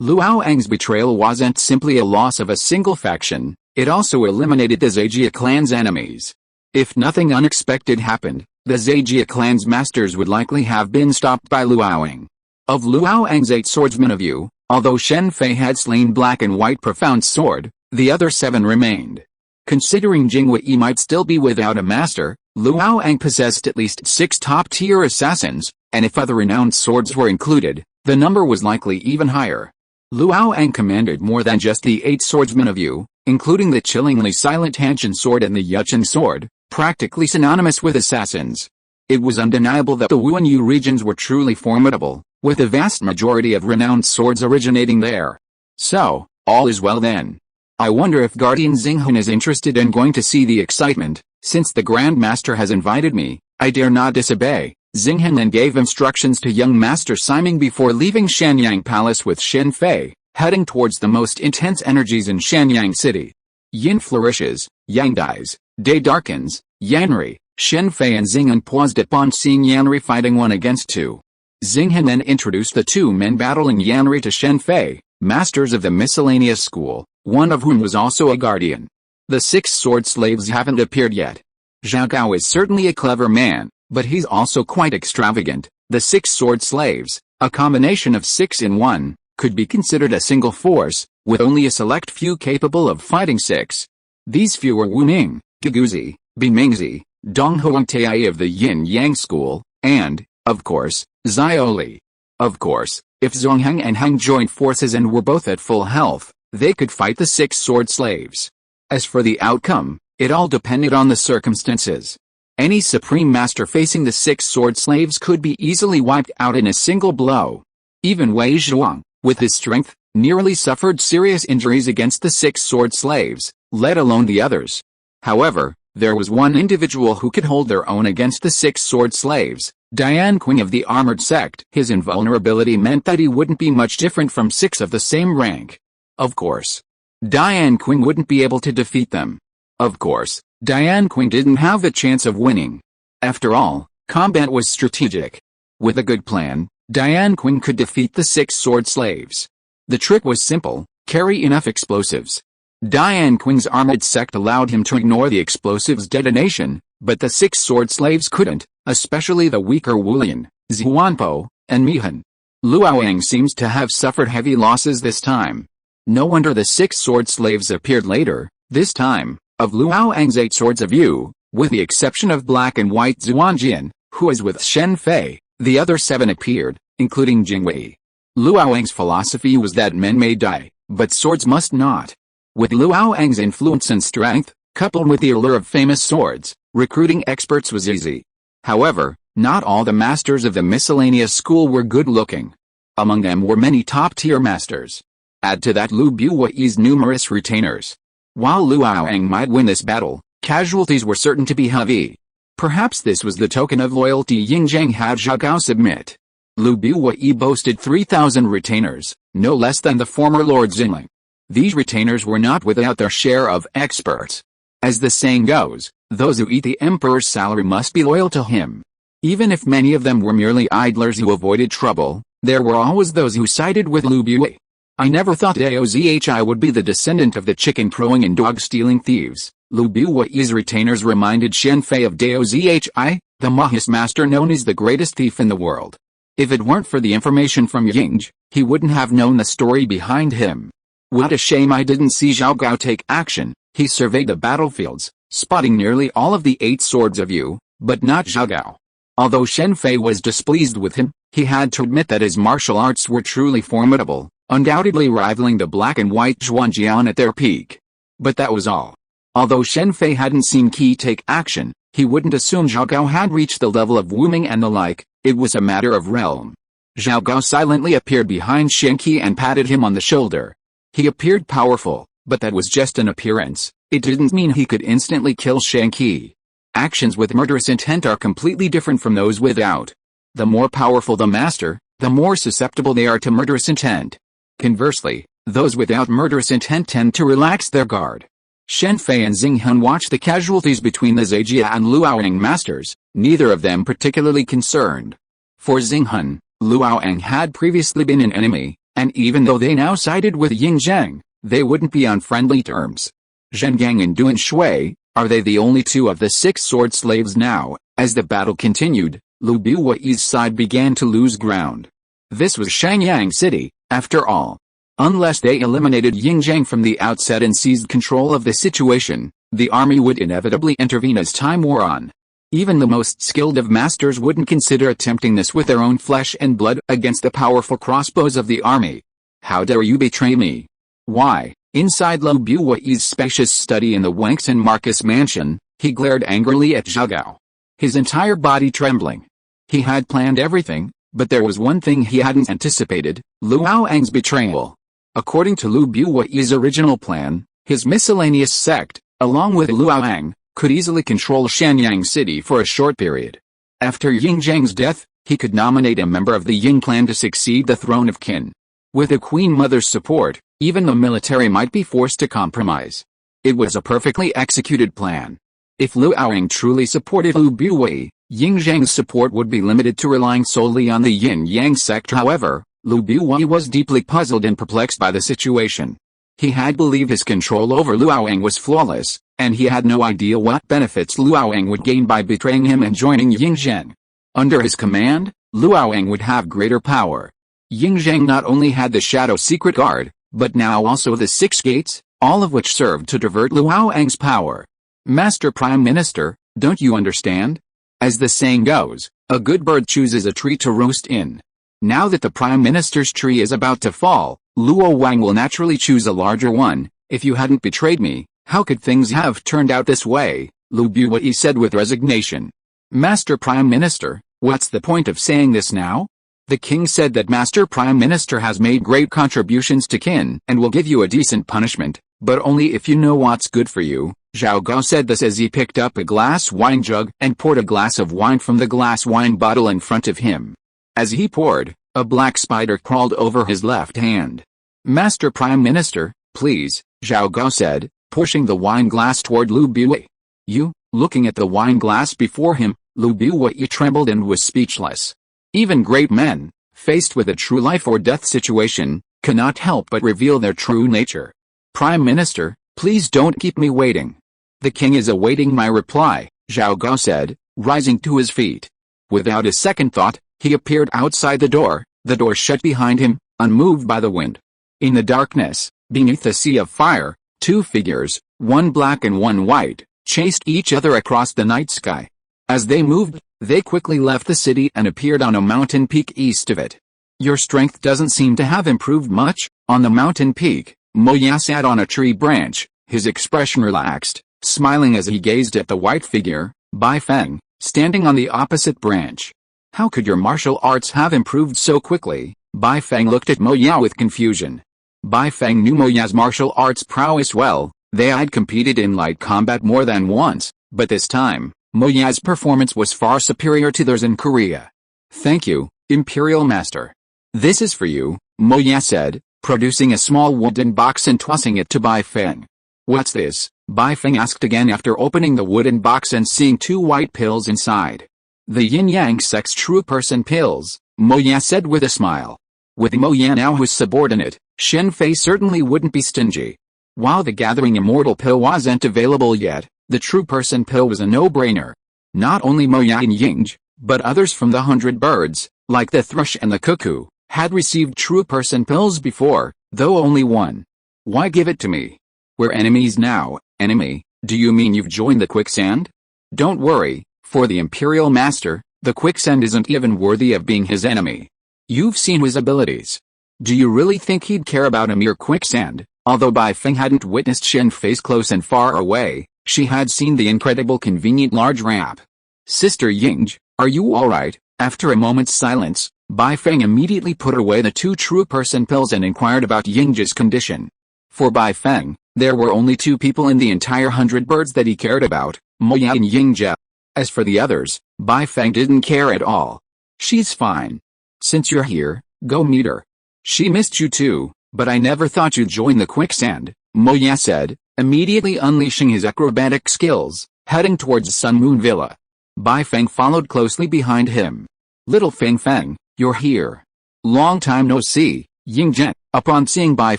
Speaker 1: Luo Wang's betrayal wasn't simply a loss of a single faction, it also eliminated the Zhejiang clan's enemies. If nothing unexpected happened, the Zhejiang clan's masters would likely have been stopped by Luo Wang. Of Luo Wang's 8 swordsmen of you, although Shen Fei had slain Black and White Profound Sword, the other 7 remained. Considering Jingwei might still be without a master, Luo Wang possessed at least 6 top-tier assassins, and if other renowned swords were included, the number was likely even higher. Luo Wang commanded more than just the 8 swordsmen of you, including the chillingly silent Hanshin sword and the Yuchen sword, practically synonymous with assassins. It was undeniable that the Wuan Yu regions were truly formidable, with the vast majority of renowned swords originating there. So, all is well then. I wonder if Guardian Xinghun is interested in going to see the excitement. Since the Grand Master has invited me, I dare not disobey. Xinghun then gave instructions to young Master Siming before leaving Shanyang Palace with Shen Fei, heading towards the most intense energies in Shanyang City. Yin flourishes, Yang dies, day darkens, Yanri, Shen Fei and Xinghun paused upon seeing Yanri fighting 1 against 2. Xinghun then introduced the 2 men battling Yanri to Shen Fei, masters of the miscellaneous school, one of whom was also a guardian. The 6 sword slaves haven't appeared yet. Zhao Gao is certainly a clever man, but he's also quite extravagant. The 6 sword slaves, a combination of 6 in 1, could be considered a single force, with only a select few capable of fighting 6. These few were Wu Ming, Guguzi, Bimingzi, Dong Huangtai of the Yin-Yang school, and, of course, Xiaoli. Of course, if Zongheng and Heng joined forces and were both at full health, they could fight the 6 sword slaves. As for the outcome, it all depended on the circumstances. Any supreme master facing the 6 sword slaves could be easily wiped out in a single blow. Even Wei Zhuang, with his strength, nearly suffered serious injuries against the 6 sword slaves, let alone the others. However, there was one individual who could hold their own against the 6 sword slaves, Dian Qing of the Armored Sect. His invulnerability meant that he wouldn't be much different from 6 of the same rank. Of course, Dian Qing wouldn't be able to defeat them. Of course, Dian Qing didn't have the chance of winning. After all, combat was strategic. With a good plan, Dian Qing could defeat the 6 sword slaves. The trick was simple: carry enough explosives. Dian Qing's armored sect allowed him to ignore the explosives' detonation, but the 6 sword slaves couldn't, especially the weaker Wulian, Xuanpo, and Mihan. Luo Wang seems to have suffered heavy losses this time. No wonder the 6 sword slaves appeared later. This time, of Luo Wang's 8 swords of Yu, with the exception of Black and White Xuanjian, who was with Shen Fei, the other 7 appeared, including Jingwei. Luo Wang's philosophy was that men may die, but swords must not. With Luo Wang's influence and strength, coupled with the allure of famous swords, recruiting experts was easy. However, not all the masters of the miscellaneous school were good-looking. Among them were many top-tier masters. Add to that Lu Buwei's numerous retainers. While Luo Wang might win this battle, casualties were certain to be heavy. Perhaps this was the token of loyalty Yingzheng had Zhao Gao submit. Lu Buwei boasted 3,000 retainers, no less than the former Lord Xingling. These retainers were not without their share of experts. As the saying goes, those who eat the emperor's salary must be loyal to him. Even if many of them were merely idlers who avoided trouble, there were always those who sided with Lu Buwei. I never thought Dao-Zhi would be the descendant of the chicken-throwing and dog-stealing thieves. Lu Buwei's retainers reminded Shen Fei of Dao-Zhi, the Mahis master known as the greatest thief in the world. If it weren't for the information from Yingzhe, he wouldn't have known the story behind him. What a shame I didn't see Zhao Gao take action. He surveyed the battlefields, spotting nearly all of the 8 swords of Yu, but not Zhao Gao. Although Shen Fei was displeased with him, He had to admit that his martial arts were truly formidable, undoubtedly rivaling the black and white Zhuangjian at their peak. But that was all. Although Shen Fei hadn't seen Qi take action, he wouldn't assume Zhao Gao had reached the level of Wu Ming and the like. It was a matter of realm. Zhao Gao silently appeared behind Shen Qi and patted him on the shoulder. He appeared powerful, but that was just an appearance. It didn't mean he could instantly kill Shen Qi. Actions with murderous intent are completely different from those without. The more powerful the master, the more susceptible they are to murderous intent. Conversely, those without murderous intent tend to relax their guard. Shen Fei and Xinghun watched the casualties between the Zejia and Luoyang masters, neither of them particularly concerned. For Xinghun, Luoyang had previously been an enemy, and even though they now sided with Ying Zheng, they wouldn't be on friendly terms. Zhengang and Duan Shui, are they the only two of the 6 sword slaves now? As the battle continued, Lu Bui's side began to lose ground. This was Shangyang City, after all. Unless they eliminated Ying Zheng from the outset and seized control of the situation, the army would inevitably intervene as time wore on. Even the most skilled of masters wouldn't consider attempting this with their own flesh and blood against the powerful crossbows of the army. How dare you betray me? Why? Inside Lu Bui's spacious study in the Wangsun Marcus mansion, he glared angrily at Zhao Gao. His entire body trembling. He had planned everything, but there was one thing he hadn't anticipated, Luoyang's betrayal. According to Lu Bui's original plan, his miscellaneous sect, along with Luoyang, could easily control Shanyang City for a short period. After Ying Zheng's death, he could nominate a member of the Ying clan to succeed the throne of Qin. With the Queen Mother's support, even the military might be forced to compromise. It was a perfectly executed plan. If Luoyang truly supported Lu Bui, Ying Zheng's support would be limited to relying solely on the Yin-Yang sect. However, Lu Bui was deeply puzzled and perplexed by the situation. He had believed his control over Luoyang was flawless, and he had no idea what benefits Luoyang would gain by betraying him and joining Ying Zheng. Under his command, Luoyang would have greater power. Ying Zheng not only had the Shadow Secret Guard, but now also the 6 gates, all of which served to divert Luoyang's power. Master Prime Minister, don't you understand? As the saying goes, a good bird chooses a tree to roost in. Now that the Prime Minister's tree is about to fall, Luoyang will naturally choose a larger one. If you hadn't betrayed me, how could things have turned out this way? Lu Bui said with resignation. Master Prime Minister, what's the point of saying this now? The king said that Master Prime Minister has made great contributions to Qin and will give you a decent punishment, but only if you know what's good for you. Zhao Gao said this as he picked up a glass wine jug and poured a glass of wine from the glass wine bottle in front of him. As he poured, a black spider crawled over his left hand. Master Prime Minister, please, Zhao Gao said, pushing the wine glass toward Lu Bui. You, looking at the wine glass before him, Lu Bui trembled and was speechless. Even great men, faced with a true life or death situation, cannot help but reveal their true nature. Prime Minister, please don't keep me waiting. The king is awaiting my reply, Zhao Gao said, rising to his feet. Without a second thought, he appeared outside the door shut behind him, unmoved by the wind. In the darkness, beneath a sea of fire, 2 figures, one black and one white, chased each other across the night sky. As they moved, they quickly left the city and appeared on a mountain peak east of it. Your strength doesn't seem to have improved much. On the mountain peak, Moya sat on a tree branch, his expression relaxed, smiling as he gazed at the white figure, Bai Feng, standing on the opposite branch. How could your martial arts have improved so quickly? Bai Feng looked at Moya with confusion. Bai Feng knew Moya's martial arts prowess well. They had competed in light combat more than once, but this time, Moya's performance was far superior to theirs in Korea. Thank you, Imperial Master. This is for you, Moya said, producing a small wooden box and tossing it to Bai Feng. What's this? Bai Feng asked again after opening the wooden box and seeing 2 white pills inside. The yin-yang sect's true person pills, Moya said with a smile. With Moya now his subordinate, Shen Fei certainly wouldn't be stingy. While the gathering immortal pill wasn't available yet, the true person pill was a no-brainer. Not only Moya and Ying, but others from the 100 birds, like the thrush and the cuckoo, had received true person pills before, though only one. Why give it to me? We're enemies now. Enemy, do you mean you've joined the quicksand? Don't worry, for the Imperial Master, The quicksand isn't even worthy of being his enemy. You've seen his abilities. Do you really think he'd care about a mere quicksand? Although Bai Feng hadn't witnessed Shen Fei's close and far away, she had seen the incredible convenient large ramp. Sister Ying, are you alright? After a moment's silence, Bai Feng immediately put away the 2 true person pills and inquired about Ying's condition. For Bai Feng, there were only 2 people in the entire 100 birds that he cared about, Moya and Yingzhe. As for the others, Bai Feng didn't care at all. She's fine. Since you're here, go meet her. She missed you too, but I never thought you'd join the quicksand, Moya said, immediately unleashing his acrobatic skills, heading towards Sun Moon Villa. Bai Feng followed closely behind him. Little Feng Feng, you're here. Long time no see, Yingzhen, upon seeing Bai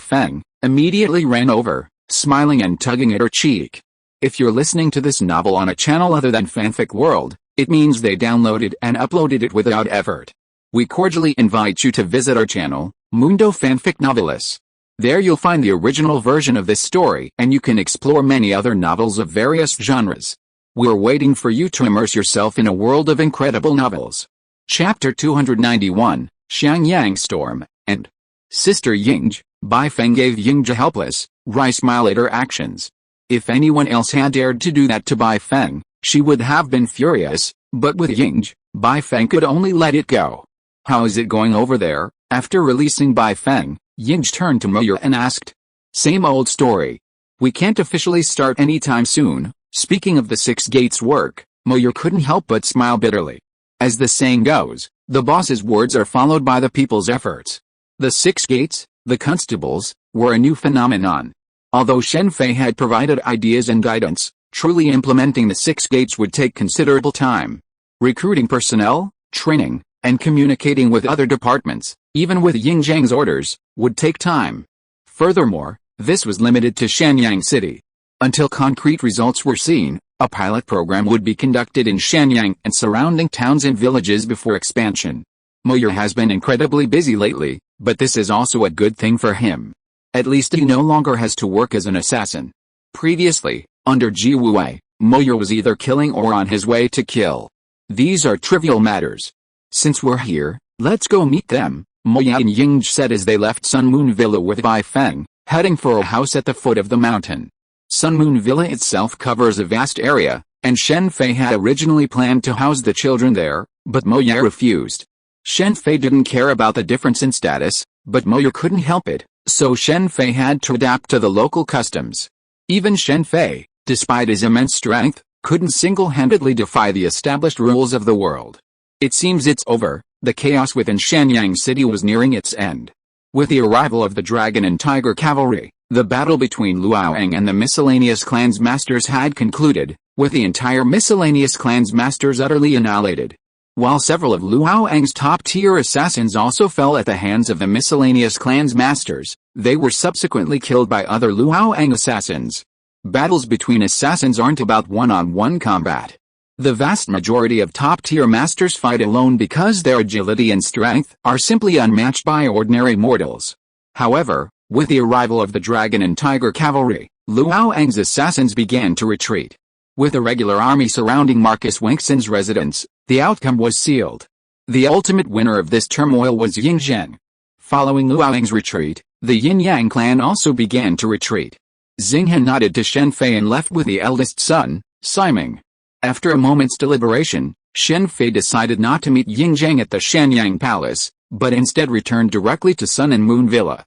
Speaker 1: Feng, immediately ran over, smiling and tugging at her cheek. If you're listening to this novel on a channel other than Fanfic World, it means they downloaded and uploaded it without effort. We cordially invite you to visit our channel, Mundo Fanfic Novelis. There you'll find the original version of this story and you can explore many other novels of various genres. We're waiting for you to immerse yourself in a world of incredible novels. Chapter 291, Xiangyang Storm, and Sister Ying, Bai Feng gave Yingzhe helpless, wry smile at her actions. If anyone else had dared to do that to Bai Feng, she would have been furious, but with Ying, Bai Feng could only let it go. How is it going over there? After releasing Bai Feng, Ying turned to Moya and asked. Same old story. We can't officially start anytime soon. Speaking of the 6 gates work, Moya couldn't help but smile bitterly. As the saying goes, the boss's words are followed by the people's efforts. The 6 gates, the constables, were a new phenomenon. Although Shen Fei had provided ideas and guidance, truly implementing the 6 gates would take considerable time. Recruiting personnel, training, and communicating with other departments, even with Yingzhang's orders, would take time. Furthermore, this was limited to Shenyang City. Until concrete results were seen, a pilot program would be conducted in Shenyang and surrounding towns and villages before expansion. Moya has been incredibly busy lately, but this is also a good thing for him. At least he no longer has to work as an assassin. Previously, under Ji Wuwei, Moya was either killing or on his way to kill. These are trivial matters. Since we're here, let's go meet them, Moya and Ying said as they left Sun Moon Villa with Bai Feng, heading for a house at the foot of the mountain. Sun Moon Villa itself covers a vast area, and Shen Fei had originally planned to house the children there, but Moya refused. Shen Fei didn't care about the difference in status, but Moya couldn't help it, so Shen Fei had to adapt to the local customs. Even Shen Fei, despite his immense strength, couldn't single-handedly defy the established rules of the world. It seems it's over. The chaos within Shenyang City was nearing its end. With the arrival of the Dragon and Tiger Cavalry, the battle between Luoyang and the miscellaneous clans masters had concluded, with the entire miscellaneous clans masters utterly annihilated. While several of Luoyang's top-tier assassins also fell at the hands of the miscellaneous clans masters, they were subsequently killed by other Luoyang assassins. Battles between assassins aren't about one-on-one combat. The vast majority of top-tier masters fight alone because their agility and strength are simply unmatched by ordinary mortals. However, with the arrival of the Dragon and Tiger Cavalry, Luoyang's assassins began to retreat. With a regular army surrounding Marcus Wingson's residence, the outcome was sealed. The ultimate winner of this turmoil was Yingzheng. Following Luoyang's retreat, the Yin-Yang clan also began to retreat. Xinghan nodded to Shen Fei and left with the eldest son, Siming. After a moment's deliberation, Shen Fei decided not to meet Yingzheng at the Shenyang Palace, but instead returned directly to Sun and Moon Villa.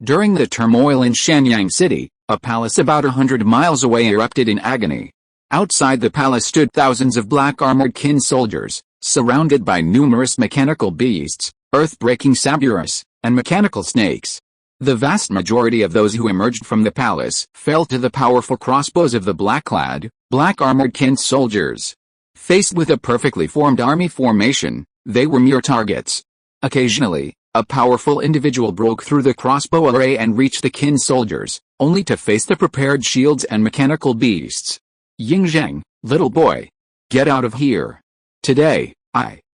Speaker 1: During the turmoil in Shenyang City, a palace about 100 miles away erupted in agony. Outside the palace stood thousands of black-armored kin soldiers, surrounded by numerous mechanical beasts, earth-breaking saburas, and mechanical snakes. The vast majority of those who emerged from the palace fell to the powerful crossbows of the black-clad, black-armored kin soldiers. Faced with a perfectly formed army formation, they were mere targets. Occasionally, a powerful individual broke through the crossbow array and reached the kin soldiers, only to face the prepared shields and mechanical beasts. Yingzheng, little boy. Get out of here. Today,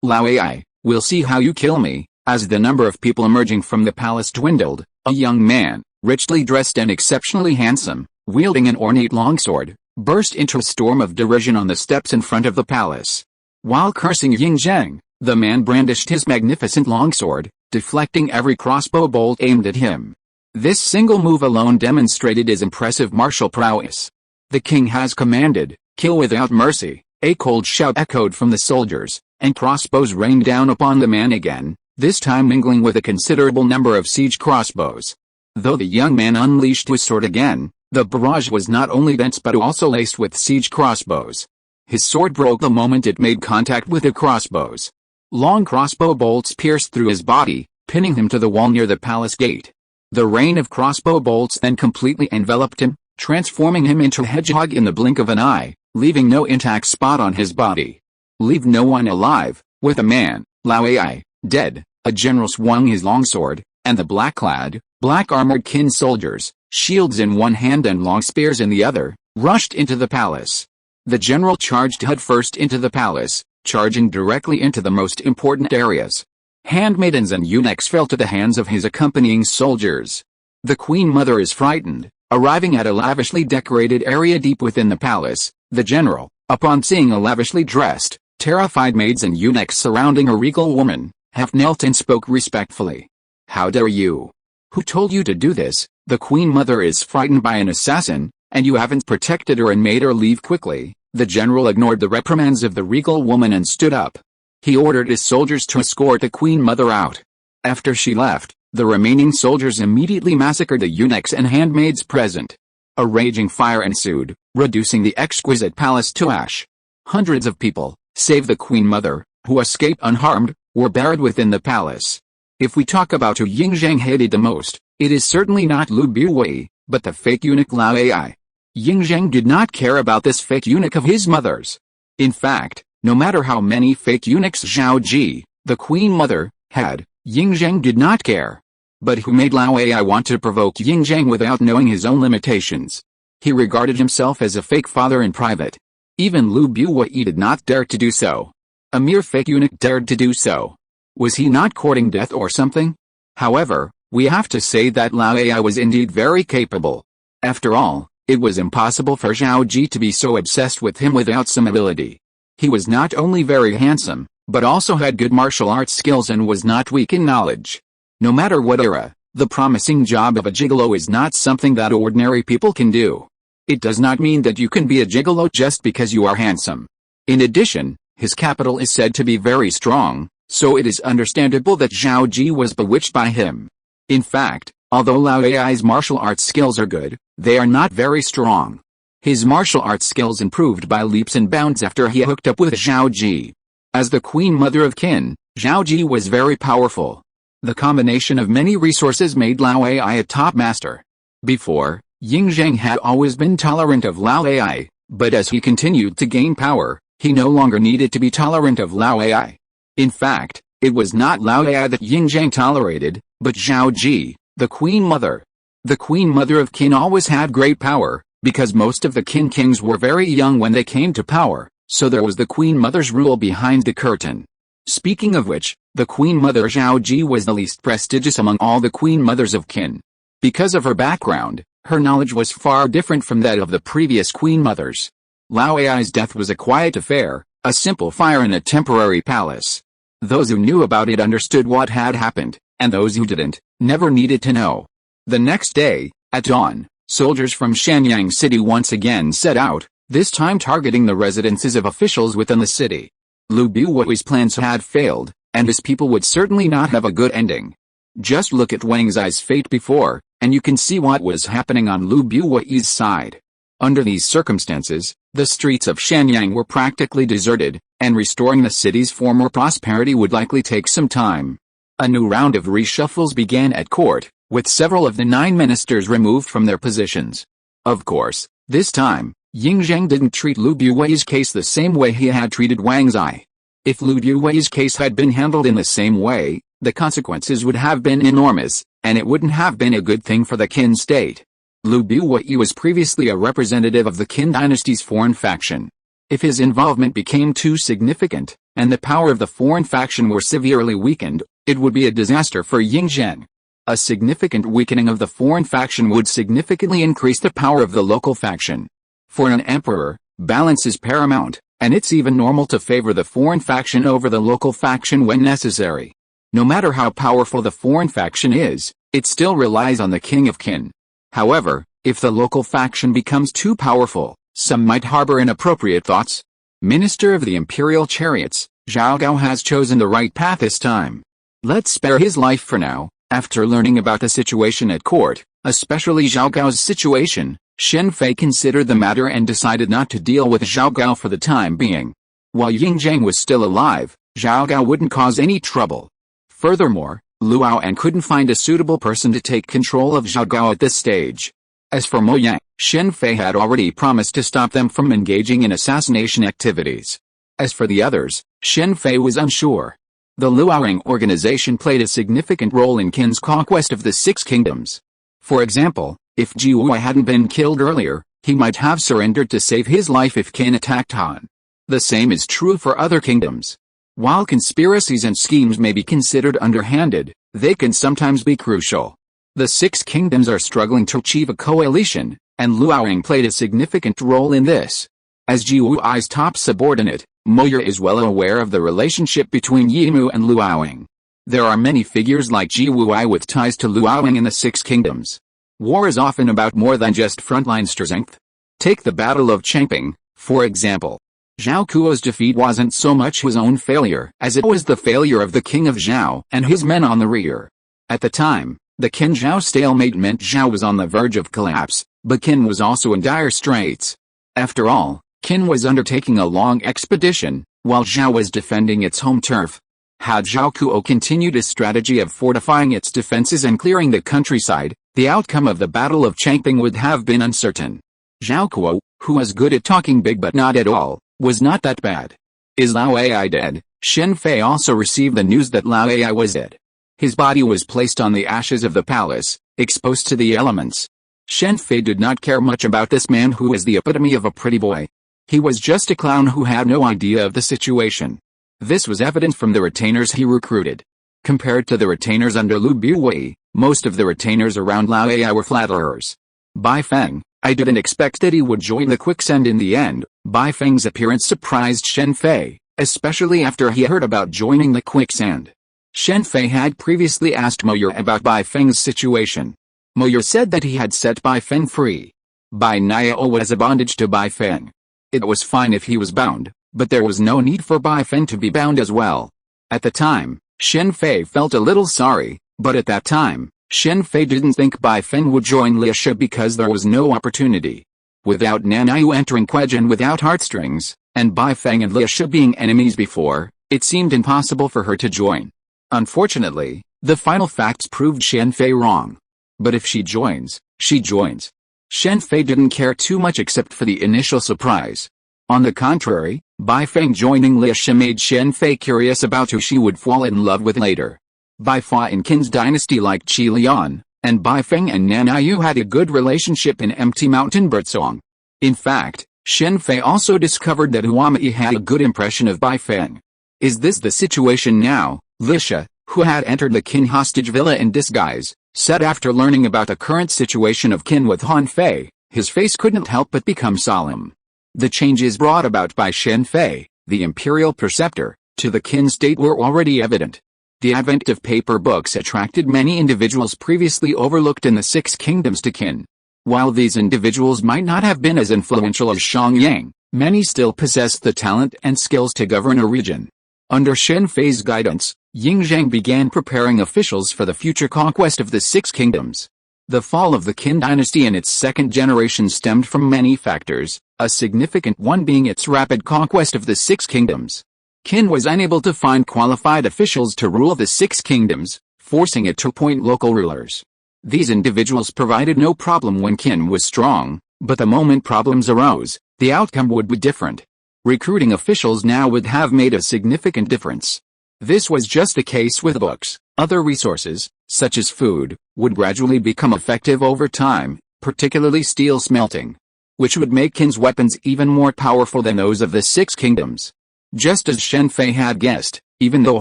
Speaker 1: Lao Ai, will see how you kill me. As the number of people emerging from the palace dwindled, a young man, richly dressed and exceptionally handsome, wielding an ornate longsword, burst into a storm of derision on the steps in front of the palace. While cursing Yingzheng, the man brandished his magnificent longsword, deflecting every crossbow bolt aimed at him. This single move alone demonstrated his impressive martial prowess. "The king has commanded, kill without mercy," a cold shout echoed from the soldiers, and crossbows rained down upon the man again, this time mingling with a considerable number of siege crossbows. Though the young man unleashed his sword again, the barrage was not only dense but also laced with siege crossbows. His sword broke the moment it made contact with the crossbows. Long crossbow bolts pierced through his body, pinning him to the wall near the palace gate. The rain of crossbow bolts then completely enveloped him, transforming him into a hedgehog in the blink of an eye, leaving no intact spot on his body. Leave no one alive, with a man, Lao Ai, dead. A general swung his longsword, and the black-clad, black-armored Qin soldiers, shields in one hand and long spears in the other, rushed into the palace. The general charged headfirst into the palace, charging directly into the most important areas. Handmaidens and eunuchs fell to the hands of his accompanying soldiers. The Queen Mother is frightened. Arriving at a lavishly decorated area deep within the palace, the general, upon seeing a lavishly dressed, terrified maids and eunuchs surrounding a regal woman, half knelt and spoke respectfully. "How dare you? Who told you to do this? The Queen Mother is frightened by an assassin, and you haven't protected her and made her leave quickly." The general ignored the reprimands of the regal woman and stood up. He ordered his soldiers to escort the Queen Mother out. After she left, the remaining soldiers immediately massacred the eunuchs and handmaids present. A raging fire ensued, reducing the exquisite palace to ash. Hundreds of people, save the Queen Mother, who escaped unharmed, were buried within the palace. If we talk about who Yingzheng hated the most, it is certainly not Lu Buwei, but the fake eunuch Lao Ai. Yingzheng did not care about this fake eunuch of his mother's. In fact, no matter how many fake eunuchs Zhao Ji, the Queen Mother, had, Yingzheng did not care. But who made Lao Ai want to provoke Yingzheng without knowing his own limitations? He regarded himself as a fake father in private. Even Lu Buwei did not dare to do so. A mere fake eunuch dared to do so. Was he not courting death or something? However, we have to say that Lao Ai was indeed very capable. After all, it was impossible for Zhao Ji to be so obsessed with him without some ability. He was not only very handsome, but also had good martial arts skills and was not weak in knowledge. No matter what era, the promising job of a gigolo is not something that ordinary people can do. It does not mean that you can be a gigolo just because you are handsome. In addition, his capital is said to be very strong, so it is understandable that Zhao Ji was bewitched by him. In fact, although Lao Ai's martial arts skills are good, they are not very strong. His martial arts skills improved by leaps and bounds after he hooked up with Zhao Ji. As the Queen Mother of Qin, Zhao Ji was very powerful. The combination of many resources made Lao Ai a top master. Before, Yingzheng had always been tolerant of Lao Ai, but as he continued to gain power, he no longer needed to be tolerant of Lao Ai. In fact, it was not Lao Ai that Yingzheng tolerated, but Zhao Ji, the Queen Mother. The Queen Mother of Qin always had great power, because most of the Qin kings were very young when they came to power, so there was the Queen Mother's rule behind the curtain. Speaking of which, the Queen Mother Zhao Ji was the least prestigious among all the Queen Mothers of Qin. Because of her background, her knowledge was far different from that of the previous Queen Mothers. Lao Ai's death was a quiet affair, a simple fire in a temporary palace. Those who knew about it understood what had happened, and those who didn't, never needed to know. The next day, at dawn, soldiers from Shenyang City once again set out, this time targeting the residences of officials within the city. Lu Buwei's plans had failed, and his people would certainly not have a good ending. Just look at Wang Zai's fate before, and you can see what was happening on Lu Buwei's side. Under these circumstances, the streets of Shenyang were practically deserted, and restoring the city's former prosperity would likely take some time. A new round of reshuffles began at court, with several of the 9 ministers removed from their positions. Of course, this time, Yingzheng didn't treat Lu Buwei's case the same way he had treated Wang Zai. If Lu Buwei's case had been handled in the same way, the consequences would have been enormous, and it wouldn't have been a good thing for the Qin state. Lu Buwei was previously a representative of the Qin dynasty's foreign faction. If his involvement became too significant, and the power of the foreign faction were severely weakened, it would be a disaster for Yingzheng. A significant weakening of the foreign faction would significantly increase the power of the local faction. For an emperor, Balance is paramount, and it's even normal to favor the foreign faction over the local faction when necessary. No matter how powerful the foreign faction is, it still relies on the king of Qin. However, if the local faction becomes too powerful, some might harbor inappropriate thoughts. Minister of the Imperial Chariots, Zhao Gao has chosen the right path this time. Let's spare his life for now. After learning about the situation at court, especially Zhao Gao's situation, Shen Fei considered the matter and decided not to deal with Zhao Gao for the time being. While Ying Zhang was still alive, Zhao Gao wouldn't cause any trouble. Furthermore, Luo Ang couldn't find a suitable person to take control of Zhao Gao at this stage. As for Mo Yang, Shen Fei had already promised to stop them from engaging in assassination activities. As for the others, Shen Fei was unsure. The Luoyang organization played a significant role in Qin's conquest of the Six Kingdoms. For example, if Ji Wei hadn't been killed earlier, he might have surrendered to save his life if Qin attacked Han. The same is true for other kingdoms. While conspiracies and schemes may be considered underhanded, they can sometimes be crucial. The Six Kingdoms are struggling to achieve a coalition, and Luoyang played a significant role in this. As Ji Wei's top subordinate, Mo Ye is well aware of the relationship between Yimu and Luoyang. There are many figures like Ji Wei with ties to Luoyang in the Six Kingdoms. War is often about more than just frontline strength. Take the Battle of Changping, for example. Zhao Kuo's defeat wasn't so much his own failure as it was the failure of the king of Zhao and his men on the rear. At the time, the Qin-Zhao stalemate meant Zhao was on the verge of collapse, but Qin was also in dire straits. After all, Qin was undertaking a long expedition, while Zhao was defending its home turf. Had Zhao Kuo continued his strategy of fortifying its defenses and clearing the countryside, the outcome of the Battle of Changping would have been uncertain. Zhao Kuo, who was good at talking big but not at all, was not that bad. Is Lao Ai dead? Shen Fei also received the news that Lao Ai was dead. His body was placed on the ashes of the palace, exposed to the elements. Shen Fei did not care much about this man who was the epitome of a pretty boy. He was just a clown who had no idea of the situation. This was evident from the retainers he recruited. Compared to the retainers under Lu Buwei, most of the retainers around Lao Ai were flatterers. Bai Feng, I didn't expect that he would join the quicksand in the end. Bai Feng's appearance surprised Shen Fei, especially after he heard about joining the quicksand. Shen Fei had previously asked Mo Ye about Bai Feng's situation. Mo Ye said that he had set Bai Feng free. Bai Niao was a bondage to Bai Feng. It was fine if he was bound, but there was no need for Bai Feng to be bound as well. At the time, Shen Fei felt a little sorry, but at that time, Shen Fei didn't think Bai Feng would join Li Shi because there was no opportunity. Without Nanayu entering Quinjet without heartstrings, and Bai Feng and Li Shi being enemies before, it seemed impossible for her to join. Unfortunately, the final facts proved Shen Fei wrong. But if she joins, she joins. Shen Fei didn't care too much except for the initial surprise. On the contrary, Bai Feng joining Li Shi made Shen Fei curious about who she would fall in love with later. Bai Fa in Qin's dynasty liked Qi Lian, and Bai Feng and Nanayu had a good relationship in Empty Mountain Birdsong. In fact, Shen Fei also discovered that Huami had a good impression of Bai Feng. Is this the situation now? Li Shi, who had entered the Qin hostage villa in disguise, said after learning about the current situation of Qin with Han Fei. His face couldn't help but become solemn. The changes brought about by Shen Fei, the imperial preceptor, to the Qin state were already evident. The advent of paper books attracted many individuals previously overlooked in the Six Kingdoms to Qin. While these individuals might not have been as influential as Shang Yang, many still possessed the talent and skills to govern a region. Under Shen Fei's guidance, Ying Zhang began preparing officials for the future conquest of the Six Kingdoms. The fall of the Qin dynasty in its second generation stemmed from many factors, a significant one being its rapid conquest of the Six Kingdoms. Qin was unable to find qualified officials to rule the Six Kingdoms, forcing it to appoint local rulers. These individuals provided no problem when Qin was strong, but the moment problems arose, the outcome would be different. Recruiting officials now would have made a significant difference. This was just the case with books. Other resources, such as food, would gradually become effective over time, particularly steel smelting, which would make Qin's weapons even more powerful than those of the Six Kingdoms. Just as Shen Fei had guessed, even though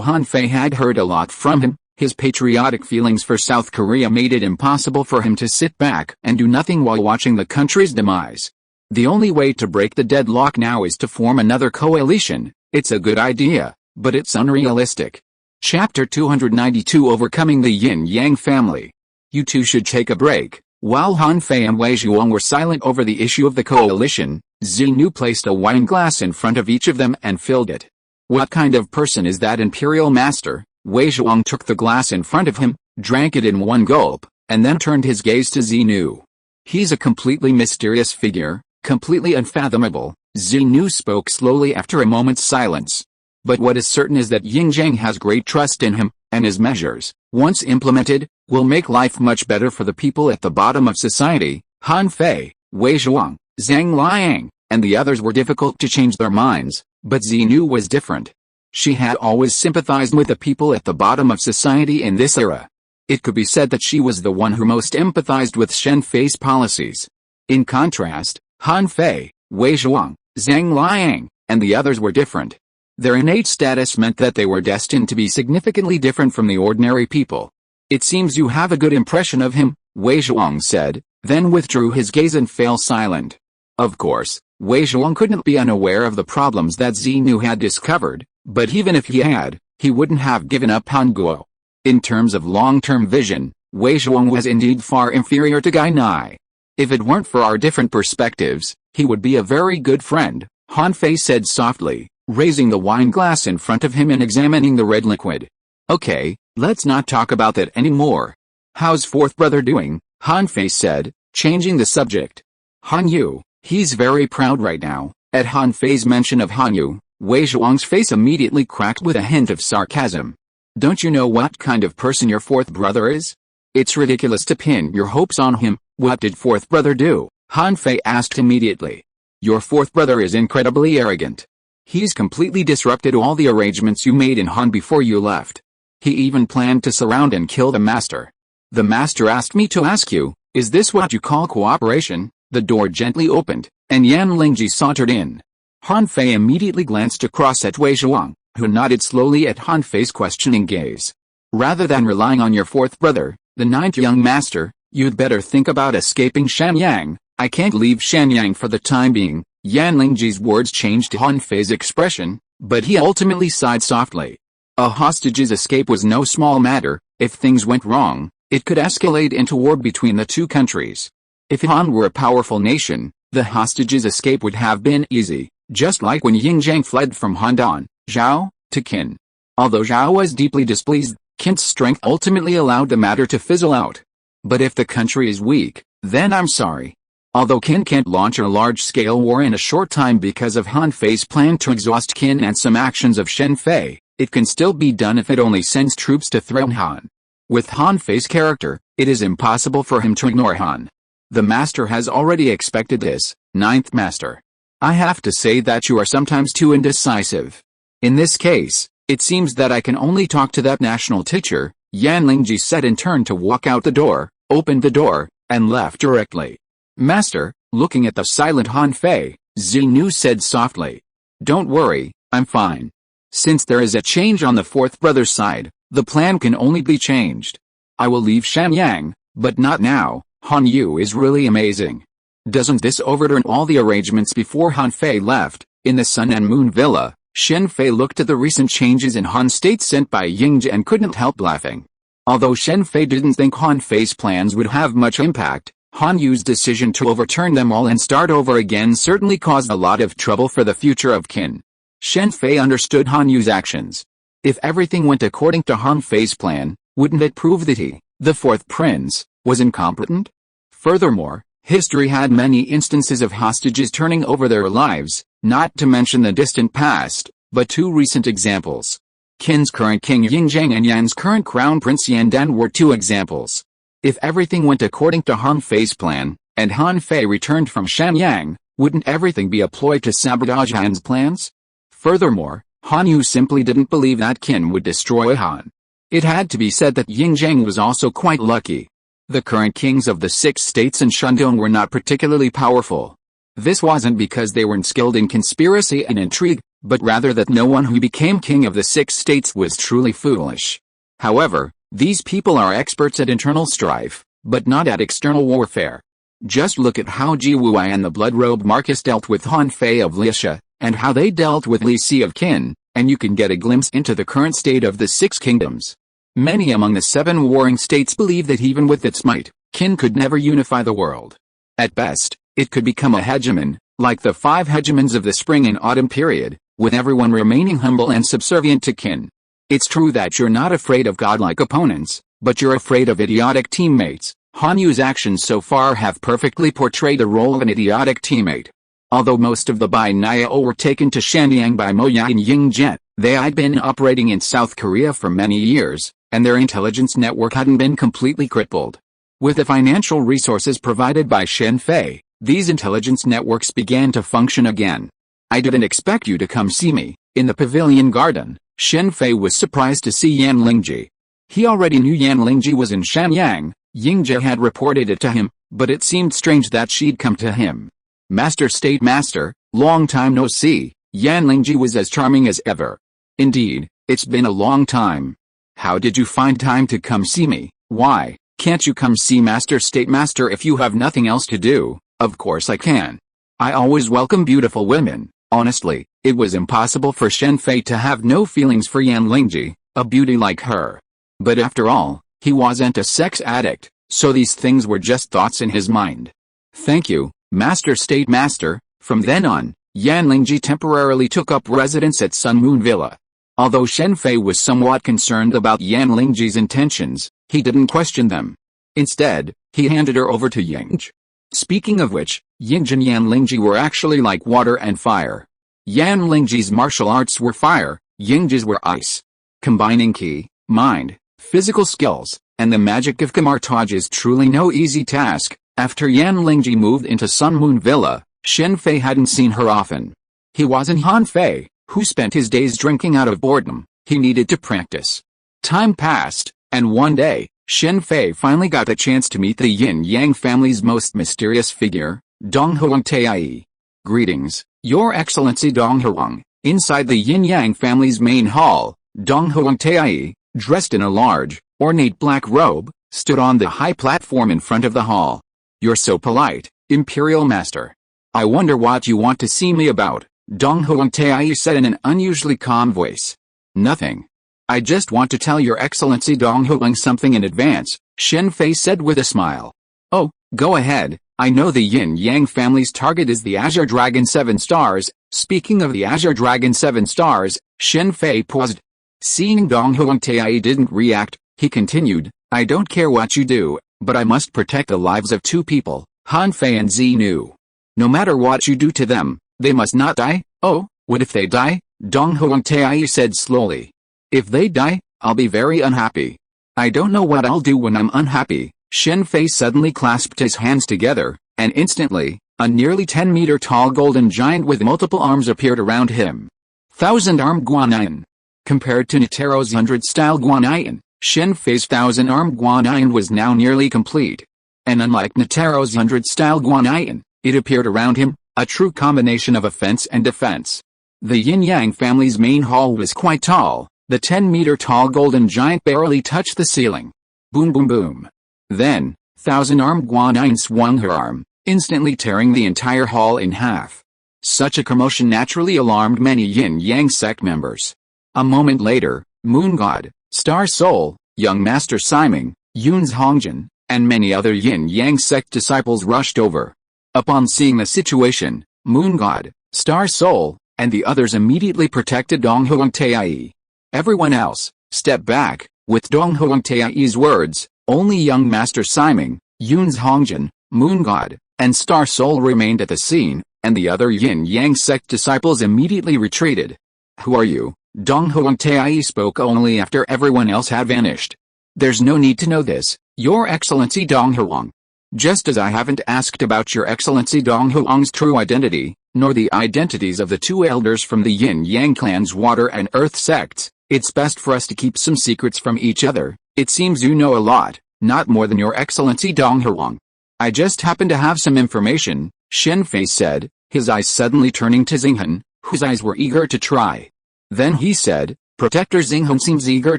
Speaker 1: Han Fei had heard a lot from him, his patriotic feelings for South Korea made it impossible for him to sit back and do nothing while watching the country's demise. The only way to break the deadlock now is to form another coalition. It's a good idea, but it's unrealistic. Chapter 292 Overcoming the Yin-Yang Family. You two should take a break. While Han Fei and Wei Zhuang were silent over the issue of the coalition, Xinu placed a wine glass in front of each of them and filled it. What kind of person is that imperial master? Wei Zhuang took the glass in front of him, drank it in one gulp, and then turned his gaze to Xinu. He's a completely mysterious figure, completely unfathomable, Xinu spoke slowly after a moment's silence. But what is certain is that Ying-Zhang has great trust in him, and his measures, once implemented, will make life much better for the people at the bottom of society. Han Fei, Wei Zhuang, Zhang Liang, and the others were difficult to change their minds, but Xinu was different. She had always sympathized with the people at the bottom of society in this era. It could be said that she was the one who most empathized with Shen Fei's policies. In contrast, Han Fei, Wei Zhuang, Zhang Liang, and the others were different. Their innate status meant that they were destined to be significantly different from the ordinary people. It seems you have a good impression of him, Wei Zhuang said, then withdrew his gaze and fell silent. Of course, Wei Zhuang couldn't be unaware of the problems that Xinu had discovered, but even if he had, he wouldn't have given up Han Guo. In terms of long-term vision, Wei Zhuang was indeed far inferior to Gai Nai. If it weren't for our different perspectives, he would be a very good friend, Han Fei said softly, raising the wine glass in front of him and examining the red liquid. Okay, let's not talk about that anymore. How's fourth brother doing? Han Fei said, changing the subject. Han Yu, he's very proud right now. At Han Fei's mention of Han Yu, Wei Zhuang's face immediately cracked with a hint of sarcasm. Don't you know what kind of person your fourth brother is? It's ridiculous to pin your hopes on him. What did fourth brother do? Han Fei asked immediately. Your fourth brother is incredibly arrogant. He's completely disrupted all the arrangements you made in Han before you left. He even planned to surround and kill the master. The master asked me to ask you, is this what you call cooperation? The door gently opened, and Yan Lingji sauntered in. Han Fei immediately glanced across at Wei Zhuang, who nodded slowly at Han Fei's questioning gaze. Rather than relying on your fourth brother, the ninth young master, you'd better think about escaping Shanyang. I can't leave Shanyang for the time being. Yan Lingji's words changed Han Fei's expression, but he ultimately sighed softly. A hostage's escape was no small matter. If things went wrong, it could escalate into war between the two countries. If Han were a powerful nation, the hostage's escape would have been easy, just like when Ying-Zhang fled from Handan, Zhao, to Qin. Although Zhao was deeply displeased, Qin's strength ultimately allowed the matter to fizzle out. But if the country is weak, then I'm sorry. Although Qin can't launch a large-scale war in a short time because of Han Fei's plan to exhaust Qin and some actions of Shen Fei, it can still be done if it only sends troops to threaten Han. With Han Fei's character, it is impossible for him to ignore Han. The master has already expected this, ninth master. I have to say that you are sometimes too indecisive. In this case, it seems that I can only talk to that national teacher, Yan Lingji said and turned to walk out the door, opened the door, and left directly. Master, looking at the silent Han Fei, Xinu said softly. Don't worry, I'm fine. Since there is a change on the fourth brother's side, the plan can only be changed. I will leave Shanyang, but not now. Han Yu is really amazing. Doesn't this overturn all the arrangements before Han Fei left? In the Sun and Moon Villa, Shen Fei looked at the recent changes in Han state sent by Yingzhi and couldn't help laughing. Although Shen Fei didn't think Han Fei's plans would have much impact, Han Yu's decision to overturn them all and start over again certainly caused a lot of trouble for the future of Qin. Shen Fei understood Han Yu's actions. If everything went according to Han Fei's plan, wouldn't it prove that he, the fourth prince, was incompetent? Furthermore, history had many instances of hostages turning over their lives, not to mention the distant past, but two recent examples. Qin's current king Yingzhang and Yan's current crown prince Yandan were two examples. If everything went according to Han Fei's plan, and Han Fei returned from Shanyang, wouldn't everything be a ploy to sabotage Han's plans? Furthermore, Han Yu simply didn't believe that Qin would destroy Han. It had to be said that Yingzhang was also quite lucky. The current kings of the six states and Shandong were not particularly powerful. This wasn't because they weren't skilled in conspiracy and intrigue, but rather that no one who became king of the six states was truly foolish. However, these people are experts at internal strife, but not at external warfare. Just look at how Ji Wuai and the blood-robed Marcus dealt with Han Fei of Lisha, and how they dealt with Li Si of Qin, and you can get a glimpse into the current state of the Six Kingdoms. Many among the 7 warring states believe that even with its might, Qin could never unify the world. At best, it could become a hegemon, like the 5 hegemons of the spring and autumn period, with everyone remaining humble and subservient to Qin. It's true that you're not afraid of godlike opponents, but you're afraid of idiotic teammates. Han Yu's actions so far have perfectly portrayed the role of an idiotic teammate. Although most of the Bai Niao were taken to Shenyang by Mo Ya and Ying Jet, they had been operating in South Korea for many years, and their intelligence network hadn't been completely crippled. With the financial resources provided by Shen Fei, these intelligence networks began to function again. I didn't expect you to come see me. In the pavilion garden, Shen Fei was surprised to see Yan Lingji. He already knew Yan Lingji was in Shenyang. Yingji had reported it to him, but it seemed strange that she'd come to him. Master State Master, long time no see. Yan Lingji was as charming as ever. Indeed, it's been a long time. How did you find time to come see me? Why, can't you come see Master State Master if you have nothing else to do? Of course I can. I always welcome beautiful women. Honestly, it was impossible for Shen Fei to have no feelings for Yan Lingji, a beauty like her. But after all, he wasn't a sex addict, so these things were just thoughts in his mind. Thank you, Master State Master. From then on, Yan Lingji temporarily took up residence at Sun Moon Villa. Although Shen Fei was somewhat concerned about Yan Lingji's intentions, he didn't question them. Instead, he handed her over to Yingji. Speaking of which, Yingji and Yan Lingji were actually like water and fire. Yan Lingji's martial arts were fire, Yingji's were ice. Combining ki, mind, physical skills, and the magic of Kamar-Taj is truly no easy task. After Yan Lingji moved into Sun Moon Villa, Shen Fei hadn't seen her often. He wasn't Han Fei, who spent his days drinking out of boredom. He needed to practice. Time passed, and one day, Shen Fei finally got the chance to meet the Yin-Yang family's most mysterious figure, Dong Huang Tai. Greetings, Your Excellency Dong Huang. Inside the Yin-Yang family's main hall, Dong Huang Tai, dressed in a large, ornate black robe, stood on the high platform in front of the hall. You're so polite, Imperial Master. I wonder what you want to see me about, Dong Huang Tai said in an unusually calm voice. Nothing. I just want to tell Your Excellency Dong Huang something in advance, Shen Fei said with a smile. Oh, go ahead. I know the Yin-Yang family's target is the Azure Dragon 7 Stars. Speaking of the Azure Dragon 7 Stars, Shen Fei paused. Seeing Dong Huang Tai didn't react, he continued, I don't care what you do, but I must protect the lives of 2 people, Han Fei and Xinu. No matter what you do to them, they must not die. Oh, what if they die? Dong Huang Tai said slowly. If they die, I'll be very unhappy. I don't know what I'll do when I'm unhappy. Shen Fei suddenly clasped his hands together, and instantly, a nearly 10-meter tall golden giant with multiple arms appeared around him. 1,000-armed Guanyin. Compared to Nitero's 100-style Guanyin, Shen Fei's 1,000-armed Guanyin was now nearly complete. And unlike Nitero's 100-style Guanyin, it appeared around him, a true combination of offense and defense. The Yin-Yang family's main hall was quite tall. The 10-meter tall golden giant barely touched the ceiling. Boom boom boom. Then, 1,000-armed Guanyin swung her arm, instantly tearing the entire hall in half. Such a commotion naturally alarmed many Yin-Yang sect members. A moment later, Moon God, Star Soul, Young Master Simon, Yun's Hongjin, and many other Yin-Yang sect disciples rushed over. Upon seeing the situation, Moon God, Star Soul, and the others immediately protected Dong Huang Tai. Everyone else, step back. With Dong Huang Tai's words, only Young Master Simon, Yun's Hongjin, Moon God, and Star Soul remained at the scene, and the other Yin-Yang sect disciples immediately retreated. Who are you? Dong Huang Tai spoke only after everyone else had vanished. There's no need to know this, Your Excellency Dong Huang. Just as I haven't asked about Your Excellency Dong Huang's true identity, nor the identities of the 2 elders from the Yin-Yang clan's water and earth sects, it's best for us to keep some secrets from each other. It seems you know a lot, not more than Your Excellency Dong Huang. I just happen to have some information, Shen Fei said, his eyes suddenly turning to Xinghan, whose eyes were eager to try. Then he said, Protector Xinghan seems eager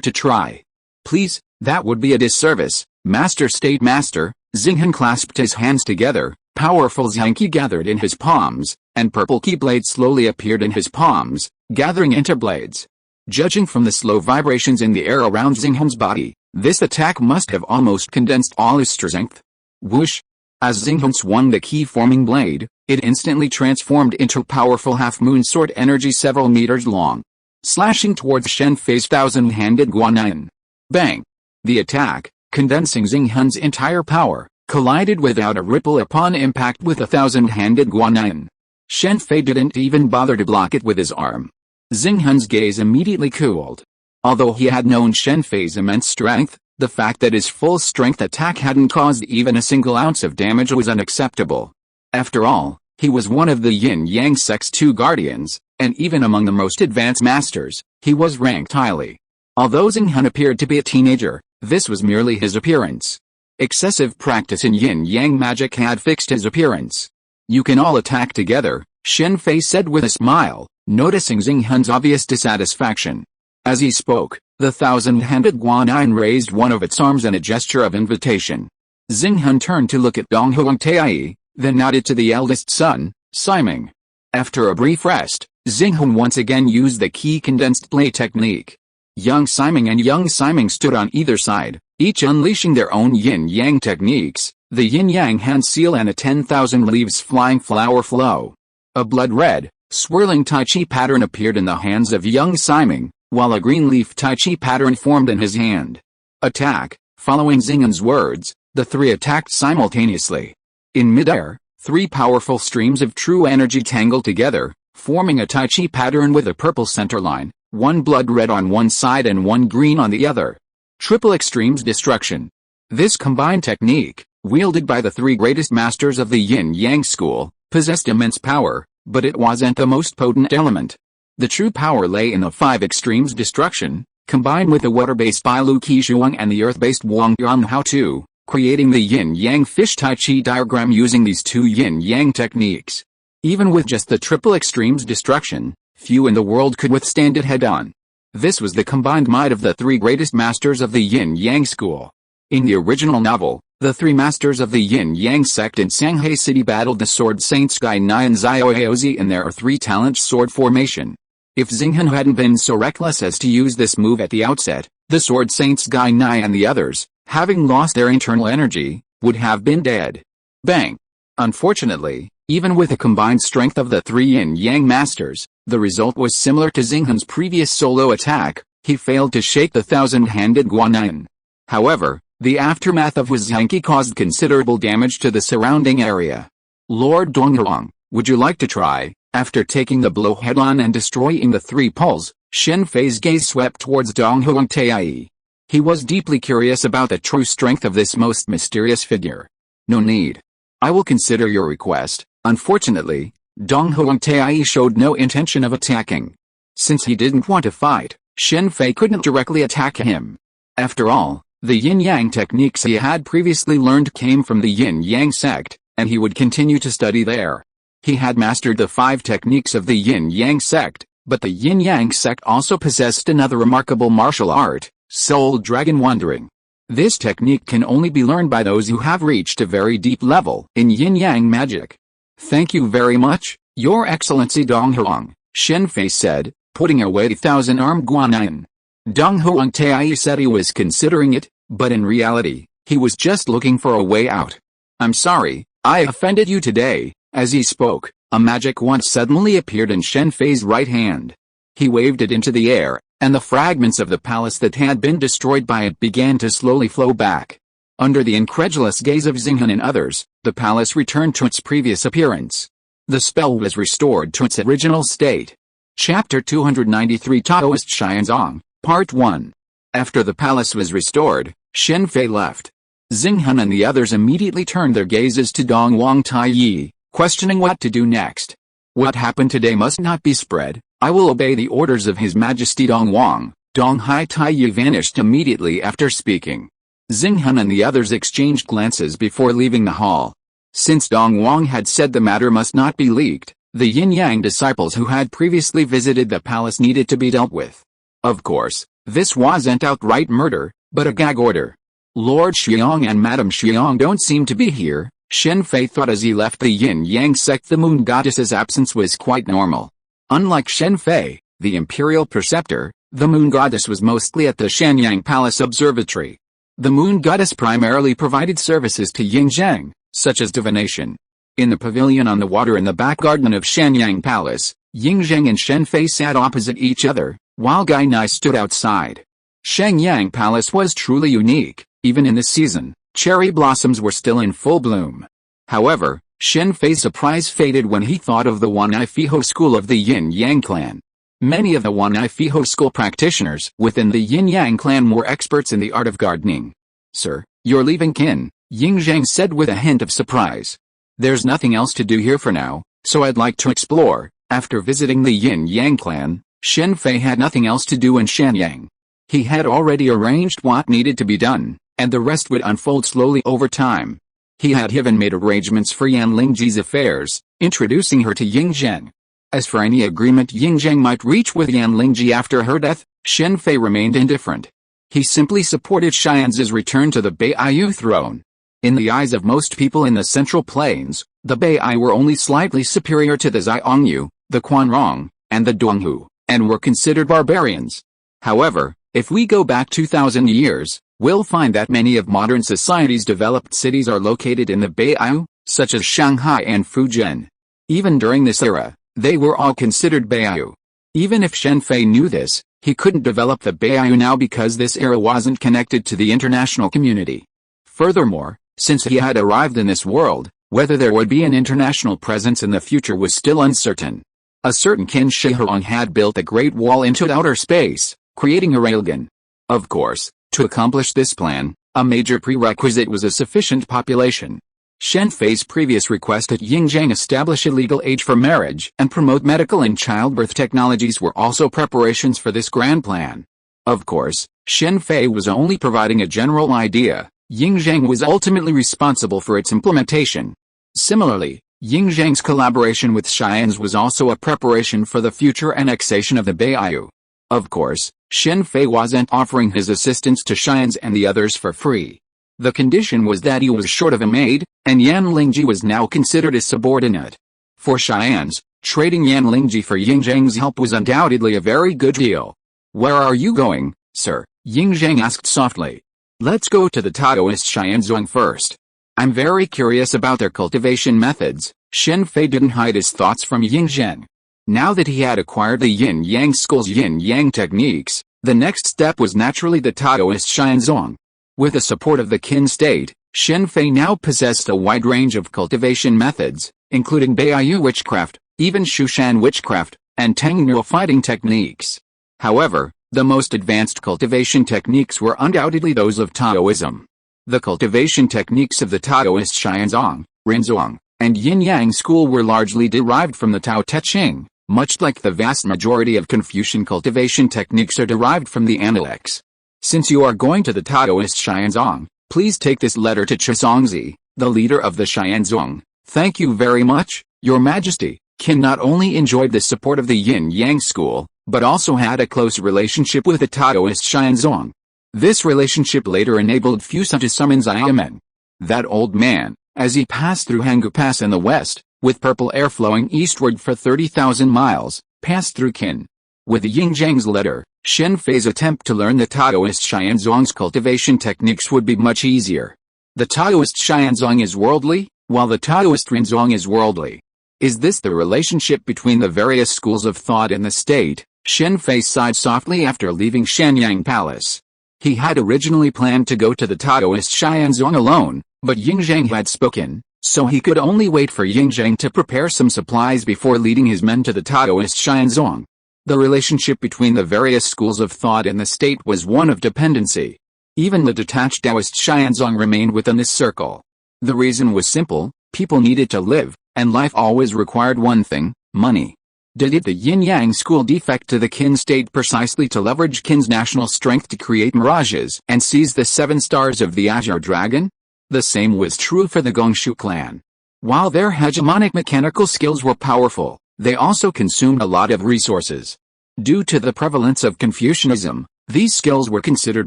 Speaker 1: to try. Please, that would be a disservice, Master State Master, Xinghan clasped his hands together, powerful Zhangqi gathered in his palms, and purple keyblades slowly appeared in his palms, gathering into blades. Judging from the slow vibrations in the air around Xinghan's body, this attack must have almost condensed all his strength. Whoosh! As Xinghan swung the key-forming blade, it instantly transformed into powerful half-moon sword energy several meters long, slashing towards Shen Fei's thousand-handed guanyin. Bang! The attack, condensing Xinghan's entire power, collided without a ripple upon impact with a thousand-handed guanyin. Shen Fei didn't even bother to block it with his arm. Xinghan's gaze immediately cooled. Although he had known Shen Fei's immense strength, the fact that his full-strength attack hadn't caused even a single ounce of damage was unacceptable. After all, he was one of the Yin-Yang sect's 2 guardians, and even among the most advanced masters, he was ranked highly. Although Xinghan appeared to be a teenager, this was merely his appearance. Excessive practice in Yin-Yang magic had fixed his appearance. "You can all attack together," Shen Fei said with a smile, noticing Xinghan's obvious dissatisfaction. As he spoke, the thousand-handed guanyin raised one of its arms in a gesture of invitation. Xinghan turned to look at Dong Huangtai, then nodded to the eldest son, Siming. After a brief rest, Xinghan once again used the key condensed blade technique. Young Siming and young Siming stood on either side, each unleashing their own yin-yang techniques, the yin-yang hand seal and a 10,000 leaves flying flower flow. A blood-red, swirling Tai Chi pattern appeared in the hands of young Siming, while a green leaf Tai Chi pattern formed in his hand. Attack! Following Xinghan's words, the 3 attacked simultaneously. In midair, 3 powerful streams of true energy tangled together, forming a Tai Chi pattern with a purple centerline, 1 blood-red on one side and 1 green on the other. Triple Extremes Destruction. This combined technique, wielded by the 3 greatest masters of the Yin-Yang school, possessed immense power, but it wasn't the most potent element. The true power lay in the 5 Extremes Destruction, combined with the water-based Bai Lu Qi Zhuang and the earth-based Wang Yuan Hao Tu, creating the Yin-Yang fish Tai Chi diagram using these 2 Yin-Yang techniques. Even with just the Triple Extremes Destruction, few in the world could withstand it head-on. This was the combined might of the 3 greatest masters of the Yin-Yang school. In the original novel, the 3 masters of the Yin-Yang sect in Shanghai City battled the Sword Saints Gai Nai and Zioaozi in their 3-talent sword formation. If Xinghan hadn't been so reckless as to use this move at the outset, the Sword Saints Gai Nai and the others, having lost their internal energy, would have been dead. Bang! Unfortunately, even with the combined strength of the 3 Yin-Yang masters, the result was similar to Xinghan's previous solo attack. He failed to shake the thousand-handed guanyin. However, the aftermath of his Zhangqi caused considerable damage to the surrounding area. "Lord Donghuang, would you like to try?" After taking the blow head-on and destroying the 3 pulls, Shen Fei's gaze swept towards Dong Huangtai. He was deeply curious about the true strength of this most mysterious figure. "No need. I will consider your request." Unfortunately, Dong Huangtai showed no intention of attacking. Since he didn't want to fight, Shen Fei couldn't directly attack him. After all, the yin-yang techniques he had previously learned came from the yin-yang sect, and he would continue to study there. He had mastered the 5 techniques of the yin-yang sect, but the yin-yang sect also possessed another remarkable martial art, soul dragon wandering. This technique can only be learned by those who have reached a very deep level in yin-yang magic. "Thank you very much, Your Excellency Dong Huang," Shen Fei said, putting away the 1,000-armed guanyin. Dong Huangtai said he was considering it, but in reality, he was just looking for a way out. "I'm sorry, I offended you today." As he spoke, a magic wand suddenly appeared in Shen Fei's right hand. He waved it into the air, and the fragments of the palace that had been destroyed by it began to slowly flow back. Under the incredulous gaze of Xinghan and others, the palace returned to its previous appearance. The spell was restored to its original state. Chapter 293 Taoist Xianzong, Part 1. After the palace was restored, Shen Fei left. Xinghan and the others immediately turned their gazes to Dong Huangtai, questioning what to do next. "What happened today must not be spread. I will obey the orders of His Majesty Dong Huang." Dong Huangtai vanished immediately after speaking. Xinghan and the others exchanged glances before leaving the hall. Since Dong Huang had said the matter must not be leaked, the yin-yang disciples who had previously visited the palace needed to be dealt with. Of course, this wasn't outright murder, but a gag order. Lord Xiong and Madame Xiong don't seem to be here, Shen Fei thought as he left the yin-yang sect. The moon goddess's absence was quite normal. Unlike Shen Fei, the imperial preceptor, the moon goddess was mostly at the Shenyang Palace Observatory. The moon goddess primarily provided services to Yingzheng, such as divination. In the pavilion on the water in the back garden of Shenyang Palace, Yingzheng and Shen Fei sat opposite each other, while Gai Nai stood outside. Shenyang Palace was truly unique. Even in this season, cherry blossoms were still in full bloom. However, Shen Fei's surprise faded when he thought of the Wanai Fiho school of the Yin-Yang clan. Many of the Wanai Fiho school practitioners within the Yin-Yang clan were experts in the art of gardening. "Sir, you're leaving Qin," Yingzheng said with a hint of surprise. "There's nothing else to do here for now, so I'd like to explore." After visiting the Yin-Yang clan, Shen Fei had nothing else to do in Shenyang. He had already arranged what needed to be done, and the rest would unfold slowly over time. He had even made arrangements for Yan Lingji's affairs, introducing her to Yingzheng. As for any agreement Yingzheng might reach with Yan Lingji after her death, Shen Fei remained indifferent. He simply supported Xianz's return to the Beiyu throne. In the eyes of most people in the Central Plains, the Beiyu were only slightly superior to the Xiongyu, the Quanrong, and the Donghu, and were considered barbarians. However, if we go back 2,000 years, we'll find that many of modern society's developed cities are located in the Beiyu, such as Shanghai and Fujian. Even during this era, they were all considered Beiyu. Even if Shen Fei knew this, he couldn't develop the Beiyu now because this era wasn't connected to the international community. Furthermore, since he had arrived in this world, whether there would be an international presence in the future was still uncertain. A certain Qin Shi Huang had built a great wall into outer space, creating a railgun. Of course, to accomplish this plan, a major prerequisite was a sufficient population. Shen Fei's previous request that Yingzheng establish a legal age for marriage and promote medical and childbirth technologies were also preparations for this grand plan. Of course, Shen Fei was only providing a general idea. Yingzheng was ultimately responsible for its implementation. Similarly, Yingzheng's collaboration with Xianz was also a preparation for the future annexation of the Beiyu. Of course, Shen Fei wasn't offering his assistance to Xianz and the others for free. The condition was that he was short of a maid, and Yan Lingji was now considered a subordinate. For Xianz, trading Yan Lingji for Yingzheng's help was undoubtedly a very good deal. "Where are you going, sir?" Yingzheng asked softly. "Let's go to the Taoist Xianzong first. I'm very curious about their cultivation methods." Shen Fei didn't hide his thoughts from Yingzheng. Now that he had acquired the Yin-Yang school's Yin-Yang techniques, the next step was naturally the Taoist Xianzong. With the support of the Qin state, Shen Fei now possessed a wide range of cultivation methods, including Beiyu witchcraft, even Shushan witchcraft, and Tangnuo fighting techniques. However, the most advanced cultivation techniques were undoubtedly those of Taoism. The cultivation techniques of the Taoist Xianzong, Rinzong, and Yin-Yang school were largely derived from the Tao Te Ching, much like the vast majority of Confucian cultivation techniques are derived from the Analects. "Since you are going to the Taoist Xianzong, please take this letter to Chizongzi, the leader of the Xianzong. Thank you very much, Your Majesty." Qin not only enjoyed the support of the Yin-Yang school, but also had a close relationship with the Taoist Xianzong. This relationship later enabled Fusa to summon Xiamen. That old man, as he passed through Hangu Pass in the west, with purple air flowing eastward for 30,000 miles, passed through Qin. With Yingzheng's letter, Shen Fei's attempt to learn the Taoist Xianzong's cultivation techniques would be much easier. The Taoist Xianzong is worldly, while the Taoist Rinzong is worldly. Is this the relationship between the various schools of thought in the state? Shen Fei sighed softly after leaving Shenyang Palace. He had originally planned to go to the Taoist Xianzong alone, but Yingzheng had spoken, so he could only wait for Yingzheng to prepare some supplies before leading his men to the Taoist Xianzong. The relationship between the various schools of thought in the state was one of dependency. Even the detached Taoist Xianzong remained within this circle. The reason was simple: people needed to live, and life always required one thing: money. Did the Yin-Yang school defect to the Qin state precisely to leverage Qin's national strength to create mirages and seize the 7 stars of the Azure Dragon? The same was true for the Gongshu clan. While their hegemonic mechanical skills were powerful, they also consumed a lot of resources. Due to the prevalence of Confucianism, These skills were considered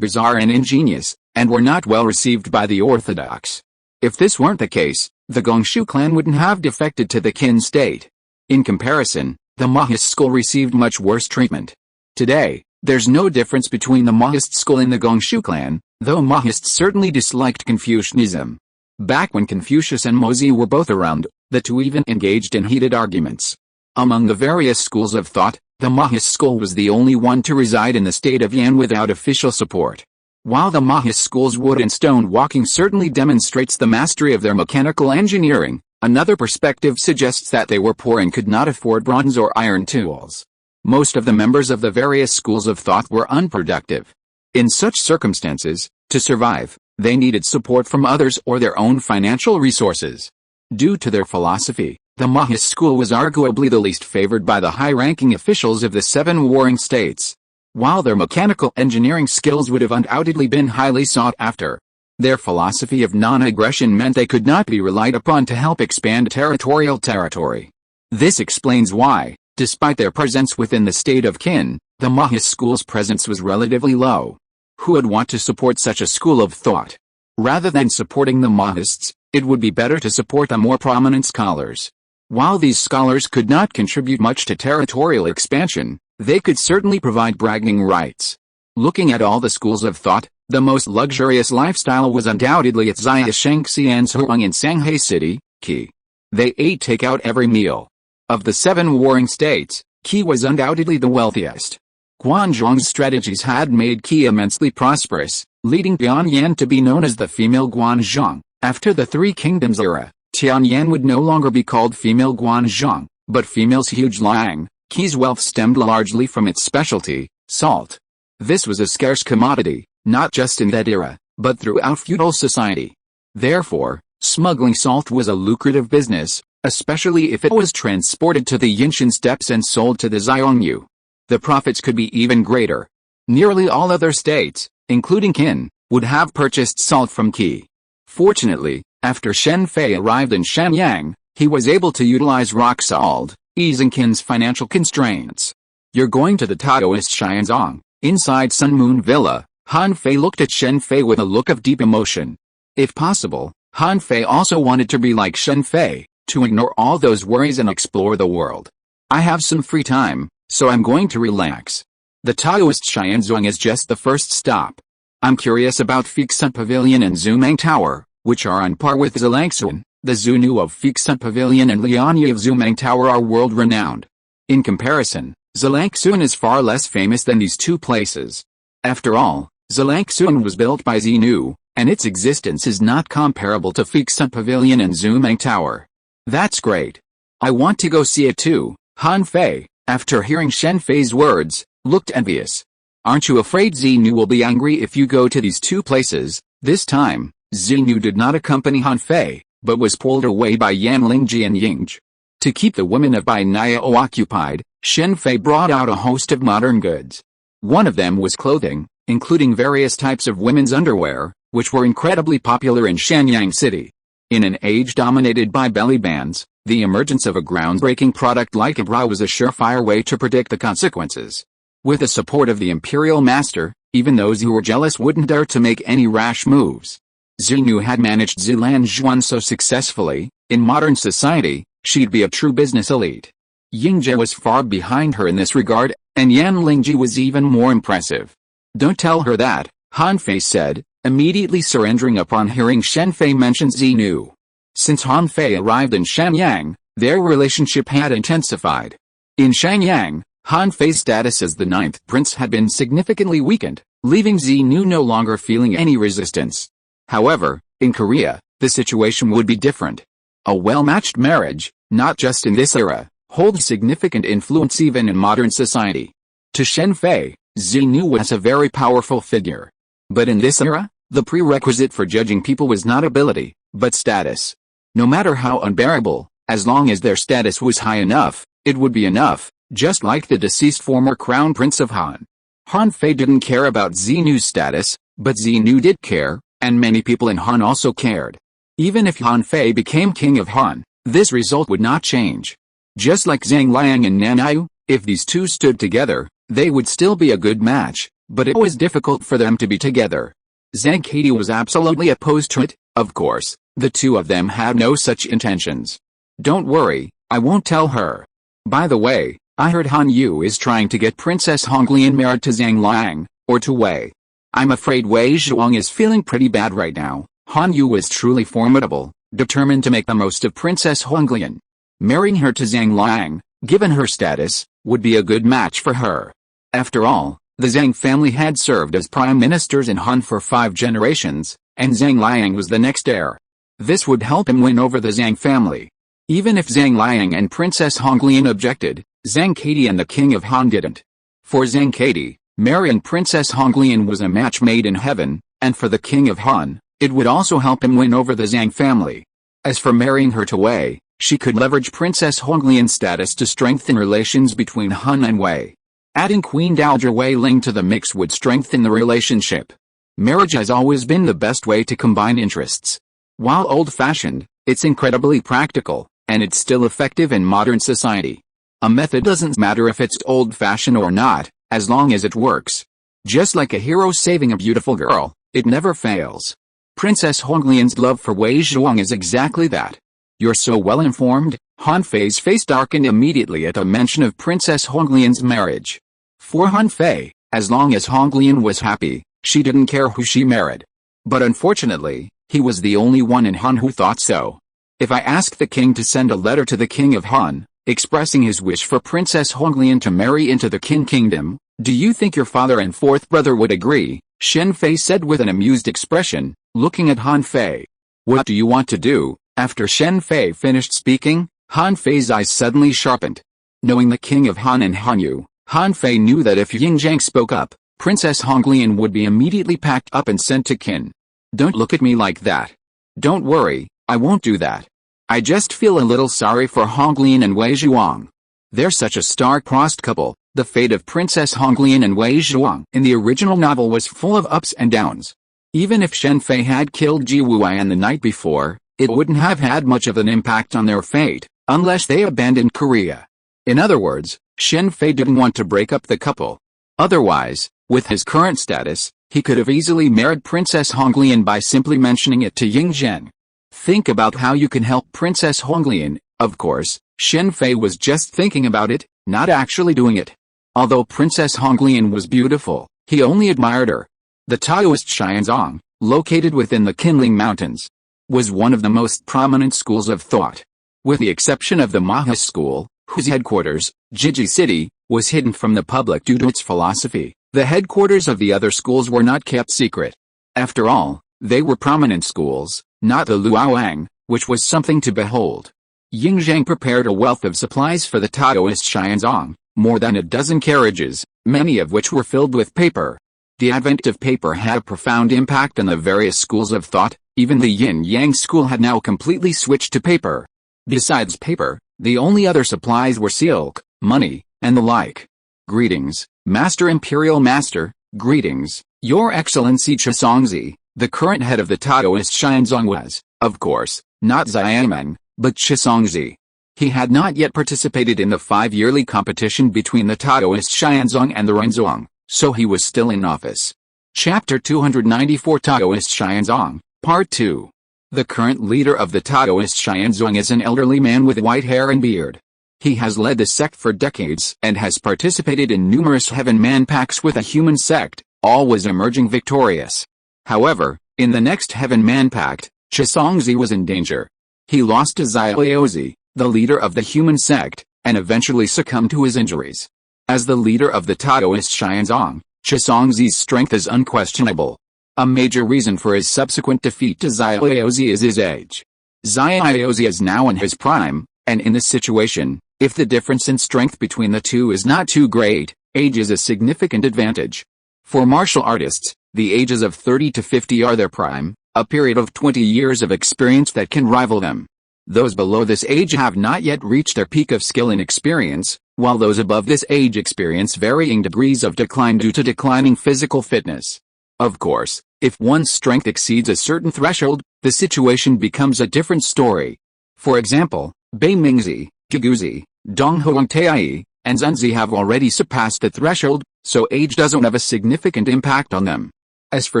Speaker 1: bizarre and ingenious, and were not well received by the orthodox. If this weren't the case, the Gongshu clan wouldn't have defected to the Qin state. In comparison, the Maoist school received much worse treatment. Today, there's no difference between the Maoist school and the Gongshu clan, though Maoists certainly disliked Confucianism. Back when Confucius and Mozi were both around, the two even engaged in heated arguments. Among the various schools of thought, the Maoist school was the only one to reside in the state of Yan without official support. While the Maoist school's wood and stone walking certainly demonstrates the mastery of their mechanical engineering, another perspective suggests that they were poor and could not afford bronze or iron tools. Most of the members of the various schools of thought were unproductive. In such circumstances, to survive, they needed support from others or their own financial resources. Due to their philosophy, the Maoist school was arguably the least favored by the high-ranking officials of the 7 warring states. While their mechanical engineering skills would have undoubtedly been highly sought after, their philosophy of non-aggression meant they could not be relied upon to help expand territory. This explains why, despite their presence within the state of Qin, the Maoist school's presence was relatively low. Who would want to support such a school of thought? Rather than supporting the Maoists, it would be better to support the more prominent scholars. While these scholars could not contribute much to territorial expansion, they could certainly provide bragging rights. Looking at all the schools of thought, the most luxurious lifestyle was undoubtedly at Xiangshuang in Shanghai City, Qi. They ate takeout every meal. Of the 7 warring states, Qi was undoubtedly the wealthiest. Guanzhong's strategies had made Qi immensely prosperous, leading Tianyan to be known as the female Guanzhong. After the Three Kingdoms era, Tianyan would no longer be called female Guanzhong, but female Xhujiang. Qi's wealth stemmed largely from its specialty, salt. This was a scarce commodity, not just in that era, but throughout feudal society. Therefore, smuggling salt was a lucrative business, especially if it was transported to the Yinshan steppes and sold to the Xiongnu. The profits could be even greater. Nearly all other states, including Qin, would have purchased salt from Qi. Fortunately, after Shen Fei arrived in Shenyang, he was able to utilize rock salt, easing Qin's financial constraints. You're going to the Taoist Xianzong. Inside Sun Moon Villa, Han Fei looked at Shen Fei with a look of deep emotion. If possible, Han Fei also wanted to be like Shen Fei, to ignore all those worries and explore the world. I have some free time, so I'm going to relax. The Taoist Xianzong is just the first stop. I'm curious about Fixun Pavilion and Zumang Tower, which are on par with Zilangsuan. The Zunu of Fixun Pavilion and Lianyi of Zumang Tower are world-renowned. In comparison, Zilangsuan is far less famous than these two places. After all, Zilangsuan was built by Xinu, and its existence is not comparable to Fixun Pavilion and Zumang Tower. That's great. I want to go see it too. Han Fei, after hearing Shen Fei's words, looked envious. Aren't you afraid Xinu will be angry if you go to these two places? This time, Xinu did not accompany Han Fei, but was pulled away by Yan Lingji and Yingzhi. To keep the women of Bai Niao occupied, Shen Fei brought out a host of modern goods. One of them was clothing, including various types of women's underwear, which were incredibly popular in Shenyang City. In an age dominated by belly bands, the emergence of a groundbreaking product like a bra was a surefire way to predict the consequences. With the support of the imperial master, even those who were jealous wouldn't dare to make any rash moves. Xinu had managed Zilanzhuan so successfully, in modern society, she'd be a true business elite. Yingzhi was far behind her in this regard, and Yan Lingji was even more impressive. Don't tell her that, Han Fei said, immediately surrendering upon hearing Shen Fei mention Xinu. Since Han Fei arrived in Shenyang, their relationship had intensified. In Shenyang, Han Fei's status as the 9th prince had been significantly weakened, leaving Xinu no longer feeling any resistance. However, in Korea, the situation would be different. A well-matched marriage, not just in this era, holds significant influence even in modern society. To Shen Fei, Xinu was a very powerful figure. But in this era, the prerequisite for judging people was not ability, but status. No matter how unbearable, as long as their status was high enough, it would be enough, just like the deceased former crown prince of Han. Han Fei didn't care about Xinu's status, but Xinu did care, and many people in Han also cared. Even if Han Fei became king of Han, this result would not change. Just like Zhang Liang and Nanayu, if these two stood together, they would still be a good match, but it was difficult for them to be together. Zhang Katie was absolutely opposed to it. Of course, the two of them had no such intentions. Don't worry, I won't tell her. By the way, I heard Han Yu is trying to get Princess Honglian married to Zhang Liang, or to Wei. I'm afraid Wei Zhuang is feeling pretty bad right now. Han Yu is truly formidable, determined to make the most of Princess Honglian. Marrying her to Zhang Liang, given her status, would be a good match for her. After all, the Zhang family had served as prime ministers in Han for 5 generations, and Zhang Liang was the next heir. This would help him win over the Zhang family. Even if Zhang Liang and Princess Honglian objected, Zhang Katie and the King of Han didn't. For Zhang Katie, marrying Princess Honglian was a match made in heaven, and for the King of Han, it would also help him win over the Zhang family. As for marrying her to Wei, she could leverage Princess Honglian's status to strengthen relations between Han and Wei. Adding Queen Dowager Wei Ling to the mix would strengthen the relationship. Marriage has always been the best way to combine interests. While old-fashioned, it's incredibly practical, and it's still effective in modern society. A method doesn't matter if it's old-fashioned or not, as long as it works. Just like a hero saving a beautiful girl, it never fails. Princess Honglian's love for Wei Zhuang is exactly that. You're so well informed. Han Fei's face darkened immediately at the mention of Princess Honglian's marriage. For Han Fei, as long as Honglian was happy, she didn't care who she married. But unfortunately, he was the only one in Han who thought so. If I ask the king to send a letter to the King of Han, expressing his wish for Princess Honglian to marry into the Qin Kingdom, do you think your father and fourth brother would agree? Shen Fei said with an amused expression, looking at Han Fei. What do you want to do? After Shen Fei finished speaking, Han Fei's eyes suddenly sharpened. Knowing the King of Han and Han Yu, Han Fei knew that if Ying Zhang spoke up, Princess Honglian would be immediately packed up and sent to Qin. Don't look at me like that. Don't worry, I won't do that. I just feel a little sorry for Honglian and Wei Zhuang. They're such a star-crossed couple. The fate of Princess Honglian and Wei Zhuang in the original novel was full of ups and downs. Even if Shen Fei had killed Ji Wuyan the night before, it wouldn't have had much of an impact on their fate, unless they abandoned Korea. In other words, Shen Fei didn't want to break up the couple. Otherwise, with his current status, he could have easily married Princess Honglian by simply mentioning it to Ying Zheng. Think about how you can help Princess Honglian. Of course, Shen Fei was just thinking about it, not actually doing it. Although Princess Honglian was beautiful, he only admired her. The Taoist Xianzong, located within the Qinling Mountains, was one of the most prominent schools of thought. With the exception of the Maha School, whose headquarters, G City, was hidden from the public due to its philosophy, the headquarters of the other schools were not kept secret. After all, they were prominent schools, not the Luoyang, which was something to behold. Ying Zhang prepared a wealth of supplies for the Taoist Xianzong, more than a dozen carriages, many of which were filled with paper. The advent of paper had a profound impact on the various schools of thought. Even the Yin-Yang school had now completely switched to paper. Besides paper, the only other supplies were silk, money, and the like. Greetings, Master Imperial Master. Greetings, Your Excellency Chisongzi. The current head of the Taoist Xianzong was, of course, not Xiaomeng, but Chisongzi. He had not yet participated in the 5-yearly competition between the Taoist Xianzong and the Renzong, so he was still in office. Chapter 294 Taoist Xianzong, Part 2. The current leader of the Taoist Xianzong is an elderly man with white hair and beard. He has led the sect for decades and has participated in numerous Heaven Man pacts with a human sect, always emerging victorious. However, in the next Heaven Man pact, Chisongzi was in danger. He lost to Xiaozi, the leader of the human sect, and eventually succumbed to his injuries. As the leader of the Taoist Xianzong, Chisongzi's strength is unquestionable. A major reason for his subsequent defeat to Xiaozi is his age. Xiaozi is now in his prime, and in this situation, if the difference in strength between the two is not too great, age is a significant advantage. For martial artists, the ages of 30 to 50 are their prime, a period of 20 years of experience that can rival them. Those below this age have not yet reached their peak of skill and experience, while those above this age experience varying degrees of decline due to declining physical fitness. Of course, if one's strength exceeds a certain threshold, the situation becomes a different story. For example, Bei Mingzi, Guguzi, Dong Huangtai, and Zunzi have already surpassed the threshold, so age doesn't have a significant impact on them. As for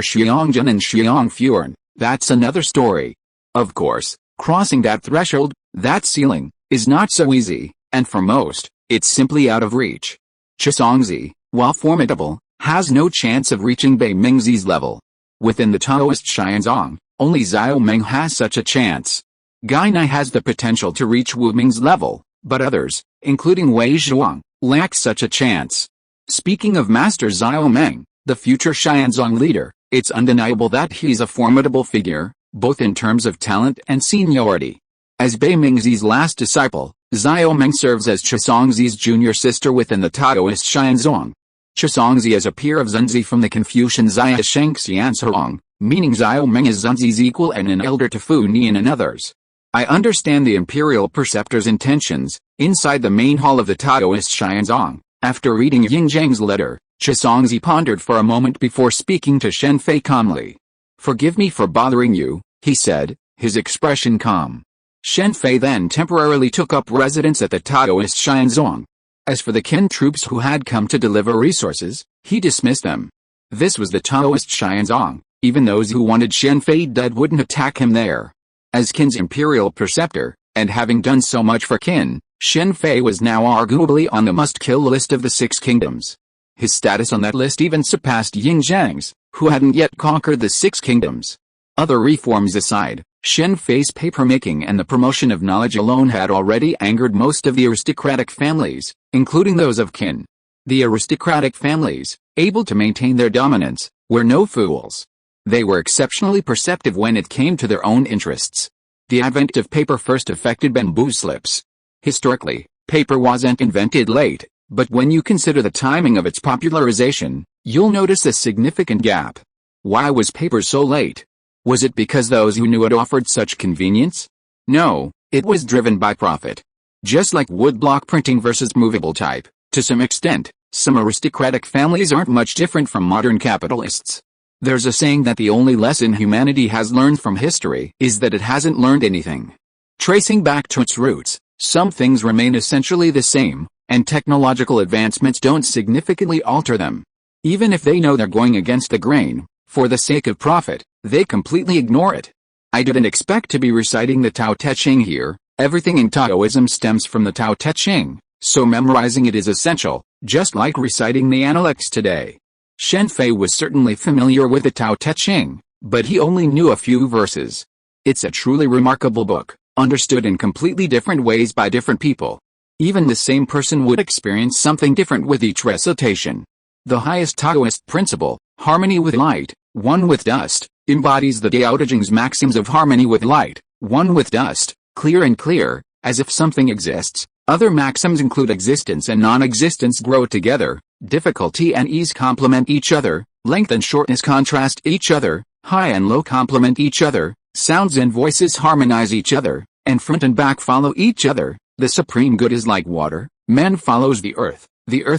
Speaker 1: Xiangjun and Xiangfuan, that's another story. Of course, crossing that threshold, that ceiling, is not so easy, and for most, it's simply out of reach. Chizongzi, while formidable, has no chance of reaching Bei Mingzi's level. Within the Taoist Xianzong, only Xiao Meng has such a chance. Gai Nai has the potential to reach Wu Ming's level, but others, including Wei Zhuang, lack such a chance. Speaking of Master Xiao Meng, the future Xianzong leader, it's undeniable that he's a formidable figure, both in terms of talent and seniority. As Bei Mingzi's last disciple, Xiao Meng serves as Chizongzi's junior sister within the Taoist Xianzong. Chizongzi is a peer of Zunzi from the Confucian Zia Sheng Xianzong, meaning Xiao Meng is Zunzi's equal and an elder to Fu Nian and others. I understand the imperial preceptor's intentions. Inside the main hall of the Taoist Xianzong, after reading Yin Zhang's letter, Chizongzi pondered for a moment before speaking to Shen Fei calmly. "Forgive me for bothering you," he said, his expression calm. Shen Fei then temporarily took up residence at the Taoist Xianzong. As for the Qin troops who had come to deliver resources, he dismissed them. This was the Taoist Xianzong. Even those who wanted Shen Fei dead wouldn't attack him there. As Qin's imperial preceptor, and having done so much for Qin, Shen Fei was now arguably on the must-kill list of the Six Kingdoms. His status on that list even surpassed Yin Zhang's, who hadn't yet conquered the Six Kingdoms. Other reforms aside, Shen Fei's papermaking and the promotion of knowledge alone had already angered most of the aristocratic families, including those of Qin. The aristocratic families, able to maintain their dominance, were no fools. They were exceptionally perceptive when it came to their own interests. The advent of paper first affected bamboo slips. Historically, paper wasn't invented late, but when you consider the timing of its popularization, you'll notice a significant gap. Why was paper so late? Was it because those who knew it offered such convenience? No, it was driven by profit. Just like woodblock printing versus movable type, to some extent, some aristocratic families aren't much different from modern capitalists. There's a saying that the only lesson humanity has learned from history is that it hasn't learned anything. Tracing back to its roots, some things remain essentially the same, and technological advancements don't significantly alter them. Even if they know they're going against the grain, for the sake of profit, they completely ignore it. I didn't expect to be reciting the Tao Te Ching here. Everything in Taoism stems from the Tao Te Ching, so memorizing it is essential, just like reciting the Analects today. Shen Fei was certainly familiar with the Tao Te Ching, but he only knew a few verses. It's a truly remarkable book, understood in completely different ways by different people. Even the same person would experience something different with each recitation. The highest Taoist principle, harmony with light, one with dust, embodies the Tao Te Ching's maxims of harmony with light, one with dust, clear and clear, as if something exists. Other maxims include existence and non-existence grow together, difficulty and ease complement each other, length and shortness contrast each other, high and low complement each other, sounds and voices harmonize each other, and front and back follow each other. The supreme good is like water, man follows the earth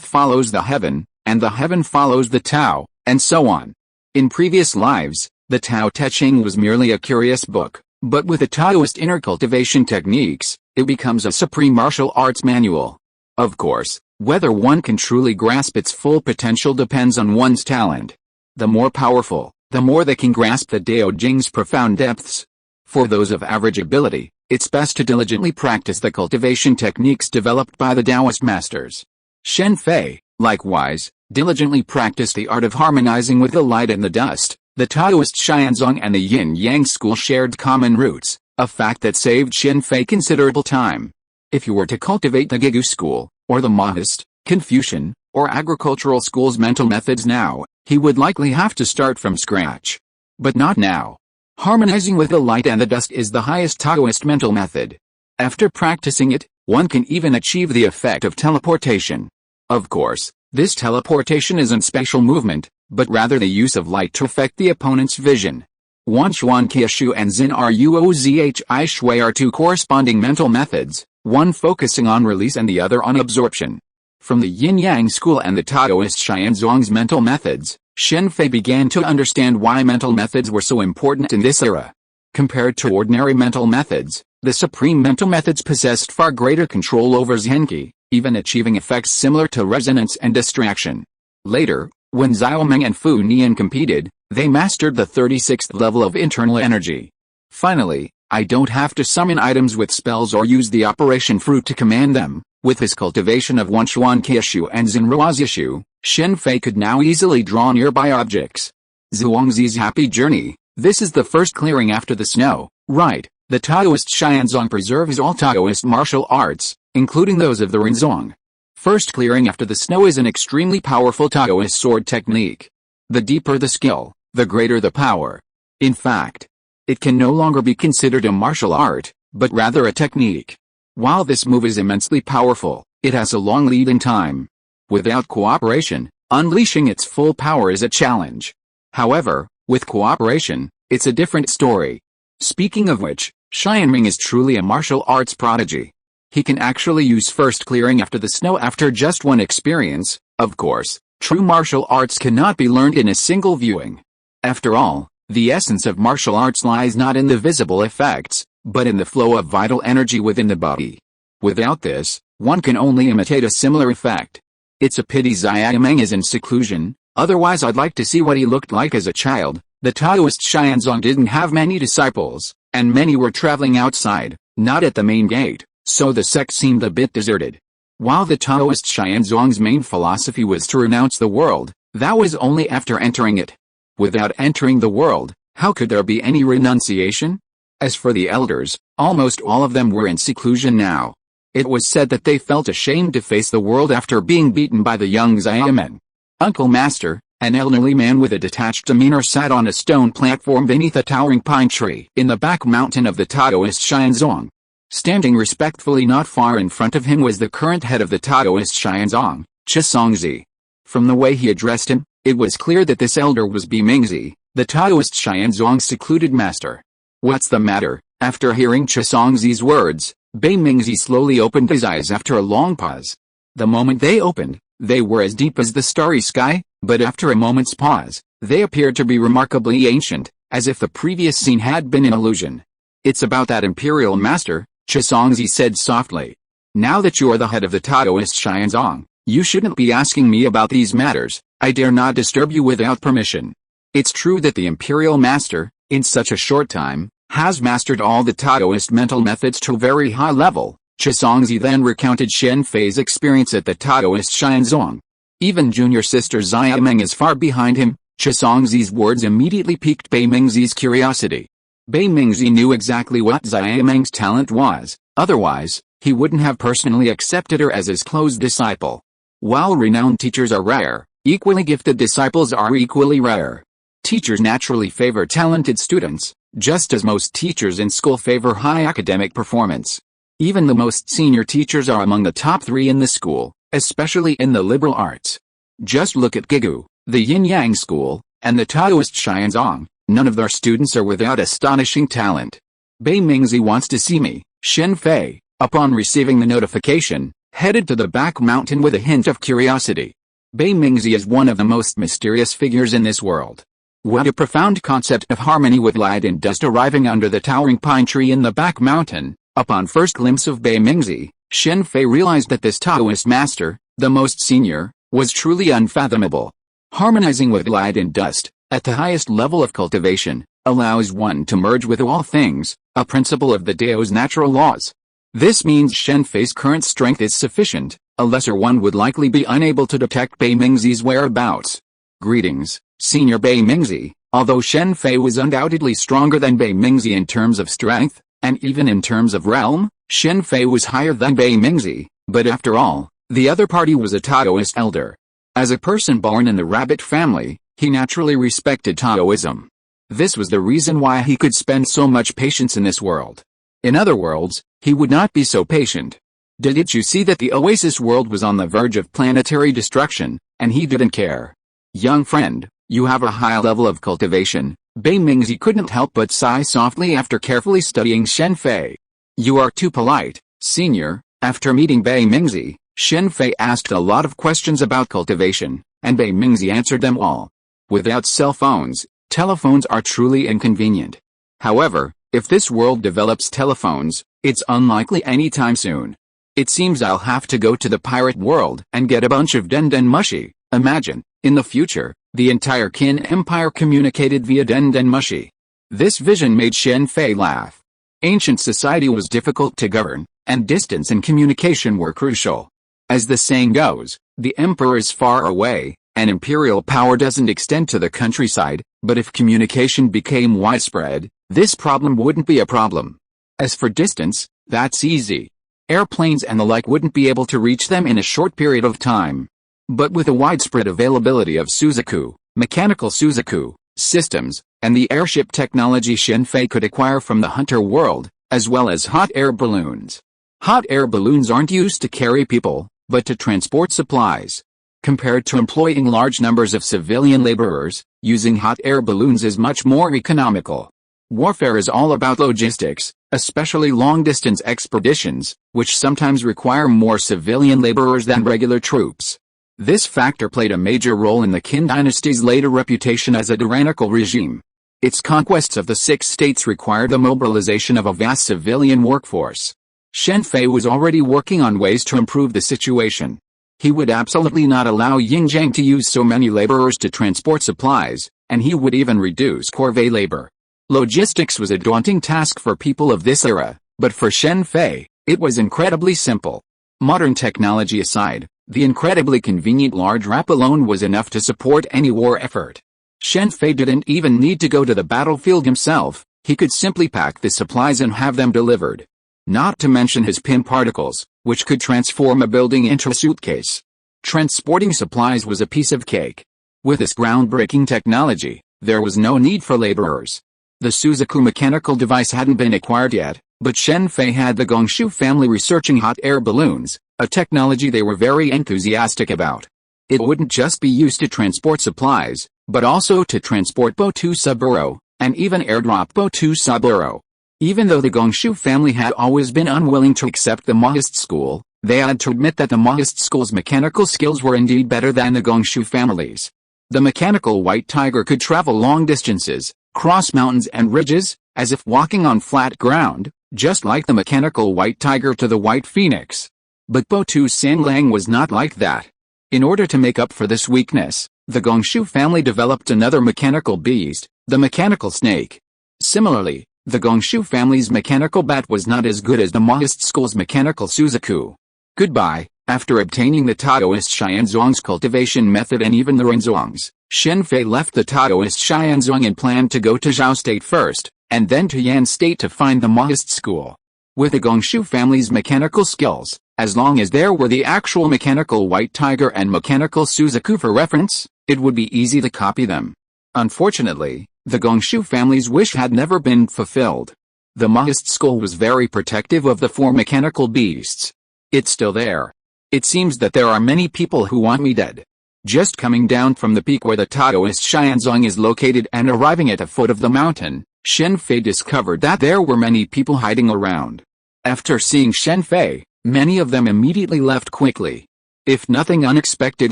Speaker 1: follows the heaven, and the heaven follows the Tao, and so on. In previous lives, the Tao Te Ching was merely a curious book, but with the Taoist inner cultivation techniques, it becomes a supreme martial arts manual. Of course, whether one can truly grasp its full potential depends on one's talent. The more powerful, the more they can grasp the Tao Te Ching's profound depths. For those of average ability, it's best to diligently practice the cultivation techniques developed by the Taoist masters. Shen Fei, likewise, diligently practiced the art of harmonizing with the light and the dust. The Taoist Xianzong and the Yin-Yang school shared common roots, a fact that saved Shen Fei considerable time. If you were to cultivate the Gigu school, or the Maoist, Confucian, or agricultural school's mental methods now, he would likely have to start from scratch. But not now. Harmonizing with the light and the dust is the highest Taoist mental method. After practicing it, one can even achieve the effect of teleportation. Of course, this teleportation isn't spatial movement, but rather the use of light to affect the opponent's vision. Wanchuan Qiushu and Zin Ruozhi Shui are two corresponding mental methods, one focusing on release and the other on absorption. From the Yin-Yang school and the Taoist Xianzong's mental methods, Shen Fei began to understand why mental methods were so important in this era. Compared to ordinary mental methods, the supreme mental methods possessed far greater control over Zhenki, even achieving effects similar to resonance and distraction. Later, when Xiaomeng and Fu Nian competed, they mastered the 36th level of internal energy. Finally, I don't have to summon items with spells or use the operation fruit to command them. With his cultivation of Wenchuan Qiushu and Xinruozishu, Shen Fei could now easily draw nearby objects. Zhuangzi's happy journey. This is the first clearing after the snow, right? The Taoist Xianzong preserves all Taoist martial arts, including those of the Renzong. First clearing after the snow is an extremely powerful Taoist sword technique. The deeper the skill, the greater the power. In fact, it can no longer be considered a martial art, but rather a technique. While this move is immensely powerful, it has a long lead-in time. Without cooperation, unleashing its full power is a challenge. However, with cooperation, it's a different story. Speaking of which, Xianming is truly a martial arts prodigy. He can actually use first clearing after the snow after just one experience. Of course, true martial arts cannot be learned in a single viewing. After all, the essence of martial arts lies not in the visible effects, but in the flow of vital energy within the body. Without this, one can only imitate a similar effect. It's a pity Xiaomeng is in seclusion, otherwise I'd like to see what he looked like as a child. The Taoist Xianzong didn't have many disciples, and many were traveling outside, not at the main gate, so the sect seemed a bit deserted. While the Taoist Xianzong's main philosophy was to renounce the world, that was only after entering it. Without entering the world, how could there be any renunciation? As for the elders, almost all of them were in seclusion now. It was said that they felt ashamed to face the world after being beaten by the young Xiaomeng. Uncle Master, an elderly man with a detached demeanor, sat on a stone platform beneath a towering pine tree in the back mountain of the Taoist Xianzong. Standing respectfully not far in front of him was the current head of the Taoist Xianzong, Zhi. From the way he addressed him, it was clear that this elder was Bei Mingzi, the Taoist Xianzong's secluded master. What's the matter? After hearing Zhi's words, Bei Mingzi slowly opened his eyes after a long pause. The moment they opened, they were as deep as the starry sky, but after a moment's pause, they appeared to be remarkably ancient, as if the previous scene had been an illusion. It's about that imperial master, Zhi said softly. Now that you are the head of the Taoist Xianzong, you shouldn't be asking me about these matters. I dare not disturb you without permission. It's true that the imperial master, in such a short time, has mastered all the Taoist mental methods to a very high level. Zhi then recounted Shen Fei's experience at the Taoist Xianzong. Even junior sister Xiaomeng is far behind him. Zhi's words immediately piqued Bei Mingzi's curiosity. Bei Mingzi knew exactly what Xiaomeng's talent was, otherwise, he wouldn't have personally accepted her as his close disciple. While renowned teachers are rare, equally gifted disciples are equally rare. Teachers naturally favor talented students, just as most teachers in school favor high academic performance. Even the most senior teachers are among the top 3 in the school, especially in the liberal arts. Just look at Gigu, the Yin-Yang school, and the Taoist Xianzong. None of their students are without astonishing talent. Bei Mingzi wants to see me. Shen Fei, upon receiving the notification, headed to the back mountain with a hint of curiosity. Bei Mingzi is one of the most mysterious figures in this world. What a profound concept of harmony with light and dust arriving under the towering pine tree in the back mountain. Upon first glimpse of Bei Mingzi, Shen Fei realized that this Taoist master, the most senior, was truly unfathomable. Harmonizing with light and dust, at the highest level of cultivation, allows one to merge with all things, a principle of the Dao's natural laws. This means Shen Fei's current strength is sufficient, a lesser one would likely be unable to detect Bei Mingzi's whereabouts. Greetings, Senior Bei Mingzi. Although Shen Fei was undoubtedly stronger than Bei Mingzi in terms of strength, and even in terms of realm, Shen Fei was higher than Bei Mingzi, but after all, the other party was a Taoist elder. As a person born in the rabbit family, he naturally respected Taoism. This was the reason why he could spend so much patience in this world. In other worlds, he would not be so patient. Didn't you see that the Oasis world was on the verge of planetary destruction, and he didn't care? Young friend, you have a high level of cultivation. Bei Mingzi couldn't help but sigh softly after carefully studying Shen Fei. You are too polite, senior. After meeting Bei Mingzi, Shen Fei asked a lot of questions about cultivation, and Bei Mingzi answered them all. Without cell phones, telephones are truly inconvenient. However, if this world develops telephones, it's unlikely anytime soon. It seems I'll have to go to the pirate world and get a bunch of den mushi. Imagine, in the future, the entire Qin Empire communicated via Den Den Mushi. This vision made Shen Fei laugh. Ancient society was difficult to govern, and distance and communication were crucial. As the saying goes, the emperor is far away, and imperial power doesn't extend to the countryside, but if communication became widespread, this problem wouldn't be a problem. As for distance, that's easy. Airplanes and the like wouldn't be able to reach them in a short period of time. But with a widespread availability of Suzaku, mechanical Suzaku, systems, and the airship technology Shen Fei could acquire from the hunter world, as well as hot air balloons. Hot air balloons aren't used to carry people, but to transport supplies. Compared to employing large numbers of civilian laborers, using hot air balloons is much more economical. Warfare is all about logistics, especially long-distance expeditions, which sometimes require more civilian laborers than regular troops. This factor played a major role in the Qin dynasty's later reputation as a tyrannical regime. Its conquests of the 6 states required the mobilization of a vast civilian workforce. Shen Fei was already working on ways to improve the situation. He would absolutely not allow Yingzhang to use so many laborers to transport supplies, and he would even reduce corvée labor. Logistics was a daunting task for people of this era, but for Shen Fei, it was incredibly simple. Modern technology aside, the incredibly convenient large wrap alone was enough to support any war effort. Shen Fei didn't even need to go to the battlefield himself, he could simply pack the supplies and have them delivered. Not to mention his PIM particles, which could transform a building into a suitcase. Transporting supplies was a piece of cake. With this groundbreaking technology, there was no need for laborers. The Suzaku mechanical device hadn't been acquired yet, but Shen Fei had the Gongshu family researching hot air balloons, a technology they were very enthusiastic about. It wouldn't just be used to transport supplies, but also to transport Bo-2 Saburo, and even airdrop Bo-2 Saburo. Even though the Gongshu family had always been unwilling to accept the Maoist school, they had to admit that the Maoist school's mechanical skills were indeed better than the Gongshu family's. The mechanical White Tiger could travel long distances, cross mountains and ridges, as if walking on flat ground, just like the mechanical White Tiger to the White Phoenix. But Bo-2 Sanlang was not like that. In order to make up for this weakness, the Gongshu family developed another mechanical beast, the mechanical snake. Similarly, the Gongshu family's mechanical bat was not as good as the Maoist school's mechanical Suzaku. Goodbye. After obtaining the Taoist Xianzhuang's cultivation method and even the Renzhuang's, Shen Fei left the Taoist Xianzhuang and planned to go to Zhao State first, and then to Yan State to find the Maoist school. With the Gongshu family's mechanical skills, as long as there were the actual mechanical White Tiger and mechanical Suzaku for reference, it would be easy to copy them. Unfortunately, the Gongshu family's wish had never been fulfilled. The Maoist school was very protective of the 4 mechanical beasts. It's still there. It seems that there are many people who want me dead. Just coming down from the peak where the Taoist Xianzhuang is located and arriving at the foot of the mountain, Shen Fei discovered that there were many people hiding around. After seeing Shen Fei, many of them immediately left quickly. If nothing unexpected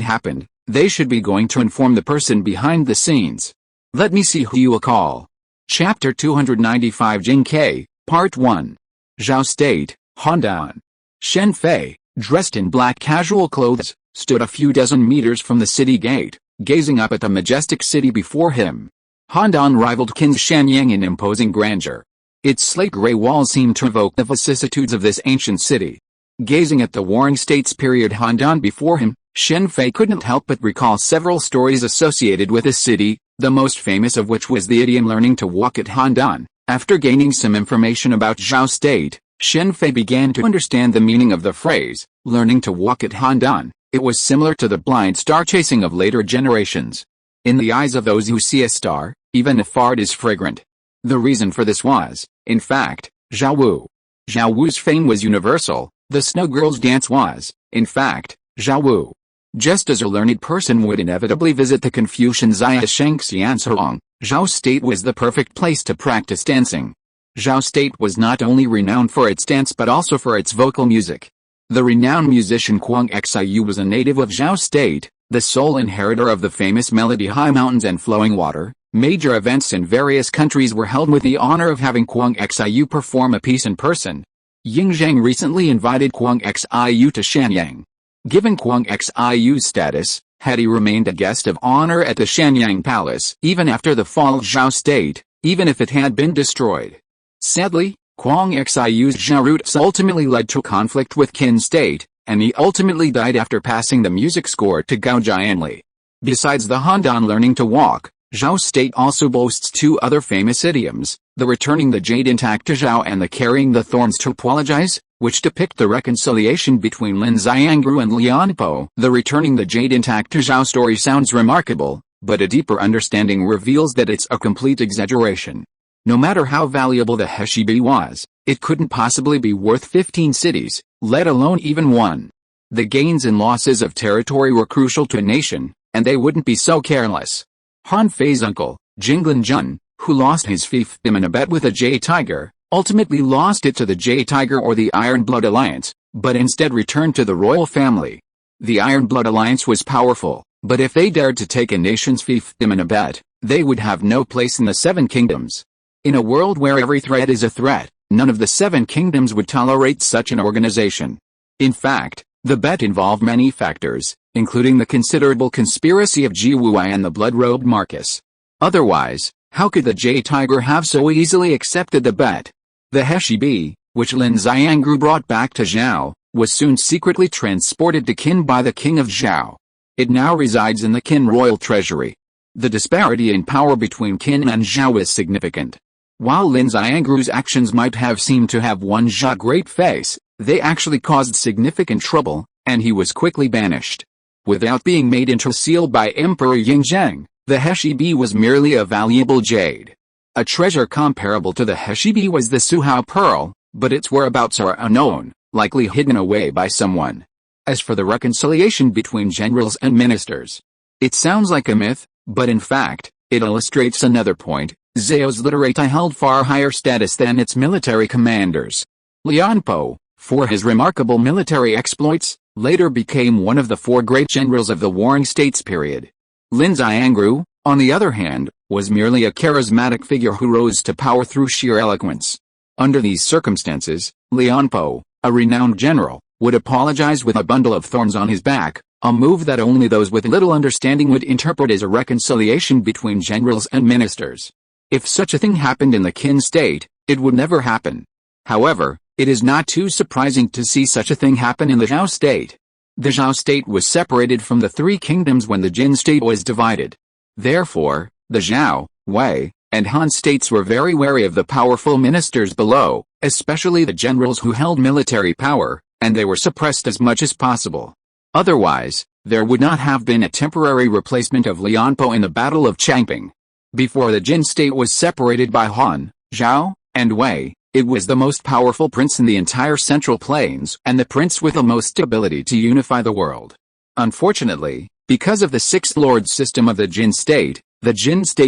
Speaker 1: happened, they should be going to inform the person behind the scenes. Let me see who you will call. Chapter 295 Jingke, Part 1. Zhao State, Handan. Shen Fei, dressed in black casual clothes, stood a few dozen meters from the city gate, gazing up at the majestic city before him. Handan rivaled Qin's Shanyang in imposing grandeur. Its slate-gray walls seemed to evoke the vicissitudes of this ancient city. Gazing at the Warring States period Handan before him, Shen Fei couldn't help but recall several stories associated with this city, the most famous of which was the idiom learning to walk at Handan. After gaining some information about Zhao State, Shen Fei began to understand the meaning of the phrase, learning to walk at Handan. It was similar to the blind star chasing of later generations. In the eyes of those who see a star, even a fart is fragrant. The reason for this was, in fact, Zhao Wu. Zhao Wu's fame was universal. The Snow Girl's dance was, in fact, Zhao Wu. Just as a learned person would inevitably visit the Confucian Zaya Shengxianzhuang, Zhao State was the perfect place to practice dancing. Zhao State was not only renowned for its dance but also for its vocal music. The renowned musician Quang Xiu was a native of Zhao State, the sole inheritor of the famous melody High Mountains and Flowing Water. Major events in various countries were held with the honor of having Quang Xiu perform a piece in person. Yingzhang recently invited Quang Xiu to Shanyang. Given Quang Xiu's status, Had he remained a guest of honor at the Shenyang Palace even after the fall of Zhao state, even if it had been destroyed. Sadly, Huang Xiu's Zhao roots ultimately led to conflict with Qin state, and he ultimately died after passing the music score to Gao Jianli. Besides the Handan learning to walk, Zhao state also boasts two other famous idioms, the returning the jade intact to Zhao and the carrying the thorns to apologize, which depict the reconciliation between Lin Xiangru and Lianpo. The returning the jade intact to Zhao story sounds remarkable, but a deeper understanding reveals that it's a complete exaggeration. No matter how valuable the S.H.I.E.L.D was, it couldn't possibly be worth 15 cities, let alone even one. The gains and losses of territory were crucial to a nation, and they wouldn't be so careless. Han Fei's uncle, Jinglin Jun, who lost his fiefdom in a bet with a J-Tiger, ultimately lost it to the J-Tiger or the Iron Blood Alliance, but instead returned to the royal family. The Iron Blood Alliance was powerful, but if they dared to take a nation's fiefdom in a bet, they would have no place in the Seven Kingdoms. In a world where every threat is a threat, none of the Seven Kingdoms would tolerate such an organization. In fact, the bet involved many factors, including the considerable conspiracy of Ji Wuai and the blood-robed Marcus. Otherwise, how could the J-Tiger have so easily accepted the bet? The S.H.I.E.L.D, which Lin Xiangru brought back to Zhao, was soon secretly transported to Qin by the king of Zhao. It now resides in the Qin royal treasury. The disparity in power between Qin and Zhao is significant. While Lin Xiangru's actions might have seemed to have won Zhao great face, they actually caused significant trouble, and he was quickly banished. Without being made into a seal by Emperor Yingzheng, the S.H.I.E.L.D was merely a valuable jade. A treasure comparable to the S.H.I.E.L.D was the Suhao Pearl, but its whereabouts are unknown, likely hidden away by someone. As for the reconciliation between generals and ministers, it sounds like a myth, but in fact, it illustrates another point. Zhao's literati held far higher status than its military commanders. Lianpo, for his remarkable military exploits, later became one of the four great generals of the Warring States period. Lin Xiangru, on the other hand, was merely a charismatic figure who rose to power through sheer eloquence. Under these circumstances, Lianpo, a renowned general, would apologize with a bundle of thorns on his back, a move that only those with little understanding would interpret as a reconciliation between generals and ministers. If such a thing happened in the Qin state, it would never happen. However, it is not too surprising to see such a thing happen in the Zhao state. The Zhao state was separated from the three kingdoms when the Jin state was divided. Therefore, the Zhao, Wei, and Han states were very wary of the powerful ministers below, especially the generals who held military power, and they were suppressed as much as possible. Otherwise, there would not have been a temporary replacement of Lianpo in the Battle of Changping. Before the Jin state was separated by Han, Zhao, and Wei, it was the most powerful prince in the entire Central Plains and the prince with the most ability to unify the world. Unfortunately, because of the sixth lord system of the Jin state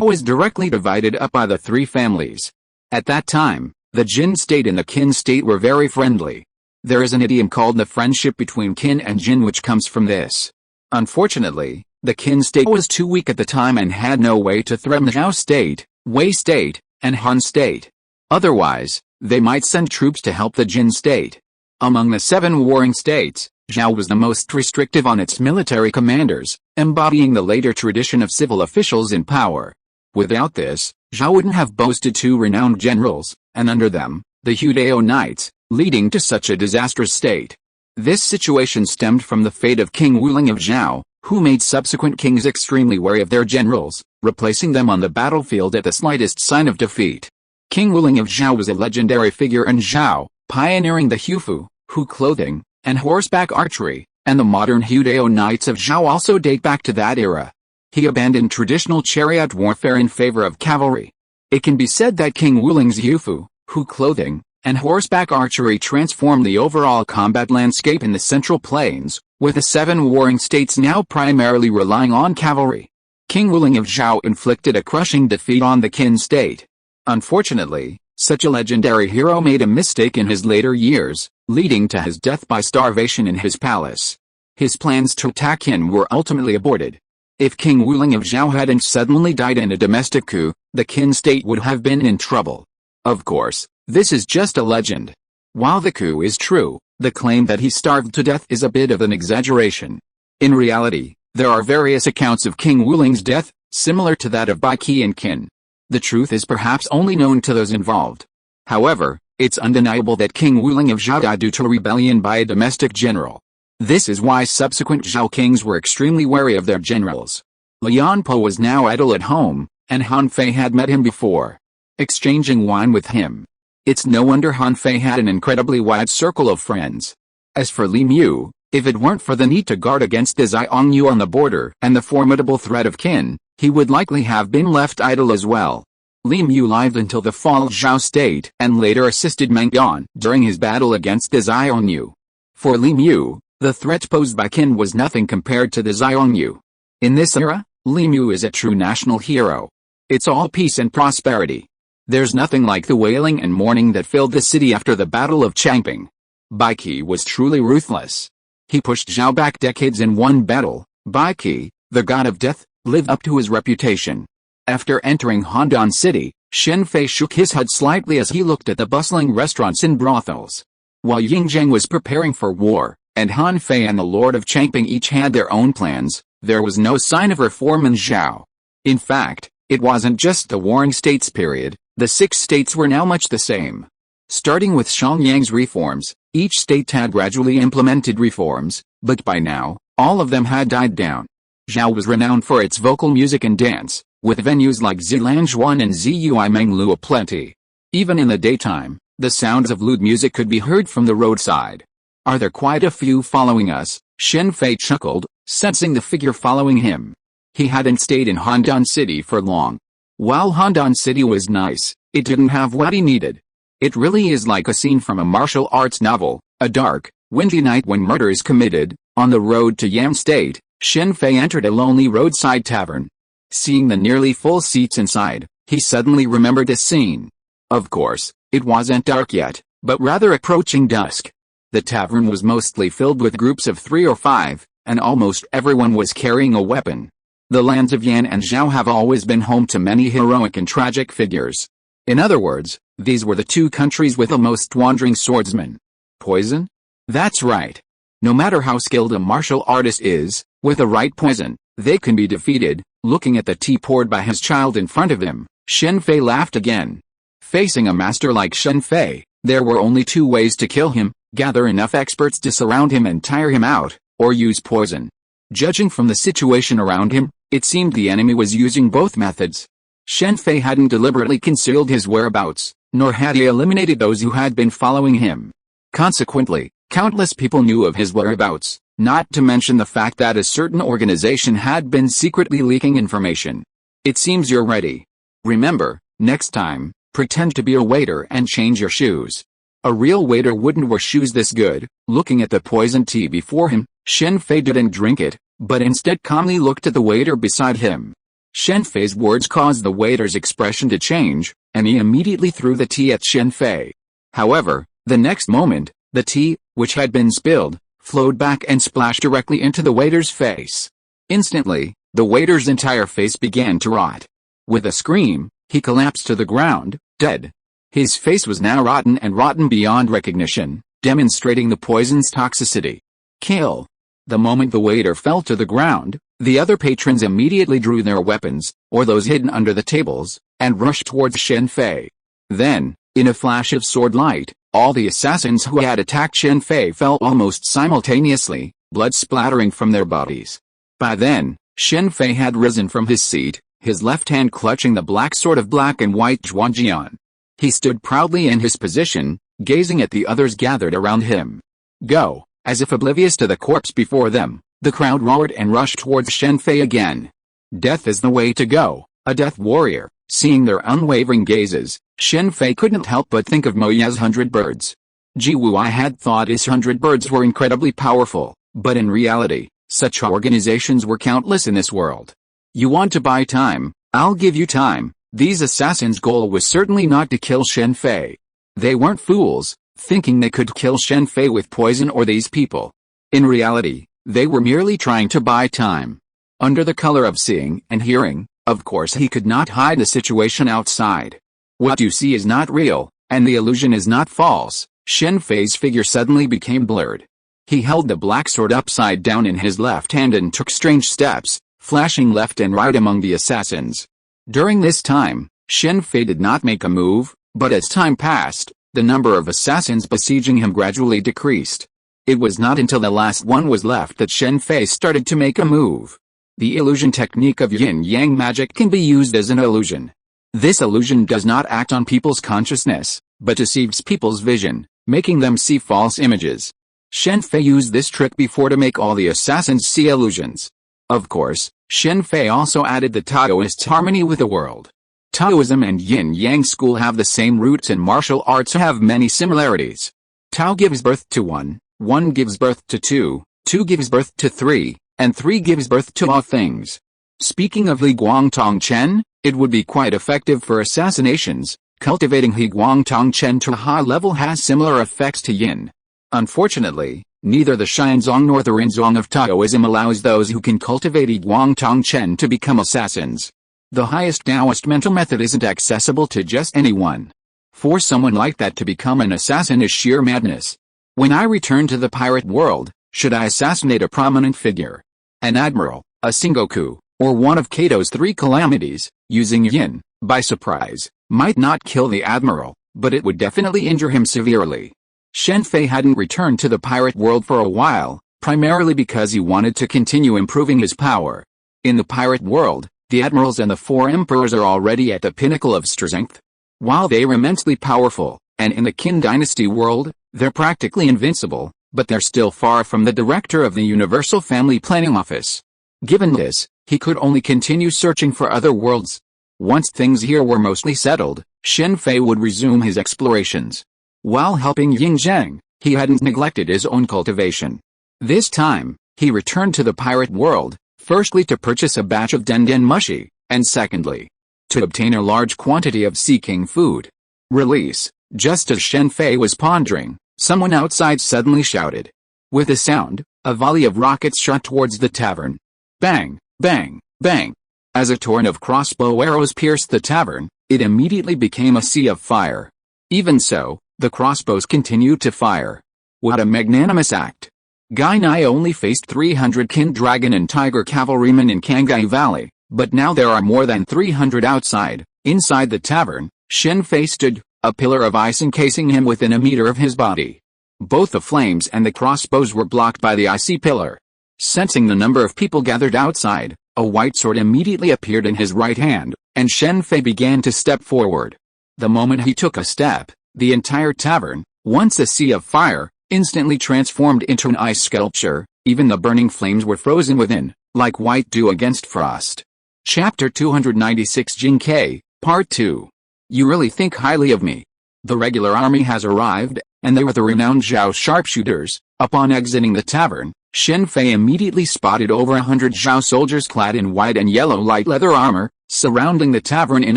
Speaker 1: was directly divided up by the three families. At that time, the Jin state and the Qin state were very friendly. There is an idiom called the friendship between Qin and Jin which comes from this. Unfortunately, the Qin state was too weak at the time and had no way to threaten the Zhao state, Wei state, and Han state. Otherwise, they might send troops to help the Jin state. Among the seven warring states, Zhao was the most restrictive on its military commanders, embodying the later tradition of civil officials in power. Without this, Zhao wouldn't have boasted two renowned generals, and under them, the Hudao Knights, leading to such a disastrous state. This situation stemmed from the fate of King Wuling of Zhao, who made subsequent kings extremely wary of their generals, replacing them on the battlefield at the slightest sign of defeat. King Wuling of Zhao was a legendary figure in Zhao, pioneering the Hufu, Hu clothing, and horseback archery, and the modern Hudao Knights of Zhao also date back to that era. He abandoned traditional chariot warfare in favor of cavalry. It can be said that King Wuling's Hufu, Hu clothing, and horseback archery transformed the overall combat landscape in the Central Plains, with the seven warring states now primarily relying on cavalry. King Wuling of Zhao inflicted a crushing defeat on the Qin state. Unfortunately, such a legendary hero made a mistake in his later years, leading to his death by starvation in his palace. His plans to attack Qin were ultimately aborted. If King Wuling of Zhao hadn't suddenly died in a domestic coup, the Qin state would have been in trouble. Of course, this is just a legend. While the coup is true, the claim that he starved to death is a bit of an exaggeration. In reality, There are various accounts of King Wuling's death, similar to that of Bai Qi and Qin. The truth is perhaps only known to those involved. However, it's undeniable that King Wuling of Zhao died due to rebellion by a domestic general. This is why subsequent Zhao kings were extremely wary of their generals. Lian Po was now idle at home, and Han Fei had met him before, exchanging wine with him. It's no wonder Han Fei had an incredibly wide circle of friends. As for Li Mu, if it weren't for the need to guard against the Xiongnu on the border and the formidable threat of Qin, he would likely have been left idle as well. Li Mu lived until the fall of Zhao state and later assisted Meng Gan during his battle against the Xiongnu. For Li Mu, the threat posed by Qin was nothing compared to the Xiongnu. In this era, Li Mu is a true national hero. It's all peace and prosperity. There's nothing like the wailing and mourning that filled the city after the Battle of Changping. Bai Qi was truly ruthless. He pushed Zhao back decades in one battle. Bai Qi, the god of death, lived up to his reputation. After entering Handan City, Shen Fei shook his head slightly as he looked at the bustling restaurants and brothels. While Yingzheng was preparing for war, and Han Fei and the Lord of Changping each had their own plans, there was no sign of reform in Zhao. In fact, it wasn't just the Warring States period, the 6 states were now much the same. Starting with Xiangyang's reforms, each state had gradually implemented reforms, but by now, all of them had died down. Zhao was renowned for its vocal music and dance, with venues like Zilanzhuan and Ziyuimenglu aplenty. Even in the daytime, the sounds of lute music could be heard from the roadside. Are there quite a few following us? Shen Fei chuckled, sensing the figure following him. He hadn't stayed in Handan City for long. While Handan City was nice, it didn't have what he needed. It really is like a scene from a martial arts novel, a dark, windy night when murder is committed. On the road to Yam State, Shen Fei entered a lonely roadside tavern. Seeing the nearly full seats inside, he suddenly remembered this scene. Of course, it wasn't dark yet, but rather approaching dusk. The tavern was mostly filled with groups of 3 or 5, and almost everyone was carrying a weapon. The lands of Yan and Zhao have always been home to many heroic and tragic figures. In other words, these were the 2 countries with the most wandering swordsmen. Poison? That's right. No matter how skilled a martial artist is, with the right poison, they can be defeated. Looking at the tea poured by his child in front of him, Shen Fei laughed again. Facing a master like Shen Fei, there were only 2 ways to kill him: gather enough experts to surround him and tire him out, or use poison. Judging from the situation around him, it seemed the enemy was using both methods. Shen Fei hadn't deliberately concealed his whereabouts, nor had he eliminated those who had been following him. Consequently, countless people knew of his whereabouts, not to mention the fact that a certain organization had been secretly leaking information. It seems you're ready. Remember, next time, pretend to be a waiter and change your shoes. A real waiter wouldn't wear shoes this good. Looking at the poisoned tea before him, Shen Fei didn't drink it, but instead calmly looked at the waiter beside him. Shen Fei's words caused the waiter's expression to change, and he immediately threw the tea at Shen Fei. However, the next moment, the tea, which had been spilled, flowed back and splashed directly into the waiter's face. Instantly, the waiter's entire face began to rot. With a scream, he collapsed to the ground, dead. His face was now rotten beyond recognition, demonstrating the poison's toxicity. Kill. The moment the waiter fell to the ground, the other patrons immediately drew their weapons, or those hidden under the tables, and rushed towards Shen Fei. Then, in a flash of sword light, all the assassins who had attacked Shen Fei fell almost simultaneously, blood splattering from their bodies. By then, Shen Fei had risen from his seat, his left hand clutching the black sword of black and white Zhuangjian. He stood proudly in his position, gazing at the others gathered around him. Go! As if oblivious to the corpse before them, the crowd roared and rushed towards Shen Fei again. Death is the way to go, a death warrior. Seeing their unwavering gazes, Shen Fei couldn't help but think of Mo Ye's 100 birds. Ji Wuai had thought his 100 birds were incredibly powerful, but in reality, such organizations were countless in this world. You want to buy time? I'll give you time. These assassins' goal was certainly not to kill Shen Fei. They weren't fools, thinking they could kill Shen Fei with poison or these people. In reality, they were merely trying to buy time. Under the color of seeing and hearing, of course he could not hide the situation outside. What you see is not real, and the illusion is not false. Shen Fei's figure suddenly became blurred. He held the black sword upside down in his left hand and took strange steps, flashing left and right among the assassins. During this time, Shen Fei did not make a move, but as time passed, the number of assassins besieging him gradually decreased. It was not until the last one was left that Shen Fei started to make a move. The illusion technique of yin-yang magic can be used as an illusion. This illusion does not act on people's consciousness, but deceives people's vision, making them see false images. Shen Fei used this trick before to make all the assassins see illusions. Of course, Shen Fei also added the Taoist harmony with the world. Taoism and yin-yang school have the same roots and martial arts have many similarities. Tao gives birth to one, one gives birth to two, two gives birth to three, and three gives birth to all things. Speaking of Li Guang Tong Chen, it would be quite effective for assassinations. Cultivating He Guang Tong Chen to a high level has similar effects to yin. Unfortunately, neither the Xianzong nor the Rinzong of Taoism allows those who can cultivate He Guang Tong Chen to become assassins. The highest Taoist mental method isn't accessible to just anyone. For someone like that to become an assassin is sheer madness. When I return to the pirate world, should I assassinate a prominent figure? An admiral, a Sengoku, or one of Kato's three calamities, using yin, by surprise, might not kill the admiral, but it would definitely injure him severely. Shen Fei hadn't returned to the pirate world for a while, primarily because he wanted to continue improving his power. In the pirate world, the admirals and the four emperors are already at the pinnacle of strength. While they are immensely powerful, and in the Qin dynasty world, they're practically invincible, but they're still far from the director of the Universal Family Planning Office. Given this, he could only continue searching for other worlds. Once things here were mostly settled, Shen Fei would resume his explorations. While helping Ying Zheng, he hadn't neglected his own cultivation. This time, he returned to the pirate world, firstly to purchase a batch of denden mushi, and secondly, to obtain a large quantity of Sea King food. Release. Just as Shen Fei was pondering, someone outside suddenly shouted. With a sound, a volley of rockets shot towards the tavern. Bang, bang, bang. As a torrent of crossbow arrows pierced the tavern, it immediately became a sea of fire. Even so, the crossbows continued to fire. What a magnanimous act. Gai Nai only faced 300 Qin dragon and tiger cavalrymen in Kangai Valley, but now there are more than 300 outside. Inside the tavern, Shen Fei stood, a pillar of ice encasing him within a meter of his body. Both the flames and the crossbows were blocked by the icy pillar. Sensing the number of people gathered outside, a white sword immediately appeared in his right hand, and Shen Fei began to step forward. The moment he took a step, the entire tavern, once a sea of fire, instantly transformed into an ice sculpture. Even the burning flames were frozen within, like white dew against frost. Chapter 296 Jinkei, Part 2. You really think highly of me. The regular army has arrived, and they were the renowned Zhao sharpshooters. Upon exiting the tavern, Shen Fei immediately spotted over 100 Zhao soldiers clad in white and yellow light leather armor, surrounding the tavern in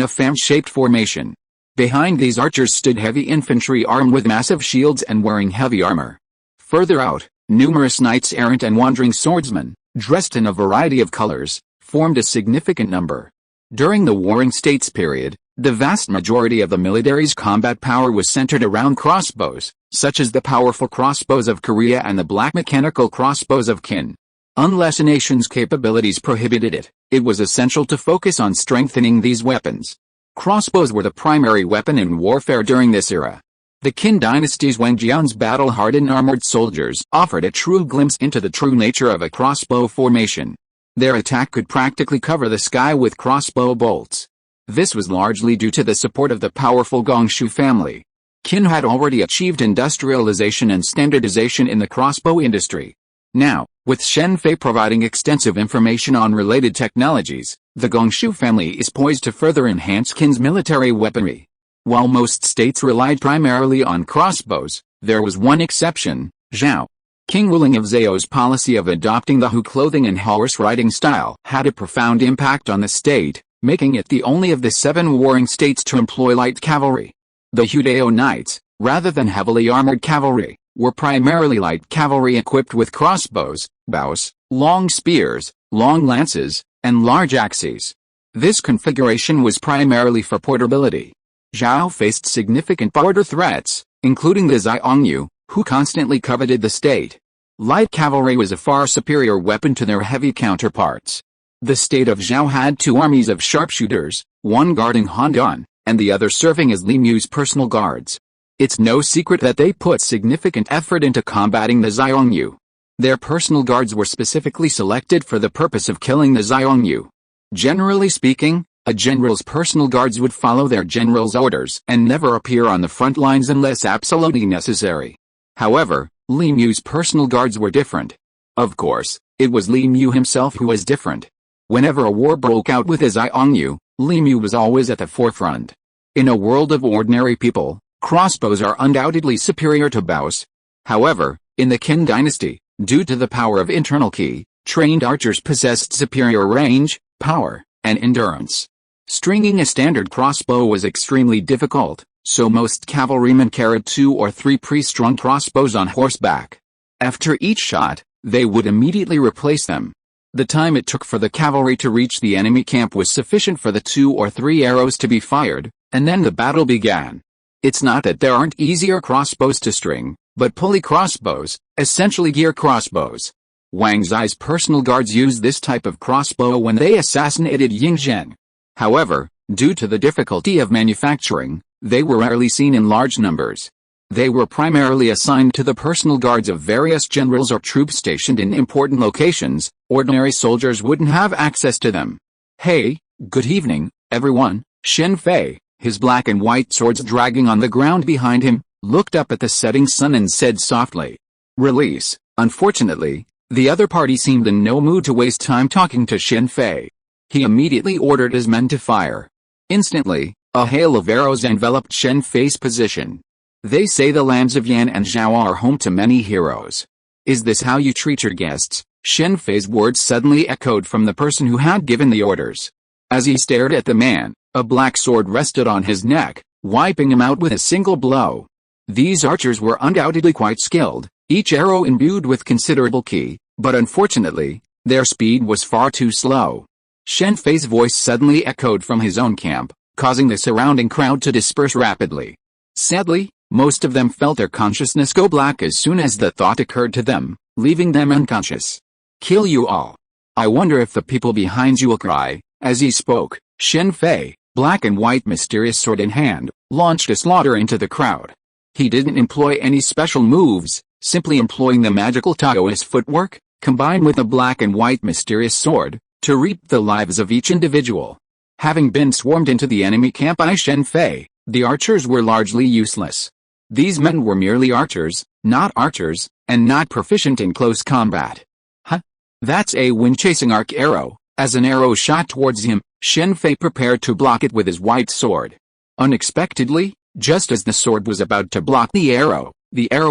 Speaker 1: a fan-shaped formation. Behind these archers stood heavy infantry armed with massive shields and wearing heavy armor. Further out, numerous knights errant and wandering swordsmen, dressed in a variety of colors, formed a significant number. During the Warring States period, the vast majority of the military's combat power was centered around crossbows, such as the powerful crossbows of Korea and the black mechanical crossbows of Qin. Unless a nation's capabilities prohibited it, it was essential to focus on strengthening these weapons. Crossbows were the primary weapon in warfare during this era. The Qin dynasty's Wangjian's battle-hardened armored soldiers offered a true glimpse into the true nature of a crossbow formation. Their attack could practically cover the sky with crossbow bolts. This was largely due to the support of the powerful Gongshu family. Qin had already achieved industrialization and standardization in the crossbow industry. Now, with Shen Fei providing extensive information on related technologies, the Gongshu family is poised to further enhance Qin's military weaponry. While most states relied primarily on crossbows, there was one exception, Zhao. King Wuling of Zhao's policy of adopting the Hu clothing and horse riding style had a profound impact on the state, making it the only of the 7 warring states to employ light cavalry. The Hudeo knights, rather than heavily armored cavalry, were primarily light cavalry equipped with crossbows, bows, long spears, long lances, and large axes. This configuration was primarily for portability. Zhao faced significant border threats, including the Xiongnu, who constantly coveted the state. Light cavalry was a far superior weapon to their heavy counterparts. The state of Zhao had two armies of sharpshooters, one guarding Han Dun, and the other serving as Li Mu's personal guards. It's no secret that they put significant effort into combating the Xiongnu. Their personal guards were specifically selected for the purpose of killing the Xiongnu. Generally speaking, a general's personal guards would follow their general's orders and never appear on the front lines unless absolutely necessary. However, Li Mu's personal guards were different. Of course, it was Li Mu himself who was different. Whenever a war broke out with the Xiongnu, Li Mu was always at the forefront. In a world of ordinary people, crossbows are undoubtedly superior to bows. However, in the Qin dynasty, due to the power of internal qi, trained archers possessed superior range, power, and endurance. Stringing a standard crossbow was extremely difficult, so most cavalrymen carried 2 or 3 pre-strung crossbows on horseback. After each shot, they would immediately replace them. The time it took for the cavalry to reach the enemy camp was sufficient for the 2 or 3 arrows to be fired, and then the battle began. It's not that there aren't easier crossbows to string, but pulley crossbows, essentially gear crossbows. Wang Zai's personal guards used this type of crossbow when they assassinated Ying Zhen. However, due to the difficulty of manufacturing, they were rarely seen in large numbers. They were primarily assigned to the personal guards of various generals or troops stationed in important locations. Ordinary soldiers wouldn't have access to them. Hey, good evening, everyone. Shen Fei, his black and white swords dragging on the ground behind him, looked up at the setting sun and said softly. Release. Unfortunately, the other party seemed in no mood to waste time talking to Shen Fei. He immediately ordered his men to fire. Instantly, a hail of arrows enveloped Shen Fei's position. They say the lands of Yan and Zhao are home to many heroes. Is this how you treat your guests? Shen Fei's words suddenly echoed from the person who had given the orders. As he stared at the man, a black sword rested on his neck, wiping him out with a single blow. These archers were undoubtedly quite skilled, each arrow imbued with considerable ki, but unfortunately, their speed was far too slow. Shen Fei's voice suddenly echoed from his own camp, causing the surrounding crowd to disperse rapidly. Sadly, most of them felt their consciousness go black as soon as the thought occurred to them, leaving them unconscious. Kill you all. I wonder if the people behind you will cry. As he spoke, Shen Fei, black and white mysterious sword in hand, launched a slaughter into the crowd. He didn't employ any special moves, simply employing the magical Taoist footwork, combined with a black and white mysterious sword, to reap the lives of each individual. Having been swarmed into the enemy camp by Shen Fei, the archers were largely useless. These men were merely archers, and not proficient in close combat. Huh? That's a wind-chasing arc arrow. As an arrow shot towards him, Shen Fei prepared to block it with his white sword. Unexpectedly, just as the sword was about to block the arrow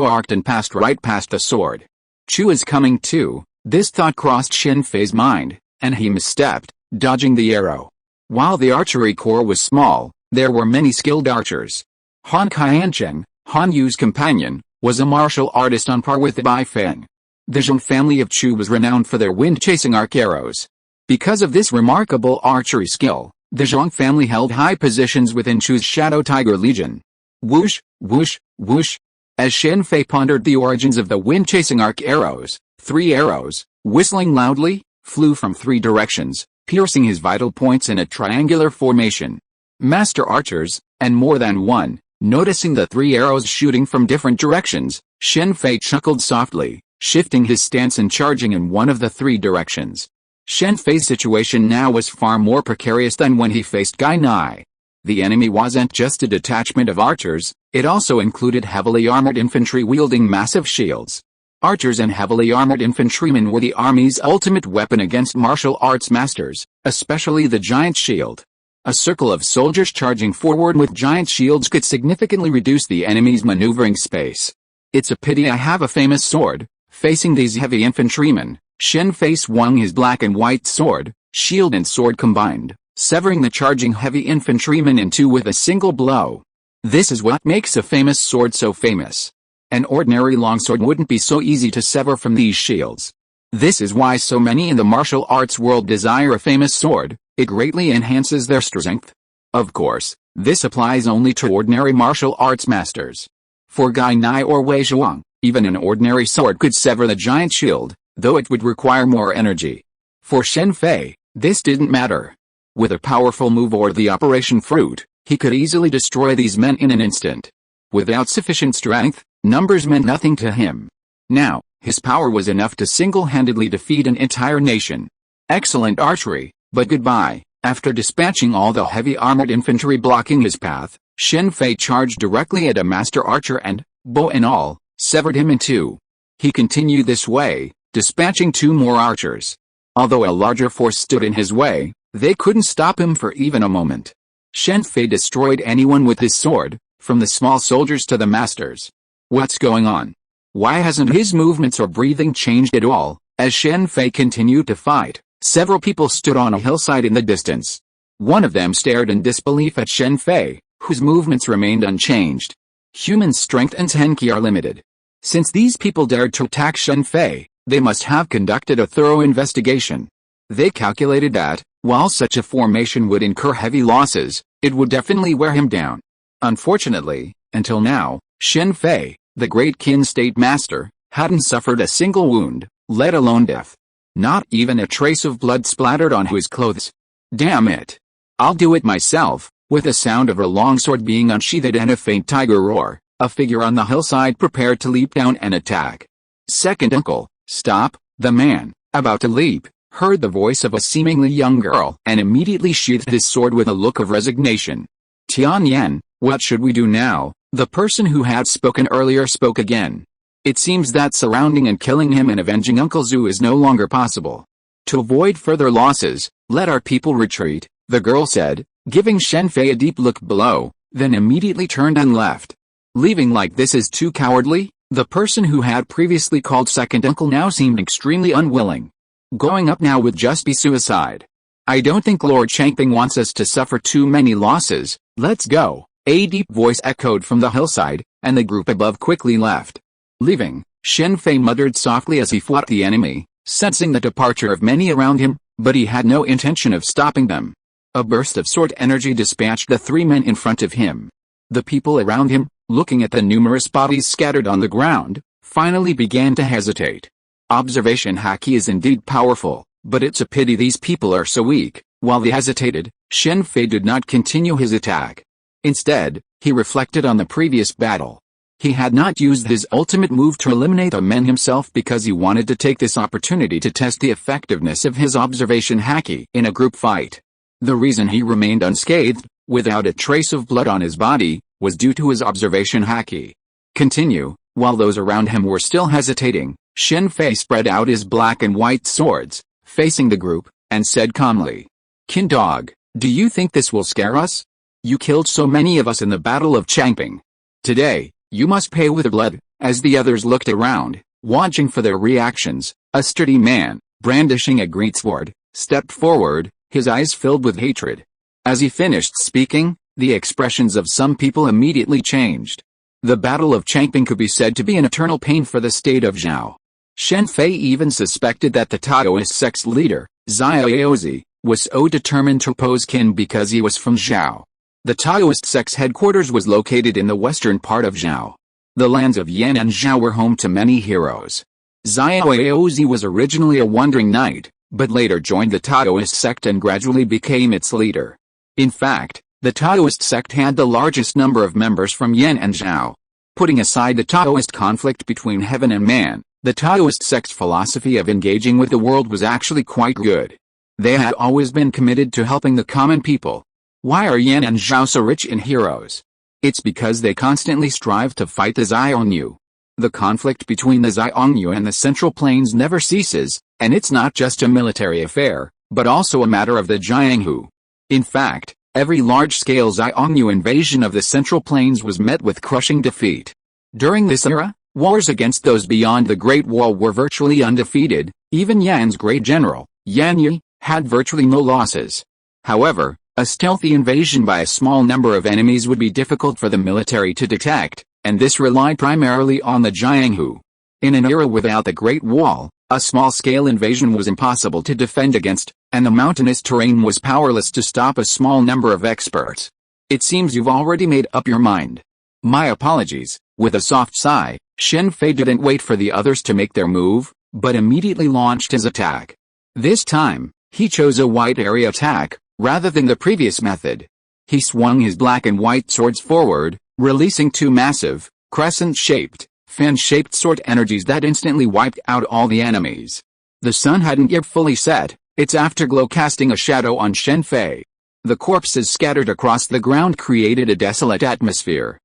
Speaker 1: arced and passed right past the sword. Chu is coming too. This thought crossed Shen Fei's mind, and he misstepped, dodging the arrow. While the archery corps was small, there were many skilled archers. Han Qiancheng, Han Yu's companion, was a martial artist on par with Bai Feng. The Zhong family of Chu was renowned for their wind-chasing arc arrows. Because of this remarkable archery skill, the Zhong family held high positions within Chu's Shadow Tiger Legion. Whoosh, whoosh, whoosh. As Shen Fei pondered the origins of the wind-chasing arc arrows, 3 arrows, whistling loudly, flew from 3 directions, piercing his vital points in a triangular formation. Master archers, and more than one, noticing the 3 arrows shooting from different directions, Shen Fei chuckled softly, shifting his stance and charging in one of the 3 directions. Shen Fei's situation now was far more precarious than when he faced Gai Nai. The enemy wasn't just a detachment of archers, it also included heavily armored infantry wielding massive shields. Archers and heavily armored infantrymen were the army's ultimate weapon against martial arts masters, especially the giant shield. A circle of soldiers charging forward with giant shields could significantly reduce the enemy's maneuvering space. It's a pity I have a famous sword. Facing these heavy infantrymen, Shen Fei swung his black and white sword, shield and sword combined, severing the charging heavy infantrymen in 2 with a single blow. This is what makes a famous sword so famous. An ordinary longsword wouldn't be so easy to sever from these shields. This is why so many in the martial arts world desire a famous sword. It greatly enhances their strength. Of course, this applies only to ordinary martial arts masters. For Gai Nai or Wei Zhuang, Even an ordinary sword could sever the giant shield, though it would require more energy. For Shen Fei, this didn't matter. With a powerful move or the Operation Fruit, he could easily destroy these men in an instant. Without sufficient strength, numbers meant nothing to him. Now, his power was enough to single-handedly defeat an entire nation. Excellent archery, but goodbye. After dispatching all the heavy armored infantry blocking his path, Shen Fei charged directly at a master archer and, bow and all, severed him in two. He continued this way, dispatching 2 more archers. Although a larger force stood in his way, they couldn't stop him for even a moment. Shen Fei destroyed anyone with his sword, from the small soldiers to the masters. What's going on? Why hasn't his movements or breathing changed at all? As Shen Fei continued to fight, several people stood on a hillside in the distance. One of them stared in disbelief at Shen Fei, whose movements remained unchanged. Human strength and tenki are limited. Since these people dared to attack Shen Fei, they must have conducted a thorough investigation. They calculated that, while such a formation would incur heavy losses, it would definitely wear him down. Unfortunately, until now, Shen Fei, the great Qin state master, hadn't suffered a single wound, let alone death. Not even a trace of blood splattered on his clothes. Damn it. I'll do it myself. With the sound of a longsword being unsheathed and a faint tiger roar, a figure on the hillside prepared to leap down and attack. Second uncle, stop. The man, about to leap, heard the voice of a seemingly young girl and immediately sheathed his sword with a look of resignation. Tian Yan, what should we do now? The person who had spoken earlier spoke again. It seems that surrounding and killing him and avenging Uncle Zhu is no longer possible. To avoid further losses, let our people retreat, the girl said, giving Shen Fei a deep look below, then immediately turned and left. Leaving like this is too cowardly? The person who had previously called second uncle now seemed extremely unwilling. Going up now would just be suicide. I don't think Lord Changping wants us to suffer too many losses. Let's go. A deep voice echoed from the hillside, and the group above quickly left. Leaving, Shen Fei muttered softly as he fought the enemy, sensing the departure of many around him, but he had no intention of stopping them. A burst of sword energy dispatched the 3 men in front of him. The people around him, looking at the numerous bodies scattered on the ground, finally began to hesitate. Observation haki is indeed powerful, but it's a pity these people are so weak. While they hesitated, Shen Fei did not continue his attack. Instead, he reflected on the previous battle. He had not used his ultimate move to eliminate the men himself because he wanted to take this opportunity to test the effectiveness of his observation haki in a group fight. The reason he remained unscathed, without a trace of blood on his body, was due to his observation haki. Continue. While those around him were still hesitating, Shen Fei spread out his black and white swords, facing the group, and said calmly, "Qin dog, do you think this will scare us? You killed so many of us in the Battle of Changping. Today, you must pay with blood." As the others looked around, watching for their reactions, a sturdy man, brandishing a greatsword, stepped forward, his eyes filled with hatred. As he finished speaking, the expressions of some people immediately changed. The Battle of Changping could be said to be an eternal pain for the state of Zhao. Shen Fei even suspected that the Taoist sect's leader, Xiaozi, was so determined to oppose Qin because he was from Zhao. The Taoist sect's headquarters was located in the western part of Zhao. The lands of Yan and Zhao were home to many heroes. Xiaozi was originally a wandering knight, but later joined the Taoist sect and gradually became its leader. In fact, the Taoist sect had the largest number of members from Yan and Zhao. Putting aside the Taoist conflict between heaven and man, the Taoist sect's philosophy of engaging with the world was actually quite good. They had always been committed to helping the common people. Why are Yan and Zhao so rich in heroes? It's because they constantly strive to fight the Xiongnu. The conflict between the Xiongnu and the Central Plains never ceases, and it's not just a military affair, but also a matter of the Jianghu. In fact, every large-scale Xiongnu invasion of the Central Plains was met with crushing defeat. During this era, wars against those beyond the Great Wall were virtually undefeated. Even Yan's great general, Yan Yi, had virtually no losses. However, a stealthy invasion by a small number of enemies would be difficult for the military to detect, and this relied primarily on the Jianghu. In an era without the Great Wall, a small-scale invasion was impossible to defend against, and the mountainous terrain was powerless to stop a small number of experts. It seems you've already made up your mind. My apologies, With a soft sigh, Shen Fei didn't wait for the others to make their move, but immediately launched his attack. This time, he chose a wide area attack, rather than the previous method. He swung his black and white swords forward, releasing two massive, crescent-shaped, fan-shaped sword energies that instantly wiped out all the enemies. The sun hadn't yet fully set, its afterglow casting a shadow on Shen Fei. The corpses scattered across the ground created a desolate atmosphere.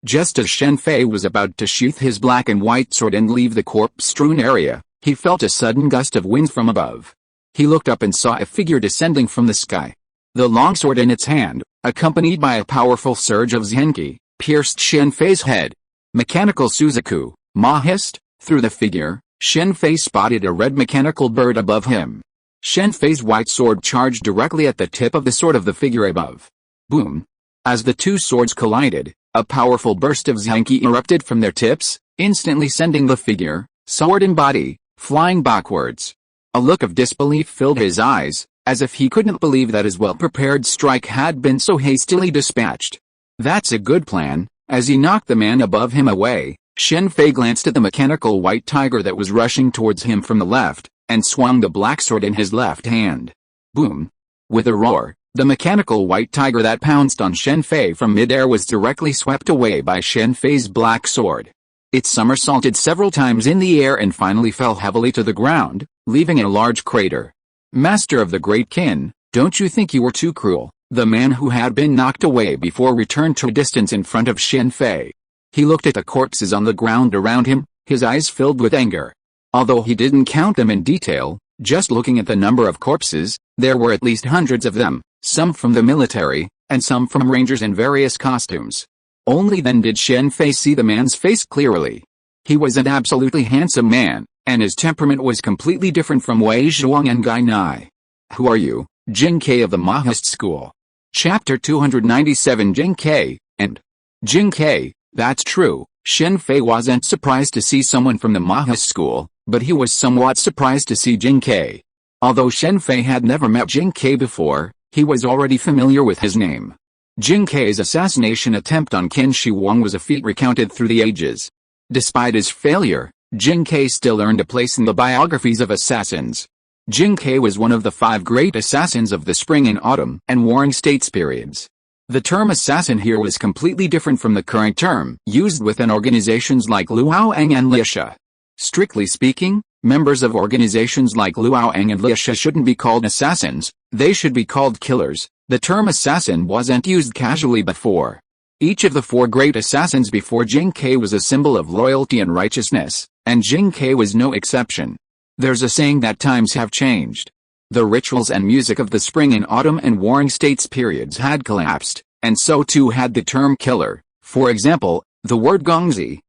Speaker 1: Just as Shen Fei was about to sheath his black and white sword and leave the corpse-strewn area, he felt a sudden gust of wind from above. He looked up and saw a figure descending from the sky. The longsword in its hand, accompanied by a powerful surge of zenki, pierced Shen Fei's head. Mechanical Suzaku, Mahist, through the figure, Shen Fei spotted a red mechanical bird above him. Shen Fei's white sword charged directly at the tip of the sword of the figure above. Boom! As the two swords collided, a powerful burst of zenki erupted from their tips, instantly sending the figure, sword and body, flying backwards. A look of disbelief filled his eyes, as if he couldn't believe that his well-prepared strike had been so hastily dispatched. That's a good plan. As he knocked the man above him away, Shen Fei glanced at the mechanical white tiger that was rushing towards him from the left, and swung the black sword in his left hand. Boom! With a roar, the mechanical white tiger that pounced on Shen Fei from midair was directly swept away by Shen Fei's black sword. It somersaulted several times in the air and finally fell heavily to the ground, leaving a large crater. Master of the Great Kin, don't you think you were too cruel? The man who had been knocked away before returned to a distance in front of Shen Fei. He looked at the corpses on the ground around him, his eyes filled with anger. Although he didn't count them in detail, just looking at the number of corpses, there were at least hundreds of them, some from the military, and some from rangers in various costumes. Only then did Shen Fei see the man's face clearly. He was an absolutely handsome man, and his temperament was completely different from Wei Zhuang and Gai Nai. Who are you? Jing Kai of the Mahist School. Chapter 297 Jing Kai, and Jing Kai, that's true. Shen Fei wasn't surprised to see someone from the Mahist School, but he was somewhat surprised to see Jing Kai. Although Shen Fei had never met Jing Kai before, he was already familiar with his name. Jing Kai's assassination attempt on Qin Shi Huang was a feat recounted through the ages. Despite his failure, Jing Kai still earned a place in the biographies of assassins. Jing Kai was one of the 5 great assassins of the Spring and Autumn and Warring States periods. The term assassin here was completely different from the current term used within organizations like Luoyang and Liexia. Strictly speaking, members of organizations like Luoyang and Liexia shouldn't be called assassins, they should be called killers. The term assassin wasn't used casually before. Each of the 4 great assassins before Jing Kai was a symbol of loyalty and righteousness, and Jing Kai was no exception. There's a saying that times have changed. The rituals and music of the Spring and Autumn and Warring States periods had collapsed, and so too had the term killer. For example, the word guangzi,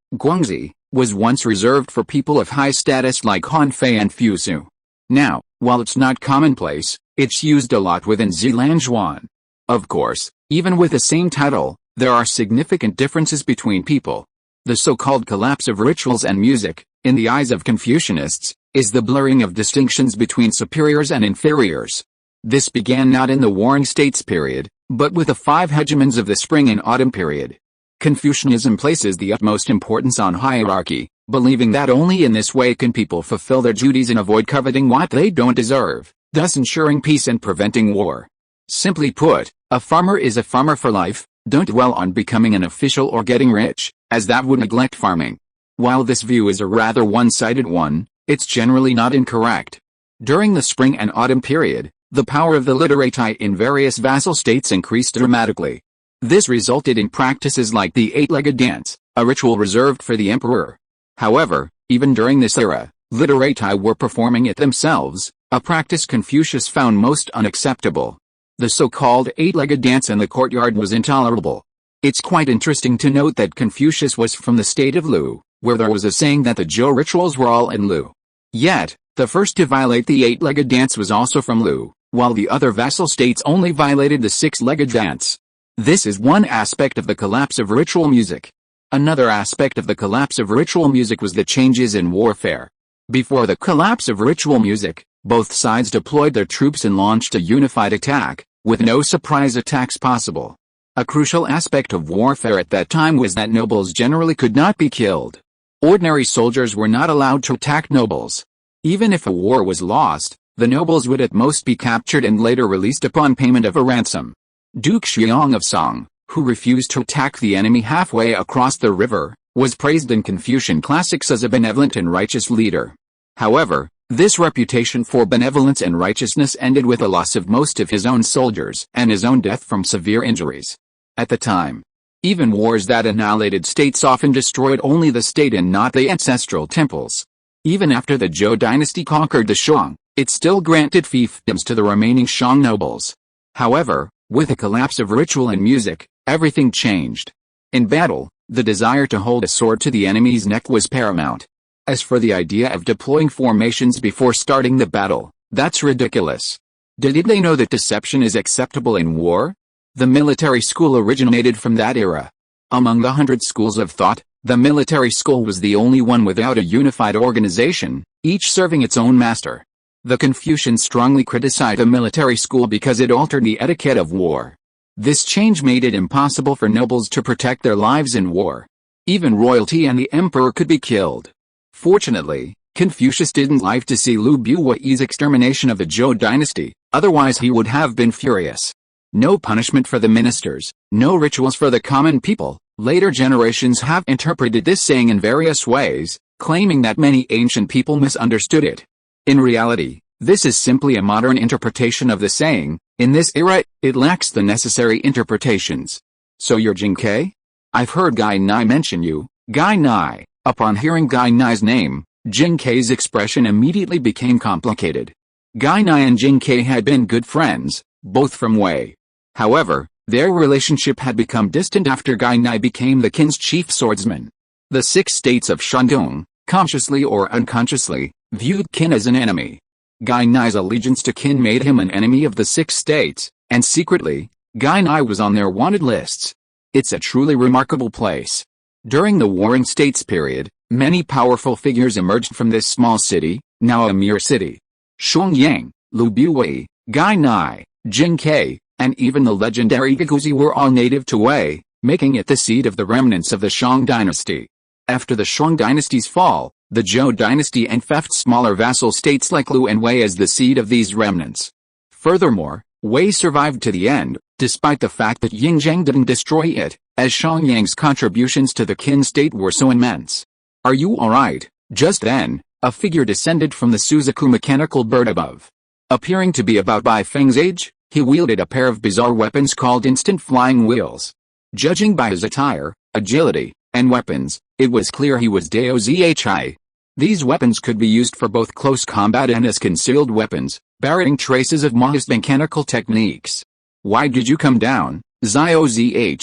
Speaker 1: was once reserved for people of high status like Han Fei and Fu Su. Now, while it's not commonplace, it's used a lot within Zilanzhuan. Of course, even with the same title, there are significant differences between people. The so-called collapse of rituals and music, in the eyes of Confucianists, is the blurring of distinctions between superiors and inferiors. This began not in the Warring States period, but with the 5 hegemons of the Spring and Autumn period. Confucianism places the utmost importance on hierarchy, believing that only in this way can people fulfill their duties and avoid coveting what they don't deserve, thus ensuring peace and preventing war. Simply put, a farmer is a farmer for life. Don't dwell on becoming an official or getting rich, as that would neglect farming. While this view is a rather one-sided one, it's generally not incorrect. During the Spring and Autumn period, the power of the literati in various vassal states increased dramatically. This resulted in practices like the 8-legged dance, a ritual reserved for the emperor. However, even during this era, literati were performing it themselves, a practice Confucius found most unacceptable. The so-called 8-legged dance in the courtyard was intolerable. It's quite interesting to note that Confucius was from the state of Lu, where there was a saying that the Zhou rituals were all in Lu. Yet, the first to violate the 8-legged dance was also from Lu, while the other vassal states only violated the 6-legged dance. This is one aspect of the collapse of ritual music. Another aspect of the collapse of ritual music was the changes in warfare. Before the collapse of ritual music, both sides deployed their troops and launched a unified attack, with no surprise attacks possible. A crucial aspect of warfare at that time was that nobles generally could not be killed. Ordinary soldiers were not allowed to attack nobles. Even if a war was lost, the nobles would at most be captured and later released upon payment of a ransom. Duke Xiong of Song, who refused to attack the enemy halfway across the river, was praised in Confucian classics as a benevolent and righteous leader. However, this reputation for benevolence and righteousness ended with the loss of most of his own soldiers and his own death from severe injuries. At the time, even wars that annihilated states often destroyed only the state and not the ancestral temples. Even after the Zhou dynasty conquered the Shang, it still granted fiefdoms to the remaining Shang nobles. However, with the collapse of ritual and music, everything changed. In battle, the desire to hold a sword to the enemy's neck was paramount. As for the idea of deploying formations before starting the battle, that's ridiculous. Did they know that deception is acceptable in war? The military school originated from that era. Among the 100 schools of thought, the military school was the only one without a unified organization, each serving its own master. The Confucians strongly criticized the military school because it altered the etiquette of war. This change made it impossible for nobles to protect their lives in war. Even royalty and the emperor could be killed. Fortunately, Confucius didn't live to see Lu Buiyi's extermination of the Zhou dynasty, otherwise he would have been furious. No punishment for the ministers, no rituals for the common people. Later generations have interpreted this saying in various ways, claiming that many ancient people misunderstood it. In reality, this is simply a modern interpretation of the saying. In this era, it lacks the necessary interpretations. So you're Jing Kai? I've heard Gai Nai mention you, Gai Nai. Upon hearing Gai Nai's name, Jing Kai's expression immediately became complicated. Gai Nai and Jing Kai had been good friends, both from Wei. However, their relationship had become distant after Gai Nai became the Qin's chief swordsman. The 6 states of Shandong, consciously or unconsciously, viewed Qin as an enemy. Gai Nai's allegiance to Qin made him an enemy of the 6 states, and secretly, Gai Nai was on their wanted lists. It's a truly remarkable place. During the Warring States period, many powerful figures emerged from this small city, now a mere city. Xiong, Lu Buyi, Gai Nai, Jing Kai, and even the legendary Giguzi were all native to Wei, making it the seat of the remnants of the Shang dynasty. After the Shang dynasty's fall, the Zhou dynasty enfeoffed smaller vassal states like Lu and Wei as the seed of these remnants. Furthermore, Wei survived to the end, despite the fact that Yingzheng didn't destroy it, as Xiangyang's contributions to the Qin state were so immense. Are you alright? Just then, a figure descended from the Suzaku mechanical bird above. Appearing to be about by Feng's age, he wielded a pair of bizarre weapons called instant flying wheels. Judging by his attire, agility, and weapons, it was clear he was Dao Zhi. These weapons could be used for both close combat and as concealed weapons, bearing traces of Maoist mechanical techniques. Why did you come down, Zio Zhi?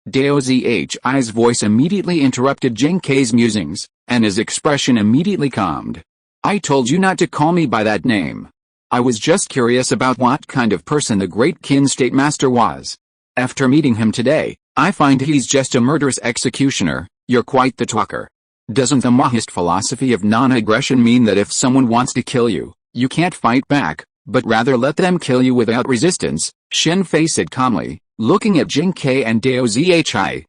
Speaker 1: Dao Zhi's voice immediately interrupted Jing Kai's musings, and his expression immediately calmed. I told you not to call me by that name. I was just curious about what kind of person the great Qin state master was. After meeting him today, I find he's just a murderous executioner. You're quite the talker. Doesn't the Maoist philosophy of non-aggression mean that if someone wants to kill you, you can't fight back, but rather let them kill you without resistance? Shen Fei said calmly, looking at Jing Kai and Dao Zhi.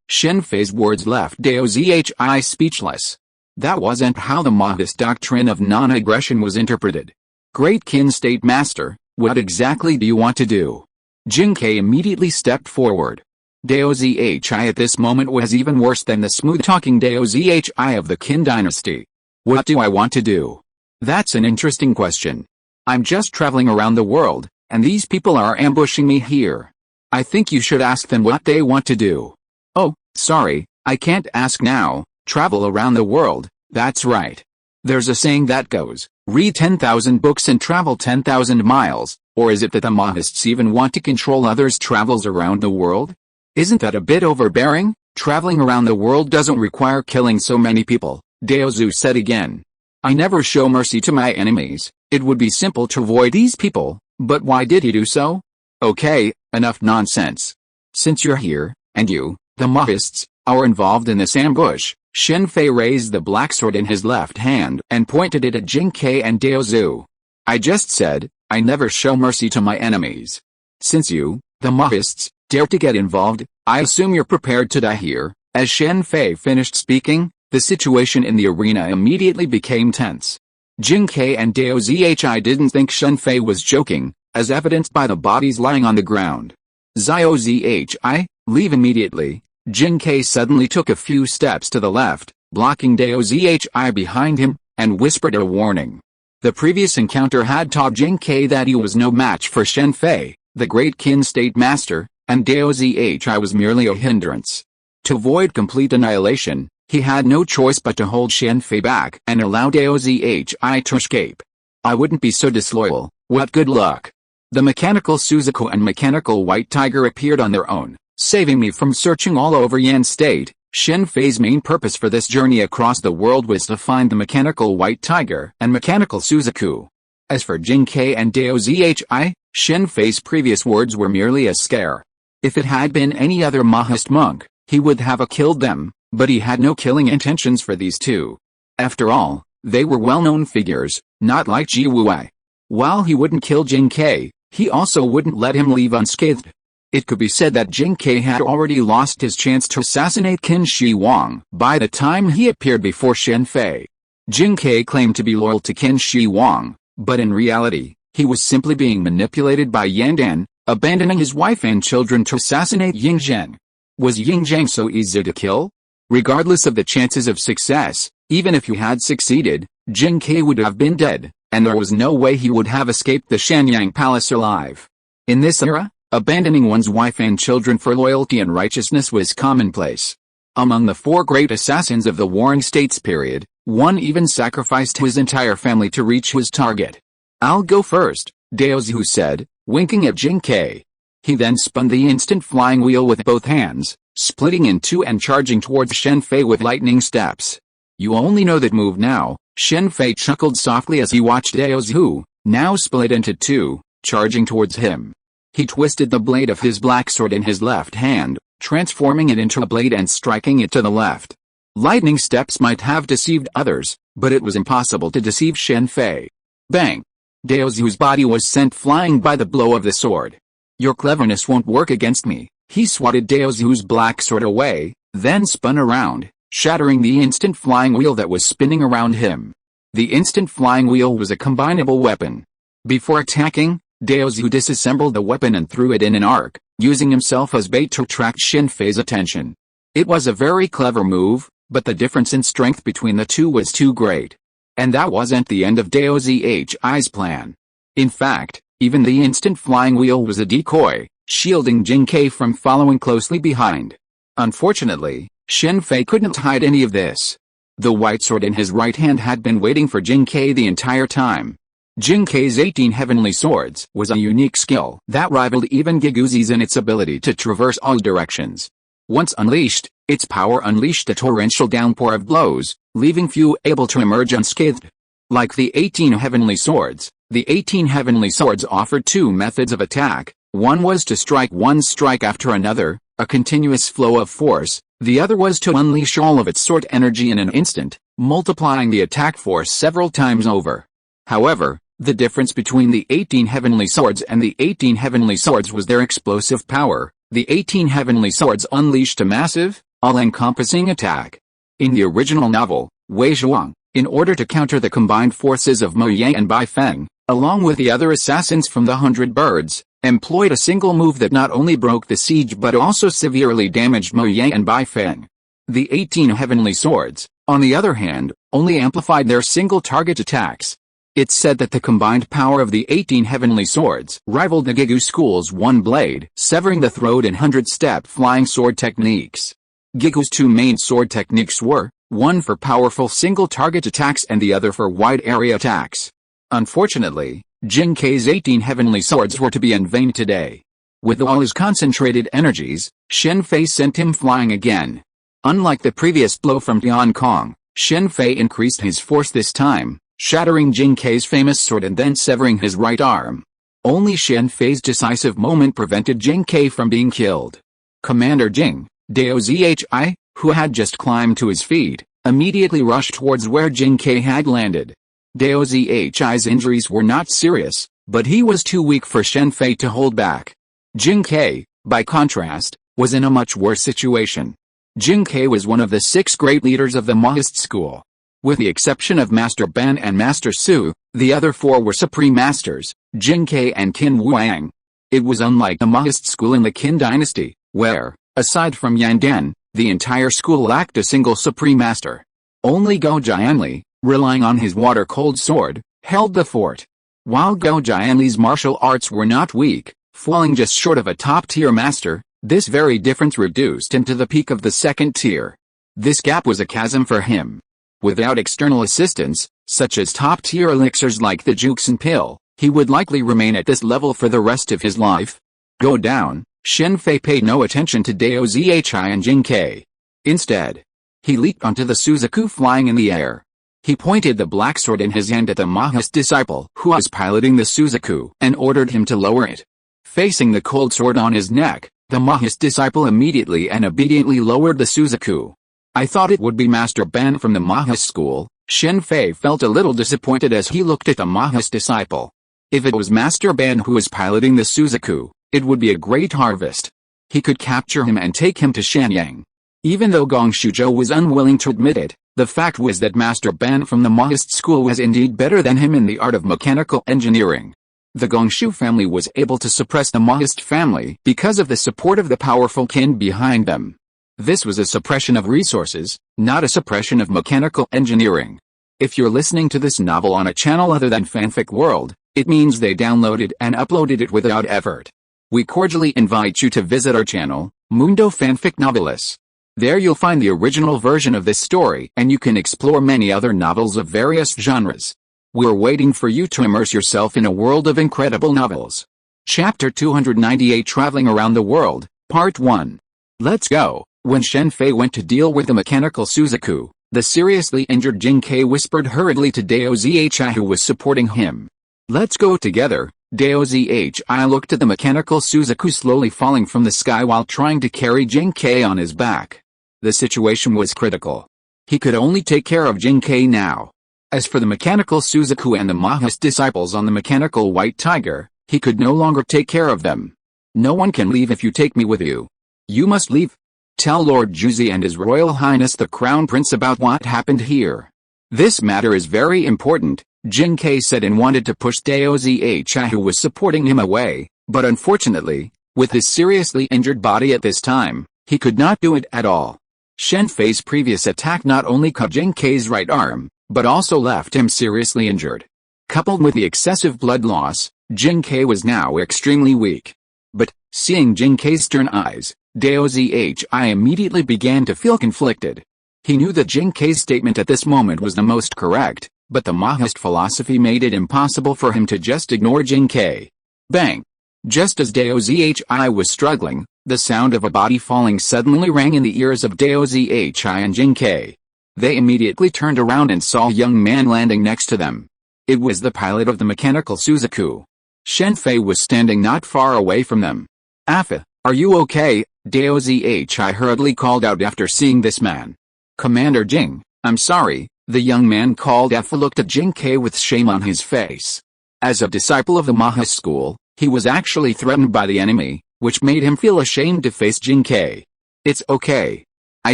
Speaker 1: Shen Fei's words left Dao Zhi speechless. That wasn't how the Maoist doctrine of non-aggression was interpreted. Great Qin state master, what exactly do you want to do? Jing Kai immediately stepped forward. Dao Zhi at this moment was even worse than the smooth-talking Dao Zhi of the Qin dynasty. What do I want to do? That's an interesting question. I'm just traveling around the world, and these people are ambushing me here. I think you should ask them what they want to do. Oh, sorry, I can't ask now. Travel around the world, that's right. There's a saying that goes, read 10,000 books and travel 10,000 miles, or is it that the Maoists even want to control others' travels around the world? Isn't that a bit overbearing? Traveling around the world doesn't require killing so many people, Dao Zhu said again. I never show mercy to my enemies. It would be simple to avoid these people, but why did he do so? Okay, enough nonsense. Since you're here, and you, the Maoists, are involved in this ambush, Shen Fei raised the black sword in his left hand and pointed it at Jing Kai and Dao Zhu. I just said, I never show mercy to my enemies. Since you, the Maoists, Dare to get involved? I assume you're prepared to die here." As Shen Fei finished speaking, the situation in the arena immediately became tense. Jing Kai and Dao Zhi didn't think Shen Fei was joking, as evidenced by the bodies lying on the ground. "Zio Zhi, leave immediately." Jing Kai suddenly took a few steps to the left, blocking Dao Zhi behind him, and whispered a warning. The previous encounter had taught Jing Kai that he was no match for Shen Fei, the great Qin state master, and Dao Zhi was merely a hindrance. To avoid complete annihilation, he had no choice but to hold Shen Fei back and allow Dao Zhi to escape. "I wouldn't be so disloyal, what good luck." The mechanical Suzuki and mechanical White Tiger appeared on their own, saving me from searching all over Yan State. Shen Fei's main purpose for this journey across the world was to find the mechanical White Tiger and mechanical Suzuki. As for Jing Kai and Dao Zhi, Shen Fei's previous words were merely a scare. If it had been any other Maoist monk, he would have killed them, but he had no killing intentions for these two. After all, they were well-known figures, not like Ji Wei. While he wouldn't kill Jing Kai, he also wouldn't let him leave unscathed. It could be said that Jing Kai had already lost his chance to assassinate Qin Shi Huang by the time he appeared before Shen Fei. Jing Kai claimed to be loyal to Qin Shi Huang, but in reality, he was simply being manipulated by Yan Dan, abandoning his wife and children to assassinate Ying Zheng. Was Ying Zheng so easy to kill? Regardless of the chances of success, even if he had succeeded, Jing Kai would have been dead, and there was no way he would have escaped the Shanyang Palace alive. In this era, abandoning one's wife and children for loyalty and righteousness was commonplace. Among the four great assassins of the Warring States period, one even sacrificed his entire family to reach his target. "I'll go first," Dao Zhi said, winking at Jing Kai. He then spun the instant flying wheel with both hands, splitting in two and charging towards Shen Fei with lightning steps. "You only know that move now," Shen Fei chuckled softly as he watched Dao Zhi, now split into two, charging towards him. He twisted the blade of his black sword in his left hand, transforming it into a blade and striking it to the left. Lightning steps might have deceived others, but it was impossible to deceive Shen Fei. Bang! Dao Zhi's body was sent flying by the blow of the sword. "Your cleverness won't work against me." He swatted Dao Zhi's black sword away, then spun around, shattering the instant flying wheel that was spinning around him. The instant flying wheel was a combinable weapon. Before attacking, Dao Zhi disassembled the weapon and threw it in an arc, using himself as bait to attract Shen Fei's attention. It was a very clever move, but the difference in strength between the two was too great. And that wasn't the end of Dao Zhi's plan. In fact, even the instant flying wheel was a decoy, shielding Jing Kai from following closely behind. Unfortunately, Shen Fei couldn't hide any of this. The white sword in his right hand had been waiting for Jing Kai the entire time. Jing Kai's 18 heavenly swords was a unique skill that rivaled even Giguzi's in its ability to traverse all directions. Once unleashed, its power unleashed a torrential downpour of blows, leaving few able to emerge unscathed. Like the 18 heavenly swords, the 18 heavenly swords offered two methods of attack. One was to strike one strike after another, a continuous flow of force. The other was to unleash all of its sword energy in an instant, multiplying the attack force several times over. However, the difference between the 18 heavenly swords and the 18 heavenly swords was their explosive power. The 18 heavenly swords unleashed a massive, all-encompassing attack. In the original novel, Wei Zhuang, in order to counter the combined forces of Mo Yang and Bai Feng, along with the other assassins from the 100 Birds, employed a single move that not only broke the siege but also severely damaged Mo Yang and Bai Feng. The 18 heavenly swords, on the other hand, only amplified their single target attacks. It's said that the combined power of the 18 heavenly swords rivaled the Gigu school's one blade, severing the throat and 100-step flying sword techniques. Gigu's two main sword techniques were, one for powerful single-target attacks and the other for wide-area attacks. Unfortunately, Jing Kai's 18 heavenly swords were to be in vain today. With all his concentrated energies, Shen Fei sent him flying again. Unlike the previous blow from Tian Kong, Shen Fei increased his force this time, shattering Jing Kai's famous sword and then severing his right arm. Only Shen Fei's decisive moment prevented Jing Kai from being killed. Commander Jing, Dao Zhi, who had just climbed to his feet, immediately rushed towards where Jing Kai had landed. Dao Zhi's injuries were not serious, but he was too weak for Shen Fei to hold back. Jing Kai, by contrast, was in a much worse situation. Jing Kai was one of the 6 great leaders of the Maoist school. With the exception of Master Ban and Master Su, the other 4 were supreme masters, Jing Kai and Qin Wuang. It was unlike the Maoist school in the Qin dynasty, where, aside from Yan Dan, the entire school lacked a single supreme master. Only Go Jianli, relying on his water-cold sword, held the fort. While Go Jianli's martial arts were not weak, falling just short of a top-tier master, this very difference reduced him to the peak of the second tier. This gap was a chasm for him. Without external assistance, such as top-tier elixirs like the Juxin pill, he would likely remain at this level for the rest of his life. Go down. Shen Fei paid no attention to Dao Zhi and Jing Kai. Instead, he leaped onto the Suzaku flying in the air. He pointed the black sword in his hand at the Maoist disciple who was piloting the Suzaku and ordered him to lower it. Facing the cold sword on his neck, the Maoist disciple immediately and obediently lowered the Suzaku. I thought it would be Master Ban from the Maoist school. Shen Fei felt a little disappointed as he looked at the Maoist disciple. If it was Master Ban who was piloting the Suzaku, it would be a great harvest. He could capture him and take him to Shanyang. Even though Gong Shuzhou was unwilling to admit it, the fact was that Master Ban from the Maoist school was indeed better than him in the art of mechanical engineering. The Gongshu family was able to suppress the Maoist family because of the support of the powerful Qin behind them. This was a suppression of resources, not a suppression of mechanical engineering. If you're listening to this novel on a channel other than Fanfic World, it means they downloaded and uploaded it without effort. We cordially invite you to visit our channel, Mundo Fanfic Novelis. There you'll find the original version of this story and you can explore many other novels of various genres. We're waiting for you to immerse yourself in a world of incredible novels. Chapter 298 Traveling Around the World, Part 1. Let's go. When Shen Fei went to deal with the mechanical Suzaku, the seriously injured Jing Kai whispered hurriedly to Dao Zhi who was supporting him. Let's go together. Dao Zhi looked at the mechanical Suzaku slowly falling from the sky while trying to carry Jing Kai on his back. The situation was critical. He could only take care of Jing Kai now. As for the mechanical Suzaku and the Maoist disciples on the mechanical White Tiger, he could no longer take care of them. No one can leave if you take me with you. You must leave. Tell Lord Juzi and His Royal Highness the Crown Prince about what happened here. This matter is very important, Jing Kai said and wanted to push Dao Zhi who was supporting him away, but unfortunately, with his seriously injured body at this time, he could not do it at all. Shen Fei's previous attack not only cut Jing Kai's right arm, but also left him seriously injured. Coupled with the excessive blood loss, Jing Kai was now extremely weak. But, seeing Jing Kai's stern eyes, Dao Zhi immediately began to feel conflicted. He knew that Jing Kai's statement at this moment was the most correct, but the Maoist philosophy made it impossible for him to just ignore Jing Kai. Bang! Just as Dao Zhi was struggling, the sound of a body falling suddenly rang in the ears of Dao Zhi and Jing Kai. They immediately turned around and saw a young man landing next to them. It was the pilot of the mechanical Suzaku. Shen Fei was standing not far away from them. Afa, are you okay? Dao Zhi hurriedly called out after seeing this man. Commander Jing, I'm sorry, the young man called. Afa looked at Jing Kai with shame on his face. As a disciple of the Maoist school, he was actually threatened by the enemy, which made him feel ashamed to face Jing Kai. It's okay. I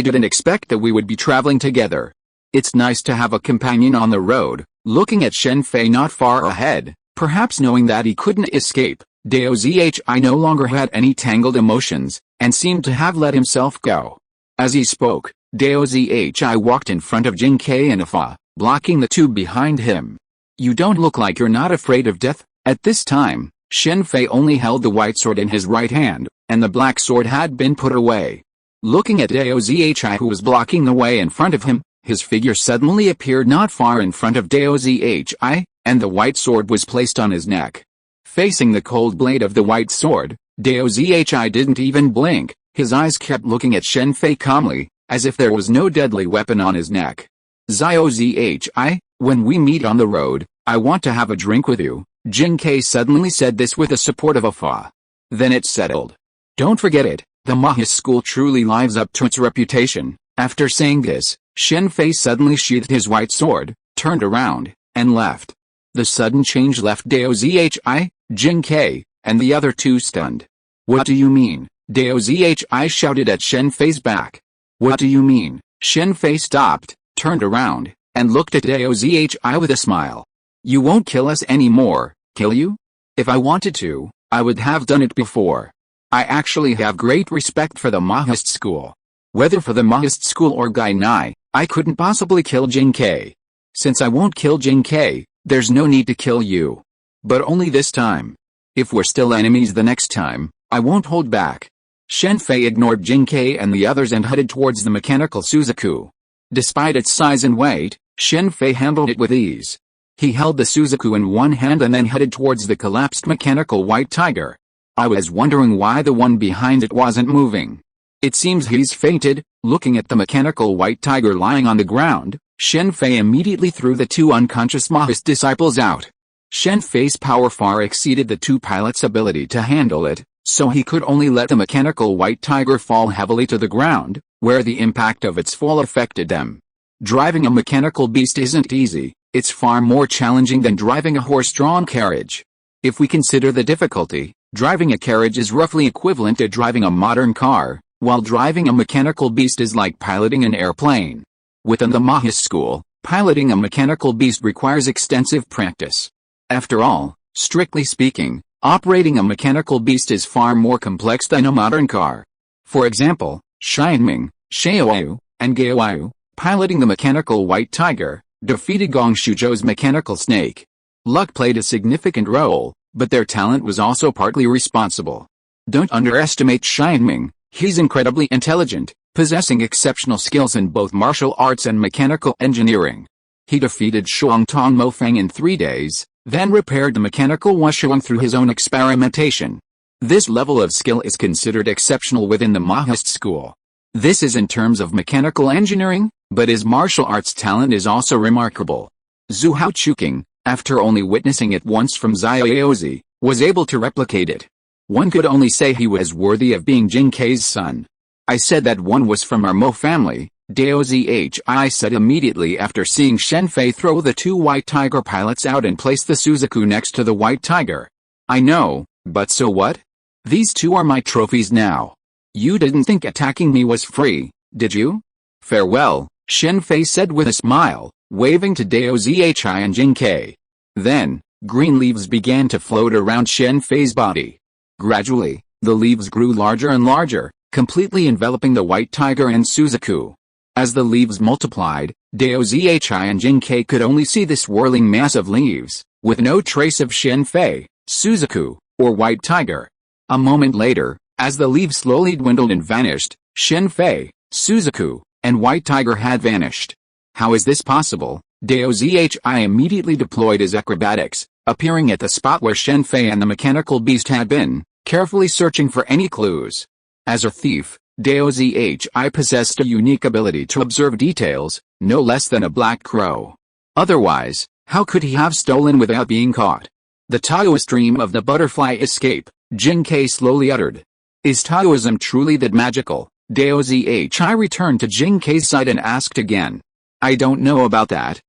Speaker 1: didn't expect that we would be traveling together. It's nice to have a companion on the road. Looking at Shen Fei not far ahead, perhaps knowing that he couldn't escape, Dao Zhi no longer had any tangled emotions, and seemed to have let himself go. As he spoke, Dao Zhi walked in front of Jing Kai and Afa, blocking the two behind him. You don't look like you're not afraid of death. At this time, Shen Fei only held the white sword in his right hand, and the black sword had been put away. Looking at Dao Zhi who was blocking the way in front of him, his figure suddenly appeared not far in front of Dao Zhi, and the white sword was placed on his neck. Facing the cold blade of the white sword, Dao Zhi didn't even blink. His eyes kept looking at Shen Fei calmly, as if there was no deadly weapon on his neck. Zio Zhi, when we meet on the road, I want to have a drink with you. Jing Kai suddenly said this with the support of Afa. Then it's settled. Don't forget it, the Maoist school truly lives up to its reputation. After saying this, Shen Fei suddenly sheathed his white sword, turned around, and left. The sudden change left Dao Zhi, Jing Kai, and the other two stunned. What do you mean? S.H.I.E.L.D shouted at Shen Fei's back. What do you mean? Shen Fei stopped, turned around, and looked at S.H.I.E.L D with a smile. You won't kill us anymore, kill you? If I wanted to, I would have done it before. I actually have great respect for the Mahist school. Whether for the Mahist school or Gai Nai, I couldn't possibly kill Jin Kai. Since I won't kill Jin Kai, there's no need to kill you. But only this time. If we're still enemies the next time, I won't hold back. Shen Fei ignored Jin Kai and the others and headed towards the mechanical Suzaku. Despite its size and weight, Shen Fei handled it with ease. He held the Suzaku in one hand and then headed towards the collapsed mechanical white tiger. I was wondering why the one behind it wasn't moving. It seems he's fainted. Looking at the mechanical white tiger lying on the ground, Shen Fei immediately threw the two unconscious Mahist disciples out. Shen Fei's power far exceeded the two pilots' ability to handle it, so he could only let the mechanical white tiger fall heavily to the ground, where the impact of its fall affected them. Driving a mechanical beast isn't easy, it's far more challenging than driving a horse-drawn carriage. If we consider the difficulty, driving a carriage is roughly equivalent to driving a modern car, while driving a mechanical beast is like piloting an airplane. Within the Mahist school, piloting a mechanical beast requires extensive practice. After all, strictly speaking, operating a mechanical beast is far more complex than a modern car. For example, Xianming, Xiaoyu, and Gaoyu, piloting the mechanical white tiger, defeated Gong Shuzhou's mechanical snake. Luck played a significant role, but their talent was also partly responsible. Don't underestimate Xianming, he's incredibly intelligent, possessing exceptional skills in both martial arts and mechanical engineering. He defeated Shuangtong Mofang in 3 days, then repaired the mechanical Wushuang through his own experimentation. This level of skill is considered exceptional within the Mahist school. This is in terms of mechanical engineering, but his martial arts talent is also remarkable. Zhu Haochuking, after only witnessing it once from Xiaozi, was able to replicate it. One could only say he was worthy of being Jin Kai's son. I said that one was from our Mo family, S.H.I.E.L.D said immediately after seeing Shen Fei throw the two white tiger pilots out and place the Suzaku next to the white tiger. I know, but so what? These two are my trophies now. You didn't think attacking me was free, did you? Farewell, Shen Fei said with a smile, waving to S.H.I.E.L.D and Jin Kai. Then, green leaves began to float around Shen Fei's body. Gradually, the leaves grew larger and larger, completely enveloping the white tiger and Suzaku. As the leaves multiplied, S.H.I.E.L.D and Jin Kai could only see the swirling mass of leaves, with no trace of Shen Fei, Suzaku, or white tiger. A moment later, as the leaves slowly dwindled and vanished, Shen Fei, Suzaku, and white tiger had vanished. How is this possible? S.H.I.E.L.D immediately deployed his acrobatics, appearing at the spot where Shen Fei and the mechanical beast had been, carefully searching for any clues. As a thief, S.H.I.E.L.D possessed a unique ability to observe details, no less than a black crow. Otherwise, how could he have stolen without being caught? The Taoist dream of the butterfly escape, Jin Kai slowly uttered. Is Taoism truly that magical? S.H.I.E.L.D returned to Jin Kai's side and asked again. I don't know about that.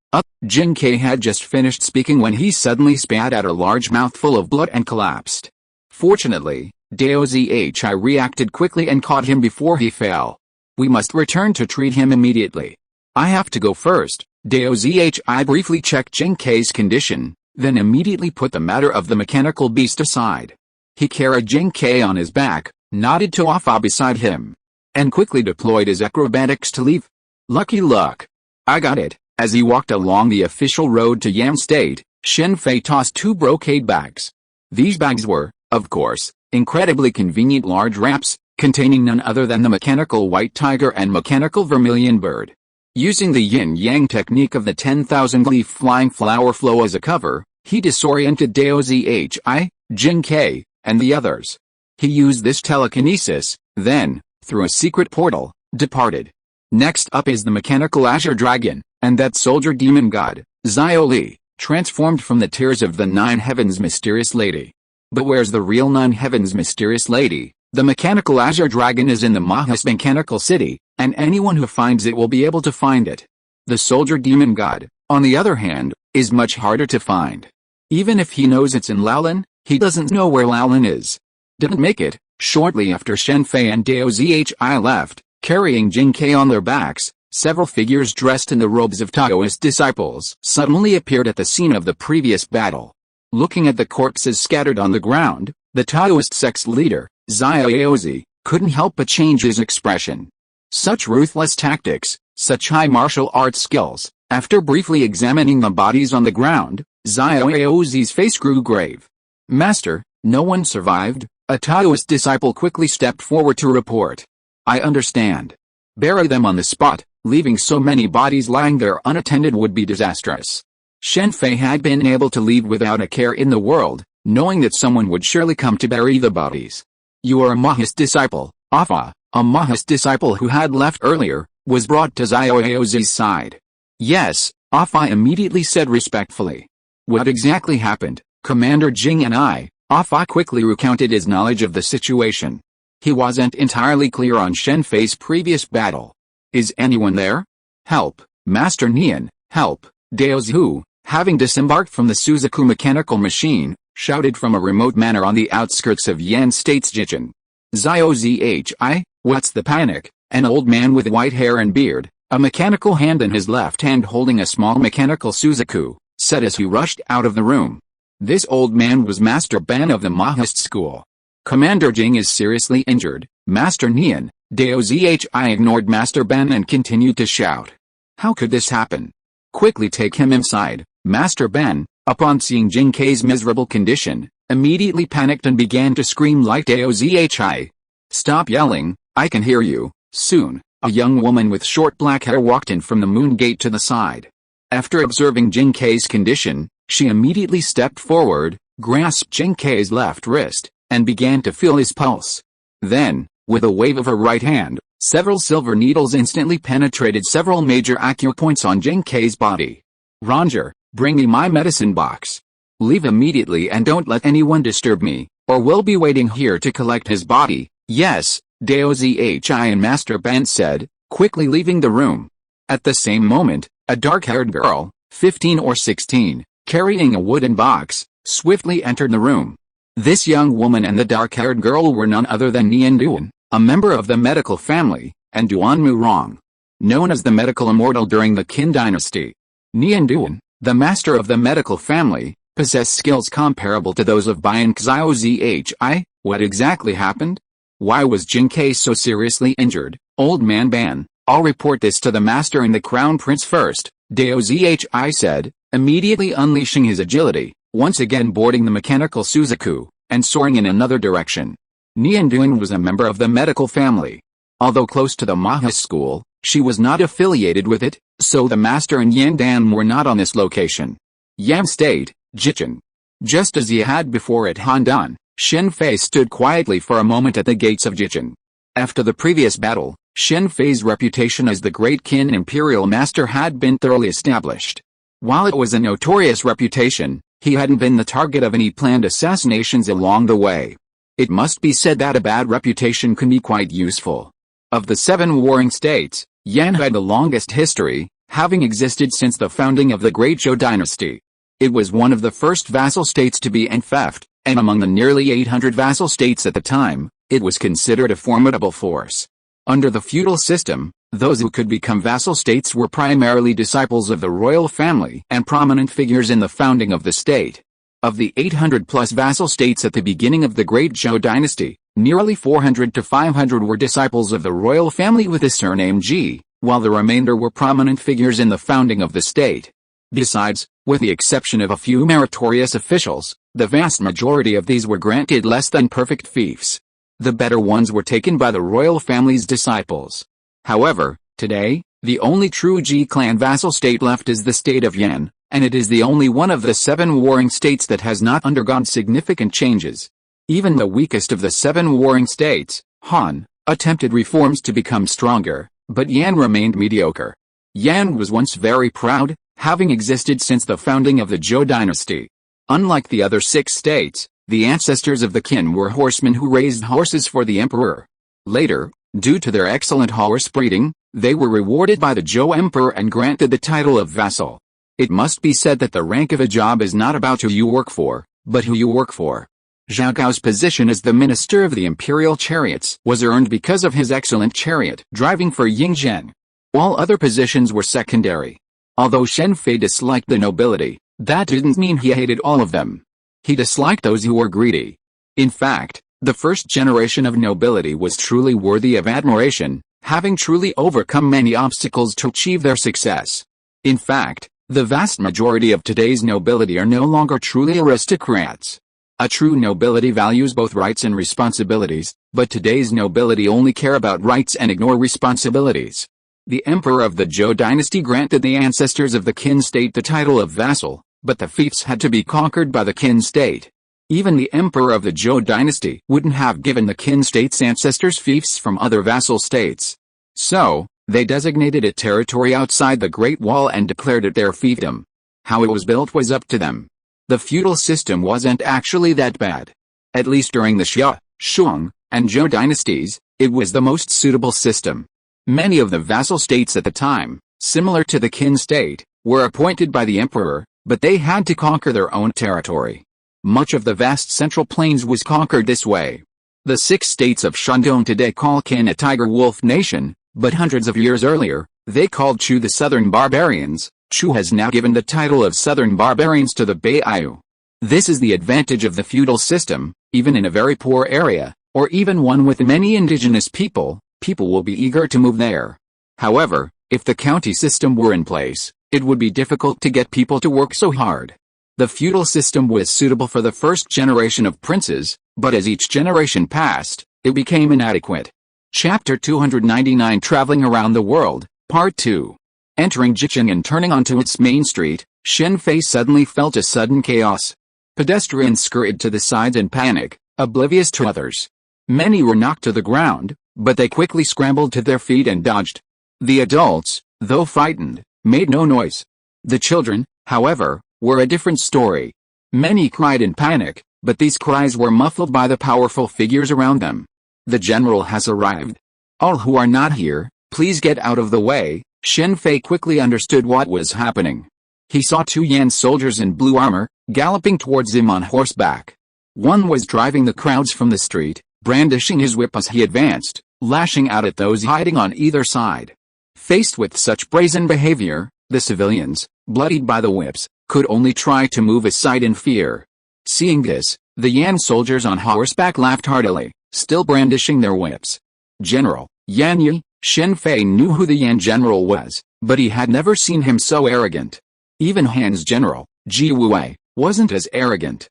Speaker 1: Jin Kai had just finished speaking when he suddenly spat out a large mouthful of blood and collapsed. Fortunately, S.H.I.E.L.D reacted quickly and caught him before he fell. We must return to treat him immediately. I have to go first. S.H.I.E.L.D briefly checked Jin Kai's condition, then immediately put the matter of the mechanical beast aside. He carried Jin Kai on his back, nodded to Afa beside him, and quickly deployed his acrobatics to leave. Lucky luck. I got it. As he walked along the official road to Yam State, Shen Fei tossed 2 brocade bags. These bags were, of course, incredibly convenient large wraps, containing none other than the mechanical white tiger and mechanical vermilion bird. Using the yin-yang technique of the 10,000-leaf flying flower flow as a cover, he disoriented S.H.I.E.L.D, Jin Kai, and the others. He used this telekinesis, then, through a secret portal, departed. Next up is the mechanical azure dragon, and that soldier demon god, Xiaoli, transformed from the tears of the 9 heavens mysterious lady. But where's the real 9 heavens mysterious lady? The mechanical azure dragon is in the Mahist mechanical city, and anyone who finds it will be able to find it. The soldier demon god, on the other hand, is much harder to find. Even if he knows it's in Laolin, he doesn't know where Laolin is. Didn't make it, Shortly after Shen Fei and Dao left, carrying Jing-Kai on their backs, several figures dressed in the robes of Taoist disciples suddenly appeared at the scene of the previous battle. Looking at the corpses scattered on the ground, the Taoist sect's leader, Xiaozi, couldn't help but change his expression. Such ruthless tactics, such high martial arts skills. After briefly examining the bodies on the ground, Xiaozi's face grew grave. "Master, no one survived," a Taoist disciple quickly stepped forward to report. "I understand. Bury them on the spot, leaving so many bodies lying there unattended would be disastrous." Shen Fei had been able to leave without a care in the world, knowing that someone would surely come to bury the bodies. "You are a Maoist disciple." Afa, a Maoist disciple who had left earlier, was brought to Xiaozi's side. "Yes," Afa immediately said respectfully. "What exactly happened, Commander Jing and I?" Afa quickly recounted his knowledge of the situation. He wasn't entirely clear on Shen Fei's previous battle. "Is anyone there? Help, Master Nian, help!" Dao Zhu, having disembarked from the Suzaku mechanical machine, shouted from a remote manor on the outskirts of Yan State's Jichen. "Zhi, what's the panic?" An old man with white hair and beard, a mechanical hand in his left hand holding a small mechanical Suzaku, said as he rushed out of the room. This old man was Master Ban of the Maoist school. "Commander Jing is seriously injured, Master Nian." Dao Zhi ignored Master Ban and continued to shout. "How could this happen? Quickly take him inside." Master Ban, upon seeing Jing-Kai's miserable condition, immediately panicked and began to scream like Dao Zhi. "Stop yelling, I can hear you." Soon, a young woman with short black hair walked in from the moon gate to the side. After observing Jing-Kai's condition, she immediately stepped forward, grasped Jing-Kai's left wrist, and began to feel his pulse. Then, with a wave of her right hand, several silver needles instantly penetrated several major acupoints on Jing-Kai's body. "Ranger, bring me my medicine box. Leave immediately and don't let anyone disturb me, or we'll be waiting here to collect his body." "Yes," Dao Zhi and Master Ban said, quickly leaving the room. At the same moment, a dark-haired girl, 15 or 16, carrying a wooden box, swiftly entered the room. This young woman and the dark-haired girl were none other than Nian Duan, a member of the medical family, and Duan Murong, known as the medical immortal during the Qin dynasty. Nian Duan, the master of the medical family, possessed skills comparable to those of Bian Xiao Zhi. What exactly happened? Why was Jing-Kai so seriously injured? Old man Ban, I'll report this to the master and the crown prince first, Dao Zhi said, immediately unleashing his agility, once again boarding the mechanical Suzaku, and soaring in another direction. Nian Duan was a member of the medical family. Although close to the Maoist school, she was not affiliated with it, so the master and Yan Dan were not on this location. Yan State, Jichen. Just as he had before at Handan, Shen Fei stood quietly for a moment at the gates of Jichen. After the previous battle, Shen Fei's reputation as the great Qin imperial master had been thoroughly established. While it was a notorious reputation, he hadn't been the target of any planned assassinations along the way. It must be said that a bad reputation can be quite useful. Of the 7 warring states, Yan had the longest history, having existed since the founding of the Great Zhou dynasty. It was one of the first vassal states to be theft, and among the nearly 800 vassal states at the time, it was considered a formidable force. Under the feudal system, those who could become vassal states were primarily disciples of the royal family and prominent figures in the founding of the state. Of the 800-plus vassal states at the beginning of the Great Zhou dynasty, nearly 400 to 500 were disciples of the royal family with the surname Ji, while the remainder were prominent figures in the founding of the state. Besides, with the exception of a few meritorious officials, the vast majority of these were granted less than perfect fiefs. The better ones were taken by the royal family's disciples. However, today, the only true Ji clan vassal state left is the state of Yan, and it is the only one of the 7 warring states that has not undergone significant changes. Even the weakest of the 7 warring states, Han, attempted reforms to become stronger, but Yan remained mediocre. Yan was once very proud, having existed since the founding of the Zhou dynasty. Unlike the other 6 states, the ancestors of the Qin were horsemen who raised horses for the emperor. Later, due to their excellent horse breeding, they were rewarded by the Zhou emperor and granted the title of vassal. It must be said that the rank of a job is not about who you work for, but who you work for. Zhao Gao's position as the minister of the imperial chariots was earned because of his excellent chariot driving for Yingzhen. All other positions were secondary. Although Shen Fei disliked the nobility, that didn't mean he hated all of them. He disliked those who were greedy. In fact, the first generation of nobility was truly worthy of admiration, having truly overcome many obstacles to achieve their success. In fact, the vast majority of today's nobility are no longer truly aristocrats. A true nobility values both rights and responsibilities, but today's nobility only care about rights and ignore responsibilities. The emperor of the Zhou dynasty granted the ancestors of the Qin state the title of vassal, but the fiefs had to be conquered by the Qin state. Even the emperor of the Zhou dynasty wouldn't have given the Qin state's ancestors fiefs from other vassal states. So, they designated a territory outside the Great Wall and declared it their fiefdom. How it was built was up to them. The feudal system wasn't actually that bad. At least during the Xia, Shang, and Zhou dynasties, it was the most suitable system. Many of the vassal states at the time, similar to the Qin state, were appointed by the emperor, but they had to conquer their own territory. Much of the vast central plains was conquered this way. The 6 states of Shandong today call Qin a tiger wolf nation, but hundreds of years earlier, they called Chu the southern barbarians. Chu has now given the title of southern barbarians to the Baiyu. This is the advantage of the feudal system. Even in a very poor area, or even one with many indigenous people, people will be eager to move there. However, if the county system were in place, it would be difficult to get people to work so hard. The feudal system was suitable for the first generation of princes, but as each generation passed, it became inadequate. Chapter 299 Traveling Around the World, Part 2. Entering Jicheng and turning onto its main street, Shen Fei suddenly felt a sudden chaos. Pedestrians scurried to the sides in panic, oblivious to others. Many were knocked to the ground, but they quickly scrambled to their feet and dodged. The adults, though frightened, made no noise. The children, however, were a different story. Many cried in panic, but these cries were muffled by the powerful figures around them. The general has arrived. All who are not here, please get out of the way. Shen Fei quickly understood what was happening. He saw 2 Yan soldiers in blue armor, galloping towards him on horseback. One was driving the crowds from the street, brandishing his whip as he advanced, lashing out at those hiding on either side. Faced with such brazen behavior, the civilians, bloodied by the whips, could only try to move aside in fear. Seeing this, the Yan soldiers on horseback laughed heartily, still brandishing their whips. General Yan Yi. Shen Fei knew who the Yan general was, but he had never seen him so arrogant. Even Han's general, Ji Wei, wasn't as arrogant.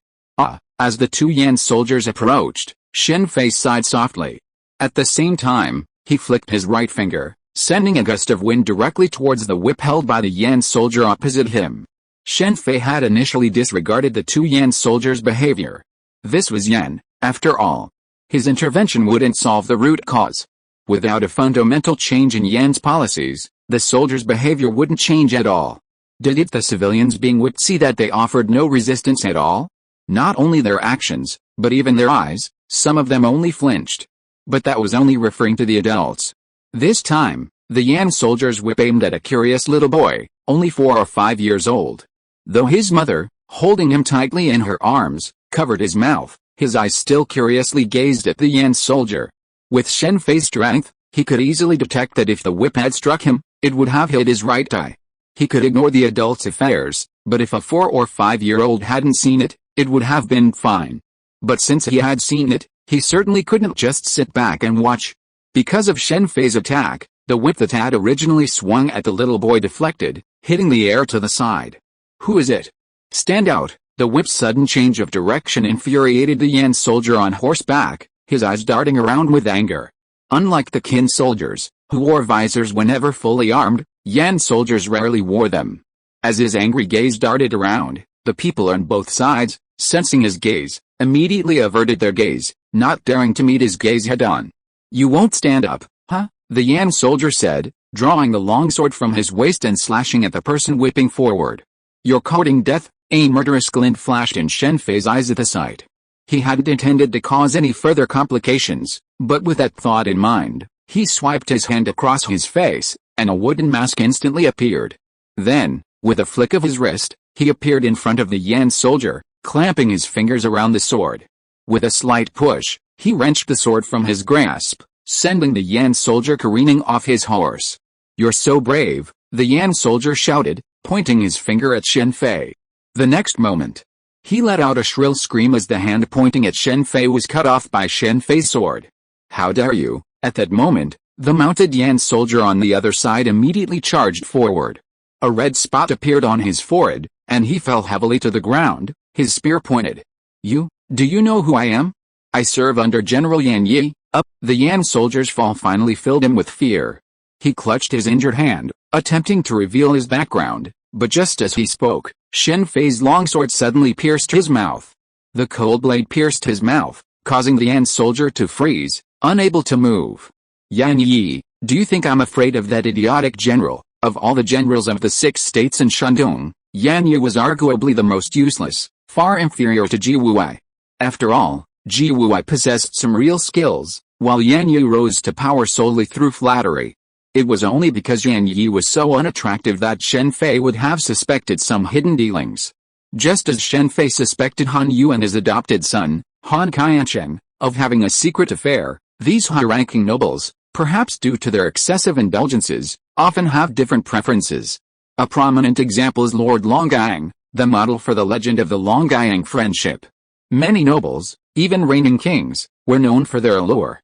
Speaker 1: As the 2 Yan soldiers approached, Shen Fei sighed softly. At the same time, he flicked his right finger, sending a gust of wind directly towards the whip held by the Yan soldier opposite him. Shen Fei had initially disregarded the 2 Yan soldiers' behavior. This was Yan, after all. His intervention wouldn't solve the root cause. Without a fundamental change in Yan's policies, the soldiers' behavior wouldn't change at all. Did the civilians being whipped see that they offered no resistance at all? Not only their actions, but even their eyes, some of them only flinched. But that was only referring to the adults. This time, the Yan soldier's whip aimed at a curious little boy, only 4 or 5 years old. Though his mother, holding him tightly in her arms, covered his mouth, his eyes still curiously gazed at the Yan soldier. With Shen Fei's strength, he could easily detect that if the whip had struck him, it would have hit his right eye. He could ignore the adult's affairs, but if a 4 or 5-year-old hadn't seen it, it would have been fine. But since he had seen it, he certainly couldn't just sit back and watch. Because of Shen Fei's attack, the whip that had originally swung at the little boy deflected, hitting the air to the side. Who is it? Stand out! The whip's sudden change of direction infuriated the Yan soldier on horseback, his eyes darting around with anger. Unlike the Qin soldiers, who wore visors whenever fully armed, Yan soldiers rarely wore them. As his angry gaze darted around, the people on both sides, sensing his gaze, immediately averted their gaze, not daring to meet his gaze head-on. You won't stand up, huh? The Yan soldier said, drawing the longsword from his waist and slashing at the person whipping forward. You're courting death? A murderous glint flashed in Shen Fei's eyes at the sight. He hadn't intended to cause any further complications, but with that thought in mind, he swiped his hand across his face, and a wooden mask instantly appeared. Then, with a flick of his wrist, he appeared in front of the Yan soldier, clamping his fingers around the sword. With a slight push, he wrenched the sword from his grasp, sending the Yan soldier careening off his horse. "You're so brave," the Yan soldier shouted, pointing his finger at Shen Fei. The next moment, he let out a shrill scream as the hand pointing at Shen Fei was cut off by Shen Fei's sword. "How dare you!" At that moment, the mounted Yan soldier on the other side immediately charged forward. A red spot appeared on his forehead, and he fell heavily to the ground, his spear pointed. Do you know who I am? I serve under General Yan Yi." The Yan soldier's fall finally filled him with fear. He clutched his injured hand, attempting to reveal his background, but just as he spoke, Shen Fei's longsword suddenly pierced his mouth. The cold blade pierced his mouth, causing the Yan soldier to freeze, unable to move. "Yan Yi, do you think I'm afraid of that idiotic general?" Of all the generals of the 6 states in Shandong, Yan Yi was arguably the most useless, far inferior to Ji Wuai. After all, Ji Wuai possessed some real skills, while Yan Yi rose to power solely through flattery. It was only because Yan Yi was so unattractive that Shen Fei would have suspected some hidden dealings. Just as Shen Fei suspected Han Yu and his adopted son, Han Qiansheng, of having a secret affair, these high-ranking nobles, perhaps due to their excessive indulgences, often have different preferences. A prominent example is Lord Longgang, the model for the legend of the Longgang friendship. Many nobles, even reigning kings, were known for their allure.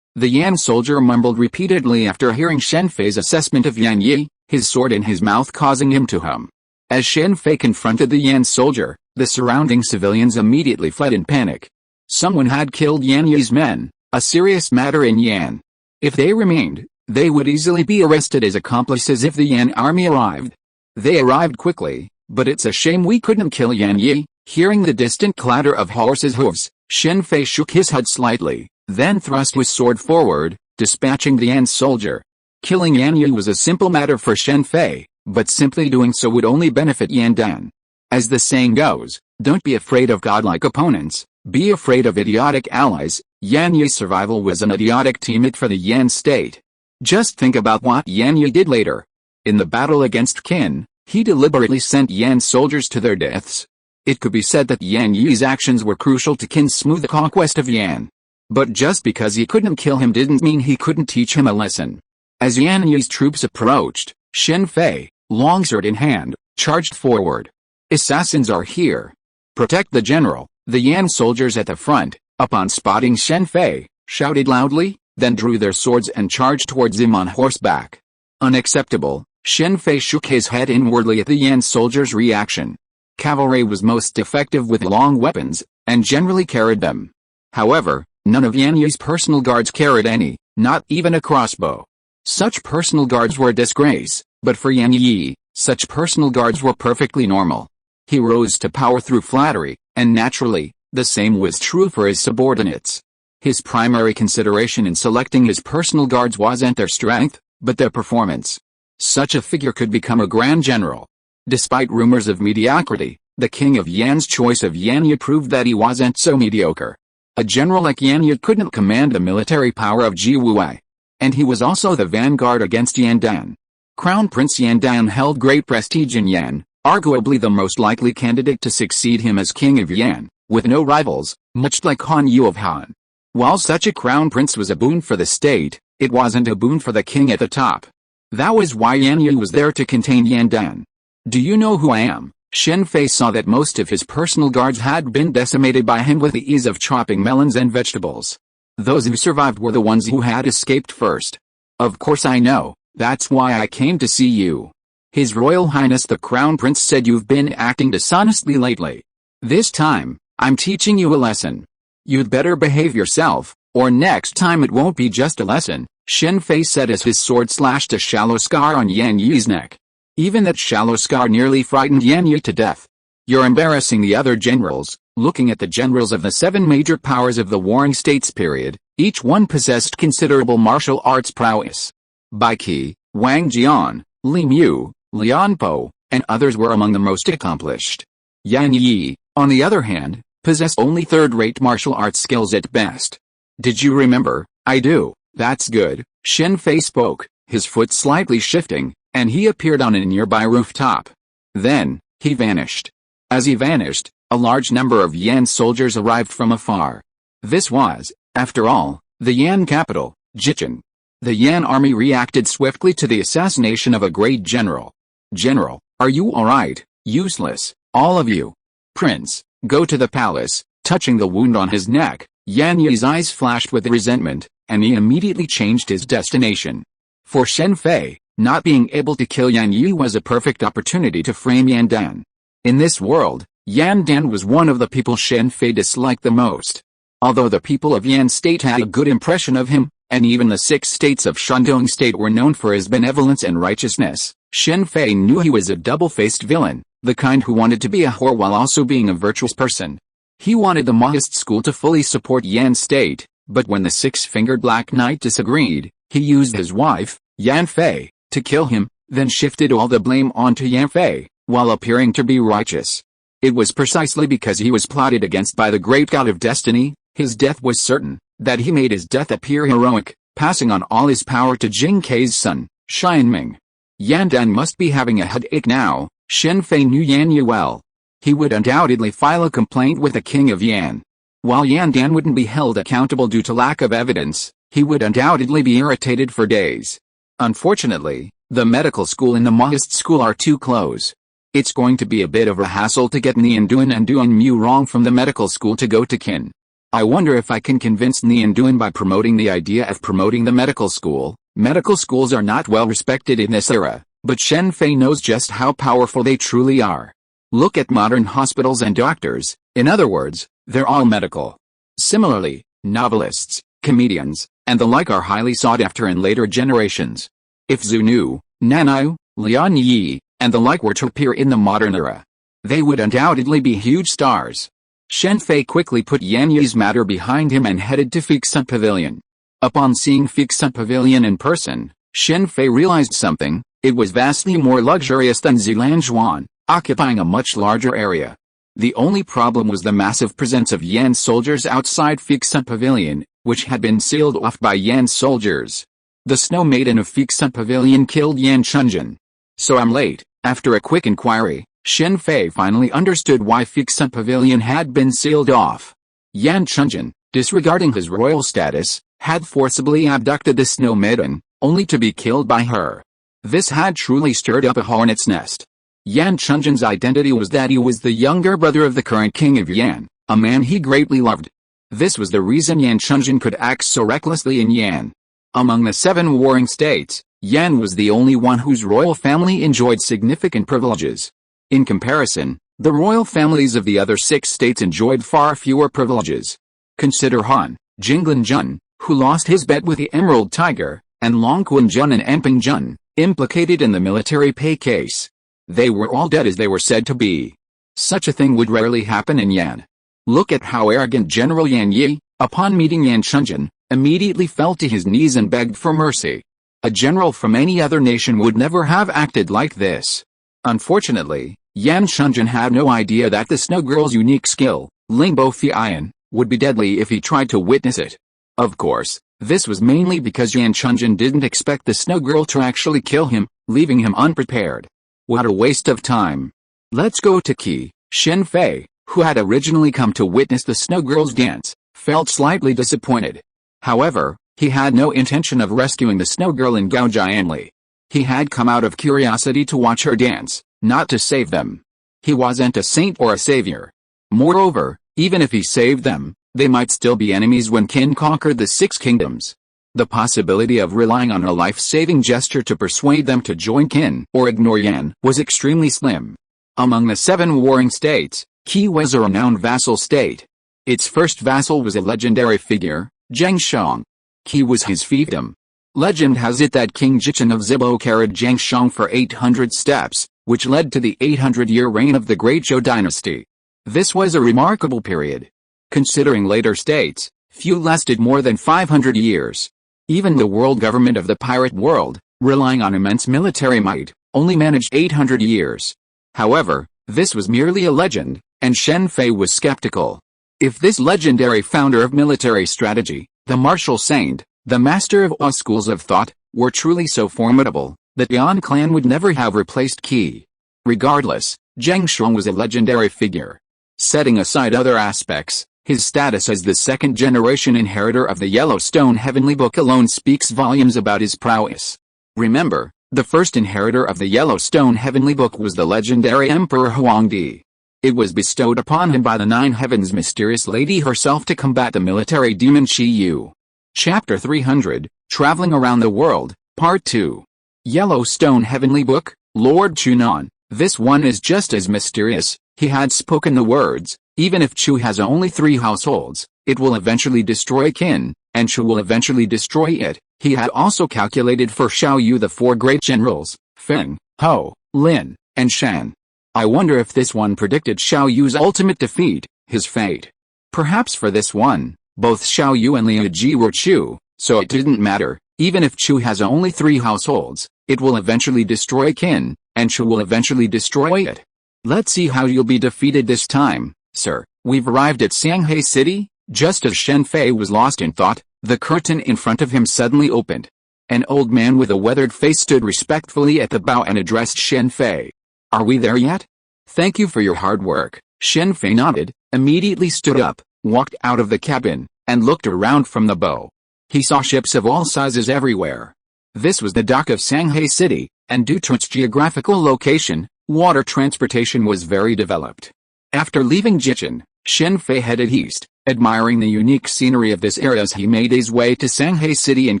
Speaker 1: The Yan soldier mumbled repeatedly after hearing Shen Fei's assessment of Yan Yi, his sword in his mouth causing him to hum. As Shen Fei confronted the Yan soldier, the surrounding civilians immediately fled in panic. Someone had killed Yan Yi's men, a serious matter in Yan. If they remained, they would easily be arrested as accomplices if the Yan army arrived. They arrived quickly, but it's a shame we couldn't kill Yan Yi. Hearing the distant clatter of horses' hooves, Shen Fei shook his head slightly, then thrust his sword forward, dispatching the Yan soldier. Killing Yan Yi was a simple matter for Shen Fei, but simply doing so would only benefit Yan Dan. As the saying goes, don't be afraid of godlike opponents, be afraid of idiotic allies. Yan Yi's survival was an idiotic teammate for the Yan state. Just think about what Yan Yi did later. In the battle against Qin, he deliberately sent Yan soldiers to their deaths. It could be said that Yan Yi's actions were crucial to Qin's smooth conquest of Yan. But just because he couldn't kill him didn't mean he couldn't teach him a lesson. As Yan Yi's troops approached, Shen Fei, longsword in hand, charged forward. "Assassins are here. Protect the general." The Yan soldiers at the front, upon spotting Shen Fei, shouted loudly, then drew their swords and charged towards him on horseback. Unacceptable, Shen Fei shook his head inwardly at the Yan soldiers' reaction. Cavalry was most effective with long weapons, and generally carried them. However, none of Yan Yi's personal guards carried any, not even a crossbow. Such personal guards were a disgrace, but for Yan Yi, such personal guards were perfectly normal. He rose to power through flattery, and naturally, the same was true for his subordinates. His primary consideration in selecting his personal guards wasn't their strength, but their performance. Such a figure could become a grand general. Despite rumors of mediocrity, the king of Yan's choice of Yan Yi proved that he wasn't so mediocre. A general like Yan Yi couldn't command the military power of Ji Wuai. And he was also the vanguard against Yan Dan. Crown Prince Yan Dan held great prestige in Yan, arguably the most likely candidate to succeed him as king of Yan, with no rivals, much like Han Yu of Han. While such a crown prince was a boon for the state, it wasn't a boon for the king at the top. That was why Yan Yi was there to contain Yan Dan. "Do you know who I am?" Shen Fei saw that most of his personal guards had been decimated by him with the ease of chopping melons and vegetables. Those who survived were the ones who had escaped first. "Of course I know, that's why I came to see you. His Royal Highness the Crown Prince said you've been acting dishonestly lately. This time, I'm teaching you a lesson. You'd better behave yourself, or next time it won't be just a lesson," Shen Fei said as his sword slashed a shallow scar on Yan Yi's neck. Even that shallow scar nearly frightened Yan Yi to death. "You're embarrassing the other generals." Looking at the generals of the 7 major powers of the Warring States period, each one possessed considerable martial arts prowess. Bai Qi, Wang Jian, Li Mu, Lian Po, and others were among the most accomplished. Yan Yi, on the other hand, possessed only third-rate martial arts skills at best. "Did you remember?" "I do." "That's good," Shen Fei spoke, his foot slightly shifting, and he appeared on a nearby rooftop. Then, he vanished. As he vanished, A large number of Yan soldiers arrived from afar. This was, after all, the Yan capital, Jichen. The Yan army reacted swiftly to the assassination of a great general. "General, are you alright? Useless, all of you. Prince, go to the palace." Touching the wound on his neck, Yan Yi's eyes flashed with resentment, and he immediately changed his destination. For Shen Fei, not being able to kill Yan Yi was a perfect opportunity to frame Yan Dan. In this world, Yan Dan was one of the people Shen Fei disliked the most. Although the people of Yan State had a good impression of him, and even the 6 states of Shandong State were known for his benevolence and righteousness, Shen Fei knew he was a double-faced villain, the kind who wanted to be a whore while also being a virtuous person. He wanted the Maoist school to fully support Yan State, but when the 6-fingered Black Knight disagreed, he used his wife, Yan Fei, to kill him, then shifted all the blame onto Yan Fei, while appearing to be righteous. It was precisely because he was plotted against by the great god of destiny, his death was certain, that he made his death appear heroic, passing on all his power to Jing Kei's son, Xianming. Yan Dan must be having a headache now. Shen Fei knew Yan Yi well. He would undoubtedly file a complaint with the king of Yan. While Yan Dan wouldn't be held accountable due to lack of evidence, he would undoubtedly be irritated for days. Unfortunately, the medical school and the Maoist school are too close. It's going to be a bit of a hassle to get Nian Duan and Duan Mu Rong from the medical school to go to Qin. I wonder if I can convince Nian Duan by promoting the idea of promoting the medical school. Medical schools are not well respected in this era, but Shen Fei knows just how powerful they truly are. Look at modern hospitals and doctors, in other words, they're all medical. Similarly, novelists, comedians, and the like are highly sought after in later generations. If Zhu Nu, Naniu, Lian Yi, and the like were to appear in the modern era, they would undoubtedly be huge stars. Shen Fei quickly put Yan Yi's matter behind him and headed to Fixun Pavilion. Upon seeing Fixun Pavilion in person, Shen Fei realized something. It was vastly more luxurious than Zilanzhuan, occupying a much larger area. The only problem was the massive presence of Yan soldiers outside Fixun Pavilion, which had been sealed off by Yan soldiers. The Snow Maiden of Fixun Pavilion killed Yan Chunjin. So I'm late. After a quick inquiry, Shen Fei finally understood why Fixun Pavilion had been sealed off. Yan Chunjin, disregarding his royal status, had forcibly abducted the Snow Maiden, only to be killed by her. This had truly stirred up a hornet's nest. Yan Chunjin's identity was that he was the younger brother of the current king of Yan, a man he greatly loved. This was the reason Yan Chunjin could act so recklessly in Yan. Among the 7 warring states, Yan was the only one whose royal family enjoyed significant privileges. In comparison, the royal families of the other 6 states enjoyed far fewer privileges. Consider Han, Jinglin Jun, who lost his bet with the Emerald Tiger, and Longquan Jun and Anping Jun, implicated in the military pay case. They were all dead as they were said to be. Such a thing would rarely happen in Yan. Look at how arrogant General Yan Yi, upon meeting Yan Chunjin, immediately fell to his knees and begged for mercy. A general from any other nation would never have acted like this. Unfortunately, Yan Chunjin had no idea that the Snow Girl's unique skill, Lingbo Fian, would be deadly if he tried to witness it. Of course, this was mainly because Yan Chunjin didn't expect the Snow Girl to actually kill him, leaving him unprepared. What a waste of time. Let's go to Qi. Shen Fei, who had originally come to witness the Snow Girl's dance, felt slightly disappointed. However, he had no intention of rescuing the Snow Girl and Gao Jianli. He had come out of curiosity to watch her dance, not to save them. He wasn't a saint or a savior. Moreover, even if he saved them, they might still be enemies when Qin conquered the 6 kingdoms. The possibility of relying on a life-saving gesture to persuade them to join Qin or ignore Yan was extremely slim. Among the 7 warring states, Qi was a renowned vassal state. Its first vassal was a legendary figure, Zhang Shang. Qi was his fiefdom. Legend has it that King Jichen of Zibo carried Zhang Shang for 800 steps, which led to the 800-year reign of the Great Zhou dynasty. This was a remarkable period. Considering later states, few lasted more than 500 years. Even the world government of the pirate world, relying on immense military might, only managed 800 years. However, this was merely a legend, and Shen Fei was skeptical. If this legendary founder of military strategy, the martial saint, the master of all schools of thought, were truly so formidable, the Yan clan would never have replaced Qi. Regardless, Zhang Shang was a legendary figure. Setting aside other aspects, his status as the second-generation inheritor of the Yellowstone Heavenly Book alone speaks volumes about his prowess. Remember, the first inheritor of the Yellowstone Heavenly Book was the legendary Emperor Huangdi. It was bestowed upon him by the Nine Heavens' mysterious lady herself to combat the military demon Shi-Yu. Chapter 300, Traveling Around the World, Part 2. Yellowstone Heavenly Book, Lord Chunan. This one is just as mysterious. He had spoken the words, even if Chu has only 3 households, it will eventually destroy Qin, and Chu will eventually destroy it. He had also calculated for Xiao Yu the 4 great generals, Feng, Ho, Lin, and Shan. I wonder if this one predicted Xiao Yu's ultimate defeat, his fate. Perhaps for this one, both Xiao Yu and Liu Ji were Chu, so it didn't matter. Even if Chu has only 3 households, it will eventually destroy Qin, and Chu will eventually destroy it. Let's see how you'll be defeated this time, sir. We've arrived at Shanghai City. Just as Shen Fei was lost in thought, the curtain in front of him suddenly opened. An old man with a weathered face stood respectfully at the bow and addressed Shen Fei. Are we there yet? Thank you for your hard work. Shen Fei nodded, immediately stood up, walked out of the cabin, and looked around from the bow. He saw ships of all sizes everywhere. This was the dock of Shanghai City, and due to its geographical location, water transportation was very developed. After leaving Jichen, Shen Fei headed east, admiring the unique scenery of this area as he made his way to Shanghai City and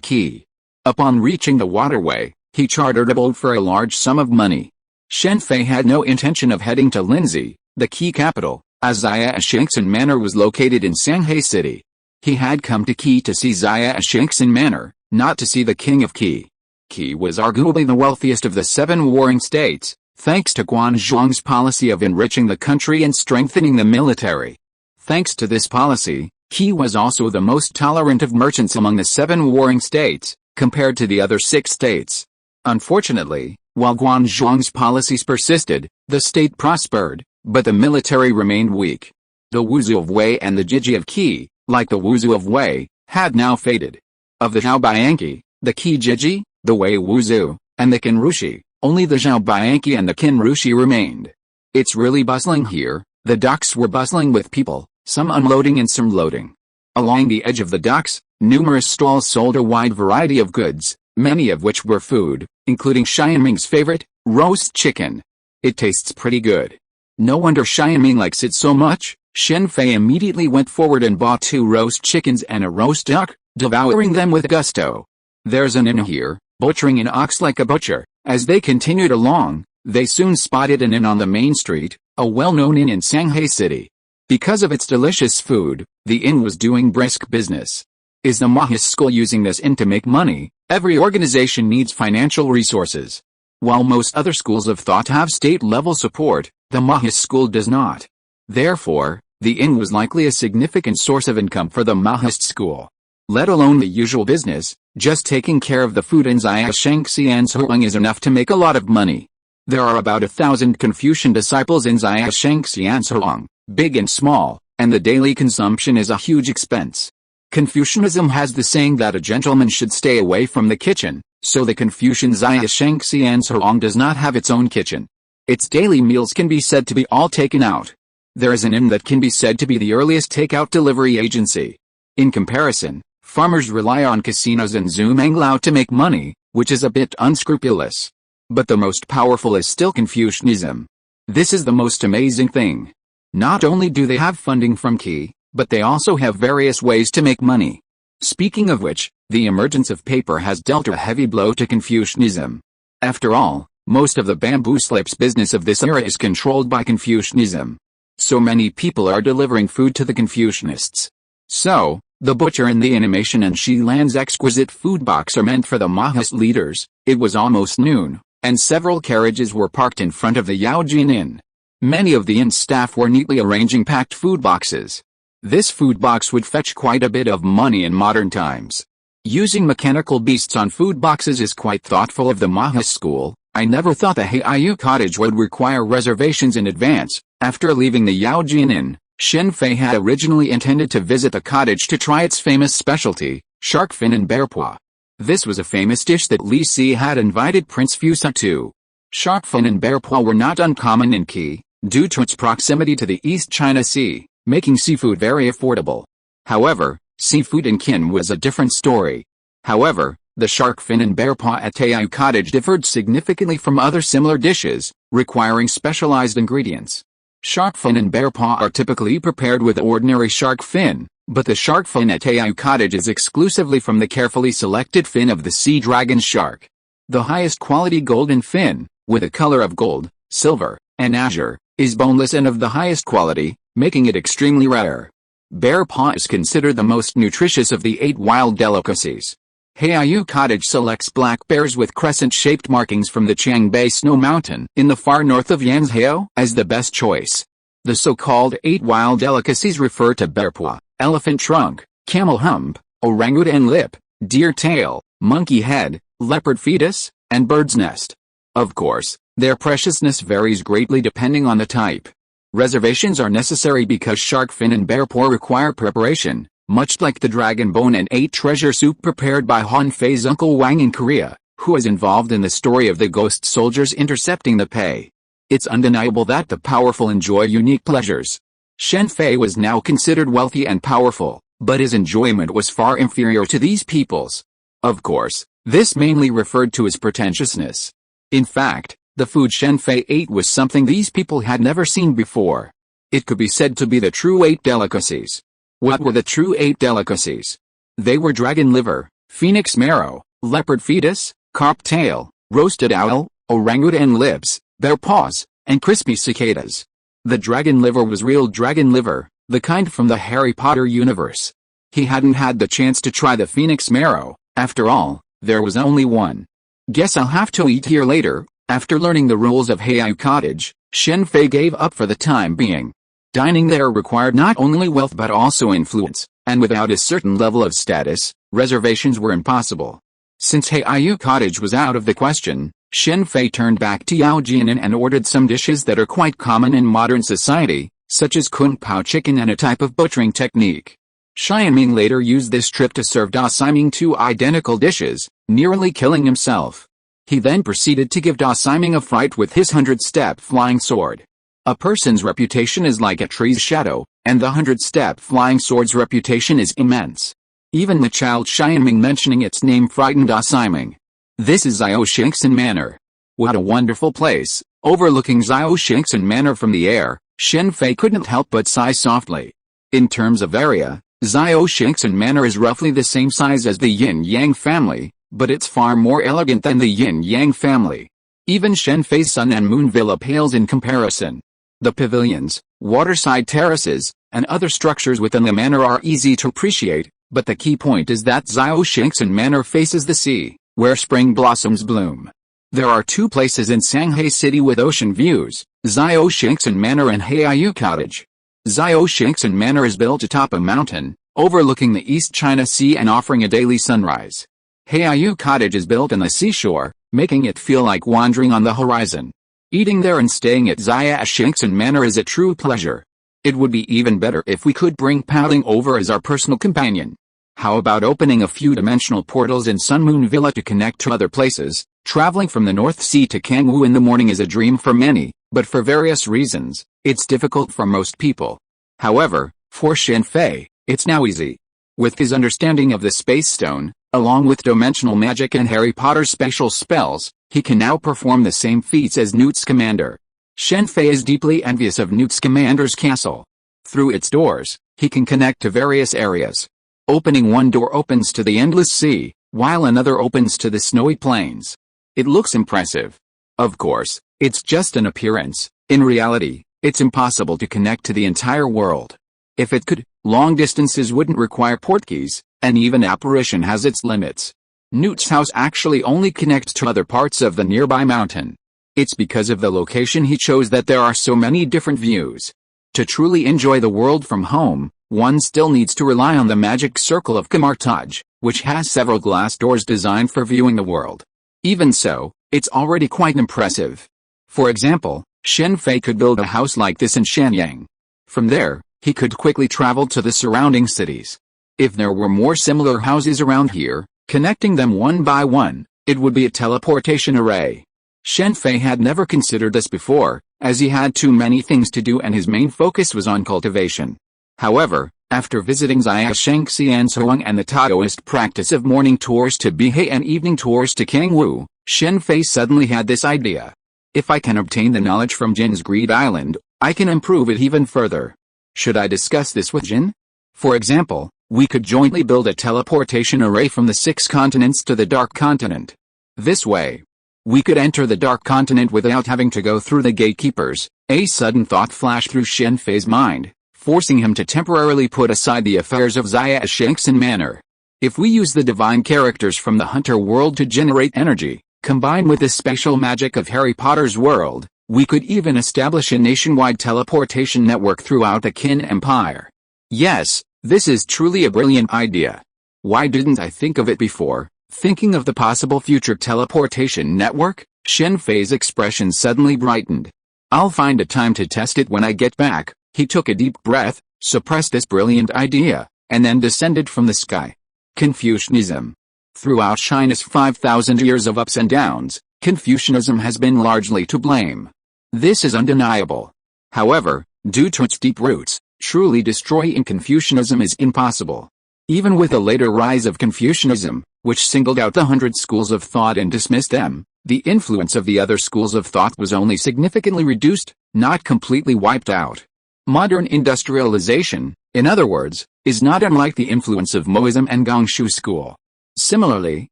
Speaker 1: Qi. Upon reaching the waterway, he chartered a boat for a large sum of money. Shen Fei had no intention of heading to Lindsay, the Qi capital, as Xia Manor was located in Shanghai City. He had come to Qi to see Xia Manor, not to see the king of Qi. Qi was arguably the wealthiest of the 7 warring states, thanks to Guanzhong's policy of enriching the country and strengthening the military. Thanks to this policy, Qi was also the most tolerant of merchants among the 7 warring states, compared to the other 6 states. Unfortunately, while Guanzhong's policies persisted, the state prospered, but the military remained weak. The Wuzhu of Wei and the Jiji of Qi, like the Wuzhu of Wei, had now faded. Of the Zhao Bianchi, the Qi Jiji, the Wei Wuzhu, and the Qin Rushi, only the Zhao Bianchi and the Qin Rushi remained. It's really bustling here. The docks were bustling with people, some unloading and some loading. Along the edge of the docks, numerous stalls sold a wide variety of goods, many of which were food, including Xianming's favorite, roast chicken. It tastes pretty good. No wonder Xianming likes it so much. Shen Fei immediately went forward and bought 2 roast chickens and a roast duck, devouring them with gusto. There's an inn here, butchering an ox like a butcher. As they continued along, they soon spotted an inn on the main street, a well-known inn in Shanghai City. Because of its delicious food, the inn was doing brisk business. Is the Mahis school using this inn to make money? Every organization needs financial resources. While most other schools of thought have state-level support, the Mahis school does not. Therefore, the inn was likely a significant source of income for the Mahis school. Let alone the usual business, just taking care of the food in Xiangshuang is enough to make a lot of money. There are about 1,000 Confucian disciples in Xiangshuang, big and small, and the daily consumption is a huge expense. Confucianism has the saying that a gentleman should stay away from the kitchen, so the Confucian Xiangshuang does not have its own kitchen. Its daily meals can be said to be all taken out. There is an inn that can be said to be the earliest takeout delivery agency. In comparison, farmers rely on casinos and Zhumanglao to make money, which is a bit unscrupulous. But the most powerful is still Confucianism. This is the most amazing thing. Not only do they have funding from Qi, but they also have various ways to make money. Speaking of which, the emergence of paper has dealt a heavy blow to Confucianism. After all, most of the bamboo slips business of this era is controlled by Confucianism. So many people are delivering food to the Confucianists. So, the butcher and the animation and Shilan's exquisite food box are meant for the Mahis leaders. It was almost noon, and several carriages were parked in front of the Yaojin Inn. Many of the inn staff were neatly arranging packed food boxes. This food box would fetch quite a bit of money in modern times. Using mechanical beasts on food boxes is quite thoughtful of the Mahis school. I never thought the Heiyu cottage would require reservations in advance. After leaving the Yaojin Inn, Shen Fei had originally intended to visit the cottage to try its famous specialty, shark fin and bear paw. This was a famous dish that Li Si had invited Prince Fusa to. Shark fin and bear paw were not uncommon in Qi, due to its proximity to the East China Sea, making seafood very affordable. However, seafood in Kin was a different story. However, the shark fin and bear paw at S.H.I.E.L.D. Cottage differed significantly from other similar dishes, requiring specialized ingredients. Shark fin and bear paw are typically prepared with ordinary shark fin, but the shark fin at S.H.I.E.L.D. Cottage is exclusively from the carefully selected fin of the sea dragon shark. The highest quality golden fin, with a color of gold, silver, and azure, is boneless and of the highest quality, making it extremely rare. Bear paw is considered the most nutritious of the 8 wild delicacies. S.H.I.E.L.D. Cottage selects black bears with crescent-shaped markings from the Changbai Snow Mountain in the far north of Yanzhou as the best choice. The so-called 8 wild delicacies refer to bear paw, elephant trunk, camel hump, orangutan lip, deer tail, monkey head, leopard fetus, and bird's nest. Of course, their preciousness varies greatly depending on the type. Reservations are necessary because shark fin and bear paw require preparation, much like the dragon bone and 8 treasure soup prepared by Han Fei's Uncle Wang in Korea, who is involved in the story of the ghost soldiers intercepting the pay. It's undeniable that the powerful enjoy unique pleasures. Shen Fei was now considered wealthy and powerful, but his enjoyment was far inferior to these people's. Of course, this mainly referred to his pretentiousness. In fact, the food Shen Fei ate was something these people had never seen before. It could be said to be the true 8 delicacies. What were the true 8 delicacies? They were dragon liver, phoenix marrow, leopard fetus, carp tail, roasted owl, orangutan lips, bear paws, and crispy cicadas. The dragon liver was real dragon liver, the kind from the Harry Potter universe. He hadn't had the chance to try the phoenix marrow. After all, there was only one. Guess I'll have to eat here later. After learning the rules of S.H.I.E.L.D. Cottage, Shen Fei gave up for the time being. Dining there required not only wealth but also influence, and without a certain level of status, reservations were impossible. Since S.H.I.E.L.D. Cottage was out of the question, Shen Fei turned back to Yaojianan and ordered some dishes that are quite common in modern society, such as kung pao chicken and a type of butchering technique. Xianming later used this trip to serve Da Ximing 2 identical dishes, nearly killing himself. He then proceeded to give Da Ximing a fright with his 100-step flying sword. A person's reputation is like a tree's shadow, and the 100-step flying sword's reputation is immense. Even the child Xianming mentioning its name frightened Da Ximing. This is Xiao Manor. What a wonderful place. Overlooking Xiao Manor from the air, Shen Fei couldn't help but sigh softly. In terms of area, Xiao Manor is roughly the same size as the Yin-Yang family, but it's far more elegant than the Yin-Yang family. Even Shen Fei's Sun and Moon Villa pales in comparison. The pavilions, waterside terraces, and other structures within the manor are easy to appreciate, but the key point is that Xiao Manor faces the sea, where spring blossoms bloom. There are 2 places in Shanghai City with ocean views, Xiao Manor and S.H.I.E.L.D. Cottage. Xiao Manor is built atop a mountain, overlooking the East China Sea and offering a daily sunrise. S.H.I.E.L.D. Cottage is built on the seashore, making it feel like wandering on the horizon. Eating there and staying at Xiao Manor is a true pleasure. It would be even better if we could bring Paling over as our personal companion. How about opening a few dimensional portals in Sun Moon Villa to connect to other places? Traveling from the North Sea to Kangwu in the morning is a dream for many, but for various reasons, it's difficult for most people. However, for Shen Fei, it's now easy. With his understanding of the Space Stone, along with dimensional magic and Harry Potter special spells, he can now perform the same feats as Newt Scamander. Shen Fei is deeply envious of Newt Scamander's castle. Through its doors, he can connect to various areas. Opening one door opens to the endless sea, while another opens to the snowy plains. It looks impressive. Of course, it's just an appearance. In reality, it's impossible to connect to the entire world. If it could, long distances wouldn't require portkeys, and even apparition has its limits. Newt's house actually only connects to other parts of the nearby mountain. It's because of the location he chose that there are so many different views. To truly enjoy the world from home, one still needs to rely on the magic circle of Kamar-Taj, which has several glass doors designed for viewing the world. Even so, it's already quite impressive. For example, Shen Fei could build a house like this in Shenyang. From there, he could quickly travel to the surrounding cities. If there were more similar houses around here, connecting them one by one, it would be a teleportation array. Shen Fei had never considered this before, as he had too many things to do and his main focus was on cultivation. However, after visiting Xia Shengxi and Soong and the Taoist practice of morning tours to Bihei and evening tours to Kangwu, Shen Fei suddenly had this idea. If I can obtain the knowledge from Jin's Greed Island, I can improve it even further. Should I discuss this with Jin? For example, we could jointly build a teleportation array from the 6 continents to the Dark Continent. This way, we could enter the Dark Continent without having to go through the gatekeepers. A sudden thought flashed through Shen Fei's mind, forcing him to temporarily put aside the affairs of Xia Shengxin Manor. If we use the divine characters from the Hunter world to generate energy, combined with the spatial magic of Harry Potter's world, we could even establish a nationwide teleportation network throughout the Qin Empire. Yes, this is truly a brilliant idea. Why didn't I think of it before? Thinking of the possible future teleportation network, Shen Fei's expression suddenly brightened. I'll find a time to test it when I get back. He took a deep breath, suppressed this brilliant idea, and then descended from the sky. Confucianism. Throughout China's 5,000 years of ups and downs, Confucianism has been largely to blame. This is undeniable. However, due to its deep roots, truly destroying Confucianism is impossible. Even with the later rise of Confucianism, which singled out the 100 schools of thought and dismissed them, the influence of the other schools of thought was only significantly reduced, not completely wiped out. Modern industrialization, in other words, is not unlike the influence of Moism and Gongshu school. Similarly,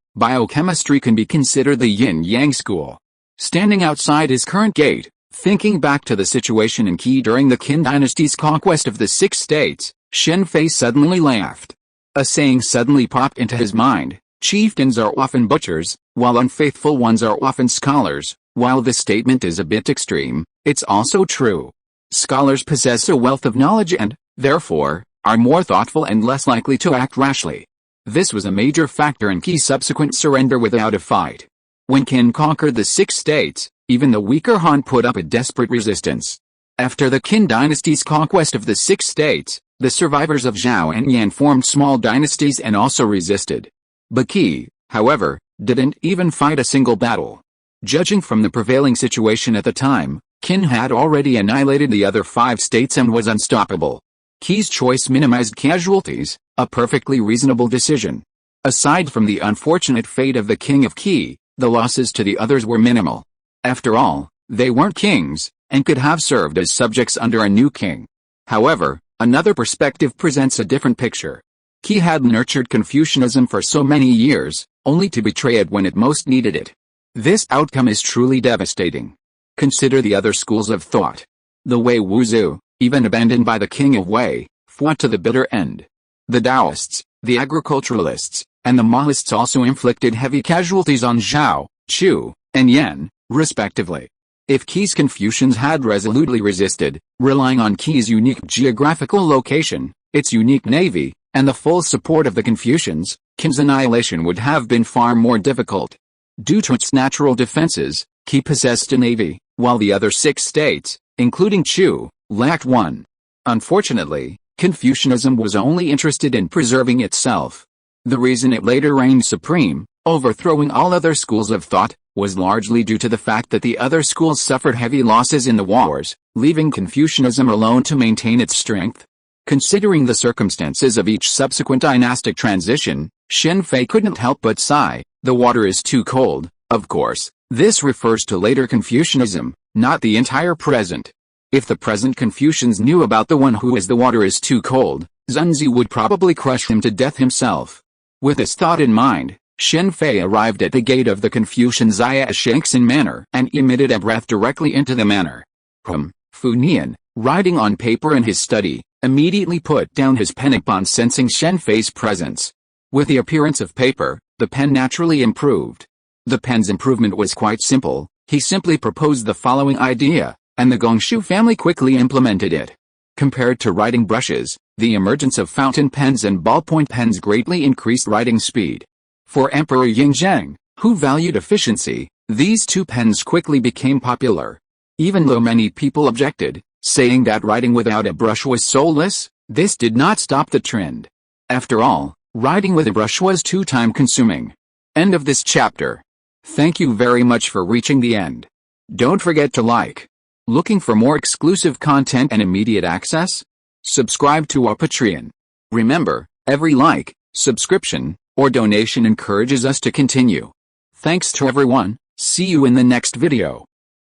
Speaker 1: biochemistry can be considered the yin-yang school. Standing outside his current gate, thinking back to the situation in Qi during the Qin dynasty's conquest of the 6 states, Shen Fei suddenly laughed. A saying suddenly popped into his mind: chieftains are often butchers, while unfaithful ones are often scholars. While this statement is a bit extreme, it's also true. Scholars possess a wealth of knowledge and, therefore, are more thoughtful and less likely to act rashly. This was a major factor in Qi's subsequent surrender without a fight. When Qin conquered the 6 states, even the weaker Han put up a desperate resistance. After the Qin dynasty's conquest of the 6 states, the survivors of Zhao and Yan formed small dynasties and also resisted. But Qi, however, didn't even fight a single battle. Judging from the prevailing situation at the time, Qin had already annihilated the other 5 states and was unstoppable. Qi's choice minimized casualties, a perfectly reasonable decision. Aside from the unfortunate fate of the king of Qi, the losses to the others were minimal. After all, they weren't kings, and could have served as subjects under a new king. However, another perspective presents a different picture. Qi had nurtured Confucianism for so many years, only to betray it when it most needed it. This outcome is truly devastating. Consider the other schools of thought. The Wei Wuzu, even abandoned by the king of Wei, fought to the bitter end. The Taoists, the agriculturalists, and the Maoists also inflicted heavy casualties on Zhao, Chu, and Yan, respectively. If Qi's Confucians had resolutely resisted, relying on Qi's unique geographical location, its unique navy, and the full support of the Confucians, Qin's annihilation would have been far more difficult. Due to its natural defenses, Qi possessed a navy, while the other 6 states, including Chu, lacked one. Unfortunately, Confucianism was only interested in preserving itself. The reason it later reigned supreme, overthrowing all other schools of thought, was largely due to the fact that the other schools suffered heavy losses in the wars, leaving Confucianism alone to maintain its strength. Considering the circumstances of each subsequent dynastic transition, Shen Fei couldn't help but sigh. The water is too cold. Of course, this refers to later Confucianism, not the entire present. If the present Confucians knew about the one who is the water is too cold, Zunzi would probably crush him to death himself. With this thought in mind, Shen Fei arrived at the gate of the Confucian Xia Shengxin Manor and emitted a breath directly into the manor. Fu Nian, writing on paper in his study, immediately put down his pen upon sensing Shen Fei's presence. With the appearance of paper, the pen naturally improved. The pen's improvement was quite simple. He simply proposed the following idea, and the Gongshu family quickly implemented it. Compared to writing brushes, the emergence of fountain pens and ballpoint pens greatly increased writing speed. For Emperor Yingzheng, who valued efficiency, these 2 pens quickly became popular. Even though many people objected, saying that writing without a brush was soulless, this did not stop the trend. After all, writing with a brush was too time-consuming. End of this chapter. Thank you very much for reaching the end. Don't forget to like. Looking for more exclusive content and immediate access? Subscribe to our Patreon. Remember, every like, subscription, or donation encourages us to continue. Thanks to everyone. See you in the next video.